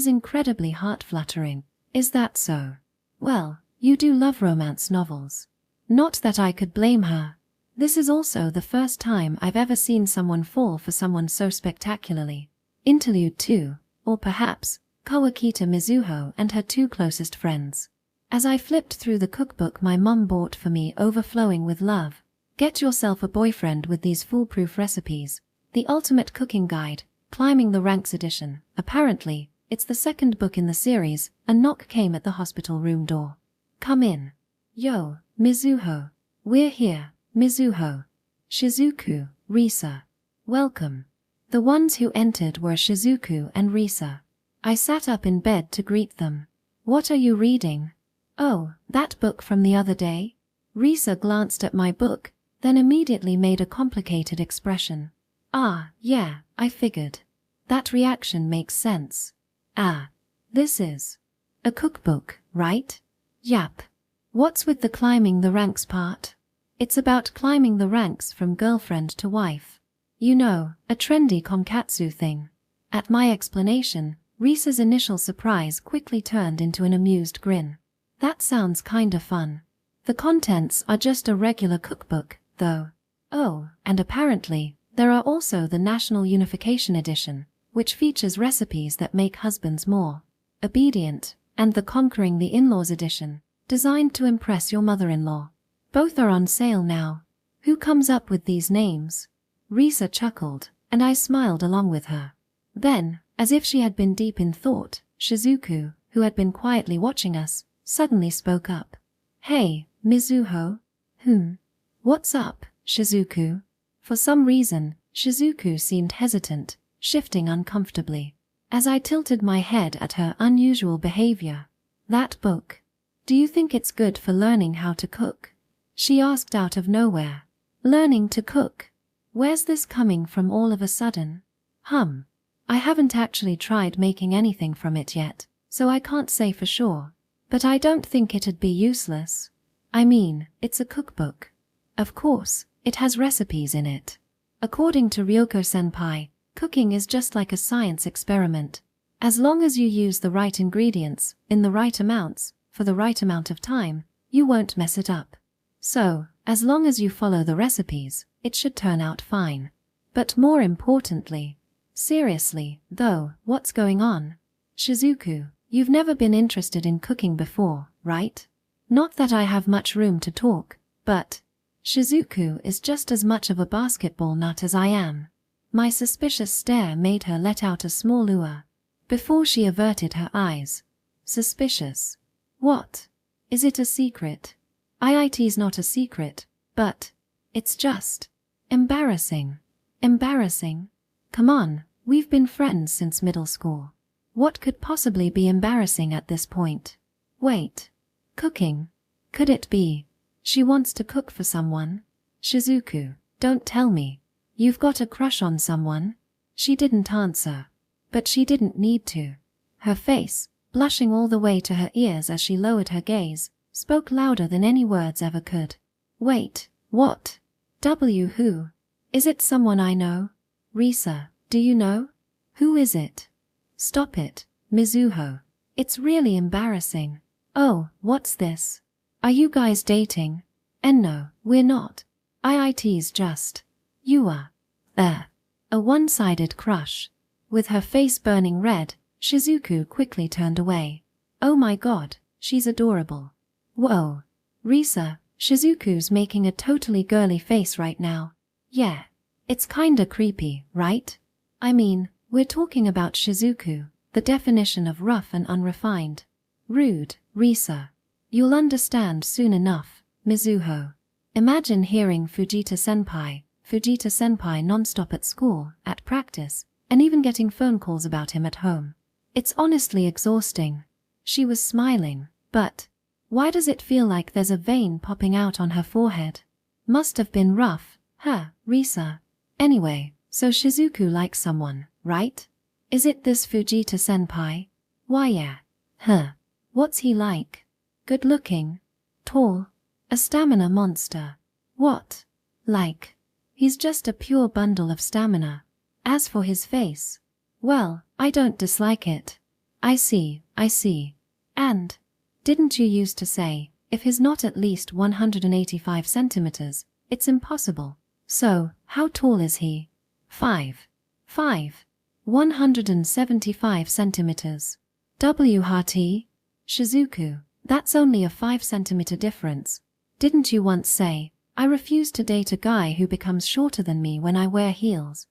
incredibly heart-flattering. Is that so? Well, you do love romance novels. Not that I could blame her. This is also the first time I've ever seen someone fall for someone so spectacularly. Interlude 2, or perhaps, Kawakita Mizuho and her 2 closest friends. As I flipped through the cookbook my mum bought for me, overflowing with love. Get yourself a boyfriend with these foolproof recipes. The Ultimate Cooking Guide, Climbing the Ranks edition. Apparently, it's the 2nd book in the series. A knock came at the hospital room door. Come in. Yo, Mizuho. We're here, Mizuho. Shizuku, Risa. Welcome. The ones who entered were Shizuku and Risa. I sat up in bed to greet them. What are you reading? Oh, that book from the other day? Risa glanced at my book, then immediately made a complicated expression. Ah, yeah, I figured. That reaction makes sense. Ah, this is a cookbook, right? Yap. What's with the climbing the ranks part? It's about climbing the ranks from girlfriend to wife. You know, a trendy konkatsu thing. At my explanation, Risa's initial surprise quickly turned into an amused grin. That sounds kinda fun. The contents are just a regular cookbook, though. Oh, and apparently, there are also the National Unification Edition, which features recipes that make husbands more obedient, and the Conquering the In-Laws Edition, designed to impress your mother-in-law. Both are on sale now. Who comes up with these names? Risa chuckled, and I smiled along with her. Then, as if she had been deep in thought, Shizuku, who had been quietly watching us, suddenly spoke up. Hey, Mizuho? What's up, Shizuku? For some reason, Shizuku seemed hesitant, shifting uncomfortably. As I tilted my head at her unusual behavior. That book. Do you think it's good for learning how to cook? She asked out of nowhere. Learning to cook? Where's this coming from all of a sudden? I haven't actually tried making anything from it yet, so I can't say for sure. But I don't think it'd be useless. I mean, it's a cookbook. Of course, it has recipes in it. According to Ryoko-senpai, cooking is just like a science experiment. As long as you use the right ingredients, in the right amounts, for the right amount of time, you won't mess it up. So, as long as you follow the recipes, it should turn out fine. But more importantly, seriously, though, what's going on? Shizuku, you've never been interested in cooking before, right? Not that I have much room to talk, but Shizuku is just as much of a basketball nut as I am. My suspicious stare made her let out a small lure, before she averted her eyes. Suspicious? What? Is it a secret? IIT's not a secret, but it's just embarrassing. Embarrassing? Come on, we've been friends since middle school. What could possibly be embarrassing at this point? Wait. Cooking? Could it be she wants to cook for someone? Shizuku, don't tell me. You've got a crush on someone? She didn't answer. But she didn't need to. Her face, blushing all the way to her ears as she lowered her gaze, spoke louder than any words ever could. Wait, what? Who? Is it someone I know? Risa, do you know? Who is it? Stop it, Mizuho. It's really embarrassing. Oh, what's this? Are you guys dating? And no, we're not. IIT's just. You are. A one-sided crush. With her face burning red, Shizuku quickly turned away. Oh my god, she's adorable. Whoa. Risa, Shizuku's making a totally girly face right now. Yeah. It's kinda creepy, right? I mean, we're talking about Shizuku, the definition of rough and unrefined. Rude, Risa. You'll understand soon enough, Mizuho. Imagine hearing Fujita-senpai non-stop at school, at practice, and even getting phone calls about him at home. It's honestly exhausting. She was smiling, but why does it feel like there's a vein popping out on her forehead? Must have been rough, huh, Risa? Anyway, so Shizuku likes someone, right? Is it this Fujita-senpai? Why yeah. Huh. What's he like? Good looking? Tall? A stamina monster? What? Like? He's just a pure bundle of stamina. As for his face, well, I don't dislike it. I see. And didn't you used to say, if he's not at least 185 centimeters, it's impossible. So, how tall is he? 5. 175 centimeters. WHT? Shizuku, that's only a 5-centimeter difference. Didn't you once say, I refuse to date a guy who becomes shorter than me when I wear heels?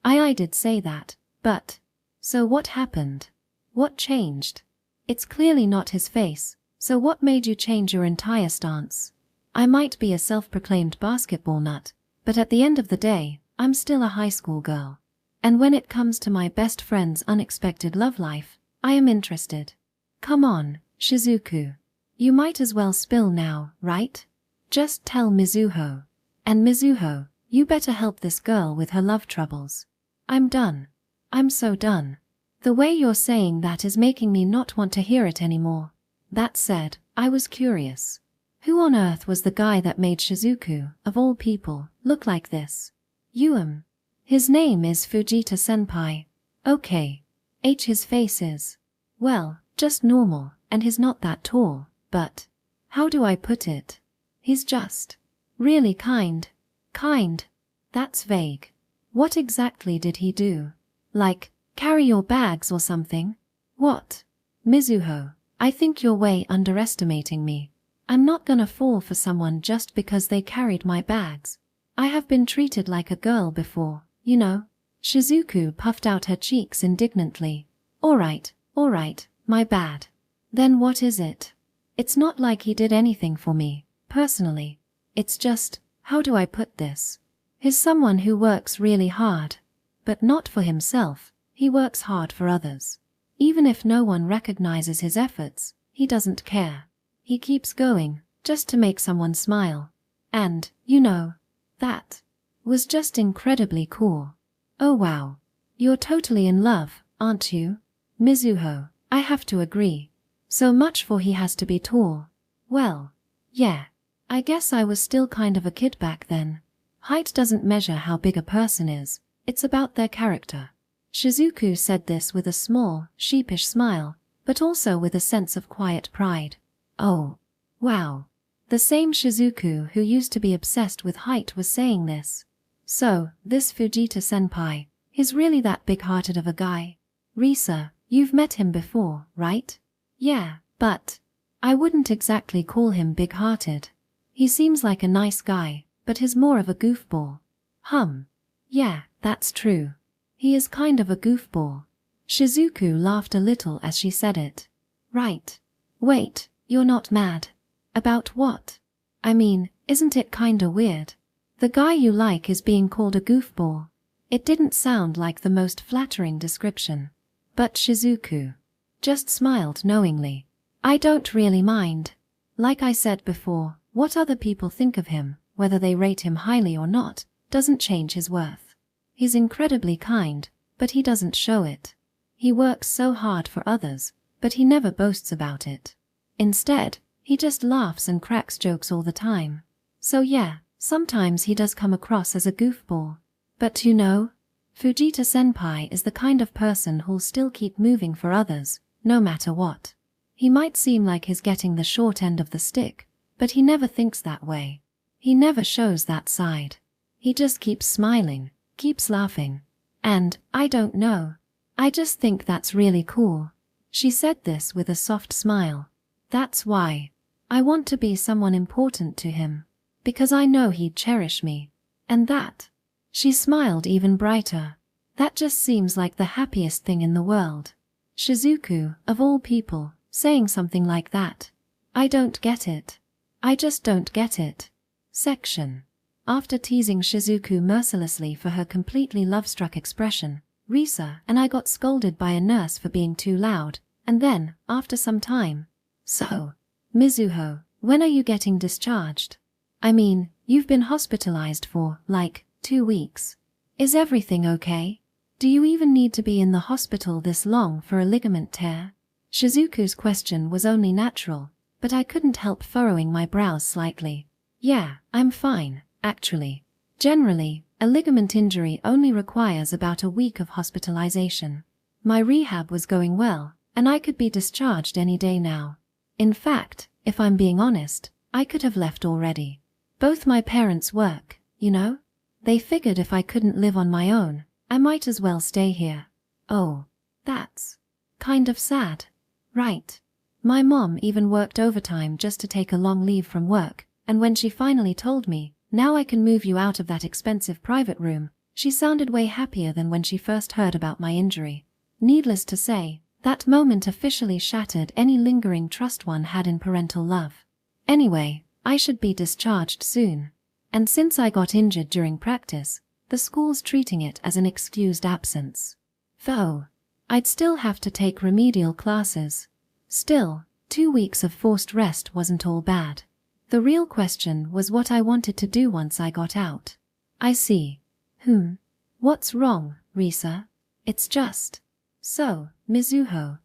I did say that, but so what happened? What changed? It's clearly not his face, so what made you change your entire stance? I might be a self-proclaimed basketball nut, but at the end of the day, I'm still a high school girl. And when it comes to my best friend's unexpected love life, I am interested. Come on, Shizuku. You might as well spill now, right? Just tell Mizuho. And Mizuho, you better help this girl with her love troubles. I'm done. I'm so done. The way you're saying that is making me not want to hear it anymore. That said, I was curious. Who on earth was the guy that made Shizuku, of all people, look like this? His name is Fujita-senpai. Okay. His face is, well, just normal, and he's not that tall, but how do I put it? He's just really kind. That's vague. What exactly did he do? Like, carry your bags or something? What? Mizuho, I think you're way underestimating me. I'm not gonna fall for someone just because they carried my bags. I have been treated like a girl before, you know. Shizuku puffed out her cheeks indignantly. Alright, my bad. Then what is it? It's not like he did anything for me, personally. It's just, how do I put this? He's someone who works really hard. But not for himself, he works hard for others. Even if no one recognizes his efforts, he doesn't care. He keeps going, just to make someone smile. And, you know, that was just incredibly cool. Oh wow. You're totally in love, aren't you? Mizuho, I have to agree. So much for he has to be tall. Well, yeah. I guess I was still kind of a kid back then. Height doesn't measure how big a person is, it's about their character. Shizuku said this with a small, sheepish smile, but also with a sense of quiet pride. Oh, wow. The same Shizuku who used to be obsessed with height was saying this. So, this Fujita-senpai, he's really that big-hearted of a guy. Risa, you've met him before, right? Yeah, but I wouldn't exactly call him big-hearted. He seems like a nice guy, but he's more of a goofball. Yeah, that's true. He is kind of a goofball. Shizuku laughed a little as she said it. Right. Wait, you're not mad. About what? I mean, isn't it kinda weird? The guy you like is being called a goofball. It didn't sound like the most flattering description. But Shizuku just smiled knowingly. I don't really mind. Like I said before, what other people think of him, whether they rate him highly or not, doesn't change his worth. He's incredibly kind, but he doesn't show it. He works so hard for others, but he never boasts about it. Instead, he just laughs and cracks jokes all the time. So yeah, sometimes he does come across as a goofball. But you know, Fujita-senpai is the kind of person who'll still keep moving for others, no matter what. He might seem like he's getting the short end of the stick, but he never thinks that way. He never shows that side. He just keeps smiling, keeps laughing. And, I don't know. I just think that's really cool. She said this with a soft smile. That's why I want to be someone important to him. Because I know he'd cherish me. And that. She smiled even brighter. That just seems like the happiest thing in the world. Shizuku, of all people, saying something like that. I don't get it. I just don't get it. Section. After teasing Shizuku mercilessly for her completely love-struck expression, Risa and I got scolded by a nurse for being too loud, and then, after some time, "So, Mizuho, when are you getting discharged? I mean, you've been hospitalized for, 2 weeks. Is everything okay? Do you even need to be in the hospital this long for a ligament tear?" Shizuku's question was only natural, but I couldn't help furrowing my brows slightly. "Yeah, I'm fine, actually. Generally, a ligament injury only requires about a week of hospitalization. My rehab was going well, and I could be discharged any day now. In fact, if I'm being honest, I could have left already. Both my parents work, you know? They figured if I couldn't live on my own, I might as well stay here." "Oh, that's kind of sad." "Right. My mom even worked overtime just to take a long leave from work, and when she finally told me, 'Now I can move you out of that expensive private room,' she sounded way happier than when she first heard about my injury. Needless to say, that moment officially shattered any lingering trust one had in parental love. Anyway, I should be discharged soon. And since I got injured during practice, the school's treating it as an excused absence. Though, I'd still have to take remedial classes. Still, 2 weeks of forced rest wasn't all bad. The real question was what I wanted to do once I got out. "I see. What's wrong, Risa?" "It's just. So, Mizuho,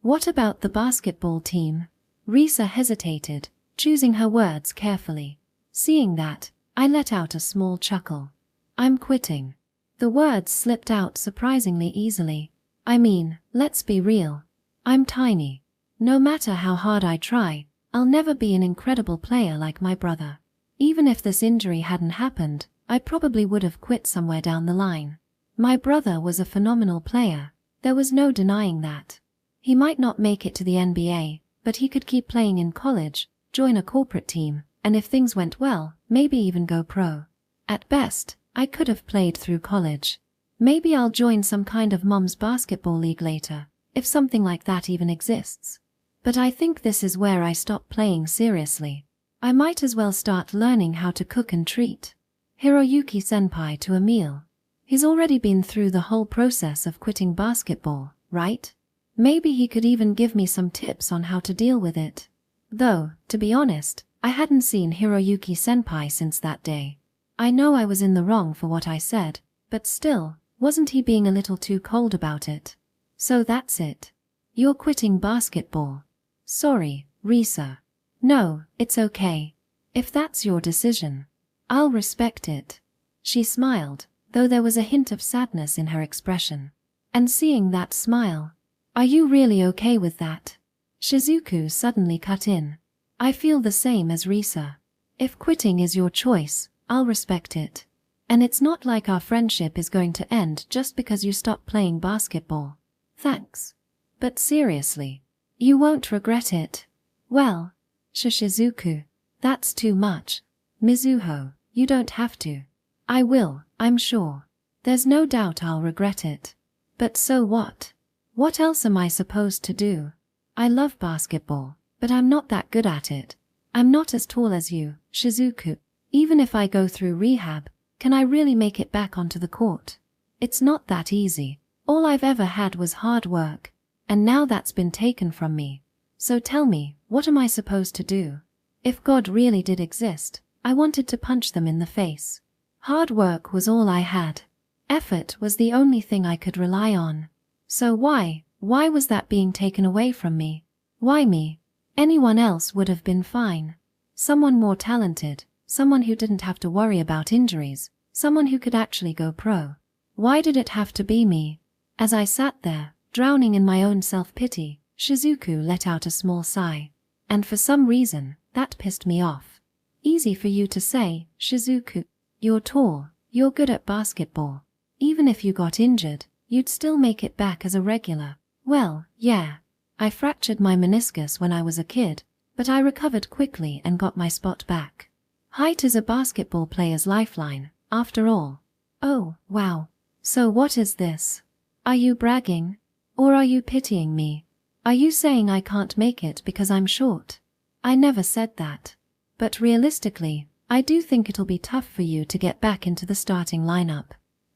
what about the basketball team?" Risa hesitated, choosing her words carefully. Seeing that, I let out a small chuckle. "I'm quitting." The words slipped out surprisingly easily. I mean, let's be real. I'm tiny. No matter how hard I try, I'll never be an incredible player like my brother. Even if this injury hadn't happened, I probably would have quit somewhere down the line. My brother was a phenomenal player. There was no denying that. He might not make it to the NBA, but he could keep playing in college, join a corporate team, and if things went well, maybe even go pro. At best, I could have played through college. Maybe I'll join some kind of mom's basketball league later, if something like that even exists. But I think this is where I stop playing seriously. I might as well start learning how to cook and treat Hiroyuki-senpai to a meal. He's already been through the whole process of quitting basketball, right? Maybe he could even give me some tips on how to deal with it. Though, to be honest, I hadn't seen Hiroyuki-senpai since that day. I know I was in the wrong for what I said, but still, wasn't he being a little too cold about it? "So that's it. You're quitting basketball." "Sorry, Risa." "No, it's okay. If that's your decision, I'll respect it." She smiled, though there was a hint of sadness in her expression. And seeing that smile, "Are you really okay with that?" Shizuku suddenly cut in. "I feel the same as Risa. If quitting is your choice, I'll respect it. And it's not like our friendship is going to end just because you stop playing basketball. Thanks. But seriously, you won't regret it." "Well, Shizuku, that's too much. Mizuho, you don't have to." "I will, I'm sure. There's no doubt I'll regret it. But so what? What else am I supposed to do? I love basketball, but I'm not that good at it. I'm not as tall as you, Shizuku. Even if I go through rehab, can I really make it back onto the court? It's not that easy. All I've ever had was hard work, and now that's been taken from me. So tell me, what am I supposed to do? If God really did exist, I wanted to punch them in the face. Hard work was all I had. Effort was the only thing I could rely on. So why was that being taken away from me? Why me? Anyone else would have been fine. Someone more talented, someone who didn't have to worry about injuries, someone who could actually go pro. Why did it have to be me? As I sat there, drowning in my own self-pity, Shizuku let out a small sigh. And for some reason, that pissed me off. "Easy for you to say, Shizuku. You're tall, you're good at basketball. Even if you got injured, you'd still make it back as a regular." "Well, yeah. I fractured my meniscus when I was a kid, but I recovered quickly and got my spot back. Height is a basketball player's lifeline, after all." "Oh, wow. So what is this? Are you bragging? Or are you pitying me? Are you saying I can't make it because I'm short?" I never said that. But realistically, I do think it'll be tough for you to get back into the starting lineup.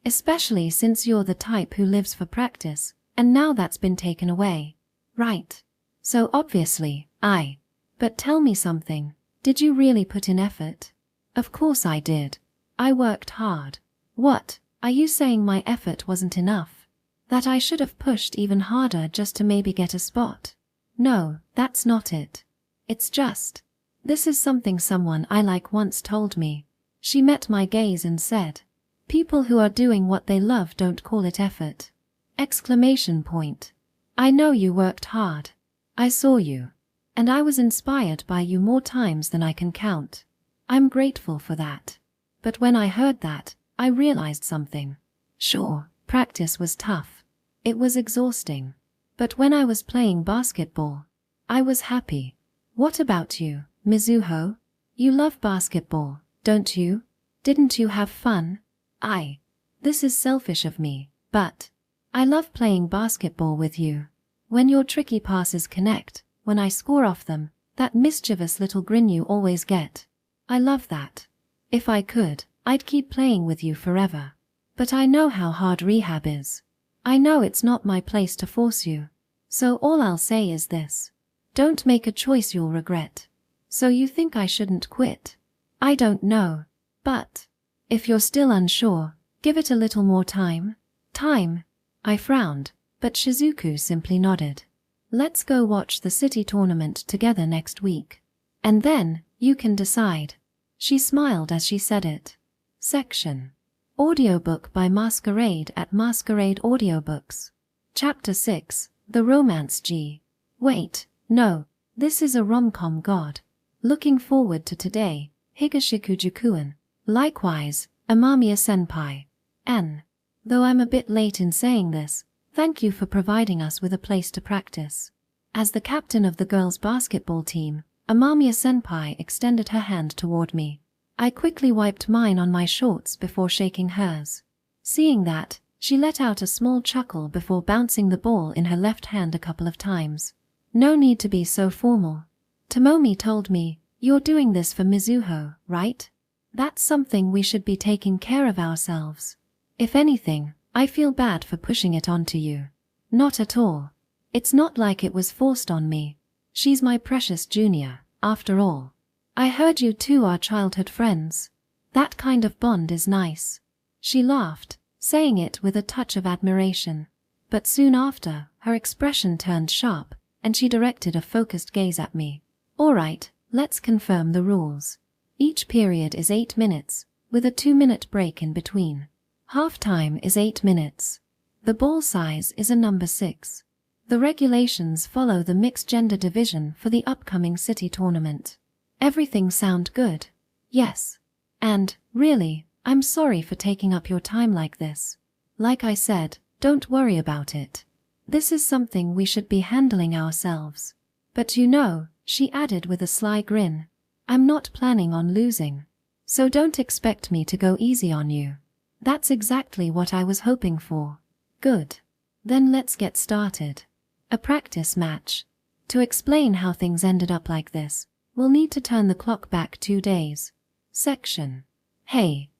Especially since you're the type who lives for practice, and now that's been taken away. Right. So obviously, But tell me something. Did you really put in effort? Of course I did. I worked hard. What? Are you saying my effort wasn't enough? That I should have pushed even harder just to maybe get a spot? No, that's not it. It's just, this is something someone I like once told me. She met my gaze and said, people who are doing what they love don't call it effort. Exclamation point. I know you worked hard. I saw you. And I was inspired by you more times than I can count. I'm grateful for that. But when I heard that, I realized something. Sure, practice was tough. It was exhausting. But when I was playing basketball, I was happy. What about you, Mizuho? You love basketball, don't you? Didn't you have fun? This is selfish of me, but I love playing basketball with you. When your tricky passes connect, when I score off them, that mischievous little grin you always get. I love that. If I could, I'd keep playing with you forever. But I know how hard rehab is. I know it's not my place to force you. So all I'll say is this. Don't make a choice you'll regret. So you think I shouldn't quit? I don't know. But if you're still unsure, give it a little more time. Time? I frowned, but Shizuku simply nodded. Let's go watch the city tournament together next week. And then, you can decide. She smiled as she said it. Section. Audiobook by Masquerade at Masquerade Audiobooks. Chapter 6, The Romance G. Wait, no, this is a romcom god. Looking forward to today, Higashikujukuan. Likewise, Amamiya-senpai. N. Though I'm a bit late in saying this, thank you for providing us with a place to practice. As the captain of the girls' basketball team, Amamiya-senpai extended her hand toward me. I quickly wiped mine on my shorts before shaking hers. Seeing that, she let out a small chuckle before bouncing the ball in her left hand a couple of times. No need to be so formal. Tomomi told me, you're doing this for Mizuho, right? That's something we should be taking care of ourselves. If anything, I feel bad for pushing it onto you. Not at all. It's not like it was forced on me. She's my precious junior, after all. I heard you two are childhood friends. That kind of bond is nice. She laughed, saying it with a touch of admiration. But soon after, her expression turned sharp, and she directed a focused gaze at me. All right, let's confirm the rules. Each period is 8 minutes, with a 2-minute break in between. Half-time is 8 minutes. The ball size is a number 6. The regulations follow the mixed gender division for the upcoming city tournament. Everything sound good? Yes. And, really, I'm sorry for taking up your time like this. Like I said, don't worry about it. This is something we should be handling ourselves. But you know, she added with a sly grin, I'm not planning on losing. So don't expect me to go easy on you. That's exactly what I was hoping for. Good. Then let's get started. A practice match. To explain how things ended up like this, we'll need to turn the clock back 2 days. Section. Hey.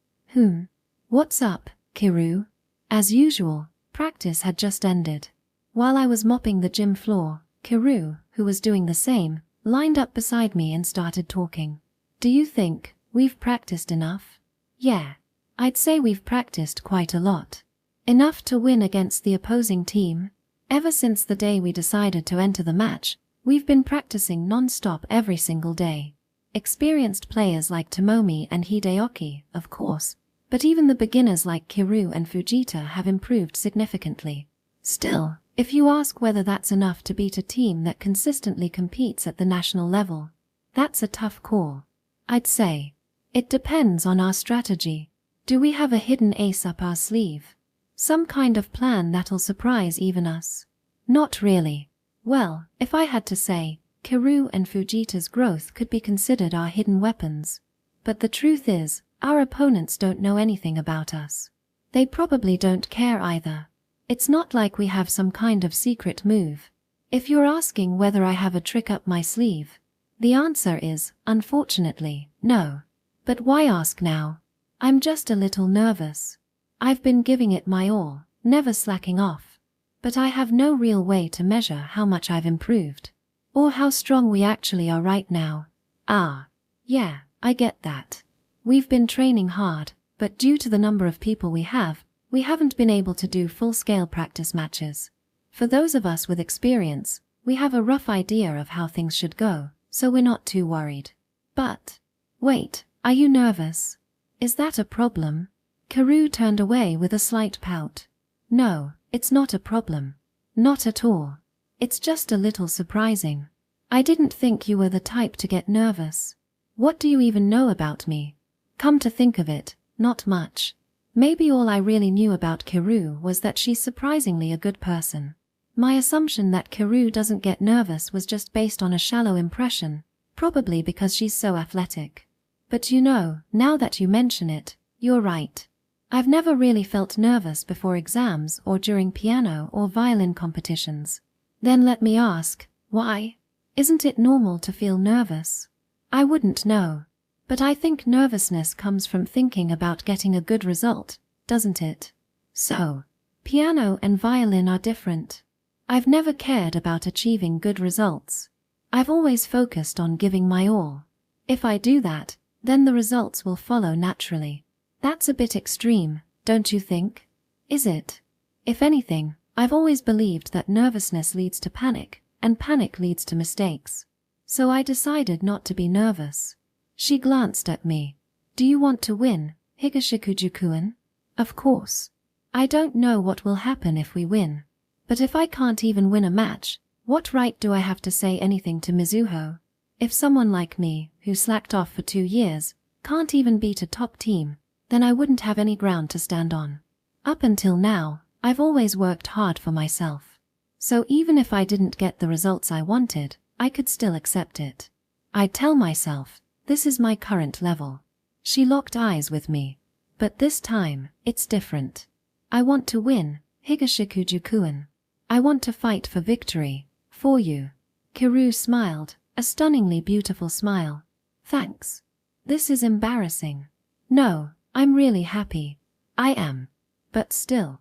What's up, Kiru? As usual, practice had just ended. While I was mopping the gym floor, Kiru, who was doing the same, lined up beside me and started talking. Do you think we've practiced enough? Yeah. I'd say we've practiced quite a lot. Enough to win against the opposing team. Ever since the day we decided to enter the match, we've been practicing non-stop every single day. Experienced players like Tomomi and Hideyoki, of course, but even the beginners like Kiru and Fujita have improved significantly. Still, if you ask whether that's enough to beat a team that consistently competes at the national level, that's a tough call. I'd say, it depends on our strategy. Do we have a hidden ace up our sleeve? Some kind of plan that'll surprise even us? Not really. Well, if I had to say, Kiru and Fujita's growth could be considered our hidden weapons. But the truth is, our opponents don't know anything about us. They probably don't care either. It's not like we have some kind of secret move. If you're asking whether I have a trick up my sleeve, The answer is, unfortunately, no. But why ask now? I'm just a little nervous. I've been giving it my all, never slacking off. But I have no real way to measure how much I've improved. Or how strong we actually are right now. Ah. Yeah, I get that. We've been training hard, but due to the number of people we haven't been able to do full-scale practice matches. For those of us with experience, we have a rough idea of how things should go, so we're not too worried. But, wait, are you nervous? Is that a problem? Kiru turned away with a slight pout. No, it's not a problem. Not at all. It's just a little surprising. I didn't think you were the type to get nervous. What do you even know about me? Come to think of it, not much. Maybe all I really knew about Kiru was that she's surprisingly a good person. My assumption that Kiru doesn't get nervous was just based on a shallow impression, probably because she's so athletic. But you know, now that you mention it, you're right. I've never really felt nervous before exams or during piano or violin competitions. Then let me ask, why? Isn't it normal to feel nervous? I wouldn't know. But I think nervousness comes from thinking about getting a good result, doesn't it? So, piano and violin are different. I've never cared about achieving good results. I've always focused on giving my all. If I do that, then the results will follow naturally. That's a bit extreme, don't you think? Is it? If anything, I've always believed that nervousness leads to panic, and panic leads to mistakes. So I decided not to be nervous. She glanced at me. Do you want to win, Higashikuju-kun? Of course. I don't know what will happen if we win. But if I can't even win a match, what right do I have to say anything to Mizuho? If someone like me, who slacked off for 2 years, can't even beat a top team, then I wouldn't have any ground to stand on. Up until now, I've always worked hard for myself. So even if I didn't get the results I wanted, I could still accept it. I'd tell myself, this is my current level. She locked eyes with me. But this time, it's different. I want to win, Higashikuju-kun. I want to fight for victory, for you. Kiru smiled, a stunningly beautiful smile. Thanks. This is embarrassing. No, I'm really happy. I am. But still.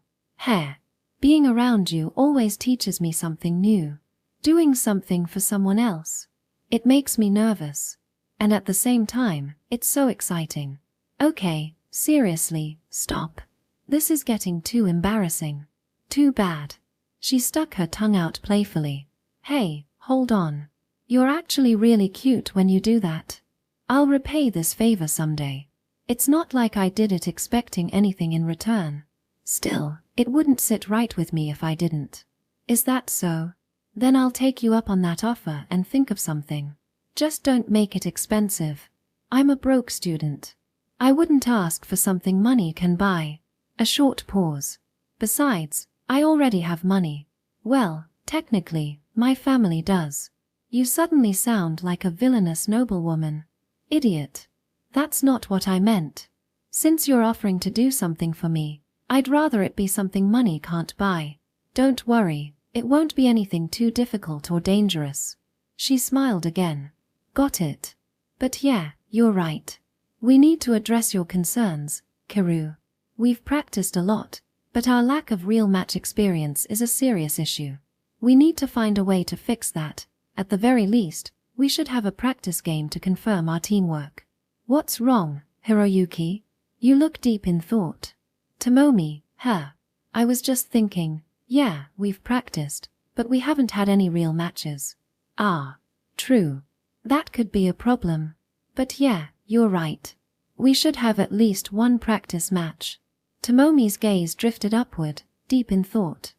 Being around you always teaches me something new. Doing something for someone else. It makes me nervous. And at the same time, it's so exciting. Okay, seriously, stop. This is getting too embarrassing. Too bad. She stuck her tongue out playfully. Hey, hold on. You're actually really cute when you do that. I'll repay this favor someday. It's not like I did it expecting anything in return. Still, it wouldn't sit right with me if I didn't. Is that so? Then I'll take you up on that offer and think of something. Just don't make it expensive. I'm a broke student. I wouldn't ask for something money can buy. A short pause. Besides, I already have money. Well, technically, my family does. You suddenly sound like a villainous noblewoman. Idiot. That's not what I meant. Since you're offering to do something for me, I'd rather it be something money can't buy. Don't worry, it won't be anything too difficult or dangerous. She smiled again. Got it. But yeah, you're right. We need to address your concerns, Kiru. We've practiced a lot, but our lack of real match experience is a serious issue. We need to find a way to fix that. At the very least, we should have a practice game to confirm our teamwork. What's wrong, Hiroyuki? You look deep in thought. Tomomi, I was just thinking, yeah, we've practiced, but we haven't had any real matches. Ah, true. That could be a problem. But yeah, you're right. We should have at least one practice match. Tomomi's gaze drifted upward, deep in thought.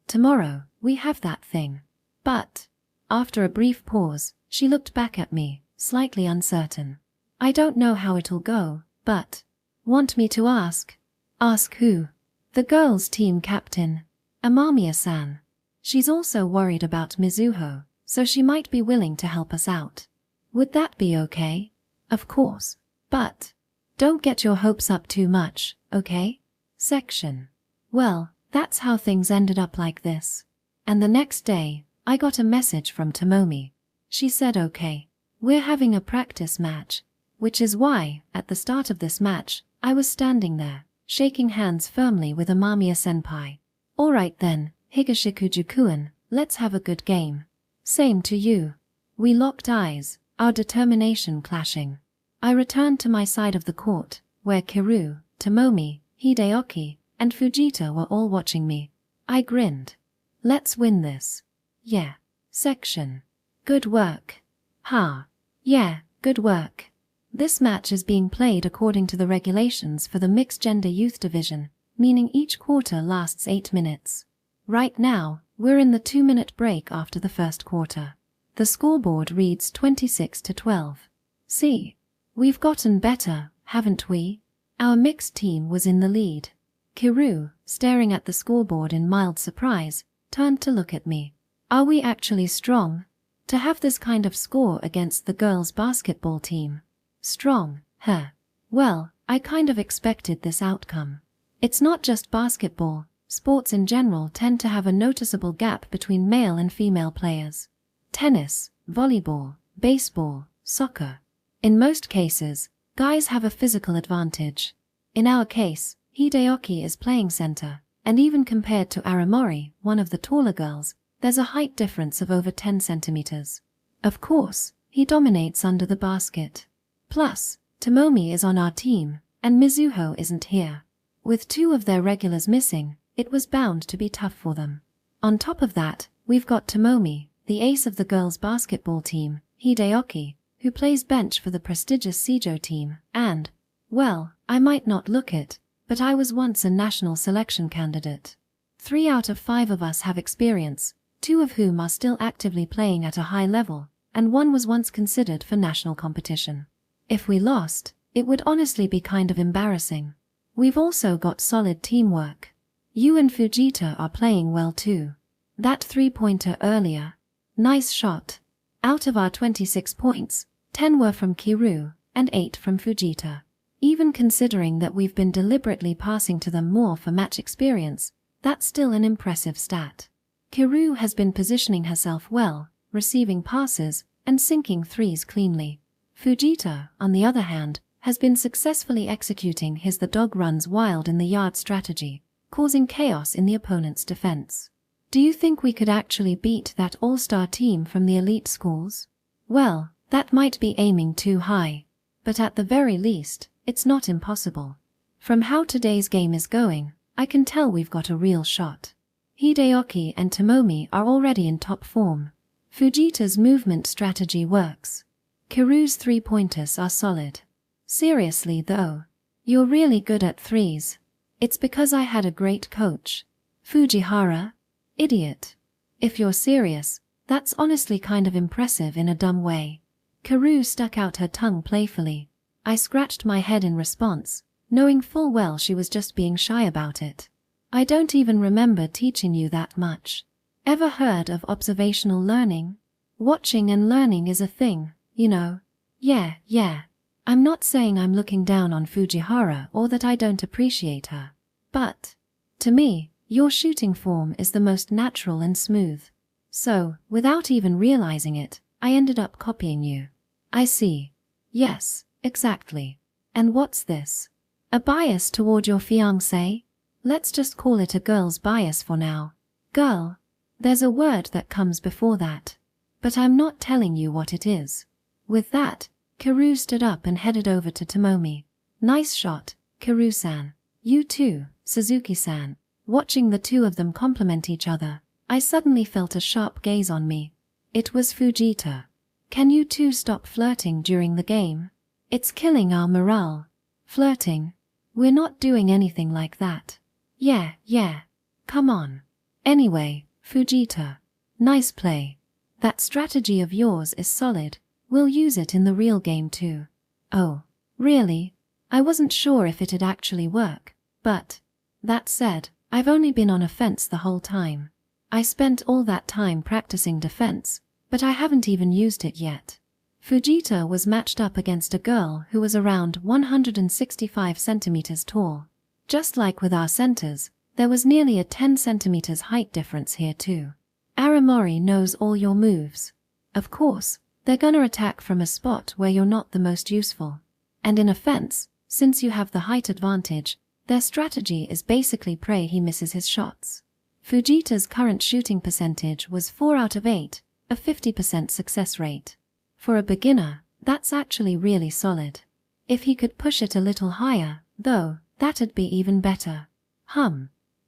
Tomorrow, we have that thing. But, after a brief pause, she looked back at me, slightly uncertain. I don't know how it'll go, but... Want me to ask? Ask who? The girls' team captain, Amamiya-san. She's also worried about Mizuho, so she might be willing to help us out. Would that be okay? Of course. But, don't get your hopes up too much, okay? Section. Well, that's how things ended up like this. And the next day, I got a message from Tomomi. She said okay. We're having a practice match, which is why, at the start of this match, I was standing there, shaking hands firmly with Amamiya-senpai. Alright then, Higashikuju-kun, let's have a good game. Same to you. We locked eyes, our determination clashing. I returned to my side of the court, where Kiru, Tomomi, Hideyoki, and Fujita were all watching me. I grinned. Let's win this. Yeah. Section. Good work. Ha. Yeah, good work. This match is being played according to the regulations for the Mixed Gender Youth Division, meaning each quarter lasts 8 minutes. Right now, we're in the 2-minute break after the first quarter. The scoreboard reads 26-12. See? We've gotten better, haven't we? Our mixed team was in the lead. Kiru, staring at the scoreboard in mild surprise, turned to look at me. Are we actually strong? To have this kind of score against the girls' basketball team. Strong, huh? Well, I kind of expected this outcome. It's not just basketball, sports in general tend to have a noticeable gap between male and female players. Tennis, volleyball, baseball, soccer. In most cases, guys have a physical advantage. In our case, Hideyoki is playing center, and even compared to Aramori, one of the taller girls, there's a height difference of over 10 centimeters. Of course, he dominates under the basket. Plus, Tomomi is on our team, and Mizuho isn't here. With 2 of their regulars missing, it was bound to be tough for them. On top of that, we've got Tomomi, the ace of the girls' basketball team, Hideyoki, who plays bench for the prestigious Seijo team, and, well, I might not look it, but I was once a national selection candidate. 3 out of 5 of us have experience, 2 of whom are still actively playing at a high level, and 1 was once considered for national competition. If we lost, it would honestly be kind of embarrassing. We've also got solid teamwork. You and Fujita are playing well too. That 3-pointer earlier. Nice shot. Out of our 26 points, 10 were from Kiru, and 8 from Fujita. Even considering that we've been deliberately passing to them more for match experience, that's still an impressive stat. Kiru has been positioning herself well, receiving passes, and sinking threes cleanly. Fujita, on the other hand, has been successfully executing his the dog runs wild in the yard strategy, causing chaos in the opponent's defense. Do you think we could actually beat that all-star team from the elite schools? Well, that might be aiming too high, but at the very least, it's not impossible. From how today's game is going, I can tell we've got a real shot. Hideyoki and Tomomi are already in top form. Fujita's movement strategy works. Kiru's 3-pointers are solid. Seriously though, you're really good at threes. It's because I had a great coach. Fujihara? Idiot. If you're serious, that's honestly kind of impressive in a dumb way. Kiru stuck out her tongue playfully. I scratched my head in response, knowing full well she was just being shy about it. I don't even remember teaching you that much. Ever heard of observational learning? Watching and learning is a thing, you know. Yeah. I'm not saying I'm looking down on Fujihara or that I don't appreciate her. But, to me, your shooting form is the most natural and smooth. So, without even realizing it, I ended up copying you. I see. Yes, exactly. And what's this? A bias toward your fiancée? Let's just call it a girl's bias for now. Girl. There's a word that comes before that. But I'm not telling you what it is. With that, Kiru stood up and headed over to Tomomi. Nice shot, Kiru-san. You too, Suzuki-san. Watching the 2 of them compliment each other, I suddenly felt a sharp gaze on me. It was Fujita. Can you 2 stop flirting during the game? It's killing our morale. Flirting? We're not doing anything like that. Yeah. Come on. Anyway, Fujita. Nice play. That strategy of yours is solid. We'll use it in the real game too. Oh, really? I wasn't sure if it'd actually work, but, that said, I've only been on offense the whole time. I spent all that time practicing defense, but I haven't even used it yet. Fujita was matched up against a girl who was around 165 centimeters tall. Just like with our centers, there was nearly a 10 centimeters height difference here too. Aramori knows all your moves. Of course, They're gonna attack from a spot where you're not the most useful. And in offense, since you have the height advantage, their strategy is basically pray he misses his shots. Fujita's current shooting percentage was 4 out of 8, a 50% success rate. For a beginner, that's actually really solid. If he could push it a little higher, though, that'd be even better.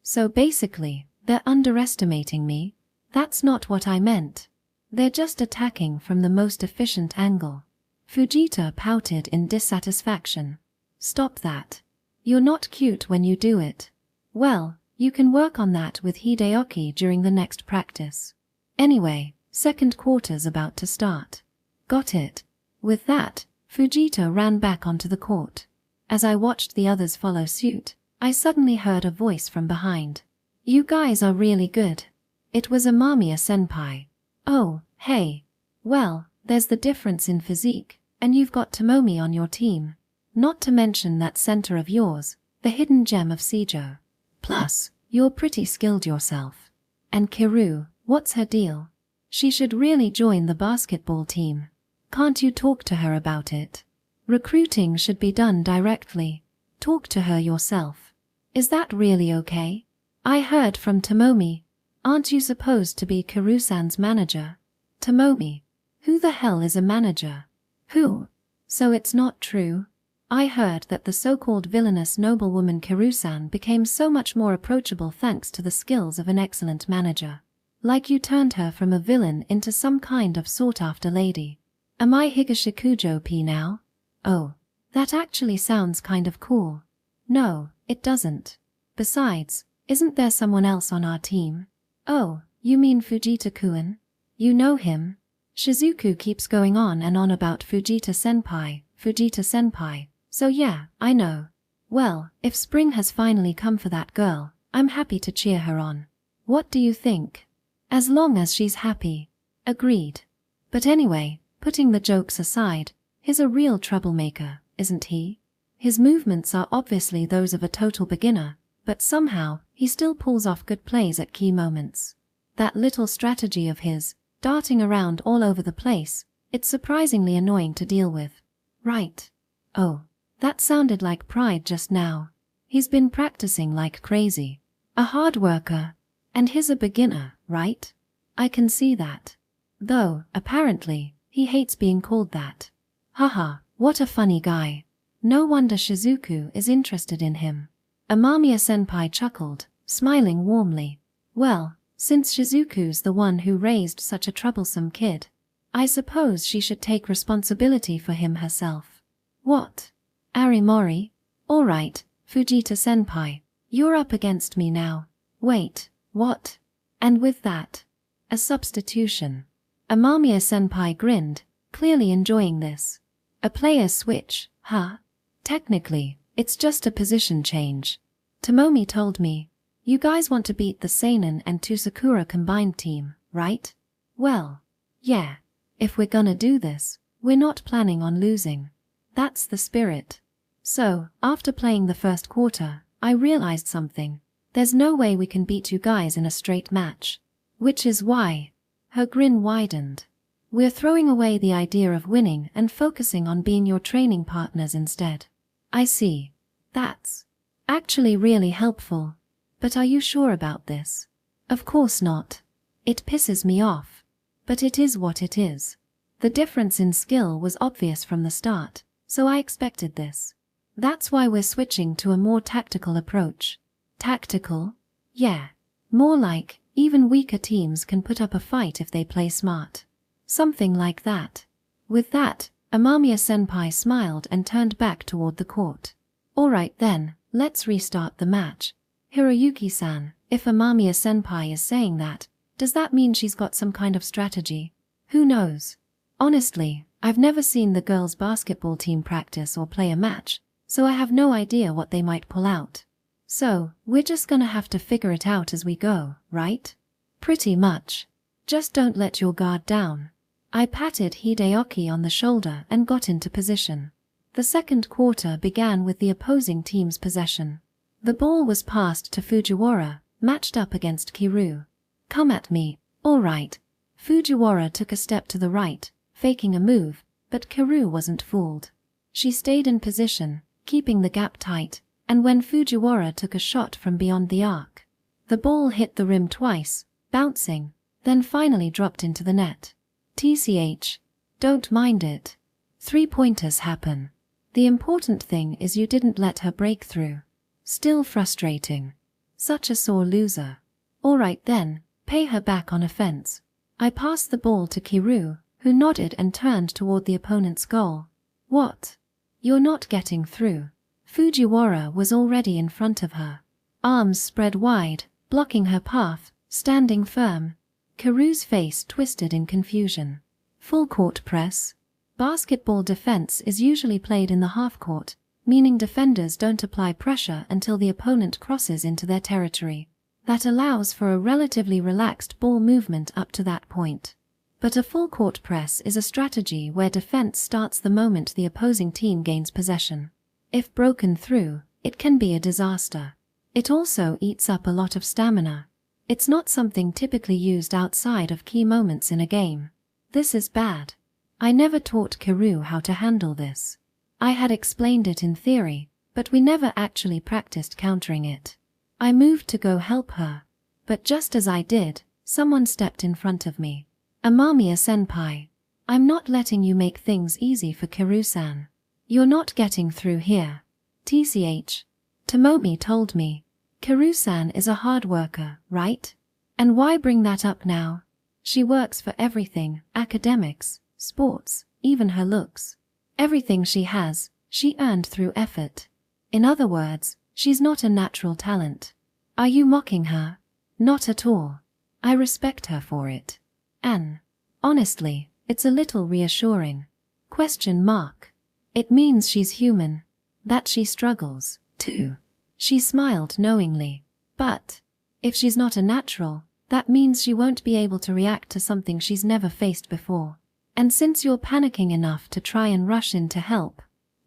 So basically, they're underestimating me? That's not what I meant. They're just attacking from the most efficient angle. Fujita pouted in dissatisfaction. Stop that. You're not cute when you do it. Well, you can work on that with Hideaki during the next practice. Anyway, second quarter's about to start. Got it. With that, Fujita ran back onto the court. As I watched the others follow suit, I suddenly heard a voice from behind. You guys are really good. It was Amamiya senpai. Oh, hey. Well, there's the difference in physique, and you've got Tomomi on your team. Not to mention that center of yours, the hidden gem of Seijo. Plus, you're pretty skilled yourself. And Kiru, what's her deal? She should really join the basketball team. Can't you talk to her about it? Recruiting should be done directly. Talk to her yourself. Is that really okay? I heard from Tomomi. Aren't you supposed to be Kiru-san's manager? Tomomi. Who the hell is a manager? Who? So it's not true? I heard that the so-called villainous noblewoman Kiru-san became so much more approachable thanks to the skills of an excellent manager. Like you turned her from a villain into some kind of sought-after lady. Am I Higashikujo P now? Oh, that actually sounds kind of cool. No, it doesn't. Besides, isn't there someone else on our team? Oh, you mean Fujita-kun? You know him? Shizuku keeps going on and on about Fujita-senpai, Fujita-senpai, so yeah, I know. Well, if spring has finally come for that girl, I'm happy to cheer her on. What do you think? As long as she's happy. Agreed. But anyway, putting the jokes aside, he's a real troublemaker, isn't he? His movements are obviously those of a total beginner, but somehow, he still pulls off good plays at key moments. That little strategy of his, darting around all over the place, it's surprisingly annoying to deal with. Right. Oh, that sounded like pride just now. He's been practicing like crazy. A hard worker. And he's a beginner, right? I can see that. Though, apparently, he hates being called that. Haha, what a funny guy. No wonder Shizuku is interested in him. Amamiya-senpai chuckled, smiling warmly. Well, since Shizuku's the one who raised such a troublesome kid, I suppose she should take responsibility for him herself. What? Arimori? Alright, Fujita-senpai, you're up against me now. Wait, what? And with that, a substitution. Amamiya-senpai grinned, clearly enjoying this. A player switch, huh? Technically, it's just a position change. Tomomi told me, you guys want to beat the Seinen and Tsukura combined team, right? Well, yeah. If we're gonna do this, we're not planning on losing. That's the spirit. So, after playing the first quarter, I realized something. There's no way we can beat you guys in a straight match. Which is why. Her grin widened. We're throwing away the idea of winning and focusing on being your training partners instead. I see. That's actually really helpful. But are you sure about this? Of course not. It pisses me off. But it is what it is. The difference in skill was obvious from the start, so I expected this. That's why we're switching to a more tactical approach. Tactical? Yeah. More like, even weaker teams can put up a fight if they play smart. Something like that. With that, Amamiya-senpai smiled and turned back toward the court. Alright then, let's restart the match. Hiroyuki-san, if Amamiya-senpai is saying that, does that mean she's got some kind of strategy? Who knows? Honestly, I've never seen the girls' basketball team practice or play a match, so I have no idea what they might pull out. So, we're just gonna have to figure it out as we go, right? Pretty much. Just don't let your guard down. I patted Hideaki on the shoulder and got into position. The second quarter began with the opposing team's possession. The ball was passed to Fujiwara, matched up against Kiru. Come at me. All right. Fujiwara took a step to the right, faking a move, but Kiru wasn't fooled. She stayed in position, keeping the gap tight, and when Fujiwara took a shot from beyond the arc, the ball hit the rim twice, bouncing, then finally dropped into the net. TCH. Don't mind it. 3-pointers happen. The important thing is you didn't let her break through. Still frustrating. Such a sore loser. Alright then, pay her back on offense. I passed the ball to Kiru, who nodded and turned toward the opponent's goal. What? You're not getting through. Fujiwara was already in front of her. Arms spread wide, blocking her path, standing firm. Kiru's face twisted in confusion. Full court press. Basketball defense is usually played in the half court, meaning defenders don't apply pressure until the opponent crosses into their territory. That allows for a relatively relaxed ball movement up to that point. But a full court press is a strategy where defense starts the moment the opposing team gains possession. If broken through, it can be a disaster. It also eats up a lot of stamina. It's not something typically used outside of key moments in a game. This is bad. I never taught Kiru how to handle this. I had explained it in theory, but we never actually practiced countering it. I moved to go help her, but just as I did, someone stepped in front of me. Amamiya-senpai. I'm not letting you make things easy for Kiru-san. You're not getting through here. TCH. Tomomi told me. Kiru-san is a hard worker, right? And why bring that up now? She works for everything, academics, sports, even her looks. Everything she has, she earned through effort. In other words, she's not a natural talent. Are you mocking her? Not at all. I respect her for it. And, honestly, it's a little reassuring. Question mark. It means she's human. That she struggles, too. She smiled knowingly. But, if she's not a natural, that means she won't be able to react to something she's never faced before. And since you're panicking enough to try and rush in to help,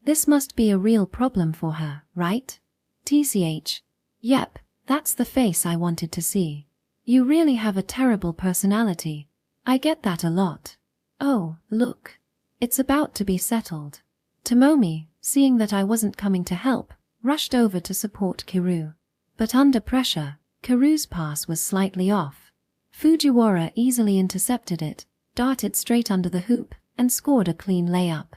this must be a real problem for her, right? TCH. Yep, that's the face I wanted to see. You really have a terrible personality. I get that a lot. Oh, look. It's about to be settled. Tomomi, seeing that I wasn't coming to help, rushed over to support Kiru. But under pressure, Kiru's pass was slightly off. Fujiwara easily intercepted it, darted straight under the hoop, and scored a clean layup.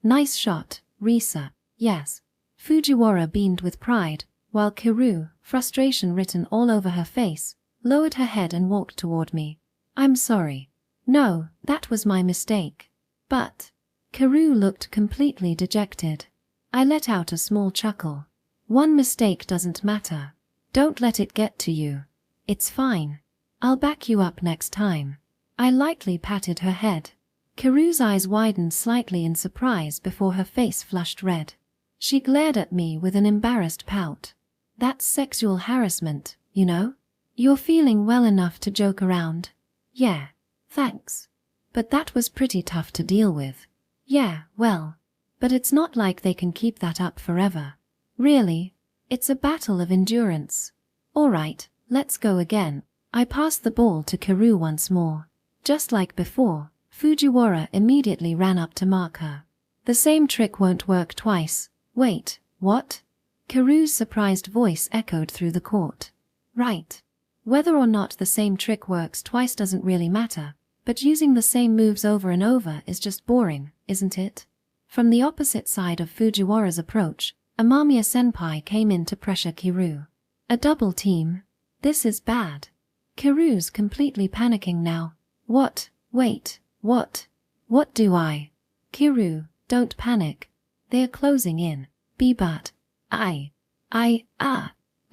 Nice shot, Risa. Yes. Fujiwara beamed with pride, while Kiru, frustration written all over her face, lowered her head and walked toward me. I'm sorry. No, that was my mistake. But... Kiru looked completely dejected. I let out a small chuckle. One mistake doesn't matter. Don't let it get to you. It's fine. I'll back you up next time. I lightly patted her head. Kiru's eyes widened slightly in surprise before her face flushed red. She glared at me with an embarrassed pout. That's sexual harassment, you know? You're feeling well enough to joke around. Yeah, thanks. But that was pretty tough to deal with. Yeah, well, but it's not like they can keep that up forever. Really, it's a battle of endurance. Alright, let's go again. I passed the ball to Kiru once more. Just like before, Fujiwara immediately ran up to mark her. The same trick won't work twice. Wait, what? Kiru's surprised voice echoed through the court. Right. Whether or not the same trick works twice doesn't really matter, but using the same moves over and over is just boring, isn't it? From the opposite side of Fujiwara's approach, Amamiya-senpai came in to pressure Kiru. A double team? This is bad. Kiru's completely panicking now. What? Wait, what? What do I? Kiru, don't panic. They're closing in. But.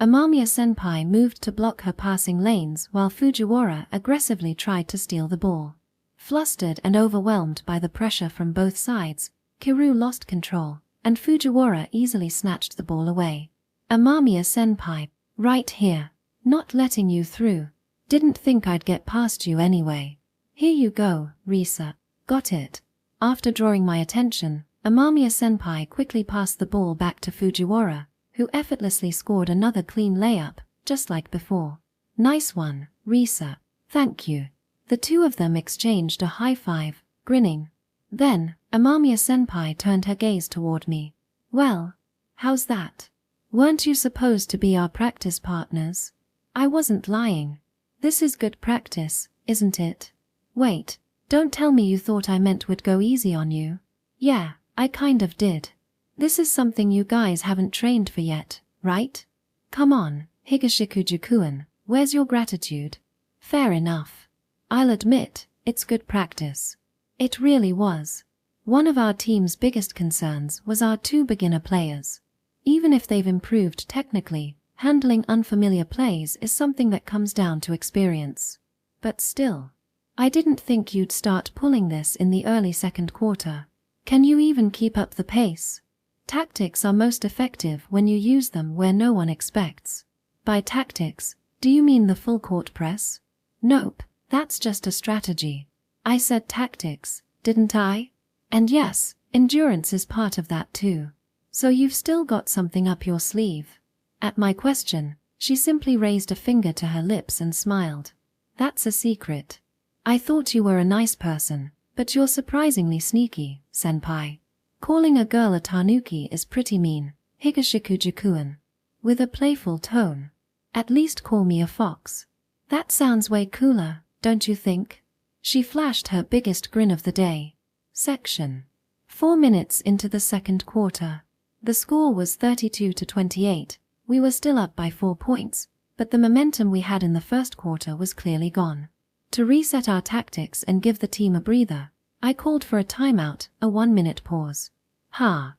Amamiya-senpai moved to block her passing lanes while Fujiwara aggressively tried to steal the ball. Flustered and overwhelmed by the pressure from both sides, Kiru lost control, and Fujiwara easily snatched the ball away. Amamiya-senpai, right here. Not letting you through. Didn't think I'd get past you anyway. Here you go, Risa. Got it. After drawing my attention, Amamiya-senpai quickly passed the ball back to Fujiwara, who effortlessly scored another clean layup, just like before. Nice one, Risa. Thank you. The two of them exchanged a high five, grinning. Then, Amamiya-senpai turned her gaze toward me. Well, how's that? Weren't you supposed to be our practice partners? I wasn't lying. This is good practice, isn't it? Wait, don't tell me you thought I meant we'd go easy on you. Yeah, I kind of did. This is something you guys haven't trained for yet, right? Come on, Higashikuju-kun, where's your gratitude? Fair enough. I'll admit, it's good practice. It really was. One of our team's biggest concerns was our two beginner players. Even if they've improved technically, handling unfamiliar plays is something that comes down to experience. But still, I didn't think you'd start pulling this in the early second quarter. Can you even keep up the pace? Tactics are most effective when you use them where no one expects. By tactics, do you mean the full court press? Nope, that's just a strategy. I said tactics, didn't I? And yes, endurance is part of that too. So you've still got something up your sleeve. At my question, she simply raised a finger to her lips and smiled. That's a secret. I thought you were a nice person, but you're surprisingly sneaky, senpai. Calling a girl a tanuki is pretty mean, Higashikuju-kun. With a playful tone. At least call me a fox. That sounds way cooler, don't you think? She flashed her biggest grin of the day. Section 4 minutes into the second quarter. The score was 32-28. We were still up by 4 points, but the momentum we had in the first quarter was clearly gone. To reset our tactics and give the team a breather, I called for a timeout, a 1-minute pause. Ha!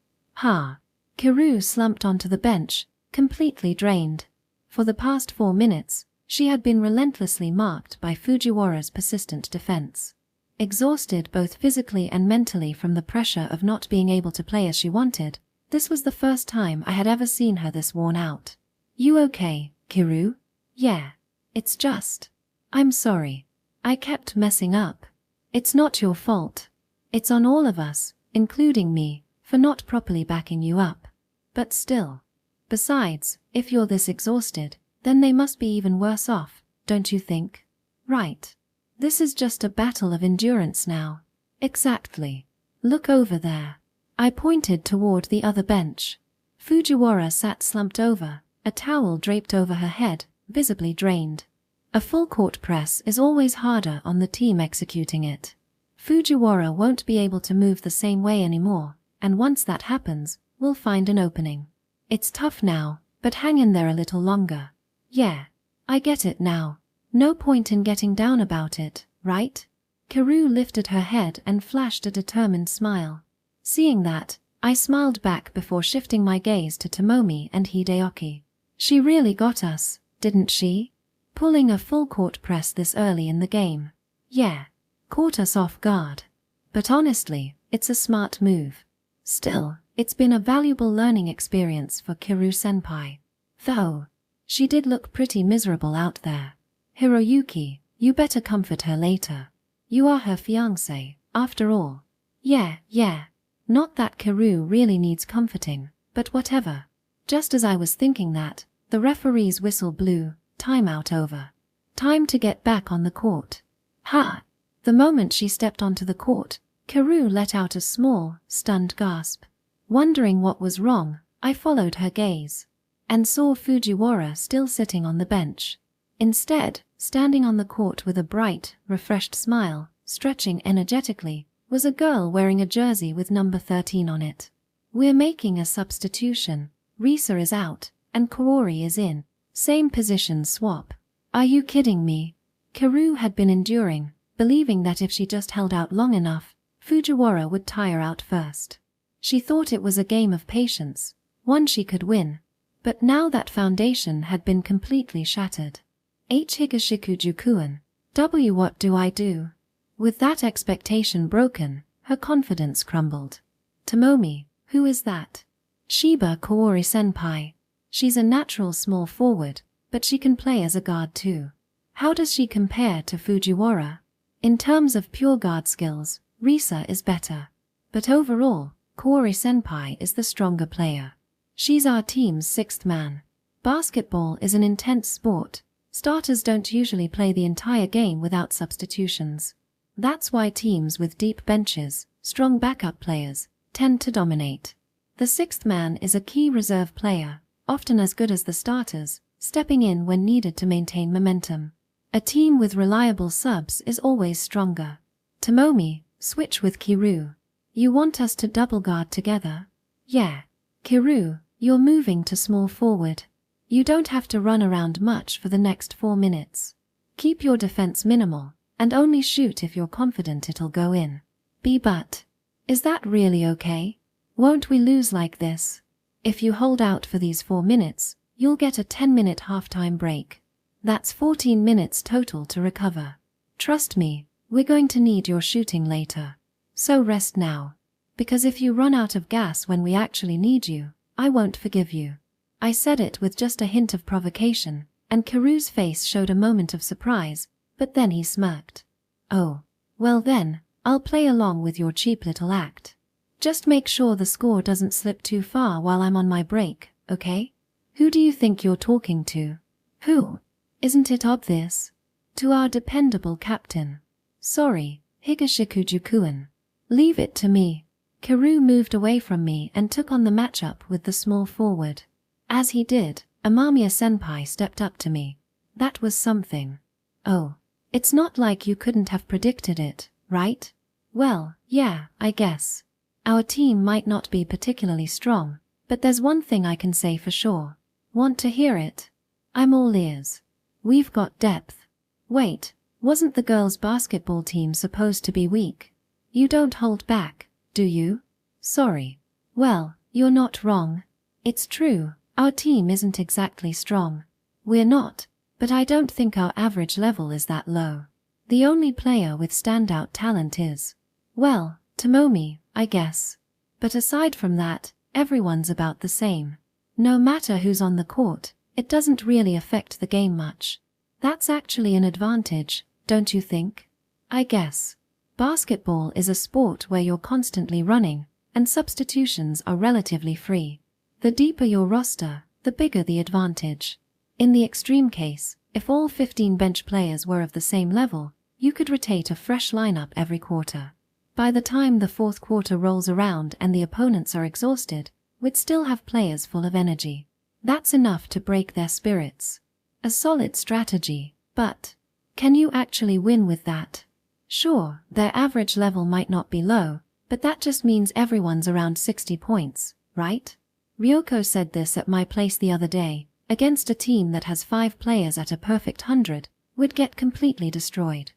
Kiru slumped onto the bench, completely drained. For the past 4 minutes, she had been relentlessly marked by Fujiwara's persistent defense. Exhausted both physically and mentally from the pressure of not being able to play as she wanted, this was the first time I had ever seen her this worn out. You okay, Kiru? Yeah. It's just. I'm sorry. I kept messing up. It's not your fault. It's on all of us, including me, for not properly backing you up. But still. Besides, if you're this exhausted, then they must be even worse off, don't you think? Right. This is just a battle of endurance now. Exactly. Look over there. I pointed toward the other bench. Fujiwara sat slumped over, a towel draped over her head, visibly drained. A full court press is always harder on the team executing it. Fujiwara won't be able to move the same way anymore, and once that happens, we'll find an opening. It's tough now, but hang in there a little longer. Yeah, I get it now. No point in getting down about it, right? Kiru lifted her head and flashed a determined smile. Seeing that, I smiled back before shifting my gaze to Tomomi and Hideaki. She really got us, didn't she? Pulling a full court press this early in the game. Yeah, caught us off guard. But honestly, it's a smart move. Still, it's been a valuable learning experience for Kiru-senpai. Though, she did look pretty miserable out there. Hiroyuki, you better comfort her later. You are her fiancé, after all. Yeah. Not that Kiru really needs comforting, but whatever. Just as I was thinking that, the referee's whistle blew, timeout over. Time to get back on the court. Ha! The moment she stepped onto the court, Kiru let out a small, stunned gasp. Wondering what was wrong, I followed her gaze. And saw Fujiwara still sitting on the bench. Instead, standing on the court with a bright, refreshed smile, stretching energetically, was a girl wearing a jersey with number 13 on it. We're making a substitution. Risa is out, and Kaori is in. Same position swap. Are you kidding me? Kiru had been enduring, believing that if she just held out long enough, Fujiwara would tire out first. She thought it was a game of patience, one she could win. But now that foundation had been completely shattered. Higashikuju-kun, what do I do? With that expectation broken, her confidence crumbled. Tomomi, who is that? Shiba Kaori-senpai. She's a natural small forward, but she can play as a guard too. How does she compare to Fujiwara? In terms of pure guard skills, Risa is better. But overall, Kaori-senpai is the stronger player. She's our team's 6th man. Basketball is an intense sport. Starters don't usually play the entire game without substitutions. That's why teams with deep benches, strong backup players, tend to dominate. The sixth man is a key reserve player, often as good as the starters, stepping in when needed to maintain momentum. A team with reliable subs is always stronger. Tomomi, switch with Kiru. You want us to double guard together? Yeah. Kiru, you're moving to small forward. You don't have to run around much for the next 4 minutes. Keep your defense minimal, and only shoot if you're confident it'll go in. But is that really okay? Won't we lose like this? If you hold out for these 4 minutes, you'll get a 10-minute halftime break. That's 14 minutes total to recover. Trust me, we're going to need your shooting later. So rest now. Because if you run out of gas when we actually need you, I won't forgive you. I said it with just a hint of provocation, and Kiru's face showed a moment of surprise, but then he smirked. Oh, well then, I'll play along with your cheap little act. Just make sure the score doesn't slip too far while I'm on my break, okay? Who do you think you're talking to? Who? Isn't it obvious? To our dependable captain. Sorry, Higashikuju-kun. Leave it to me. Kiru moved away from me and took on the matchup with the small forward. As he did, Amamiya-senpai stepped up to me. That was something. Oh, it's not like you couldn't have predicted it, right? Well, yeah, I guess. Our team might not be particularly strong, but there's one thing I can say for sure. Want to hear it? I'm all ears. We've got depth. Wait, wasn't the girls' basketball team supposed to be weak? You don't hold back, do you? Sorry. Well, you're not wrong. It's true, our team isn't exactly strong. We're not, but I don't think our average level is that low. The only player with standout talent is, well, Tomomi, I guess. But aside from that, everyone's about the same. No matter who's on the court, it doesn't really affect the game much. That's actually an advantage, don't you think? I guess. Basketball is a sport where you're constantly running, and substitutions are relatively free. The deeper your roster, the bigger the advantage. In the extreme case, if all 15 bench players were of the same level, you could rotate a fresh lineup every quarter. By the time the fourth quarter rolls around and the opponents are exhausted, we'd still have players full of energy. That's enough to break their spirits. A solid strategy, but can you actually win with that? Sure, their average level might not be low, but that just means everyone's around 60 points, right? Ryoko said this at my place the other day. Against a team that has 5 players at a perfect 100, we'd get completely destroyed.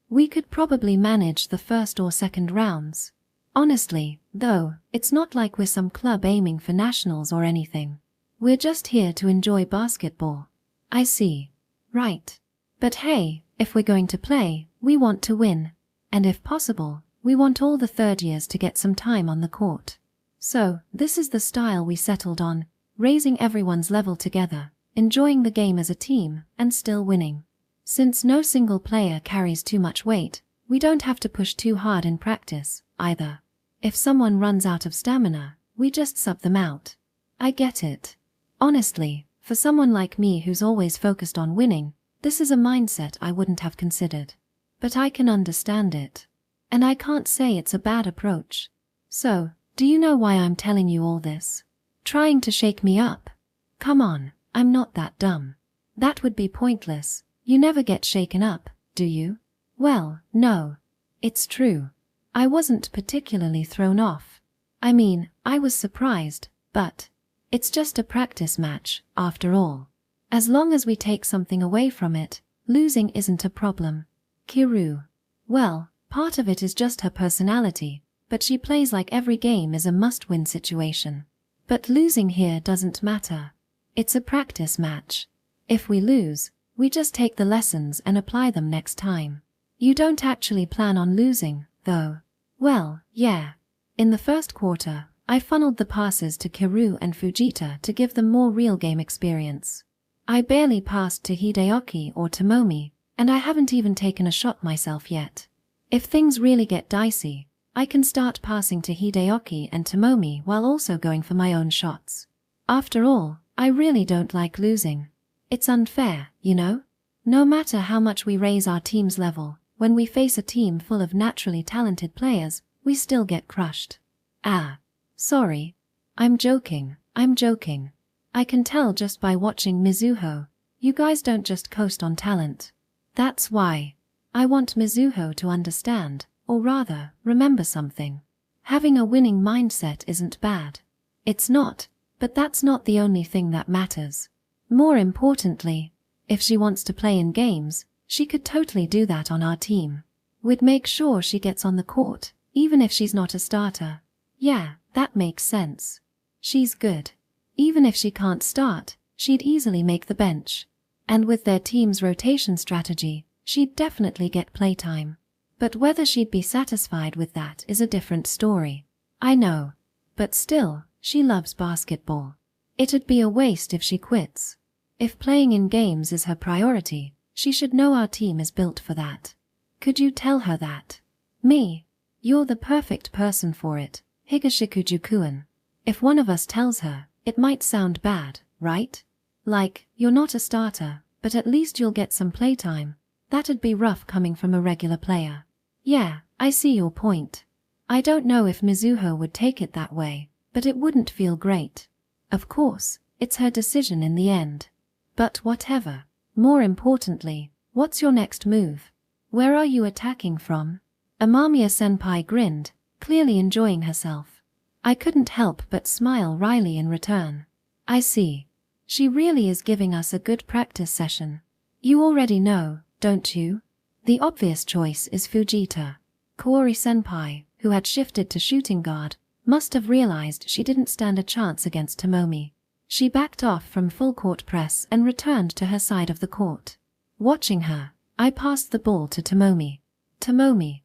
We could probably manage the first or second rounds. Honestly, though, it's not like we're some club aiming for nationals or anything. We're just here to enjoy basketball. I see. Right. But hey, if we're going to play, we want to win. And if possible, we want all the third years to get some time on the court. So, this is the style we settled on, raising everyone's level together, enjoying the game as a team, and still winning. Since no single player carries too much weight, we don't have to push too hard in practice, either. If someone runs out of stamina, we just sub them out. I get it. Honestly, for someone like me who's always focused on winning, this is a mindset I wouldn't have considered. But I can understand it. And I can't say it's a bad approach. So, do you know why I'm telling you all this? Trying to shake me up? Come on, I'm not that dumb. That would be pointless. You never get shaken up, do you? Well, no. It's true. I wasn't particularly thrown off. I mean, I was surprised, but it's just a practice match, after all. As long as we take something away from it, losing isn't a problem. Kiru. Well, part of it is just her personality, but she plays like every game is a must-win situation. But losing here doesn't matter. It's a practice match. If we lose, we just take the lessons and apply them next time. You don't actually plan on losing, though. Well, yeah. In the first quarter, I funneled the passes to Kiru and Fujita to give them more real game experience. I barely passed to Hideaki or Tomomi, and I haven't even taken a shot myself yet. If things really get dicey, I can start passing to Hideaki and Tomomi while also going for my own shots. After all, I really don't like losing. It's unfair, you know? No matter how much we raise our team's level, When we face a team full of naturally talented players, we still get crushed. Ah. Sorry. I'm joking. I can tell just by watching Mizuho. You guys don't just coast on talent. That's why. I want Mizuho to understand, or rather, remember something. Having a winning mindset isn't bad. It's not, but that's not the only thing that matters. More importantly, if she wants to play in games, she could totally do that on our team. We'd make sure she gets on the court, even if she's not a starter. Yeah, that makes sense. She's good. Even if she can't start, she'd easily make the bench. And with their team's rotation strategy, she'd definitely get playtime. But whether she'd be satisfied with that is a different story. I know. But still, she loves basketball. It'd be a waste if she quits. If playing in games is her priority, she should know our team is built for that. Could you tell her that? Me? You're the perfect person for it, Higashikuju-kun. If one of us tells her, it might sound bad, right? Like, you're not a starter, but at least you'll get some playtime. That'd be rough coming from a regular player. Yeah, I see your point. I don't know if Mizuho would take it that way, but it wouldn't feel great. Of course, it's her decision in the end. But whatever. More importantly, what's your next move? Where are you attacking from? Amamiya-senpai grinned, clearly enjoying herself. I couldn't help but smile wryly in return. I see. She really is giving us a good practice session. You already know, don't you? The obvious choice is Fujita. Kaori-senpai, who had shifted to shooting guard, must have realized she didn't stand a chance against Tomomi. She backed off from full court press and returned to her side of the court. Watching her, I passed the ball to Tomomi. Tomomi.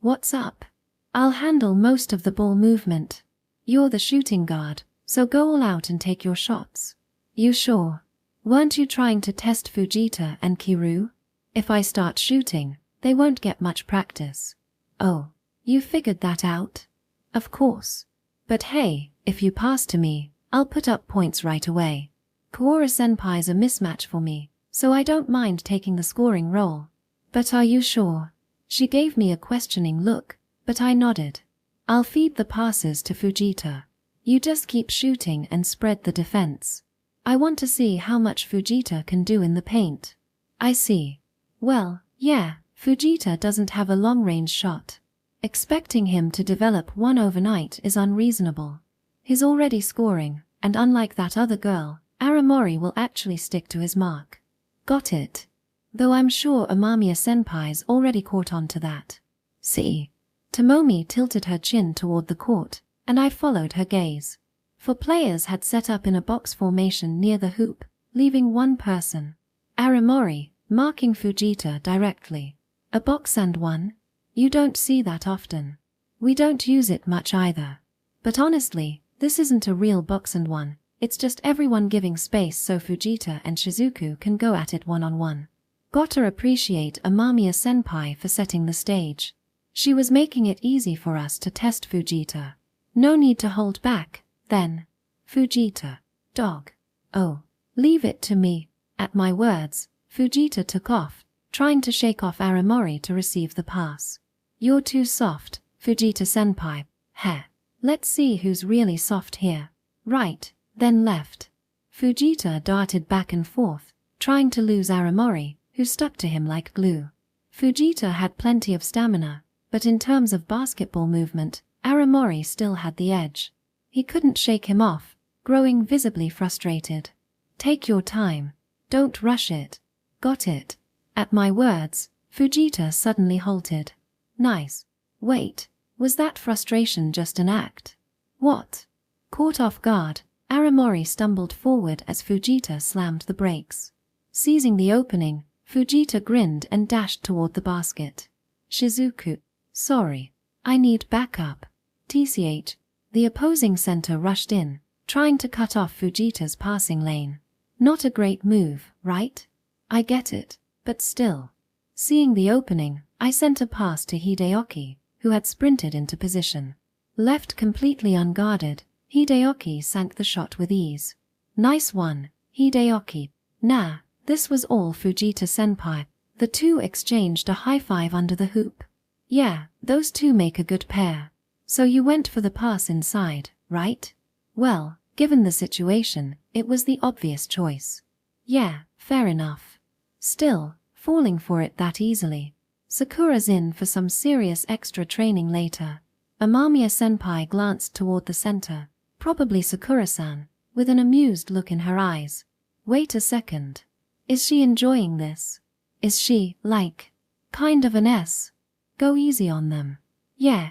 What's up? I'll handle most of the ball movement. You're the shooting guard, so go all out and take your shots. You sure? Weren't you trying to test Fujita and Kiru? If I start shooting, they won't get much practice. Oh, you figured that out? Of course. But hey, if you pass to me, I'll put up points right away. Kaori-senpai's a mismatch for me, so I don't mind taking the scoring role. But are you sure? She gave me a questioning look, but I nodded. I'll feed the passes to Fujita. You just keep shooting and spread the defense. I want to see how much Fujita can do in the paint. I see. Well, yeah, Fujita doesn't have a long-range shot. Expecting him to develop one overnight is unreasonable. He's already scoring, and unlike that other girl, Aramori will actually stick to his mark. Got it. Though I'm sure Amamiya-senpai's already caught on to that. See. Tomomi tilted her chin toward the court, and I followed her gaze. 4 players had set up in a box formation near the hoop, leaving one person. Aramori, marking Fujita directly. A box and one? You don't see that often. We don't use it much either. But honestly, this isn't a real box and one, it's just everyone giving space so Fujita and Shizuku can go at it one-on-one. Gotta appreciate Amamiya-senpai for setting the stage. She was making it easy for us to test Fujita. No need to hold back, then. Fujita. Dog. Oh. Leave it to me. At my words, Fujita took off, trying to shake off Aramori to receive the pass. You're too soft, Fujita-senpai. Heh. Let's see who's really soft here. Right, then left. Fujita darted back and forth, trying to lose Aramori, who stuck to him like glue. Fujita had plenty of stamina, but in terms of basketball movement, Aramori still had the edge. He couldn't shake him off, growing visibly frustrated. Take your time. Don't rush it. Got it. At my words, Fujita suddenly halted. Nice. Wait, was that frustration just an act? What? Caught off guard, Aramori stumbled forward as Fujita slammed the brakes. Seizing the opening, Fujita grinned and dashed toward the basket. Shizuku. Sorry. I need backup. TCH. The opposing center rushed in, trying to cut off Fujita's passing lane. Not a great move, right? I get it, but still. Seeing the opening, I sent a pass to Hideoki, who had sprinted into position. Left completely unguarded, Hideoki sank the shot with ease. Nice one, Hideoki. Nah, this was all Fujita-senpai. The two exchanged a high five under the hoop. Yeah, those two make a good pair. So you went for the pass inside, right? Well, given the situation, it was the obvious choice. Yeah, fair enough. Still, falling for it that easily. Sakura's in for some serious extra training later. Amamiya-senpai glanced toward the center, probably Sakura-san, with an amused look in her eyes. Wait a second. Is she enjoying this? Is she, like, kind of an S? Go easy on them. Yeah.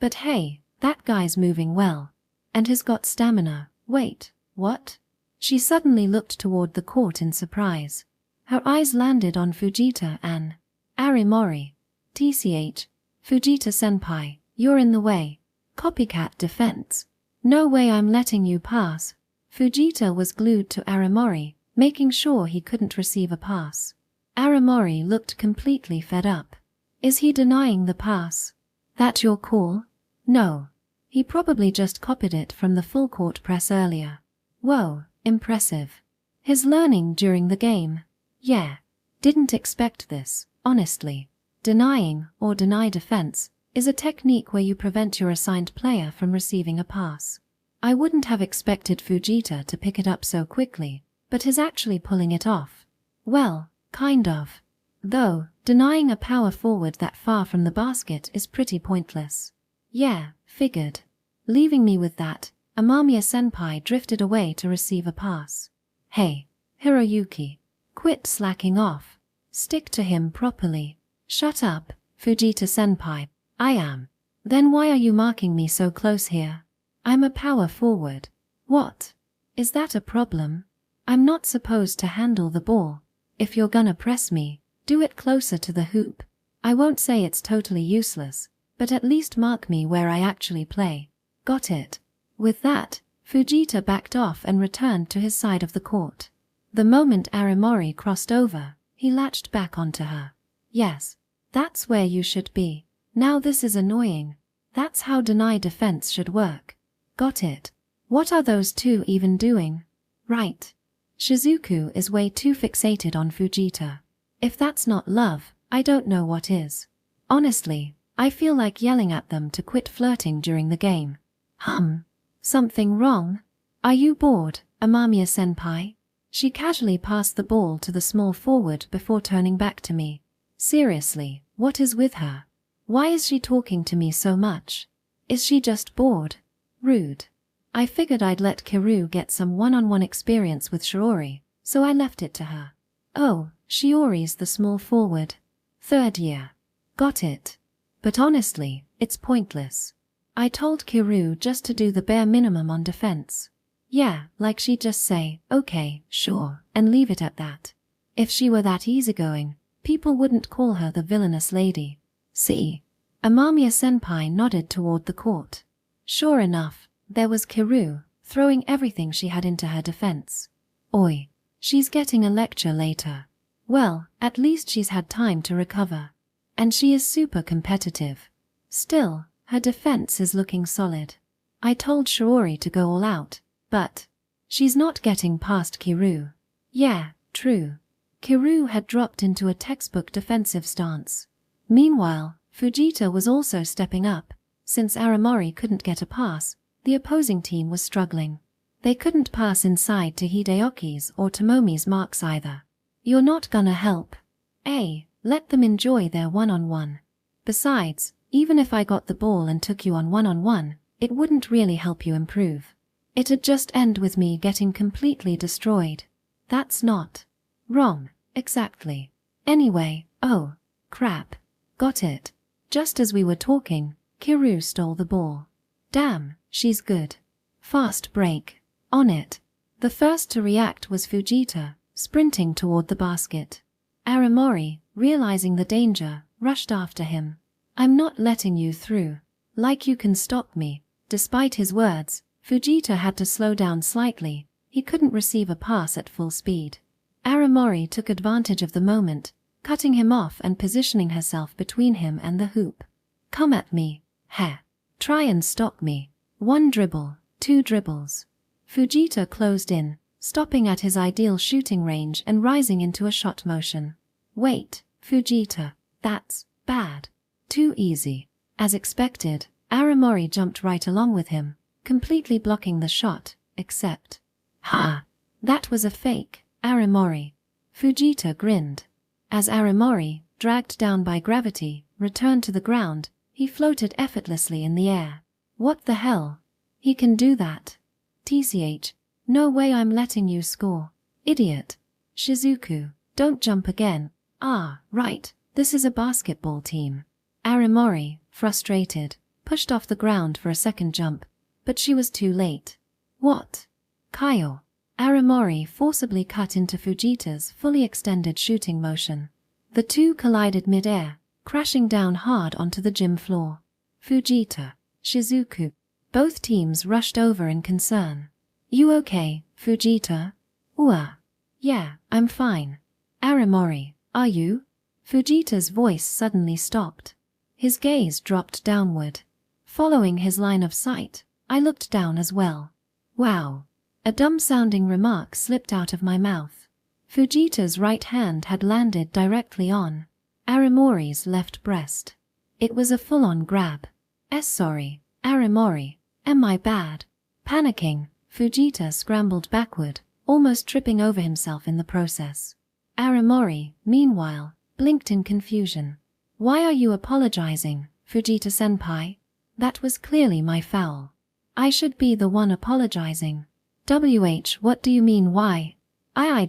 But hey, that guy's moving well. And has got stamina. Wait, what? She suddenly looked toward the court in surprise. Her eyes landed on Fujita and Arimori. TCH, Fujita-senpai, you're in the way. Copycat defense. No way I'm letting you pass. Fujita was glued to Arimori, making sure he couldn't receive a pass. Arimori looked completely fed up. Is he denying the pass? That your call? No. He probably just copied it from the full court press earlier. Whoa, impressive. His learning during the game. Yeah. Didn't expect this, honestly. Denying, or deny defense, is a technique where you prevent your assigned player from receiving a pass. I wouldn't have expected Fujita to pick it up so quickly, but his actually pulling it off. Well, kind of. Though, denying a power forward that far from the basket is pretty pointless. Yeah, figured. Leaving me with that, Amamiya-senpai drifted away to receive a pass. Hey, Hiroyuki. Quit slacking off. Stick to him properly. Shut up, Fujita-senpai. I am. Then why are you marking me so close here? I'm a power forward. What? Is that a problem? I'm not supposed to handle the ball. If you're gonna press me, do it closer to the hoop. I won't say it's totally useless, but at least mark me where I actually play. Got it? With that, Fujita backed off and returned to his side of the court. The moment Arimori crossed over, he latched back onto her. Yes, that's where you should be. Now this is annoying. That's how deny defense should work. Got it. What are those two even doing? Right. Shizuku is way too fixated on Fujita. If that's not love, I don't know what is. Honestly, I feel like yelling at them to quit flirting during the game. Something wrong? Are you bored, Amamiya-senpai? She casually passed the ball to the small forward before turning back to me. Seriously, what is with her? Why is she talking to me so much? Is she just bored? Rude. I figured I'd let Kiru get some one-on-one experience with Shiori, so I left it to her. Oh, Shiori's the small forward. Third year. Got it. But honestly, it's pointless. I told Kiru just to do the bare minimum on defense. Yeah, like she'd just say, okay, sure, and leave it at that. If she were that easygoing, people wouldn't call her the villainous lady. See? Amamiya-senpai nodded toward the court. Sure enough, there was Kiru, throwing everything she had into her defense. Oi, she's getting a lecture later. Well, at least she's had time to recover. And she is super competitive. Still, her defense is looking solid. I told Shiori to go all out, but she's not getting past Kiru. Yeah, true. Kiru had dropped into a textbook defensive stance. Meanwhile, Fujita was also stepping up. Since Arimori couldn't get a pass, the opposing team was struggling. They couldn't pass inside to Hideyoki's or Tomomi's marks either. You're not gonna help. Let them enjoy their one-on-one. Besides, even if I got the ball and took you on one-on-one, it wouldn't really help you improve. It'd just end with me getting completely destroyed. That's not wrong, exactly. Anyway, oh, crap. Got it. Just as we were talking, Kiru stole the ball. Damn, she's good. Fast break. On it. The first to react was Fujita, sprinting toward the basket. Arimori, realizing the danger, rushed after him. I'm not letting you through. Like you can stop me. Despite his words, Fujita had to slow down slightly. He couldn't receive a pass at full speed. Arimori took advantage of the moment, cutting him off and positioning herself between him and the hoop. Come at me. Heh. Try and stop me. 1 dribble, 2 dribbles. Fujita closed in, stopping at his ideal shooting range and rising into a shot motion. Wait, Fujita, that's bad. Too easy. As expected, Aramori jumped right along with him, completely blocking the shot, except… Ha! That was a fake, Aramori. Fujita grinned. As Aramori, dragged down by gravity, returned to the ground, he floated effortlessly in the air. What the hell? He can do that. TCH, no way I'm letting you score. Idiot. Shizuku, don't jump again. Ah, right, this is a basketball team. Aramori, frustrated, pushed off the ground for a second jump, but she was too late. What? Kyle. Aramori forcibly cut into Fujita's fully extended shooting motion. The two collided mid-air, crashing down hard onto the gym floor. Fujita, Shizuku. Both teams rushed over in concern. You okay, Fujita? Yeah, I'm fine. Aramori, are you? Fujita's voice suddenly stopped. His gaze dropped downward. Following his line of sight, I looked down as well. Wow. A dumb-sounding remark slipped out of my mouth. Fujita's right hand had landed directly on Aramori's left breast. It was a full-on grab. Sorry, Aramori. Am I bad? Panicking, Fujita scrambled backward, almost tripping over himself in the process. Aramori, meanwhile, blinked in confusion. Why are you apologizing, Fujita-senpai? That was clearly my foul. I should be the one apologizing. What do you mean why? I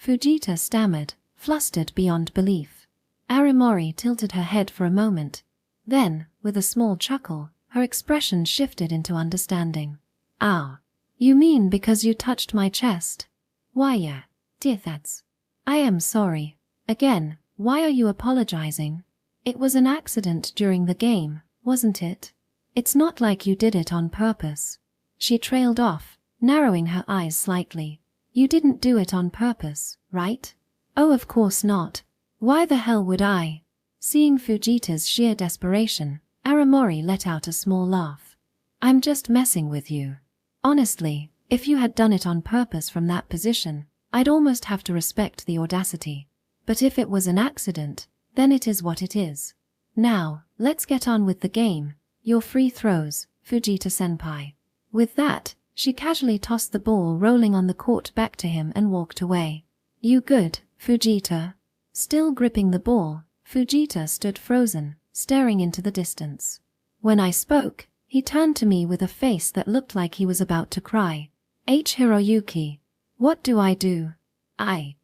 Fujita stammered, flustered beyond belief. Aramori tilted her head for a moment. Then, with a small chuckle, her expression shifted into understanding. Ah. You mean because you touched my chest? Why yeah, dear that's… I am sorry. Again, why are you apologizing? It was an accident during the game, wasn't it? It's not like you did it on purpose. She trailed off, narrowing her eyes slightly. You didn't do it on purpose, right? Oh, of course not. Why the hell would I? Seeing Fujita's sheer desperation, Aramori let out a small laugh. I'm just messing with you. Honestly, if you had done it on purpose from that position, I'd almost have to respect the audacity. But if it was an accident, then it is what it is. Now, let's get on with the game. Your free throws, Fujita-senpai. With that, she casually tossed the ball rolling on the court back to him and walked away. You good, Fujita? Still gripping the ball, Fujita stood frozen, staring into the distance. When I spoke, he turned to me with a face that looked like he was about to cry. Hiroyuki. What do? I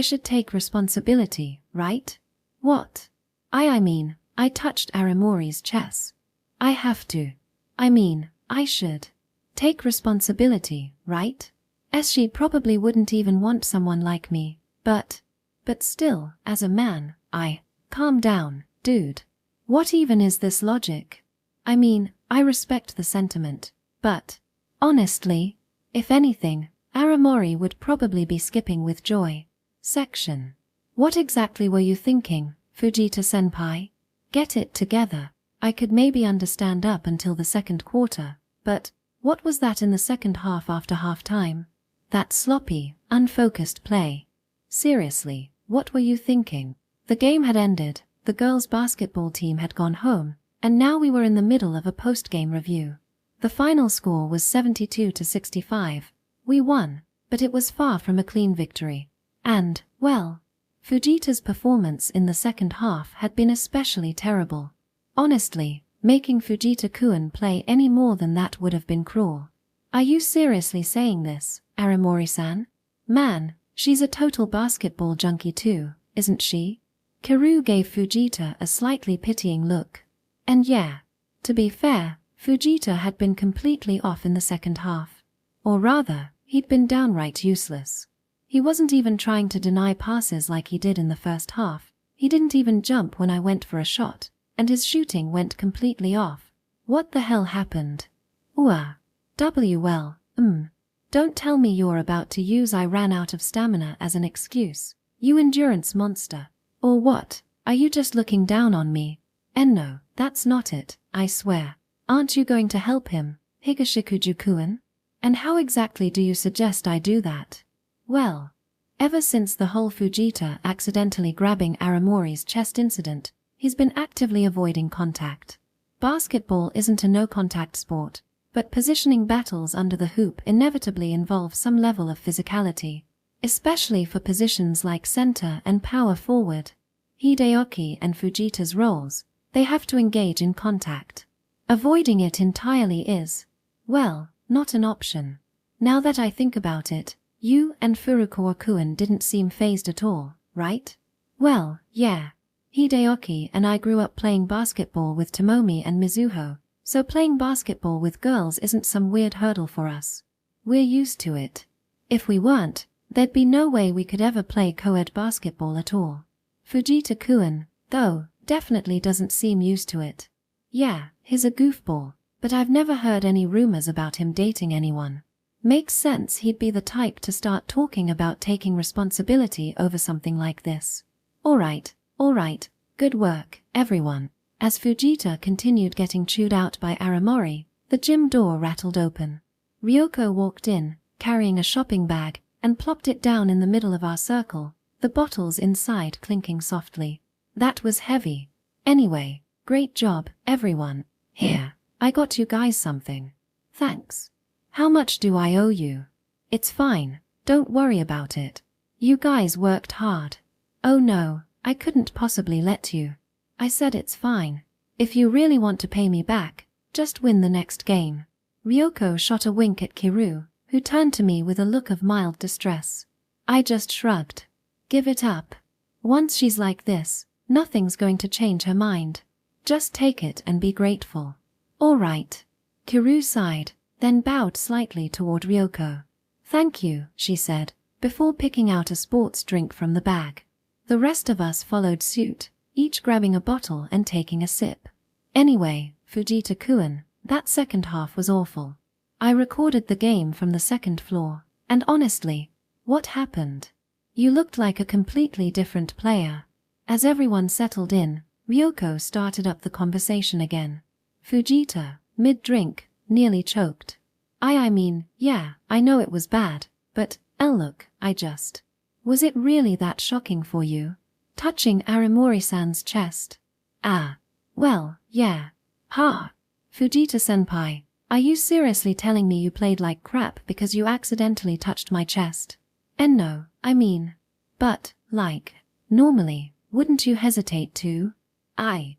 should take responsibility, right? What? I touched Aramori's chest. I have to. I should. Take responsibility, right? She probably wouldn't even want someone like me, but still, as a man, calm down, dude. What even is this logic? I respect the sentiment, but, honestly, if anything, Aramori would probably be skipping with joy. Section. What exactly were you thinking, Fujita-senpai? Get it together. I could maybe understand up until the second quarter, but what was that in the second half after half-time? That sloppy, unfocused play. Seriously, what were you thinking? The game had ended, the girls' basketball team had gone home, and now we were in the middle of a post-game review. The final score was 72-65. We won, but it was far from a clean victory. And, well, Fujita's performance in the second half had been especially terrible. Honestly, making Fujita-kun play any more than that would have been cruel. Are you seriously saying this, Aramori-san? Man, she's a total basketball junkie too, isn't she? Kiru gave Fujita a slightly pitying look. And yeah, to be fair, Fujita had been completely off in the second half. Or rather, he'd been downright useless. He wasn't even trying to deny passes like he did in the first half. He didn't even jump when I went for a shot, and his shooting went completely off. What the hell happened? Don't tell me you're about to use I ran out of stamina as an excuse, you endurance monster. Or what? Are you just looking down on me? No, that's not it, I swear. Aren't you going to help him, Higashikuju-kun? And how exactly do you suggest I do that? Well, Ever since the whole Fujita accidentally grabbing Aramori's chest incident, he's been actively avoiding contact. Basketball isn't a no-contact sport, but positioning battles under the hoop inevitably involve some level of physicality, especially for positions like center and power forward. Hideyoki and Fujita's roles, they have to engage in contact. Avoiding it entirely is, well, not an option. Now that I think about it, you and Furukawa-kun didn't seem fazed at all, right? Well, yeah. Hideyoki and I grew up playing basketball with Tomomi and Mizuho, so playing basketball with girls isn't some weird hurdle for us. We're used to it. If we weren't, there'd be no way we could ever play co-ed basketball at all. Fujita-kun, though, definitely doesn't seem used to it. Yeah, he's a goofball, but I've never heard any rumors about him dating anyone. Makes sense he'd be the type to start talking about taking responsibility over something like this. Alright, good work, everyone. As Fujita continued getting chewed out by Aramori, the gym door rattled open. Ryoko walked in, carrying a shopping bag, and plopped it down in the middle of our circle, the bottles inside clinking softly. That was heavy. Anyway, great job, everyone. Here, I got you guys something. Thanks. How much do I owe you? It's fine, don't worry about it. You guys worked hard. Oh no, I couldn't possibly let you. I said it's fine. If you really want to pay me back, just win the next game. Ryoko shot a wink at Kiru, who turned to me with a look of mild distress. I just shrugged. Give it up. Once she's like this, nothing's going to change her mind. Just take it and be grateful. All right. Kiru sighed, then bowed slightly toward Ryoko. Thank you, she said, before picking out a sports drink from the bag. The rest of us followed suit, each grabbing a bottle and taking a sip. Anyway, Fujita-kun, that second half was awful. I recorded the game from the second floor, and honestly, what happened? You looked like a completely different player. As everyone settled in, Ryoko started up the conversation again. Fujita, mid-drink, nearly choked. I mean, yeah, I know it was bad, but, look, Was it really that shocking for you? Touching Aramori-san's chest. Ah. Well, yeah. Ha. Fujita-senpai, are you seriously telling me you played like crap because you accidentally touched my chest? And no, I mean. But, like, normally, wouldn't you hesitate to? I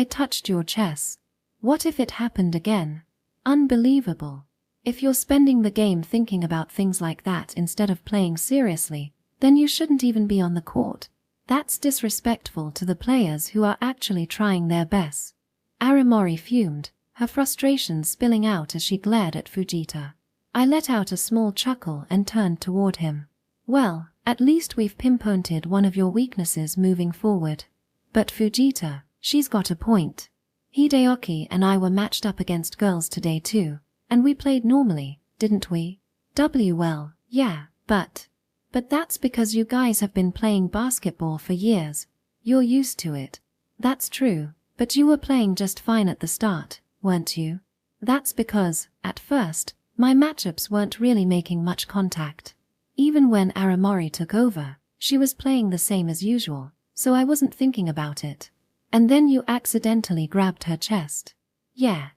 touched your chest. What if it happened again? Unbelievable. If you're spending the game thinking about things like that instead of playing seriously, then you shouldn't even be on the court. That's disrespectful to the players who are actually trying their best. Aramori fumed, her frustration spilling out as she glared at Fujita. I let out a small chuckle and turned toward him. Well, at least we've pinpointed one of your weaknesses moving forward. But Fujita, she's got a point. Hideyoki and I were matched up against girls today too, and we played normally, didn't we? Well, yeah, but that's because you guys have been playing basketball for years. You're used to it. That's true, but you were playing just fine at the start, weren't you? That's because, at first, my matchups weren't really making much contact. Even when Aramori took over, she was playing the same as usual, so I wasn't thinking about it. And then you accidentally grabbed her chest. Yeah,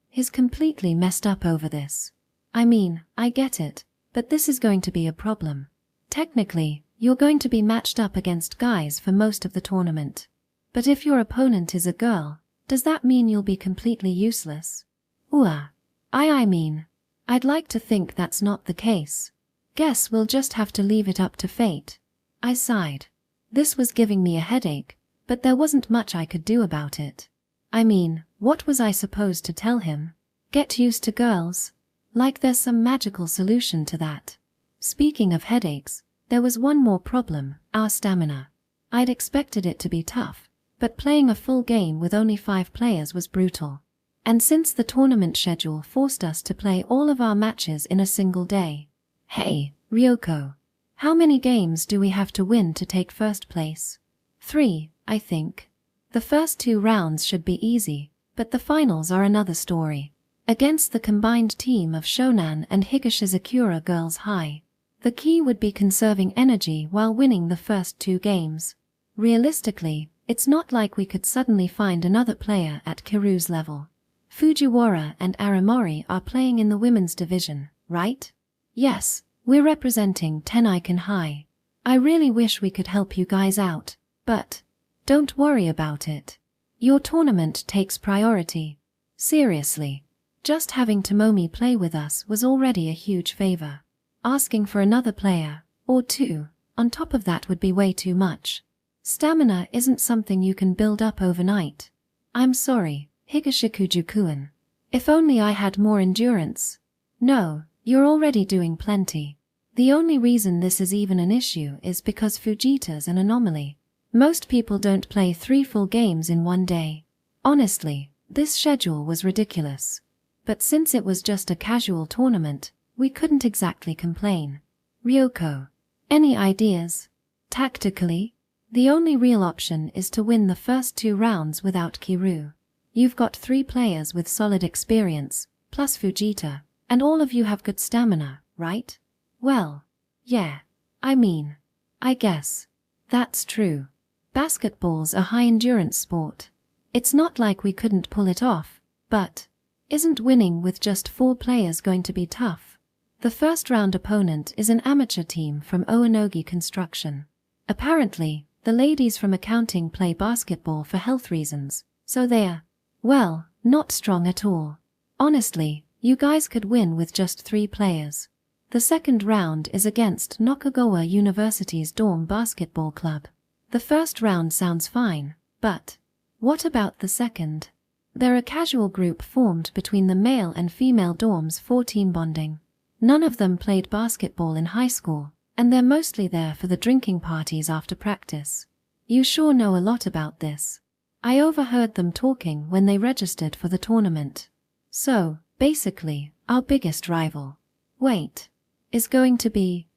he's completely messed up over this. I mean, I get it, but this is going to be a problem. Technically, you're going to be matched up against guys for most of the tournament. But if your opponent is a girl, does that mean you'll be completely useless? I mean, I'd like to think that's not the case. Guess we'll just have to leave it up to fate. I sighed. This was giving me a headache, but there wasn't much I could do about it. I mean, what was I supposed to tell him? Get used to girls? Like there's some magical solution to that. Speaking of headaches, there was one more problem, our stamina. I'd expected it to be tough, but playing a full game with only 5 players was brutal. And since the tournament schedule forced us to play all of our matches in a single day. Hey, Ryoko. How many games do we have to win to take first place? 3, I think. The first 2 rounds should be easy, but the finals are another story. Against the combined team of Shonan and Higashizakura Girls High. The key would be conserving energy while winning the first 2 games. Realistically, it's not like we could suddenly find another player at Kiru's level. Fujiwara and Aramori are playing in the women's division, right? Yes, we're representing Tenaikan High. I really wish we could help you guys out, but don't worry about it. Your tournament takes priority. Seriously, just having Tomomi play with us was already a huge favor. Asking for another player, or 2, on top of that would be way too much. Stamina isn't something you can build up overnight. I'm sorry, Higashikuju-kun. If only I had more endurance. No, you're already doing plenty. The only reason this is even an issue is because Fujita's an anomaly. Most people don't play 3 full games in one day. Honestly, this schedule was ridiculous. But since it was just a casual tournament, we couldn't exactly complain. Ryoko, any ideas? Tactically, the only real option is to win the first 2 rounds without Kiru. You've got 3 players with solid experience, plus Fujita, and all of you have good stamina, right? Well, yeah. I guess. That's true. Basketball's a high-endurance sport. It's not like we couldn't pull it off, but isn't winning with just 4 players going to be tough? The first-round opponent is an amateur team from Oenogi Construction. Apparently, the ladies from accounting play basketball for health reasons, so they're, well, not strong at all. Honestly, you guys could win with just 3 players. The second round is against Nakagawa University's dorm basketball club. The first round sounds fine, but what about the second? They're a casual group formed between the male and female dorms for team bonding. None of them played basketball in high school, and they're mostly there for the drinking parties after practice. You sure know a lot about this. I overheard them talking when they registered for the tournament. So, basically, our biggest rival. Wait. Is going to be,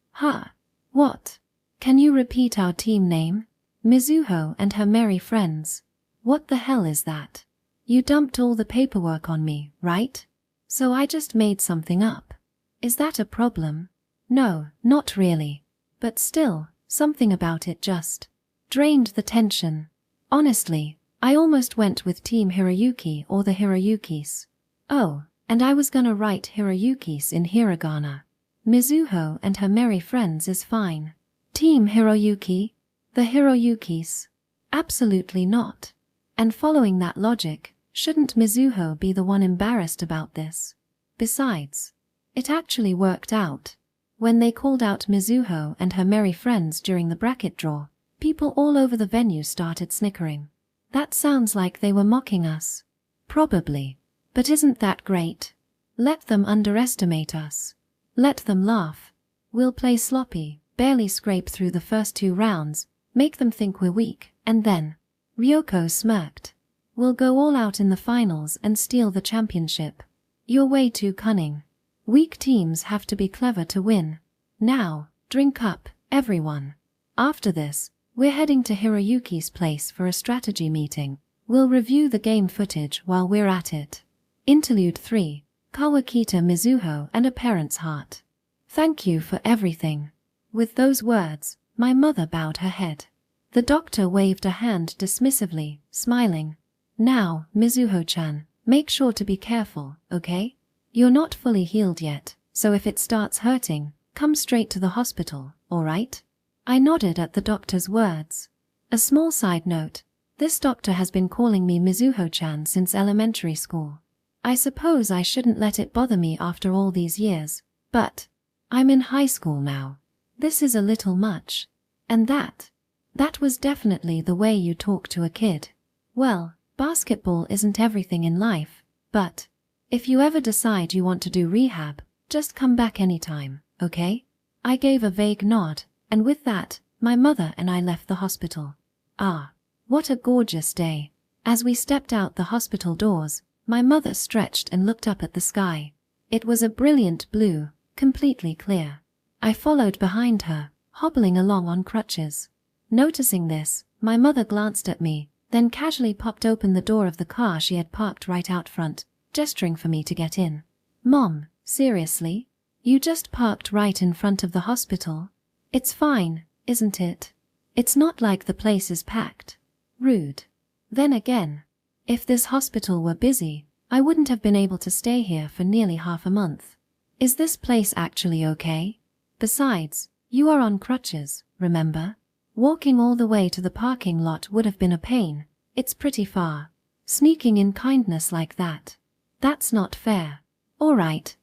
what? Can you repeat our team name? Mizuho and her merry friends. What the hell is that? You dumped all the paperwork on me, right? So I just made something up. Is that a problem? No, not really. But still, something about it just drained the tension. Honestly, I almost went with Team Hiroyuki or the Hiroyukis. Oh, and I was gonna write Hiroyukis in hiragana. Mizuho and her merry friends is fine. Team Hiroyuki? The Hiroyukis? Absolutely not. And following that logic, shouldn't Mizuho be the one embarrassed about this? Besides, it actually worked out. When they called out Mizuho and her merry friends during the bracket draw, people all over the venue started snickering. That sounds like they were mocking us. Probably. But isn't that great? Let them underestimate us. Let them laugh. We'll play sloppy, barely scrape through the first 2 rounds, make them think we're weak, and then, Ryoko smirked. We'll go all out in the finals and steal the championship. You're way too cunning. Weak teams have to be clever to win. Now, drink up, everyone. After this, we're heading to Hiroyuki's place for a strategy meeting. We'll review the game footage while we're at it. Interlude 3. Kawakita Mizuho and a Parent's Heart. Thank you for everything. With those words, my mother bowed her head. The doctor waved a hand dismissively, smiling. Now, Mizuho-chan, make sure to be careful, okay? You're not fully healed yet, so if it starts hurting, come straight to the hospital, alright? I nodded at the doctor's words. A small side note, this doctor has been calling me Mizuho-chan since elementary school. I suppose I shouldn't let it bother me after all these years, but I'm in high school now. This is a little much. And that was definitely the way you talk to a kid. Well, basketball isn't everything in life, but if you ever decide you want to do rehab, just come back anytime, okay? I gave a vague nod, and with that, my mother and I left the hospital. Ah, what a gorgeous day. As we stepped out the hospital doors, my mother stretched and looked up at the sky. It was a brilliant blue, completely clear. I followed behind her, hobbling along on crutches. Noticing this, my mother glanced at me, then casually popped open the door of the car she had parked right out front, gesturing for me to get in. Mom, seriously? You just parked right in front of the hospital. It's fine, isn't it? It's not like the place is packed. Rude. Then again, if this hospital were busy, I wouldn't have been able to stay here for nearly half a month. Is this place actually okay? Besides, you are on crutches, remember? Walking all the way to the parking lot would have been a pain. It's pretty far. Sneaking in kindness like that. That's not fair. All right.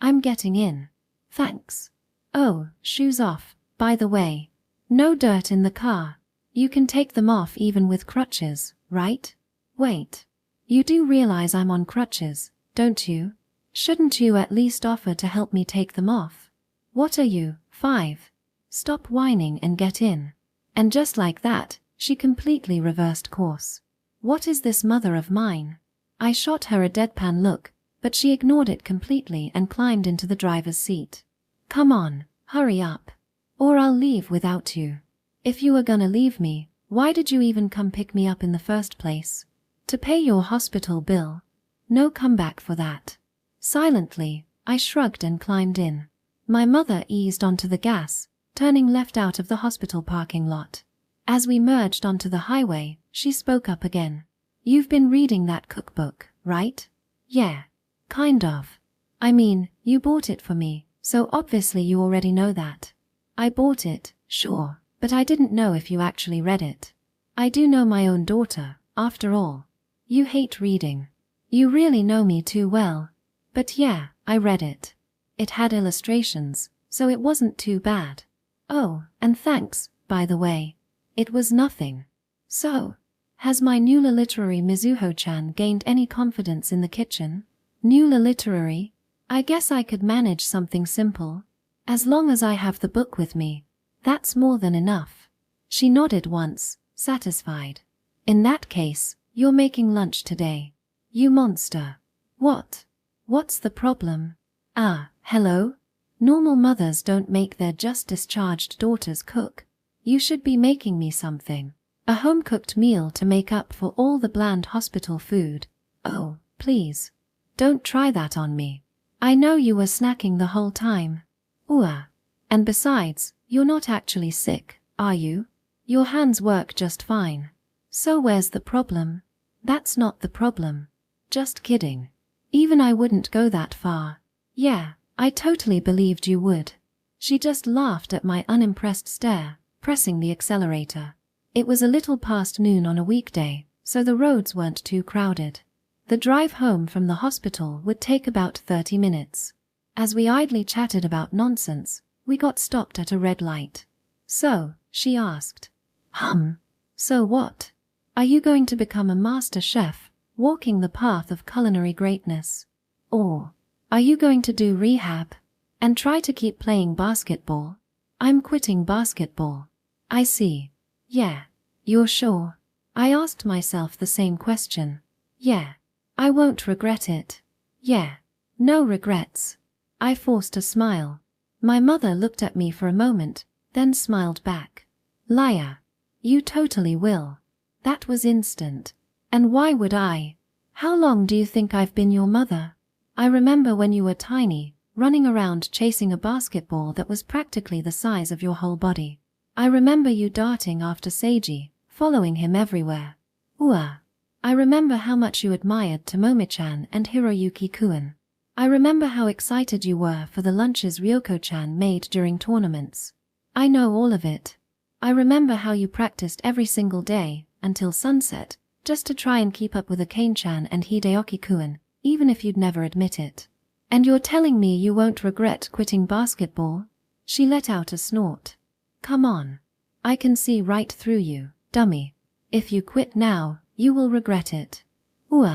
I'm getting in. Thanks. Oh, shoes off, by the way. No dirt in the car. You can take them off even with crutches, right? Wait. You do realize I'm on crutches, don't you? Shouldn't you at least offer to help me take them off? What are you, 5? Stop whining and get in. And just like that, she completely reversed course. What is this mother of mine? I shot her a deadpan look, but she ignored it completely and climbed into the driver's seat. Come on, hurry up. Or I'll leave without you. If you were gonna leave me, why did you even come pick me up in the first place? To pay your hospital bill? No comeback for that. Silently, I shrugged and climbed in. My mother eased onto the gas, turning left out of the hospital parking lot. As we merged onto the highway, she spoke up again. You've been reading that cookbook, right? Yeah. Kind of. I mean, you bought it for me, so obviously you already know that. I bought it, sure, but I didn't know if you actually read it. I do know my own daughter, after all. You hate reading. You really know me too well. But yeah, I read it. It had illustrations, so it wasn't too bad. Oh, and thanks, by the way. It was nothing. So, has my new literary Mizuho-chan gained any confidence in the kitchen? New literary? I guess I could manage something simple. As long as I have the book with me, that's more than enough. She nodded once, satisfied. In that case, you're making lunch today. You monster. What? What's the problem? Ah, hello? Normal mothers don't make their just discharged daughters cook. You should be making me something. A home-cooked meal to make up for all the bland hospital food. Oh, please. Don't try that on me. I know you were snacking the whole time. Ooh. And besides, you're not actually sick, are you? Your hands work just fine. So where's the problem? That's not the problem. Just kidding. Even I wouldn't go that far. Yeah, I totally believed you would. She just laughed at my unimpressed stare, pressing the accelerator. It was a little past noon on a weekday, so the roads weren't too crowded. The drive home from the hospital would take about 30 minutes. As we idly chatted about nonsense, we got stopped at a red light. So, she asked. So what? Are you going to become a master chef, walking the path of culinary greatness? Or are you going to do rehab and try to keep playing basketball? I'm quitting basketball. I see. Yeah. You're sure? I asked myself the same question. Yeah. I won't regret it. Yeah. No regrets. I forced a smile. My mother looked at me for a moment, then smiled back. Liar. You totally will. That was instant. And why would I? How long do you think I've been your mother? I remember when you were tiny, running around chasing a basketball that was practically the size of your whole body. I remember you darting after Seiji, following him everywhere. Ooh. I remember how much you admired Tomomi-chan and Hiroyuki-kun. I remember how excited you were for the lunches Ryoko-chan made during tournaments. I know all of it. I remember how you practiced every single day, until sunset, just to try and keep up with Akane-chan and Hideaki-kun, even if you'd never admit it. And you're telling me you won't regret quitting basketball? She let out a snort. Come on. I can see right through you, dummy. If you quit now, you will regret it. Ooh.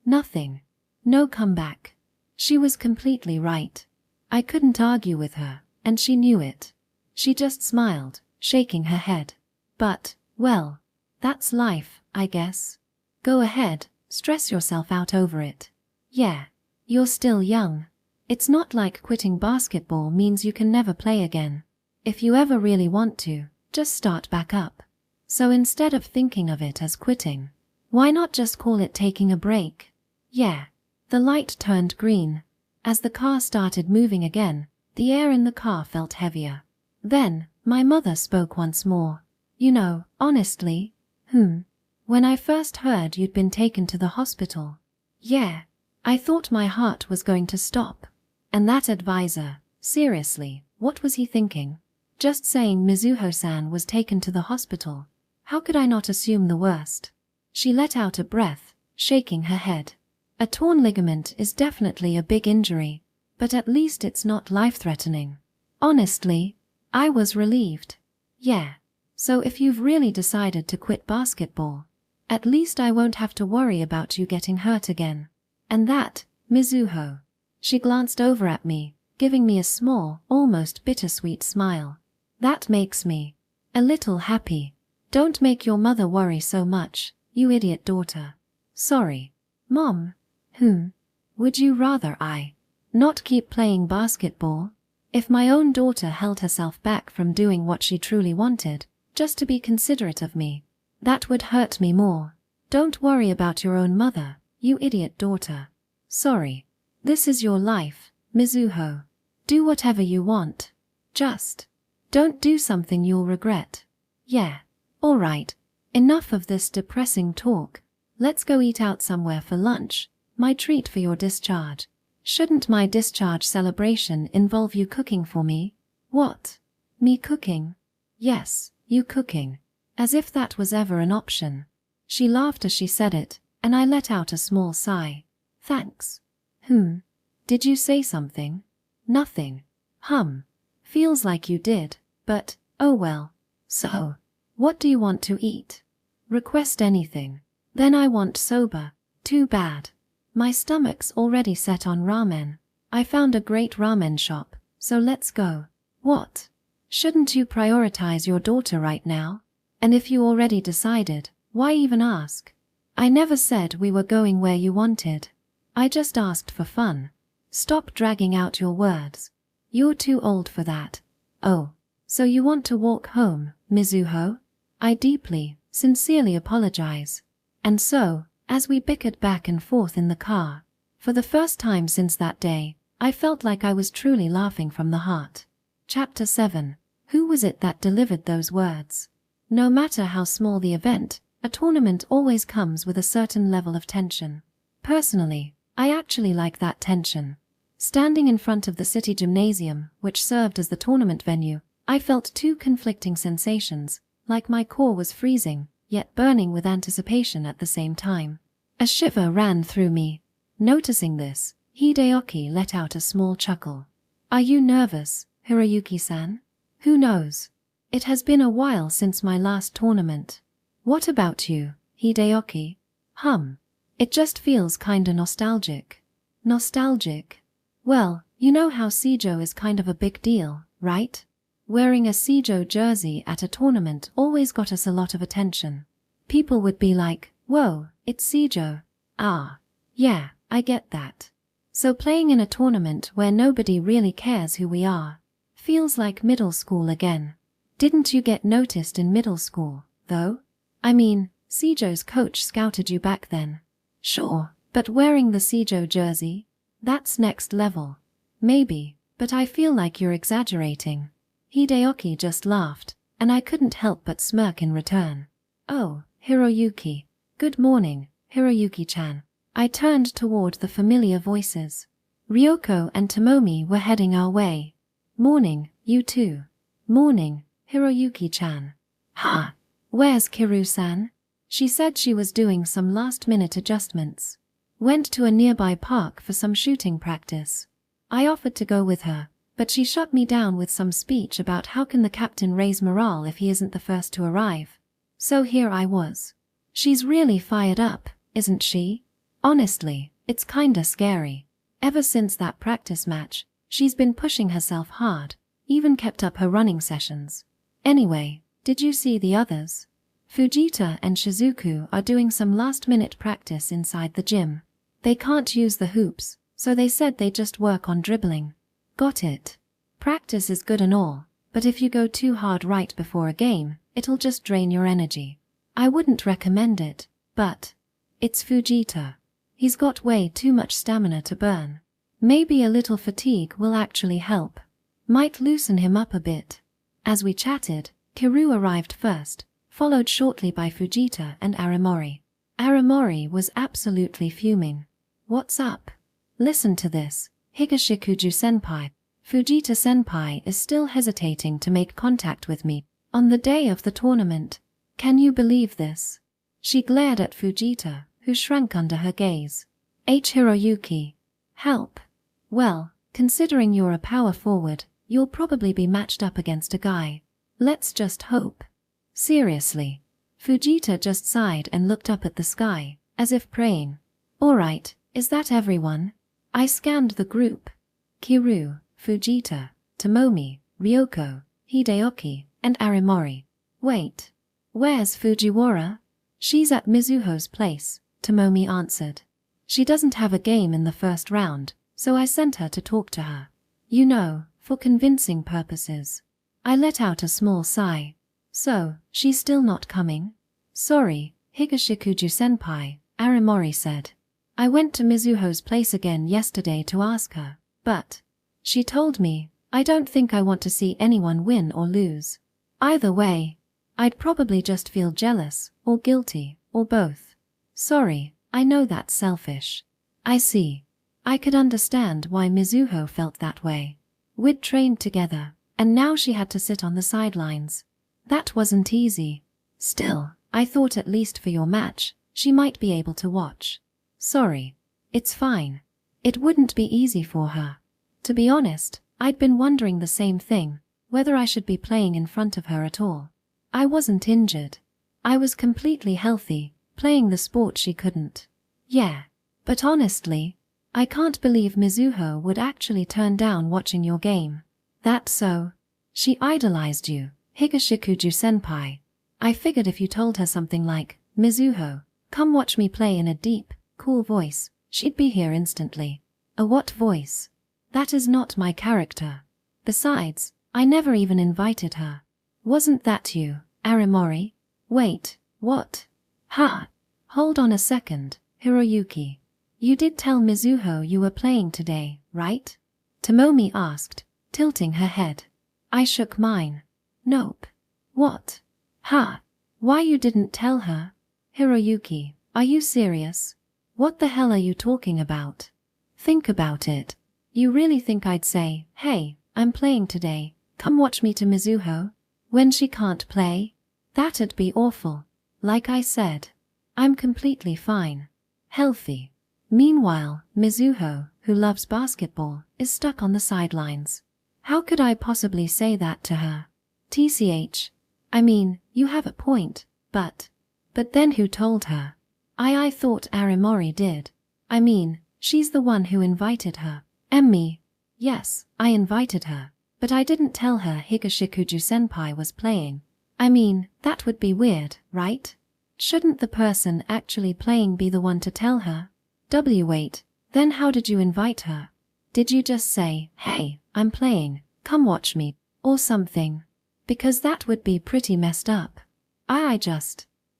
Nothing. No comeback. She was completely right. I couldn't argue with her, and she knew it. She just smiled, shaking her head. But, well, that's life, I guess. Go ahead, stress yourself out over it. Yeah, you're still young. It's not like quitting basketball means you can never play again. If you ever really want to, just start back up. So instead of thinking of it as quitting, why not just call it taking a break? Yeah. The light turned green. As the car started moving again, the air in the car felt heavier. Then, my mother spoke once more. You know, honestly, when I first heard you'd been taken to the hospital, yeah, I thought my heart was going to stop. And that advisor, seriously, what was he thinking? Just saying Mizuho-san was taken to the hospital. How could I not assume the worst? She let out a breath, shaking her head. A torn ligament is definitely a big injury, but at least it's not life-threatening. Honestly, I was relieved. Yeah, so if you've really decided to quit basketball, at least I won't have to worry about you getting hurt again. And that, Mizuho. She glanced over at me, giving me a small, almost bittersweet smile. That makes me a little happy. Don't make your mother worry so much, you idiot daughter. Sorry, Mom. Would you rather I not keep playing basketball? If my own daughter held herself back from doing what she truly wanted, just to be considerate of me, that would hurt me more. Don't worry about your own mother, you idiot daughter. Sorry. This is your life, Mizuho. Do whatever you want. Just don't do something you'll regret. Yeah. All right. Enough of this depressing talk. Let's go eat out somewhere for lunch. My treat for your discharge. Shouldn't my discharge celebration involve you cooking for me? What? Me cooking? Yes, you cooking. As if that was ever an option. She laughed as she said it, and I let out a small sigh. Thanks. Did you say something? Nothing. Feels like you did, but, oh well. So, what do you want to eat? Request anything. Then I want soba. Too bad. My stomach's already set on ramen. I found a great ramen shop, so let's go. What? Shouldn't you prioritize your daughter right now? And if you already decided, why even ask? I never said we were going where you wanted. I just asked for fun. Stop dragging out your words. You're too old for that. Oh, so you want to walk home, Mizuho? I deeply, sincerely apologize. And so, as we bickered back and forth in the car, for the first time since that day, I felt like I was truly laughing from the heart. Chapter 7. Who was it that delivered those words? No matter how small the event, a tournament always comes with a certain level of tension. Personally, I actually like that tension. Standing in front of the city gymnasium, which served as the tournament venue, I felt two conflicting sensations, like my core was freezing, yet burning with anticipation at the same time. A shiver ran through me. Noticing this, Hideyoki let out a small chuckle. Are you nervous, Hiroyuki-san? Who knows? It has been a while since my last tournament. What about you, Hideyoki? It just feels kinda nostalgic. Nostalgic? Well, you know how Seijo is kind of a big deal, right? Wearing a Seijo jersey at a tournament always got us a lot of attention. People would be like, whoa, it's Seijo. Ah, yeah, I get that. So playing in a tournament where nobody really cares who we are feels like middle school again. Didn't you get noticed in middle school, though? I mean, Seijo's coach scouted you back then. Sure, but wearing the Seijo jersey? That's next level. Maybe, but I feel like you're exaggerating. Hideyoki just laughed, and I couldn't help but smirk in return. Oh, Hiroyuki. Good morning, Hiroyuki-chan. I turned toward the familiar voices. Ryoko and Tomomi were heading our way. Morning, you two. Morning, Hiroyuki-chan. Ha! Where's Kiru-san? She said she was doing some last-minute adjustments. Went to a nearby park for some shooting practice. I offered to go with her, but she shut me down with some speech about how can the captain raise morale if he isn't the first to arrive. So here I was. She's really fired up, isn't she? Honestly, it's kinda scary. Ever since that practice match, she's been pushing herself hard, even kept up her running sessions. Anyway, did you see the others? Fujita and Shizuku are doing some last-minute practice inside the gym. They can't use the hoops, so they said they just work on dribbling. Got it. Practice is good and all, but if you go too hard right before a game, it'll just drain your energy. I wouldn't recommend it, but it's Fujita. He's got way too much stamina to burn. Maybe a little fatigue will actually help. Might loosen him up a bit. As we chatted, Kiru arrived first, followed shortly by Fujita and Aramori. Aramori was absolutely fuming. What's up? Listen to this, Higashikuju-senpai. Fujita-senpai is still hesitating to make contact with me on the day of the tournament. Can you believe this? She glared at Fujita, who shrank under her gaze. Hiroyuki. Help. Well, considering you're a power forward, you'll probably be matched up against a guy. Let's just hope. Seriously. Fujita just sighed and looked up at the sky, as if praying. Alright, is that everyone? I scanned the group. Kiru, Fujita, Tomomi, Ryoko, Hideoki, and Aramori. Wait. Where's Fujiwara? She's at Mizuho's place, Tomomi answered. She doesn't have a game in the first round, so I sent her to talk to her. You know, for convincing purposes. I let out a small sigh. So, she's still not coming? Sorry, Higashikuju-senpai, Aramori said. I went to Mizuho's place again yesterday to ask her, but she told me, I don't think I want to see anyone win or lose. Either way, I'd probably just feel jealous, or guilty, or both. Sorry, I know that's selfish. I see. I could understand why Mizuho felt that way. We'd trained together, and now she had to sit on the sidelines. That wasn't easy. Still, I thought at least for your match, she might be able to watch. Sorry. It's fine. It wouldn't be easy for her. To be honest, I'd been wondering the same thing, whether I should be playing in front of her at all. I wasn't injured. I was completely healthy, playing the sport she couldn't. Yeah. But honestly, I can't believe Mizuho would actually turn down watching your game. That's so. She idolized you, Higashikuju-senpai. I figured if you told her something like, Mizuho, come watch me play in a deep, cool voice, she'd be here instantly. A what voice? That is not my character. Besides, I never even invited her. Wasn't that you, Aramori? Wait, what? Ha! Hold on a second, Hiroyuki. You did tell Mizuho you were playing today, right? Tomomi asked, tilting her head. I shook mine. Nope. What? Ha! Why you didn't tell her? Hiroyuki, are you serious? What the hell are you talking about? Think about it. You really think I'd say, hey, I'm playing today, come watch me to Mizuho? When she can't play? That'd be awful. Like I said, I'm completely fine. Healthy. Meanwhile, Mizuho, who loves basketball, is stuck on the sidelines. How could I possibly say that to her? TCH. I mean, you have a point, but then who told her? I thought Aramori did. I mean, she's the one who invited her. Me. Yes, I invited her, but I didn't tell her Higashikuju-senpai was playing. I mean, that would be weird, right? Shouldn't the person actually playing be the one to tell her? Wait, then how did you invite her? Did you just say, hey, I'm playing, come watch me, or something? Because that would be pretty messed up.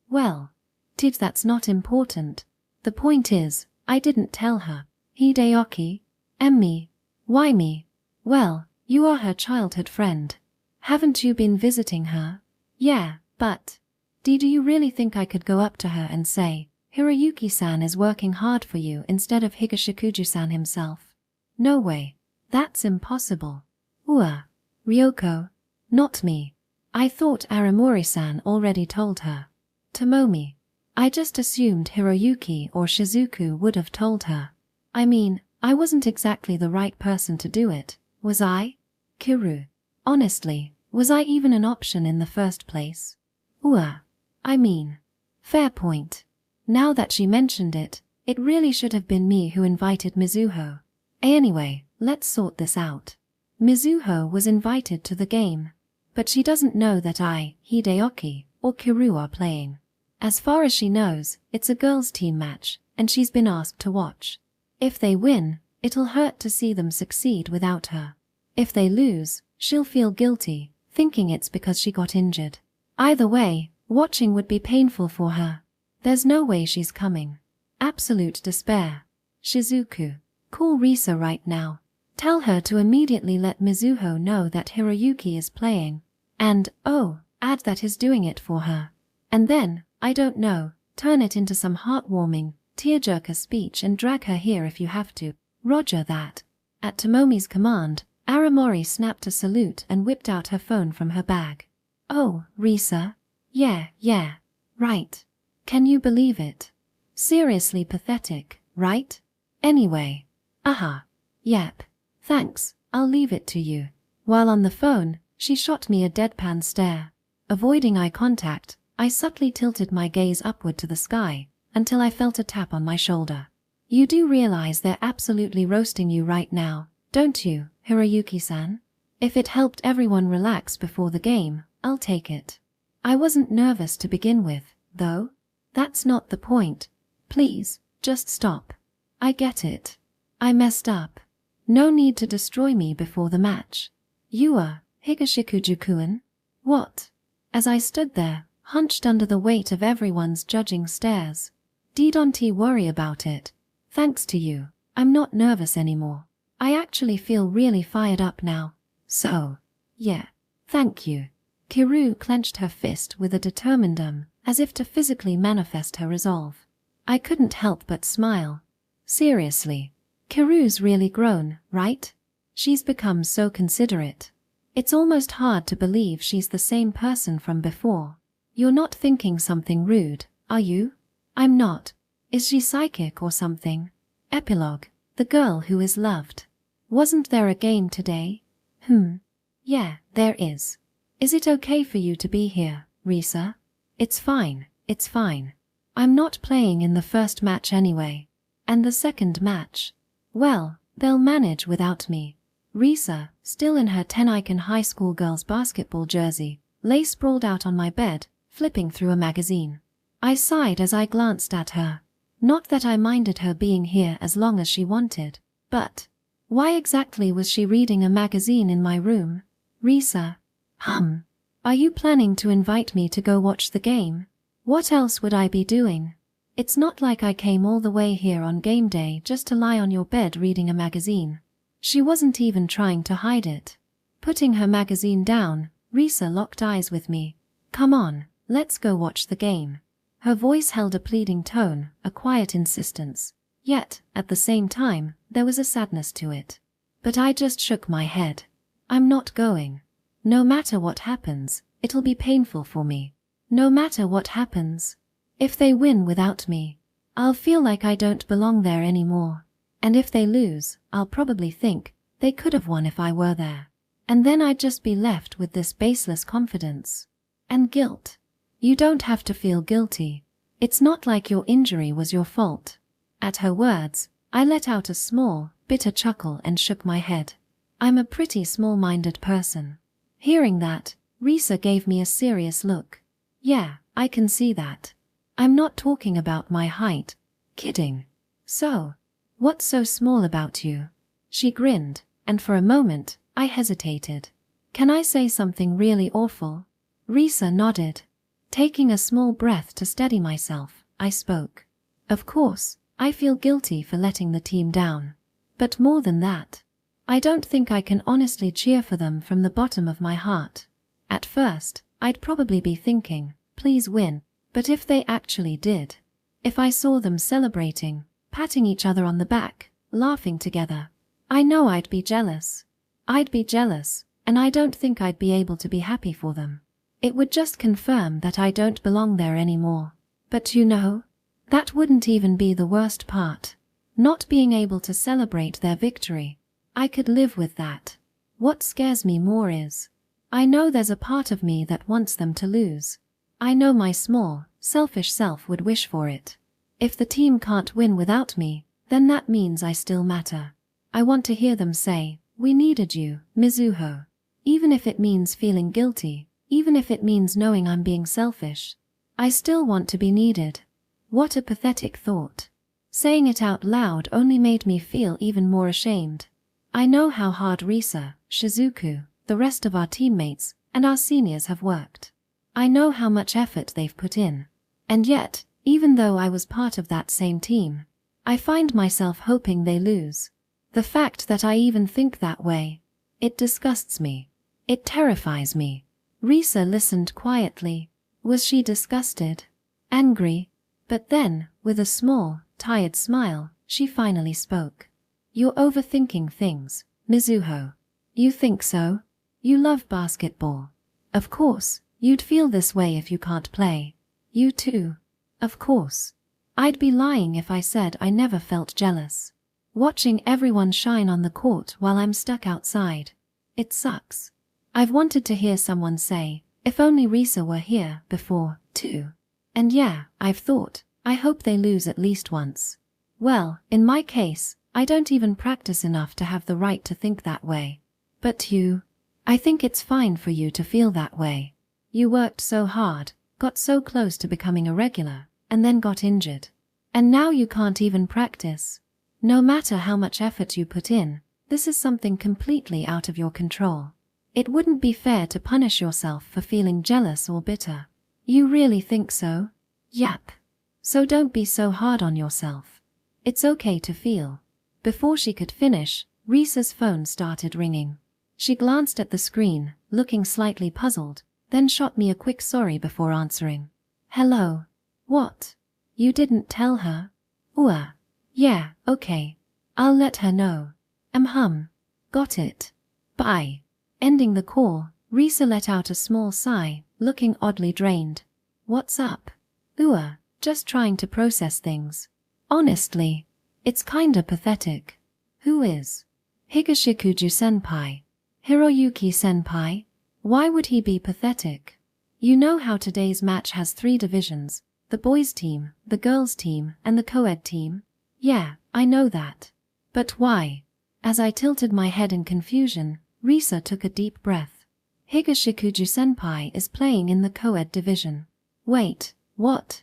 Well, that's not important. The point is, I didn't tell her. Hideoki? Me? Why me? Well, you are her childhood friend. Haven't you been visiting her? Yeah, but do you really think I could go up to her and say, Hiroyuki-san is working hard for you instead of Higashikuju-san himself? No way. That's impossible. Ryoko. Not me. I thought Aramori-san already told her. Tomomi. I just assumed Hiroyuki or Shizuku would have told her. I mean, I wasn't exactly the right person to do it, was I? Kiru. Honestly, was I even an option in the first place? I mean, fair point. Now that she mentioned it, it really should have been me who invited Mizuho. Anyway, let's sort this out. Mizuho was invited to the game, but she doesn't know that I, Hideoki, or Kiru are playing. As far as she knows, it's a girls' team match, and she's been asked to watch. If they win, it'll hurt to see them succeed without her. If they lose, she'll feel guilty, thinking it's because she got injured. Either way, watching would be painful for her. There's no way she's coming. Absolute despair. Shizuku. Call Risa right now. Tell her to immediately let Mizuho know that Hiroyuki is playing. And, oh, add that he's doing it for her. And then, I don't know, turn it into some heartwarming, tearjerker speech and drag her here if you have to. Roger that. At Tomomi's command, Aramori snapped a salute and whipped out her phone from her bag. Oh, Risa? Yeah, right. Can you believe it? Seriously pathetic, right? Anyway. Aha. Yep. Thanks, I'll leave it to you. While on the phone, she shot me a deadpan stare. Avoiding eye contact, I subtly tilted my gaze upward to the sky, until I felt a tap on my shoulder. You do realize they're absolutely roasting you right now, don't you, Hiroyuki-san? If it helped everyone relax before the game, I'll take it. I wasn't nervous to begin with, though. That's not the point. Please, just stop. I get it. I messed up. No need to destroy me before the match. You are Higashikuju-kun? What? As I stood there, hunched under the weight of everyone's judging stares. Don't worry about it. Thanks to you, I'm not nervous anymore. I actually feel really fired up now. So, yeah, thank you. Kiru clenched her fist with a determined as if to physically manifest her resolve. I couldn't help but smile. Seriously, Kiru's really grown, right? She's become so considerate. It's almost hard to believe she's the same person from before. You're not thinking something rude, are you? I'm not. Is she psychic or something? Epilogue. The girl who is loved. Wasn't there a game today? Yeah, there is. Is it okay for you to be here, Risa? It's fine. I'm not playing in the first match anyway. And the second match? Well, they'll manage without me. Risa, still in her Tenaikan High School girls basketball jersey, lay sprawled out on my bed, flipping through a magazine. I sighed as I glanced at her. Not that I minded her being here as long as she wanted, but why exactly was she reading a magazine in my room? Risa. Are you planning to invite me to go watch the game? What else would I be doing? It's not like I came all the way here on game day just to lie on your bed reading a magazine. She wasn't even trying to hide it. Putting her magazine down, Risa locked eyes with me. Come on, let's go watch the game. Her voice held a pleading tone, a quiet insistence. Yet, at the same time, there was a sadness to it. But I just shook my head. I'm not going. No matter what happens, it'll be painful for me. No matter what happens. If they win without me, I'll feel like I don't belong there anymore. And if they lose, I'll probably think they could have won if I were there. And then I'd just be left with this baseless confidence. And guilt. You don't have to feel guilty. It's not like your injury was your fault. At her words, I let out a small, bitter chuckle and shook my head. I'm a pretty small-minded person. Hearing that, Risa gave me a serious look. Yeah, I can see that. I'm not talking about my height. Kidding. So, what's so small about you? She grinned, and for a moment, I hesitated. Can I say something really awful? Risa nodded. Taking a small breath to steady myself, I spoke. Of course, I feel guilty for letting the team down. But more than that, I don't think I can honestly cheer for them from the bottom of my heart. At first, I'd probably be thinking, please win, but if they actually did, if I saw them celebrating, patting each other on the back, laughing together, I know I'd be jealous. I'd be jealous, and I don't think I'd be able to be happy for them. It would just confirm that I don't belong there anymore. But you know, that wouldn't even be the worst part. Not being able to celebrate their victory. I could live with that. What scares me more is, I know there's a part of me that wants them to lose. I know my small, selfish self would wish for it. If the team can't win without me, then that means I still matter. I want to hear them say, we needed you, Mizuho. Even if it means feeling guilty, even if it means knowing I'm being selfish. I still want to be needed. What a pathetic thought. Saying it out loud only made me feel even more ashamed. I know how hard Risa, Shizuku, the rest of our teammates, and our seniors have worked. I know how much effort they've put in. And yet, even though I was part of that same team, I find myself hoping they lose. The fact that I even think that way. It disgusts me. It terrifies me. Risa listened quietly. Was she disgusted? Angry? But then, with a small, tired smile, she finally spoke. You're overthinking things, Mizuho. You think so? You love basketball. Of course, you'd feel this way if you can't play. You too. Of course. I'd be lying if I said I never felt jealous. Watching everyone shine on the court while I'm stuck outside. It sucks. I've wanted to hear someone say, if only Risa were here, before, too. And yeah, I've thought, I hope they lose at least once. Well, in my case, I don't even practice enough to have the right to think that way. But you? I think it's fine for you to feel that way. You worked so hard, got so close to becoming a regular, and then got injured. And now you can't even practice. No matter how much effort you put in, this is something completely out of your control. It wouldn't be fair to punish yourself for feeling jealous or bitter. You really think so? Yep. So don't be so hard on yourself. It's okay to feel. Before she could finish, Risa's phone started ringing. She glanced at the screen, looking slightly puzzled, then shot me a quick sorry before answering. Hello. What? You didn't tell her? Yeah, okay. I'll let her know. Got it. Bye. Ending the call, Risa let out a small sigh, looking oddly drained. What's up? Just trying to process things. Honestly, it's kinda pathetic. Who is? Higashikuju-senpai. Hiroyuki-senpai? Why would he be pathetic? You know how today's match has 3 divisions, the boys' team, the girls' team, and the co-ed team? Yeah, I know that. But why? As I tilted my head in confusion, Risa took a deep breath. Higashikuju-senpai is playing in the co-ed division. Wait, what?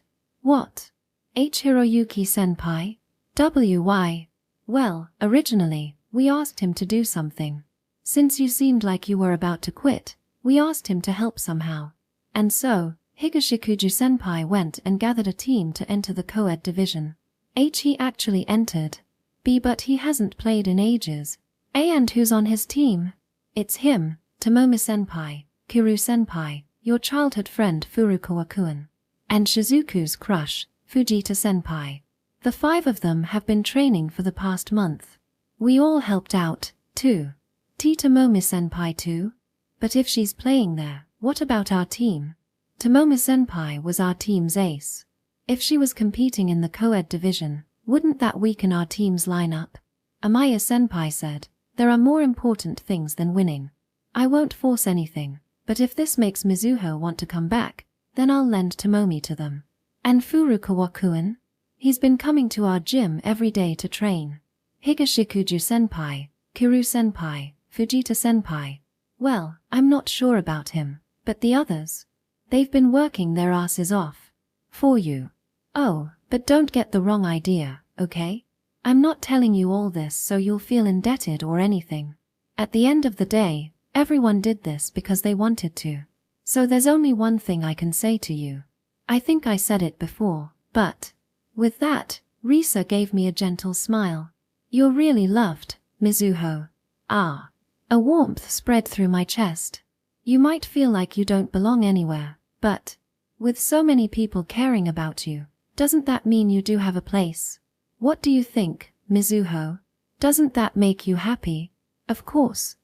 Hiroyuki-senpai? Why? Well, originally, we asked him to do something. Since you seemed like you were about to quit, we asked him to help somehow. And so, Higashikuju-senpai went and gathered a team to enter the co-ed division. He actually entered. But he hasn't played in ages. And who's on his team? It's him, Tomomi-senpai, Kiru-senpai, your childhood friend Furukawa-kun, and Shizuku's crush, Fujita-senpai. The 5 of them have been training for the past month. We all helped out, too. Tomomi-senpai too? But if she's playing there, what about our team? Tomomi-senpai was our team's ace. If she was competing in the co-ed division, wouldn't that weaken our team's lineup? Amaya-senpai said, there are more important things than winning. I won't force anything, but if this makes Mizuho want to come back, then I'll lend Tomomi to them. And Furukawa-kun? He's been coming to our gym every day to train. Higashikuju-senpai, Kiru-senpai, Fujita-senpai. Well, I'm not sure about him, but the others? They've been working their asses off. For you. Oh, but don't get the wrong idea, okay? I'm not telling you all this so you'll feel indebted or anything. At the end of the day, everyone did this because they wanted to. So there's only one thing I can say to you. I think I said it before, but... With that, Risa gave me a gentle smile. You're really loved, Mizuho. A warmth spread through my chest. You might feel like you don't belong anywhere, but... With so many people caring about you, doesn't that mean you do have a place? What do you think, Mizuho? Doesn't that make you happy? Of course.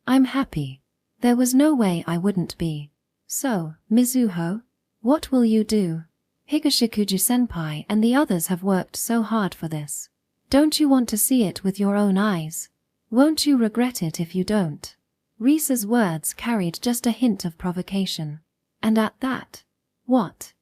I'm happy. There was no way I wouldn't be. So, Mizuho, what will you do? Higashikuju-senpai and the others have worked so hard for this. Don't you want to see it with your own eyes? Won't you regret it if you don't? Risa's words carried just a hint of provocation. And at that, what?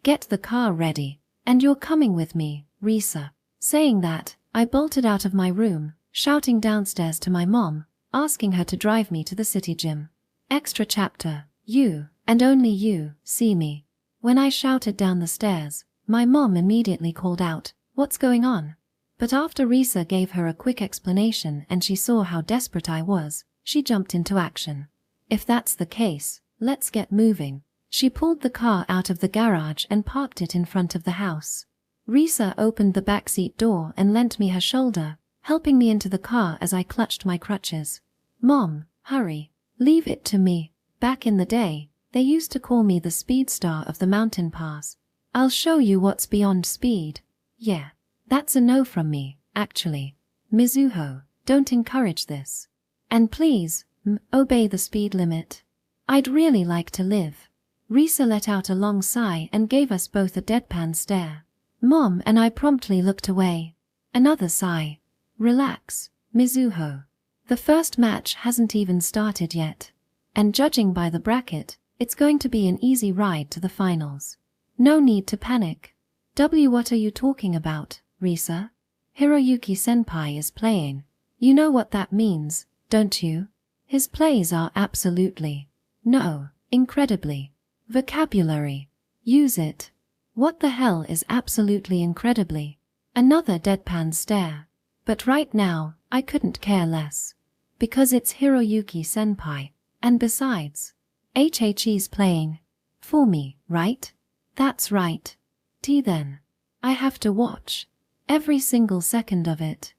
Get the car ready, and you're coming with me, Risa. Saying that, I bolted out of my room, shouting downstairs to my mom, asking her to drive me to the city gym. Extra chapter, you, and only you, see me. When I shouted down the stairs, my mom immediately called out, "What's going on?" But after Risa gave her a quick explanation and she saw how desperate I was, she jumped into action. If that's the case, let's get moving. She pulled the car out of the garage and parked it in front of the house. Risa opened the backseat door and lent me her shoulder, helping me into the car as I clutched my crutches. Mom, hurry. Leave it to me. Back in the day, they used to call me the speed star of the mountain pass. I'll show you what's beyond speed. Yeah. That's a no from me, actually. Mizuho, don't encourage this. And please, obey the speed limit. I'd really like to live. Risa let out a long sigh and gave us both a deadpan stare. Mom and I promptly looked away. Another sigh. Relax, Mizuho. The first match hasn't even started yet. And judging by the bracket, it's going to be an easy ride to the finals. No need to panic. What are you talking about, Risa? Hiroyuki-senpai is playing. You know what that means, don't you? His plays are absolutely, no, incredibly. Vocabulary. Use it. What the hell is absolutely incredibly? Another deadpan stare. But right now, I couldn't care less. Because it's Hiroyuki-senpai. And besides, HHE's playing. For me, right? That's right. Then. I have to watch. Every single second of it.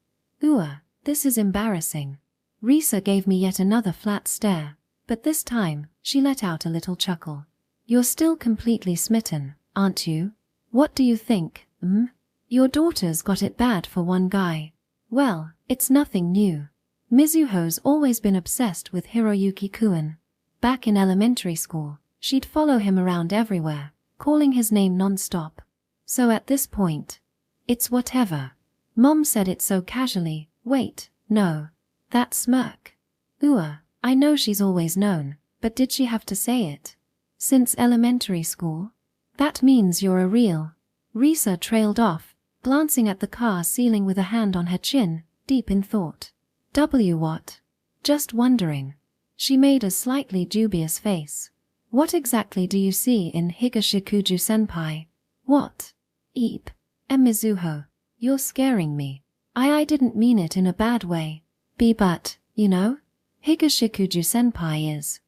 This is embarrassing. Risa gave me yet another flat stare, but this time, she let out a little chuckle. You're still completely smitten, aren't you? What do you think, Your daughter's got it bad for one guy. Well, it's nothing new. Mizuho's always been obsessed with Hiroyuki-kun. Back in elementary school, she'd follow him around everywhere, calling his name non-stop. So at this point, it's whatever. Mom said it so casually. Wait, no. That smirk. I know she's always known, but did she have to say it? Since elementary school? That means you're a real. Risa trailed off, glancing at the car ceiling with a hand on her chin, deep in thought. What? Just wondering. She made a slightly dubious face. What exactly do you see in Higashikuju-senpai? What? Eep. Mizuho, you're scaring me. I didn't mean it in a bad way. But, you know? Higashikuju-senpai is,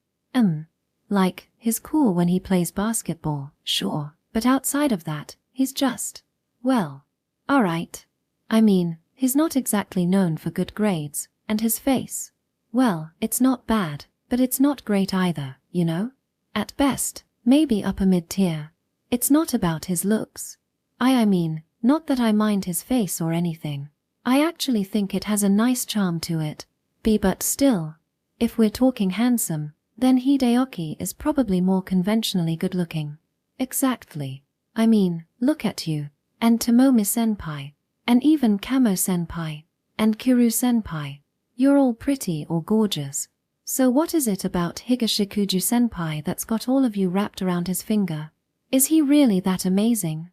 like, he's cool when he plays basketball, sure, but outside of that, he's just, well, alright. I mean, he's not exactly known for good grades, and his face, well, it's not bad, but it's not great either, you know? At best, maybe upper mid-tier. It's not about his looks. I mean, not that I mind his face or anything. I actually think it has a nice charm to it. But still, if we're talking handsome, then Hideoki is probably more conventionally good-looking. Exactly. I mean, look at you, and Tomomi-senpai, and even Kamo-senpai, and Kiru-senpai. You're all pretty or gorgeous. So what is it about Higashikuju-senpai that's got all of you wrapped around his finger? Is he really that amazing?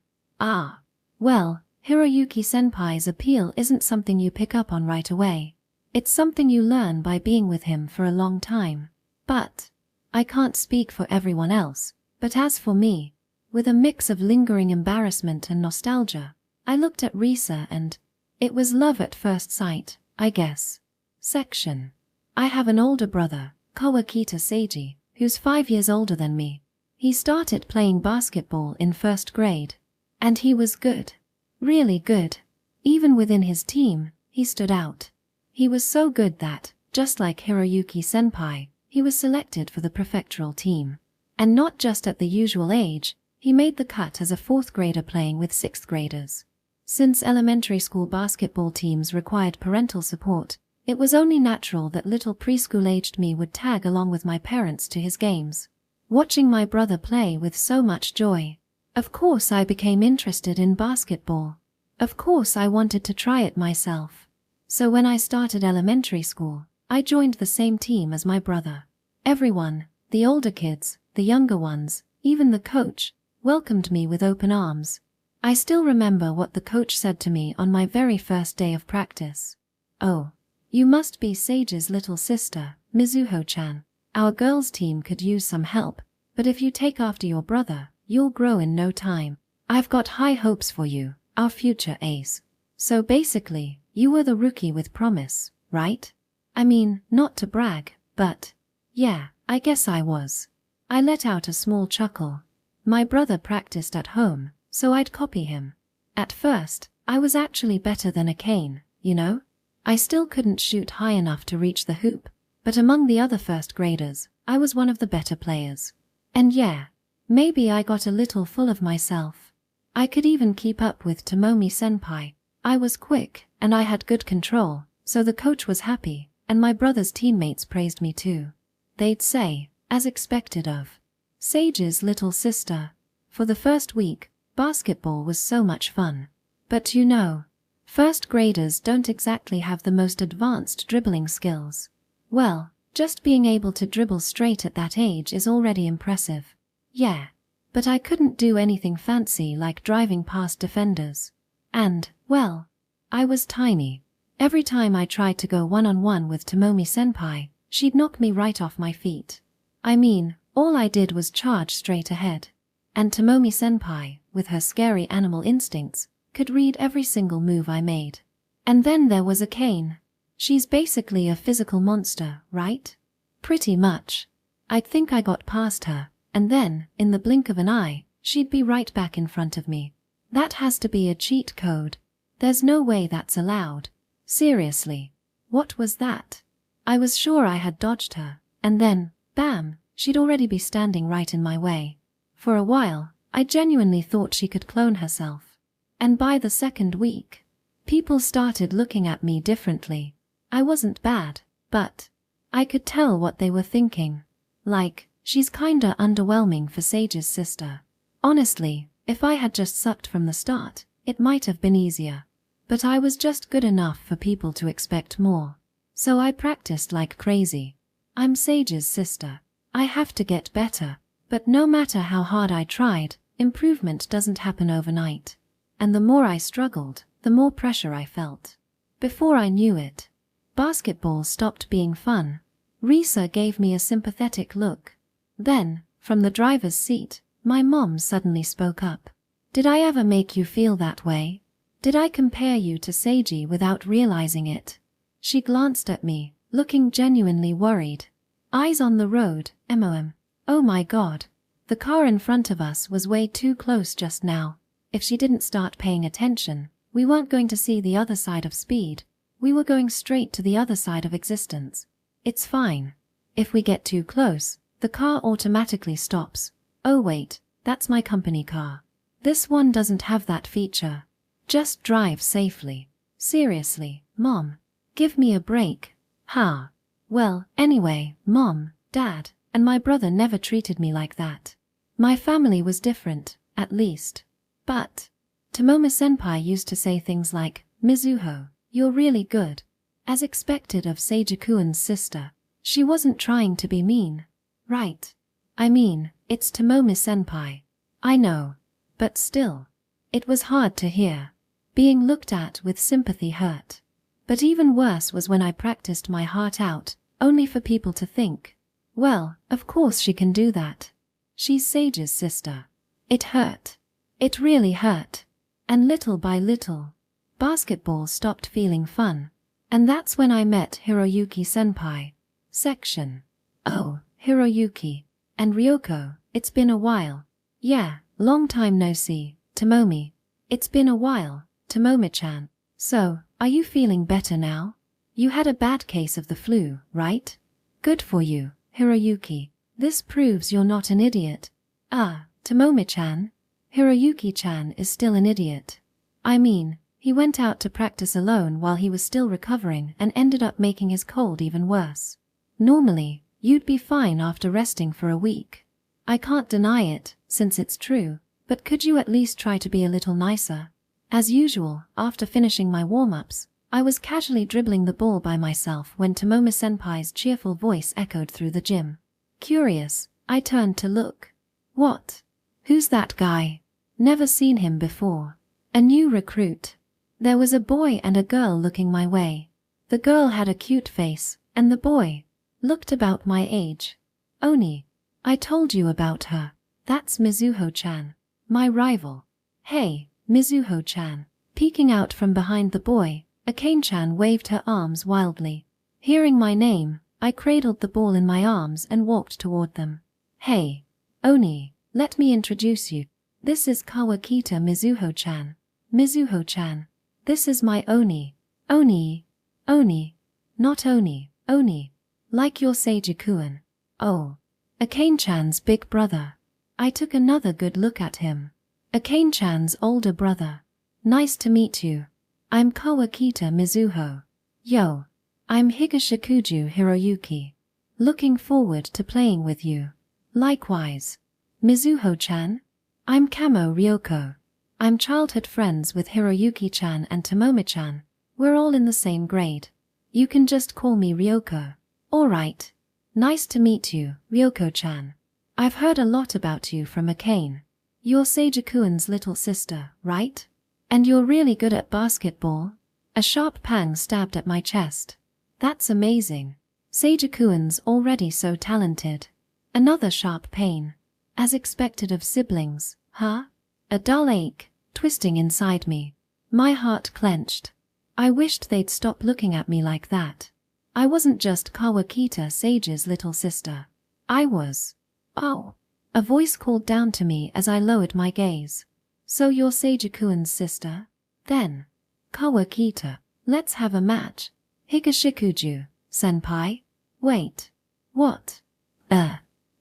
Well, Hiroyuki-senpai's appeal isn't something you pick up on right away. It's something you learn by being with him for a long time. But I can't speak for everyone else, but as for me, with a mix of lingering embarrassment and nostalgia, I looked at Risa and it was love at first sight, I guess. Section. I have an older brother, Kawakita Seiji, who's 5 years older than me. He started playing basketball in first grade. And he was good. Really good. Even within his team, he stood out. He was so good that, just like Hiroyuki-senpai, he was selected for the prefectural team. And not just at the usual age, he made the cut as a 4th grader playing with 6th graders. Since elementary school basketball teams required parental support, it was only natural that little preschool-aged me would tag along with my parents to his games. Watching my brother play with so much joy, of course I became interested in basketball. Of course I wanted to try it myself. So when I started elementary school, I joined the same team as my brother. Everyone, the older kids, the younger ones, even the coach, welcomed me with open arms. I still remember what the coach said to me on my very first day of practice. "Oh, you must be Sage's little sister, Mizuho-chan. Our girls' team could use some help, but if you take after your brother, you'll grow in no time. I've got high hopes for you, our future ace." So basically, you were the rookie with promise, right? I mean, not to brag, but yeah, I guess I was. I let out a small chuckle. My brother practiced at home, so I'd copy him. At first, I was actually better than a cane, you know? I still couldn't shoot high enough to reach the hoop, but among the other first graders, I was one of the better players. And yeah, maybe I got a little full of myself. I could even keep up with Tomomi-senpai. I was quick, and I had good control, so the coach was happy, and my brother's teammates praised me too. They'd say, as expected of Sage's little sister. For the first week, basketball was so much fun. But you know, first graders don't exactly have the most advanced dribbling skills. Well, just being able to dribble straight at that age is already impressive. Yeah. But I couldn't do anything fancy like driving past defenders. And, well, I was tiny. Every time I tried to go one-on-one with Tomomi-senpai, she'd knock me right off my feet. I mean, all I did was charge straight ahead. And Tomomi-senpai, with her scary animal instincts, could read every single move I made. And then there was a cane. She's basically a physical monster, right? Pretty much. I'd think I got past her, and then, in the blink of an eye, she'd be right back in front of me. That has to be a cheat code. There's no way that's allowed. Seriously. What was that? I was sure I had dodged her, and then, bam, she'd already be standing right in my way. For a while, I genuinely thought she could clone herself. And by the second week, people started looking at me differently. I wasn't bad, but I could tell what they were thinking. Like, she's kinda underwhelming for Sage's sister. Honestly, if I had just sucked from the start, it might have been easier. But I was just good enough for people to expect more. So I practiced like crazy. I'm Sage's sister. I have to get better. But no matter how hard I tried, improvement doesn't happen overnight. And the more I struggled, the more pressure I felt. Before I knew it, basketball stopped being fun. Risa gave me a sympathetic look. Then, from the driver's seat, my mom suddenly spoke up. Did I ever make you feel that way? Did I compare you to Seiji without realizing it? She glanced at me, looking genuinely worried. Eyes on the road, MOM. Oh my god. The car in front of us was way too close just now. If she didn't start paying attention, we weren't going to see the other side of speed. We were going straight to the other side of existence. It's fine. If we get too close, the car automatically stops. Oh wait, that's my company car. This one doesn't have that feature. Just drive safely. Seriously, Mom. Give me a break. Ha. Well, anyway, Mom, Dad, and my brother never treated me like that. My family was different, at least. But Tomomi-senpai used to say things like, Mizuho, you're really good. As expected of Seiji-kun's sister. She wasn't trying to be mean. Right. I mean, it's Tomomi-senpai. I know. But still. It was hard to hear. Being looked at with sympathy hurt. But even worse was when I practiced my heart out, only for people to think, well, of course she can do that. She's Sage's sister. It hurt. It really hurt. And little by little, basketball stopped feeling fun. And that's when I met Hiroyuki-senpai. Section. Oh, Hiroyuki. And Ryoko, it's been a while. Yeah, long time no see, Tomomi. It's been a while, Tomomi-chan. So, are you feeling better now? You had a bad case of the flu, right? Good for you, Hiroyuki. This proves you're not an idiot. Ah, Tomomi-chan. Hiroyuki-chan is still an idiot. I mean, he went out to practice alone while he was still recovering and ended up making his cold even worse. Normally, you'd be fine after resting for a week. I can't deny it, since it's true, but could you at least try to be a little nicer? As usual, after finishing my warm-ups, I was casually dribbling the ball by myself when Tomomi-senpai's cheerful voice echoed through the gym. Curious, I turned to look. What? Who's that guy? Never seen him before. A new recruit. There was a boy and a girl looking my way. The girl had a cute face, and the boy looked about my age. Oni. I told you about her. That's Mizuho-chan. My rival. Hey, Mizuho-chan. Peeking out from behind the boy, Akane-chan waved her arms wildly. Hearing my name, I cradled the ball in my arms and walked toward them. Hey, Oni, let me introduce you. This is Kawakita Mizuho-chan. Mizuho-chan. This is my Oni. Oni. Oni. Not Oni. Oni. Like your Seiji-kun. Oh. Akane-chan's big brother. I took another good look at him. Akane-chan's older brother. Nice to meet you. I'm Kawakita Mizuho. Yo. I'm Higashikuju Hiroyuki. Looking forward to playing with you. Likewise. Mizuho-chan? I'm Kamo Ryoko. I'm childhood friends with Hiroyuki-chan and Tomomi-chan. We're all in the same grade. You can just call me Ryoko. Alright. Nice to meet you, Ryoko-chan. I've heard a lot about you from Akane. You're Seiji-kun's little sister, right? And you're really good at basketball? A sharp pang stabbed at my chest. That's amazing. Seiji-kun's already so talented. Another sharp pain. As expected of siblings, huh? A dull ache, twisting inside me. My heart clenched. I wished they'd stop looking at me like that. I wasn't just Kawakita Sage's little sister. I was. Oh. A voice called down to me as I lowered my gaze. So you're Seiji-kun's sister? Then. Kawakita, let's have a match. Higashikuju, senpai? Wait. What?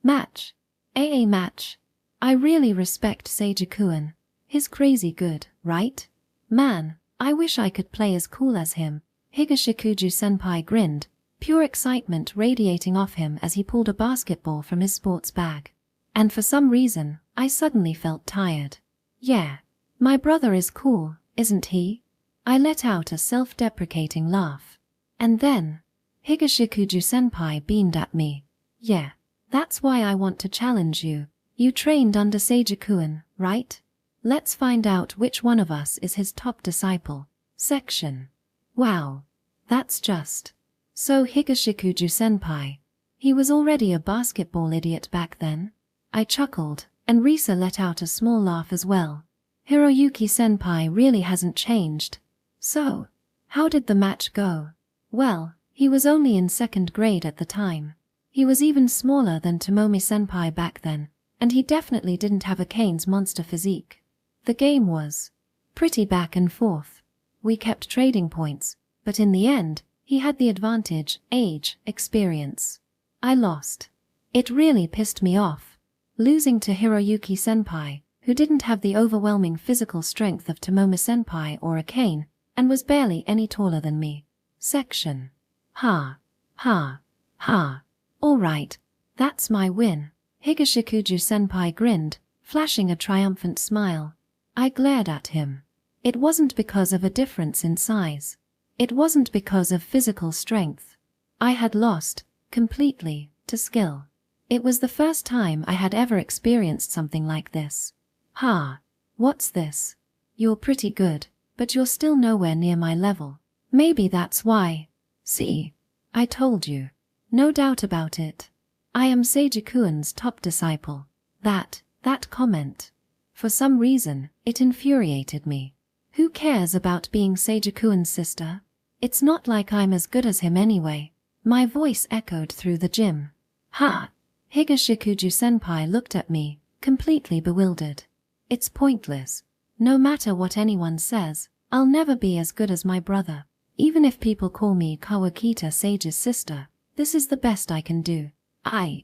Match. AA match. I really respect Seiji-kun. He's crazy good, right? Man, I wish I could play as cool as him. Higashikuju-senpai grinned, pure excitement radiating off him as he pulled a basketball from his sports bag. And for some reason, I suddenly felt tired. Yeah. My brother is cool, isn't he? I let out a self-deprecating laugh. And then, Higashikuju-senpai beamed at me. Yeah. That's why I want to challenge you. You trained under Seiji-kun, right? Let's find out which one of us is his top disciple. Section. Wow. That's just. So Higashikuju-senpai. He was already a basketball idiot back then. I chuckled, and Risa let out a small laugh as well. Hiroyuki-senpai really hasn't changed. So, how did the match go? Well, he was only in 2nd grade at the time. He was even smaller than Tomomi-senpai back then, and he definitely didn't have Akane's monster physique. The game was pretty back and forth. We kept trading points, but in the end, he had the advantage, age, experience. I lost. It really pissed me off. Losing to Hiroyuki-senpai, who didn't have the overwhelming physical strength of Tomomi-senpai or Akane, and was barely any taller than me. Section. Ha. Ha. Ha. Alright, that's my win. Higashikuju-senpai grinned, flashing a triumphant smile. I glared at him. It wasn't because of a difference in size. It wasn't because of physical strength. I had lost, completely, to skill. It was the first time I had ever experienced something like this. Ha. What's this? You're pretty good, but you're still nowhere near my level. Maybe that's why. See. I told you. No doubt about it. I am Seiji-kun's top disciple. That comment. For some reason, it infuriated me. Who cares about being Seiji-kun's sister? It's not like I'm as good as him anyway. My voice echoed through the gym. Ha! Higashikuju-senpai looked at me, completely bewildered. It's pointless. No matter what anyone says, I'll never be as good as my brother. Even if people call me Kawakita Sage's sister, this is the best I can do. I'm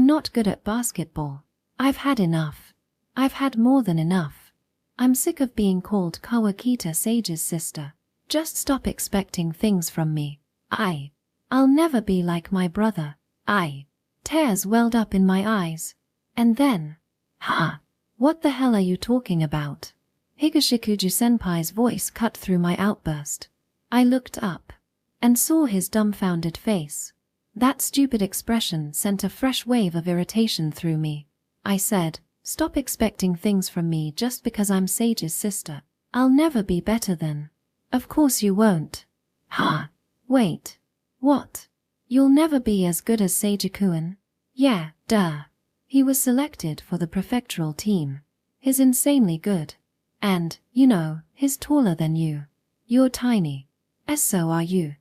not good at basketball. I've had enough. I've had more than enough. I'm sick of being called Kawakita Sage's sister. Just stop expecting things from me. I'll never be like my brother. Tears welled up in my eyes. And then, what the hell are you talking about? Higashikuju-senpai's voice cut through my outburst. I looked up and saw his dumbfounded face. That stupid expression sent a fresh wave of irritation through me. I said, stop expecting things from me just because I'm Sage's sister. I'll never be better than. Of course you won't. Wait. What? You'll never be as good as Seiji-kun? Yeah, duh. He was selected for the prefectural team. He's insanely good. And, you know, he's taller than you. You're tiny. So are you.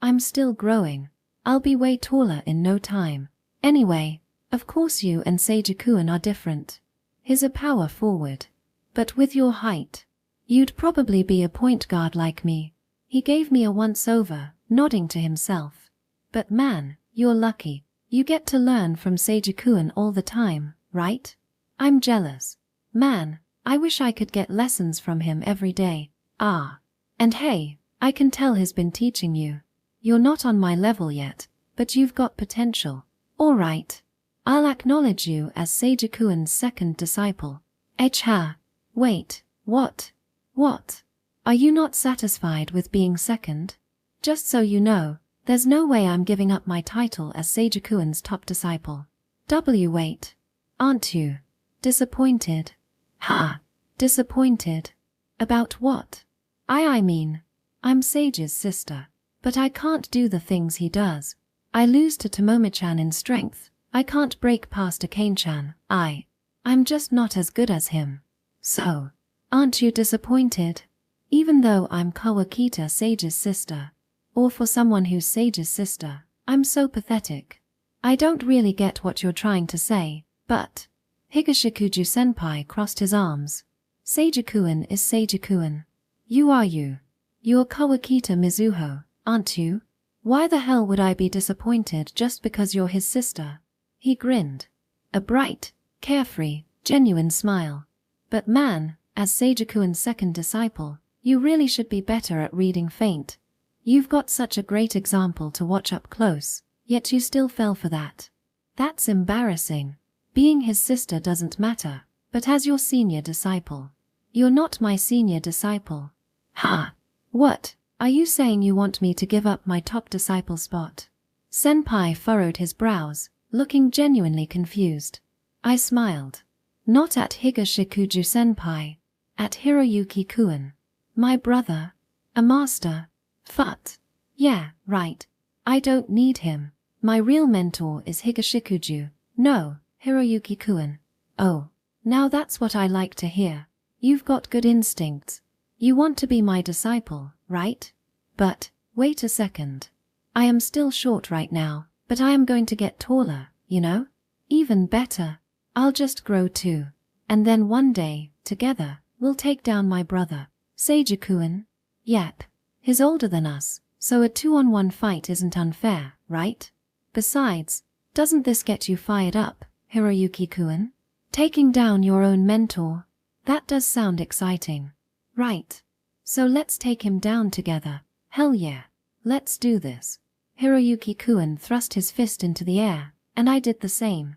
I'm still growing. I'll be way taller in no time. Anyway, of course you and Seiji-kun are different. He's a power forward. But with your height, You'd probably be a point guard like me. He gave me a once-over, nodding to himself. But man, you're lucky. You get to learn from Seiji-kun all the time, right? I'm jealous. Man, I wish I could get lessons from him every day. Ah. And hey, I can tell he's been teaching you. You're not on my level yet, but you've got potential. Alright. I'll acknowledge you as Seiji-kun's second disciple. Ha. Wait, what? What? Are you not satisfied with being second? Just so you know, there's no way I'm giving up my title as Seiji-kun's top disciple. Wait. Aren't you? Disappointed? Ha. Disappointed? About what? I mean, I'm Sage's sister, but I can't do the things he does. I lose to Tomomi-chan in strength. I can't break past Akane-chan. I'm just not as good as him. So, aren't you disappointed? Even though I'm Kawakita Sage's sister, or for someone who's Sage's sister, I'm so pathetic. I don't really get what you're trying to say, but... Higashikuju-senpai crossed his arms. Seiji-kun is Seiji-kun. You are you. You're Kawakita Mizuho, aren't you? Why the hell would I be disappointed just because you're his sister? He grinned. A bright, carefree, genuine smile. But man, as Seiji-kun's second disciple, you really should be better at reading Fate. You've got such a great example to watch up close, yet you still fell for that. That's embarrassing. Being his sister doesn't matter, but as your senior disciple. You're not my senior disciple. Ha! What? Are you saying you want me to give up my top disciple spot? Senpai furrowed his brows, looking genuinely confused. I smiled. Not at Higashikuju-senpai. At Hiroyuki-kun. My brother. A master. Fut. Yeah, right. I don't need him. My real mentor is Higashikuju. No, Hiroyuki-kun. Oh, now that's what I like to hear. You've got good instincts. You want to be my disciple, right? But, wait a second. I am still short right now, but I am going to get taller, you know? Even better. I'll just grow too. And then one day, together, we'll take down my brother. Seiji-kun? Yep. He's older than us, so a 2-on-1 fight isn't unfair, right? Besides, doesn't this get you fired up, Hiroyuki-kun? Taking down your own mentor? That does sound exciting. Right. So let's take him down together. Hell yeah. Let's do this. Hiroyuki-kun thrust his fist into the air, and I did the same.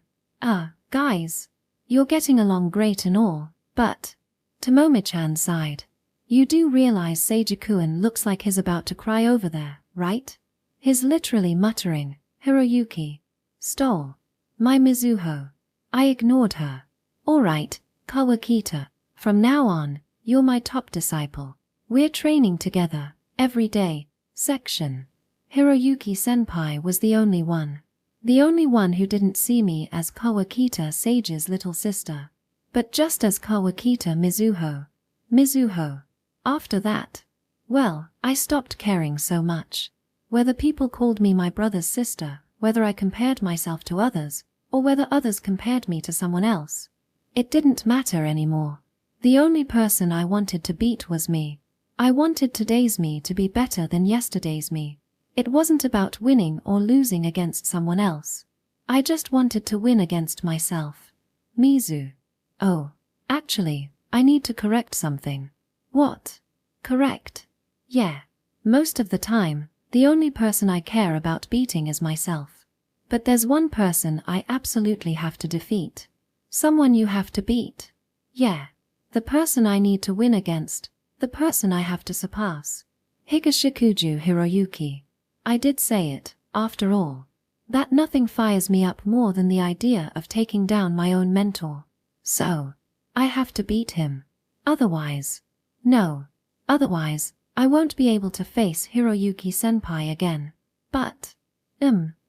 Guys. You're getting along great and all, but... Tomomi-chan sighed. You do realize Seiji-kun looks like he's about to cry over there, right? He's literally muttering, Hiroyuki. Stole. My Mizuho. I ignored her. Alright, Kawakita. From now on, you're my top disciple. We're training together, every day. Section. Hiroyuki-senpai was the only one. The only one who didn't see me as Kawakita Sage's little sister, but just as Kawakita Mizuho. Mizuho. After that, well, I stopped caring so much. Whether people called me my brother's sister, whether I compared myself to others, or whether others compared me to someone else. It didn't matter anymore. The only person I wanted to beat was me. I wanted today's me to be better than yesterday's me. It wasn't about winning or losing against someone else. I just wanted to win against myself. Mizu. Oh, actually, I need to correct something. What? Correct? Yeah. Most of the time, the only person I care about beating is myself. But there's one person I absolutely have to defeat. Someone you have to beat. Yeah. The person I need to win against. The person I have to surpass. Higashikuju Hiroyuki. I did say it, after all. That nothing fires me up more than the idea of taking down my own mentor. So, I have to beat him. Otherwise, I won't be able to face Hiroyuki-senpai again. But,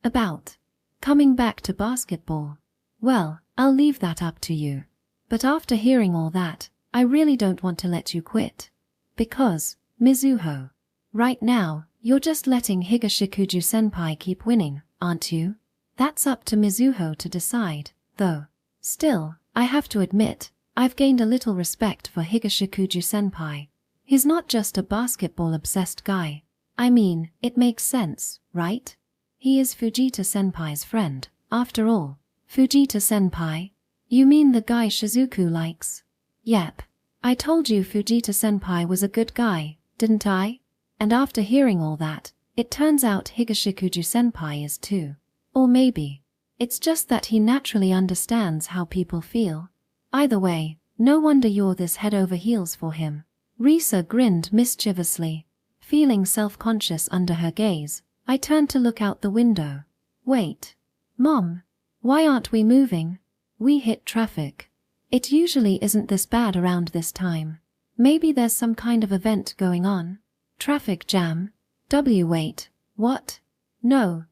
about coming back to basketball. Well, I'll leave that up to you. But after hearing all that, I really don't want to let you quit. Because, Mizuho, right now, you're just letting Higashikuju-senpai keep winning, aren't you? That's up to Mizuho to decide, though. Still, I have to admit, I've gained a little respect for Higashikuju-senpai. He's not just a basketball-obsessed guy. I mean, it makes sense, right? He is Fujita-senpai's friend, after all. Fujita-senpai? You mean the guy Shizuku likes? Yep. I told you Fujita-senpai was a good guy, didn't I? And after hearing all that, it turns out Higashikuju-senpai is too. Or maybe it's just that he naturally understands how people feel. Either way, no wonder you're this head over heels for him. Risa grinned mischievously. Feeling self-conscious under her gaze, I turned to look out the window. Wait. Mom, why aren't we moving? We hit traffic. It usually isn't this bad around this time. Maybe there's some kind of event going on. Traffic jam? Wait, what? No,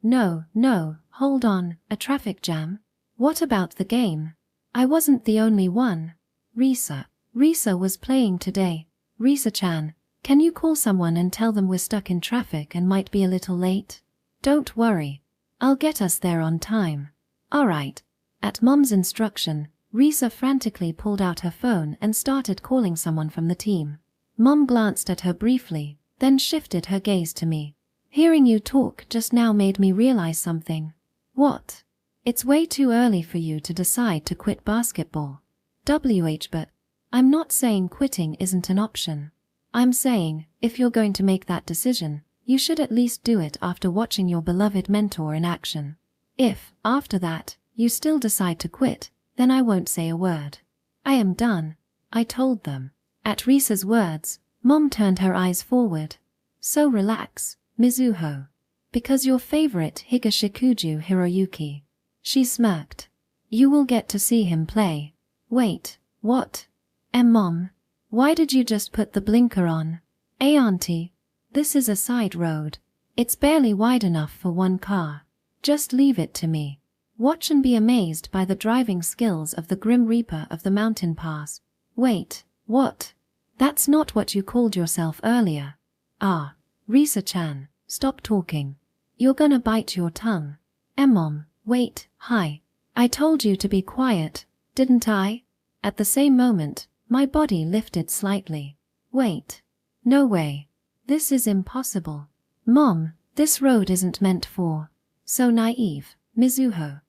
hold on, a traffic jam? What about the game? I wasn't the only one. Risa was playing today. Risa-chan, can you call someone and tell them we're stuck in traffic and might be a little late? Don't worry. I'll get us there on time. Alright. At Mom's instruction, Risa frantically pulled out her phone and started calling someone from the team. Mom glanced at her briefly, then shifted her gaze to me. Hearing you talk just now made me realize something. What? It's way too early for you to decide to quit basketball. But I'm not saying quitting isn't an option. I'm saying, if you're going to make that decision, you should at least do it after watching your beloved mentor in action. If, after that, you still decide to quit, then I won't say a word. I am done, I told them. At Risa's words, Mom turned her eyes forward. So relax, Mizuho. Because your favorite Higashikuju Hiroyuki. She smirked. You will get to see him play. Wait, what? Mom, why did you just put the blinker on? Auntie, this is a side road. It's barely wide enough for one car. Just leave it to me. Watch and be amazed by the driving skills of the Grim Reaper of the Mountain Pass. Wait, what? That's not what you called yourself earlier. Ah, Risa-chan, stop talking. You're gonna bite your tongue. Mom, wait, hi. I told you to be quiet, didn't I? At the same moment, my body lifted slightly. Wait. No way. This is impossible. Mom, this road isn't meant for. So naive, Mizuho.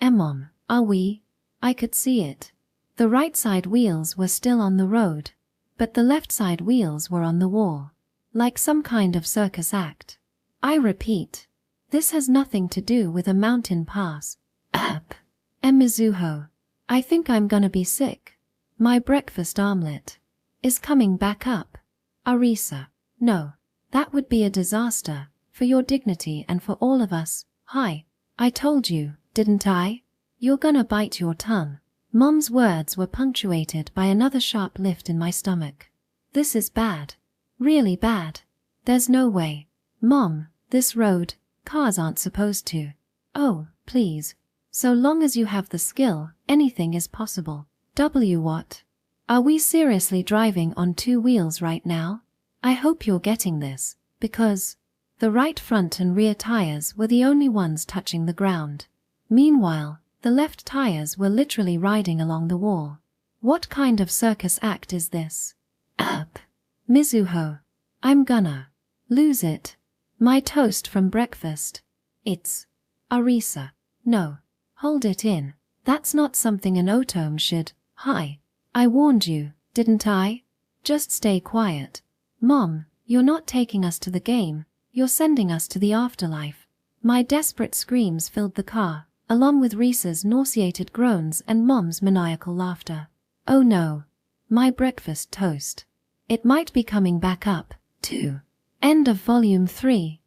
Mom, are we? I could see it. The right side wheels were still on the road, but the left side wheels were on the wall. Like some kind of circus act. I repeat, this has nothing to do with a mountain pass. Mizuho, I think I'm gonna be sick. My breakfast omelette is coming back up. Arisa, no, that would be a disaster, for your dignity and for all of us. Hi, I told you, didn't I? You're gonna bite your tongue. Mom's words were punctuated by another sharp lift in my stomach. This is bad. Really bad. There's no way. Mom, this road, cars aren't supposed to. Oh, please. So long as you have the skill, anything is possible. What? Are we seriously driving on two wheels right now? I hope you're getting this, because the right front and rear tires were the only ones touching the ground. Meanwhile, the left tires were literally riding along the wall. What kind of circus act is this? Mizuho, I'm gonna lose it. My toast from breakfast. It's Arisa. No, hold it in. That's not something an otome should. Hi. I warned you, didn't I? Just stay quiet. Mom, you're not taking us to the game, you're sending us to the afterlife. My desperate screams filled the car, along with Risa's nauseated groans and Mom's maniacal laughter. Oh no. My breakfast toast. It might be coming back up, too. End of Volume 3.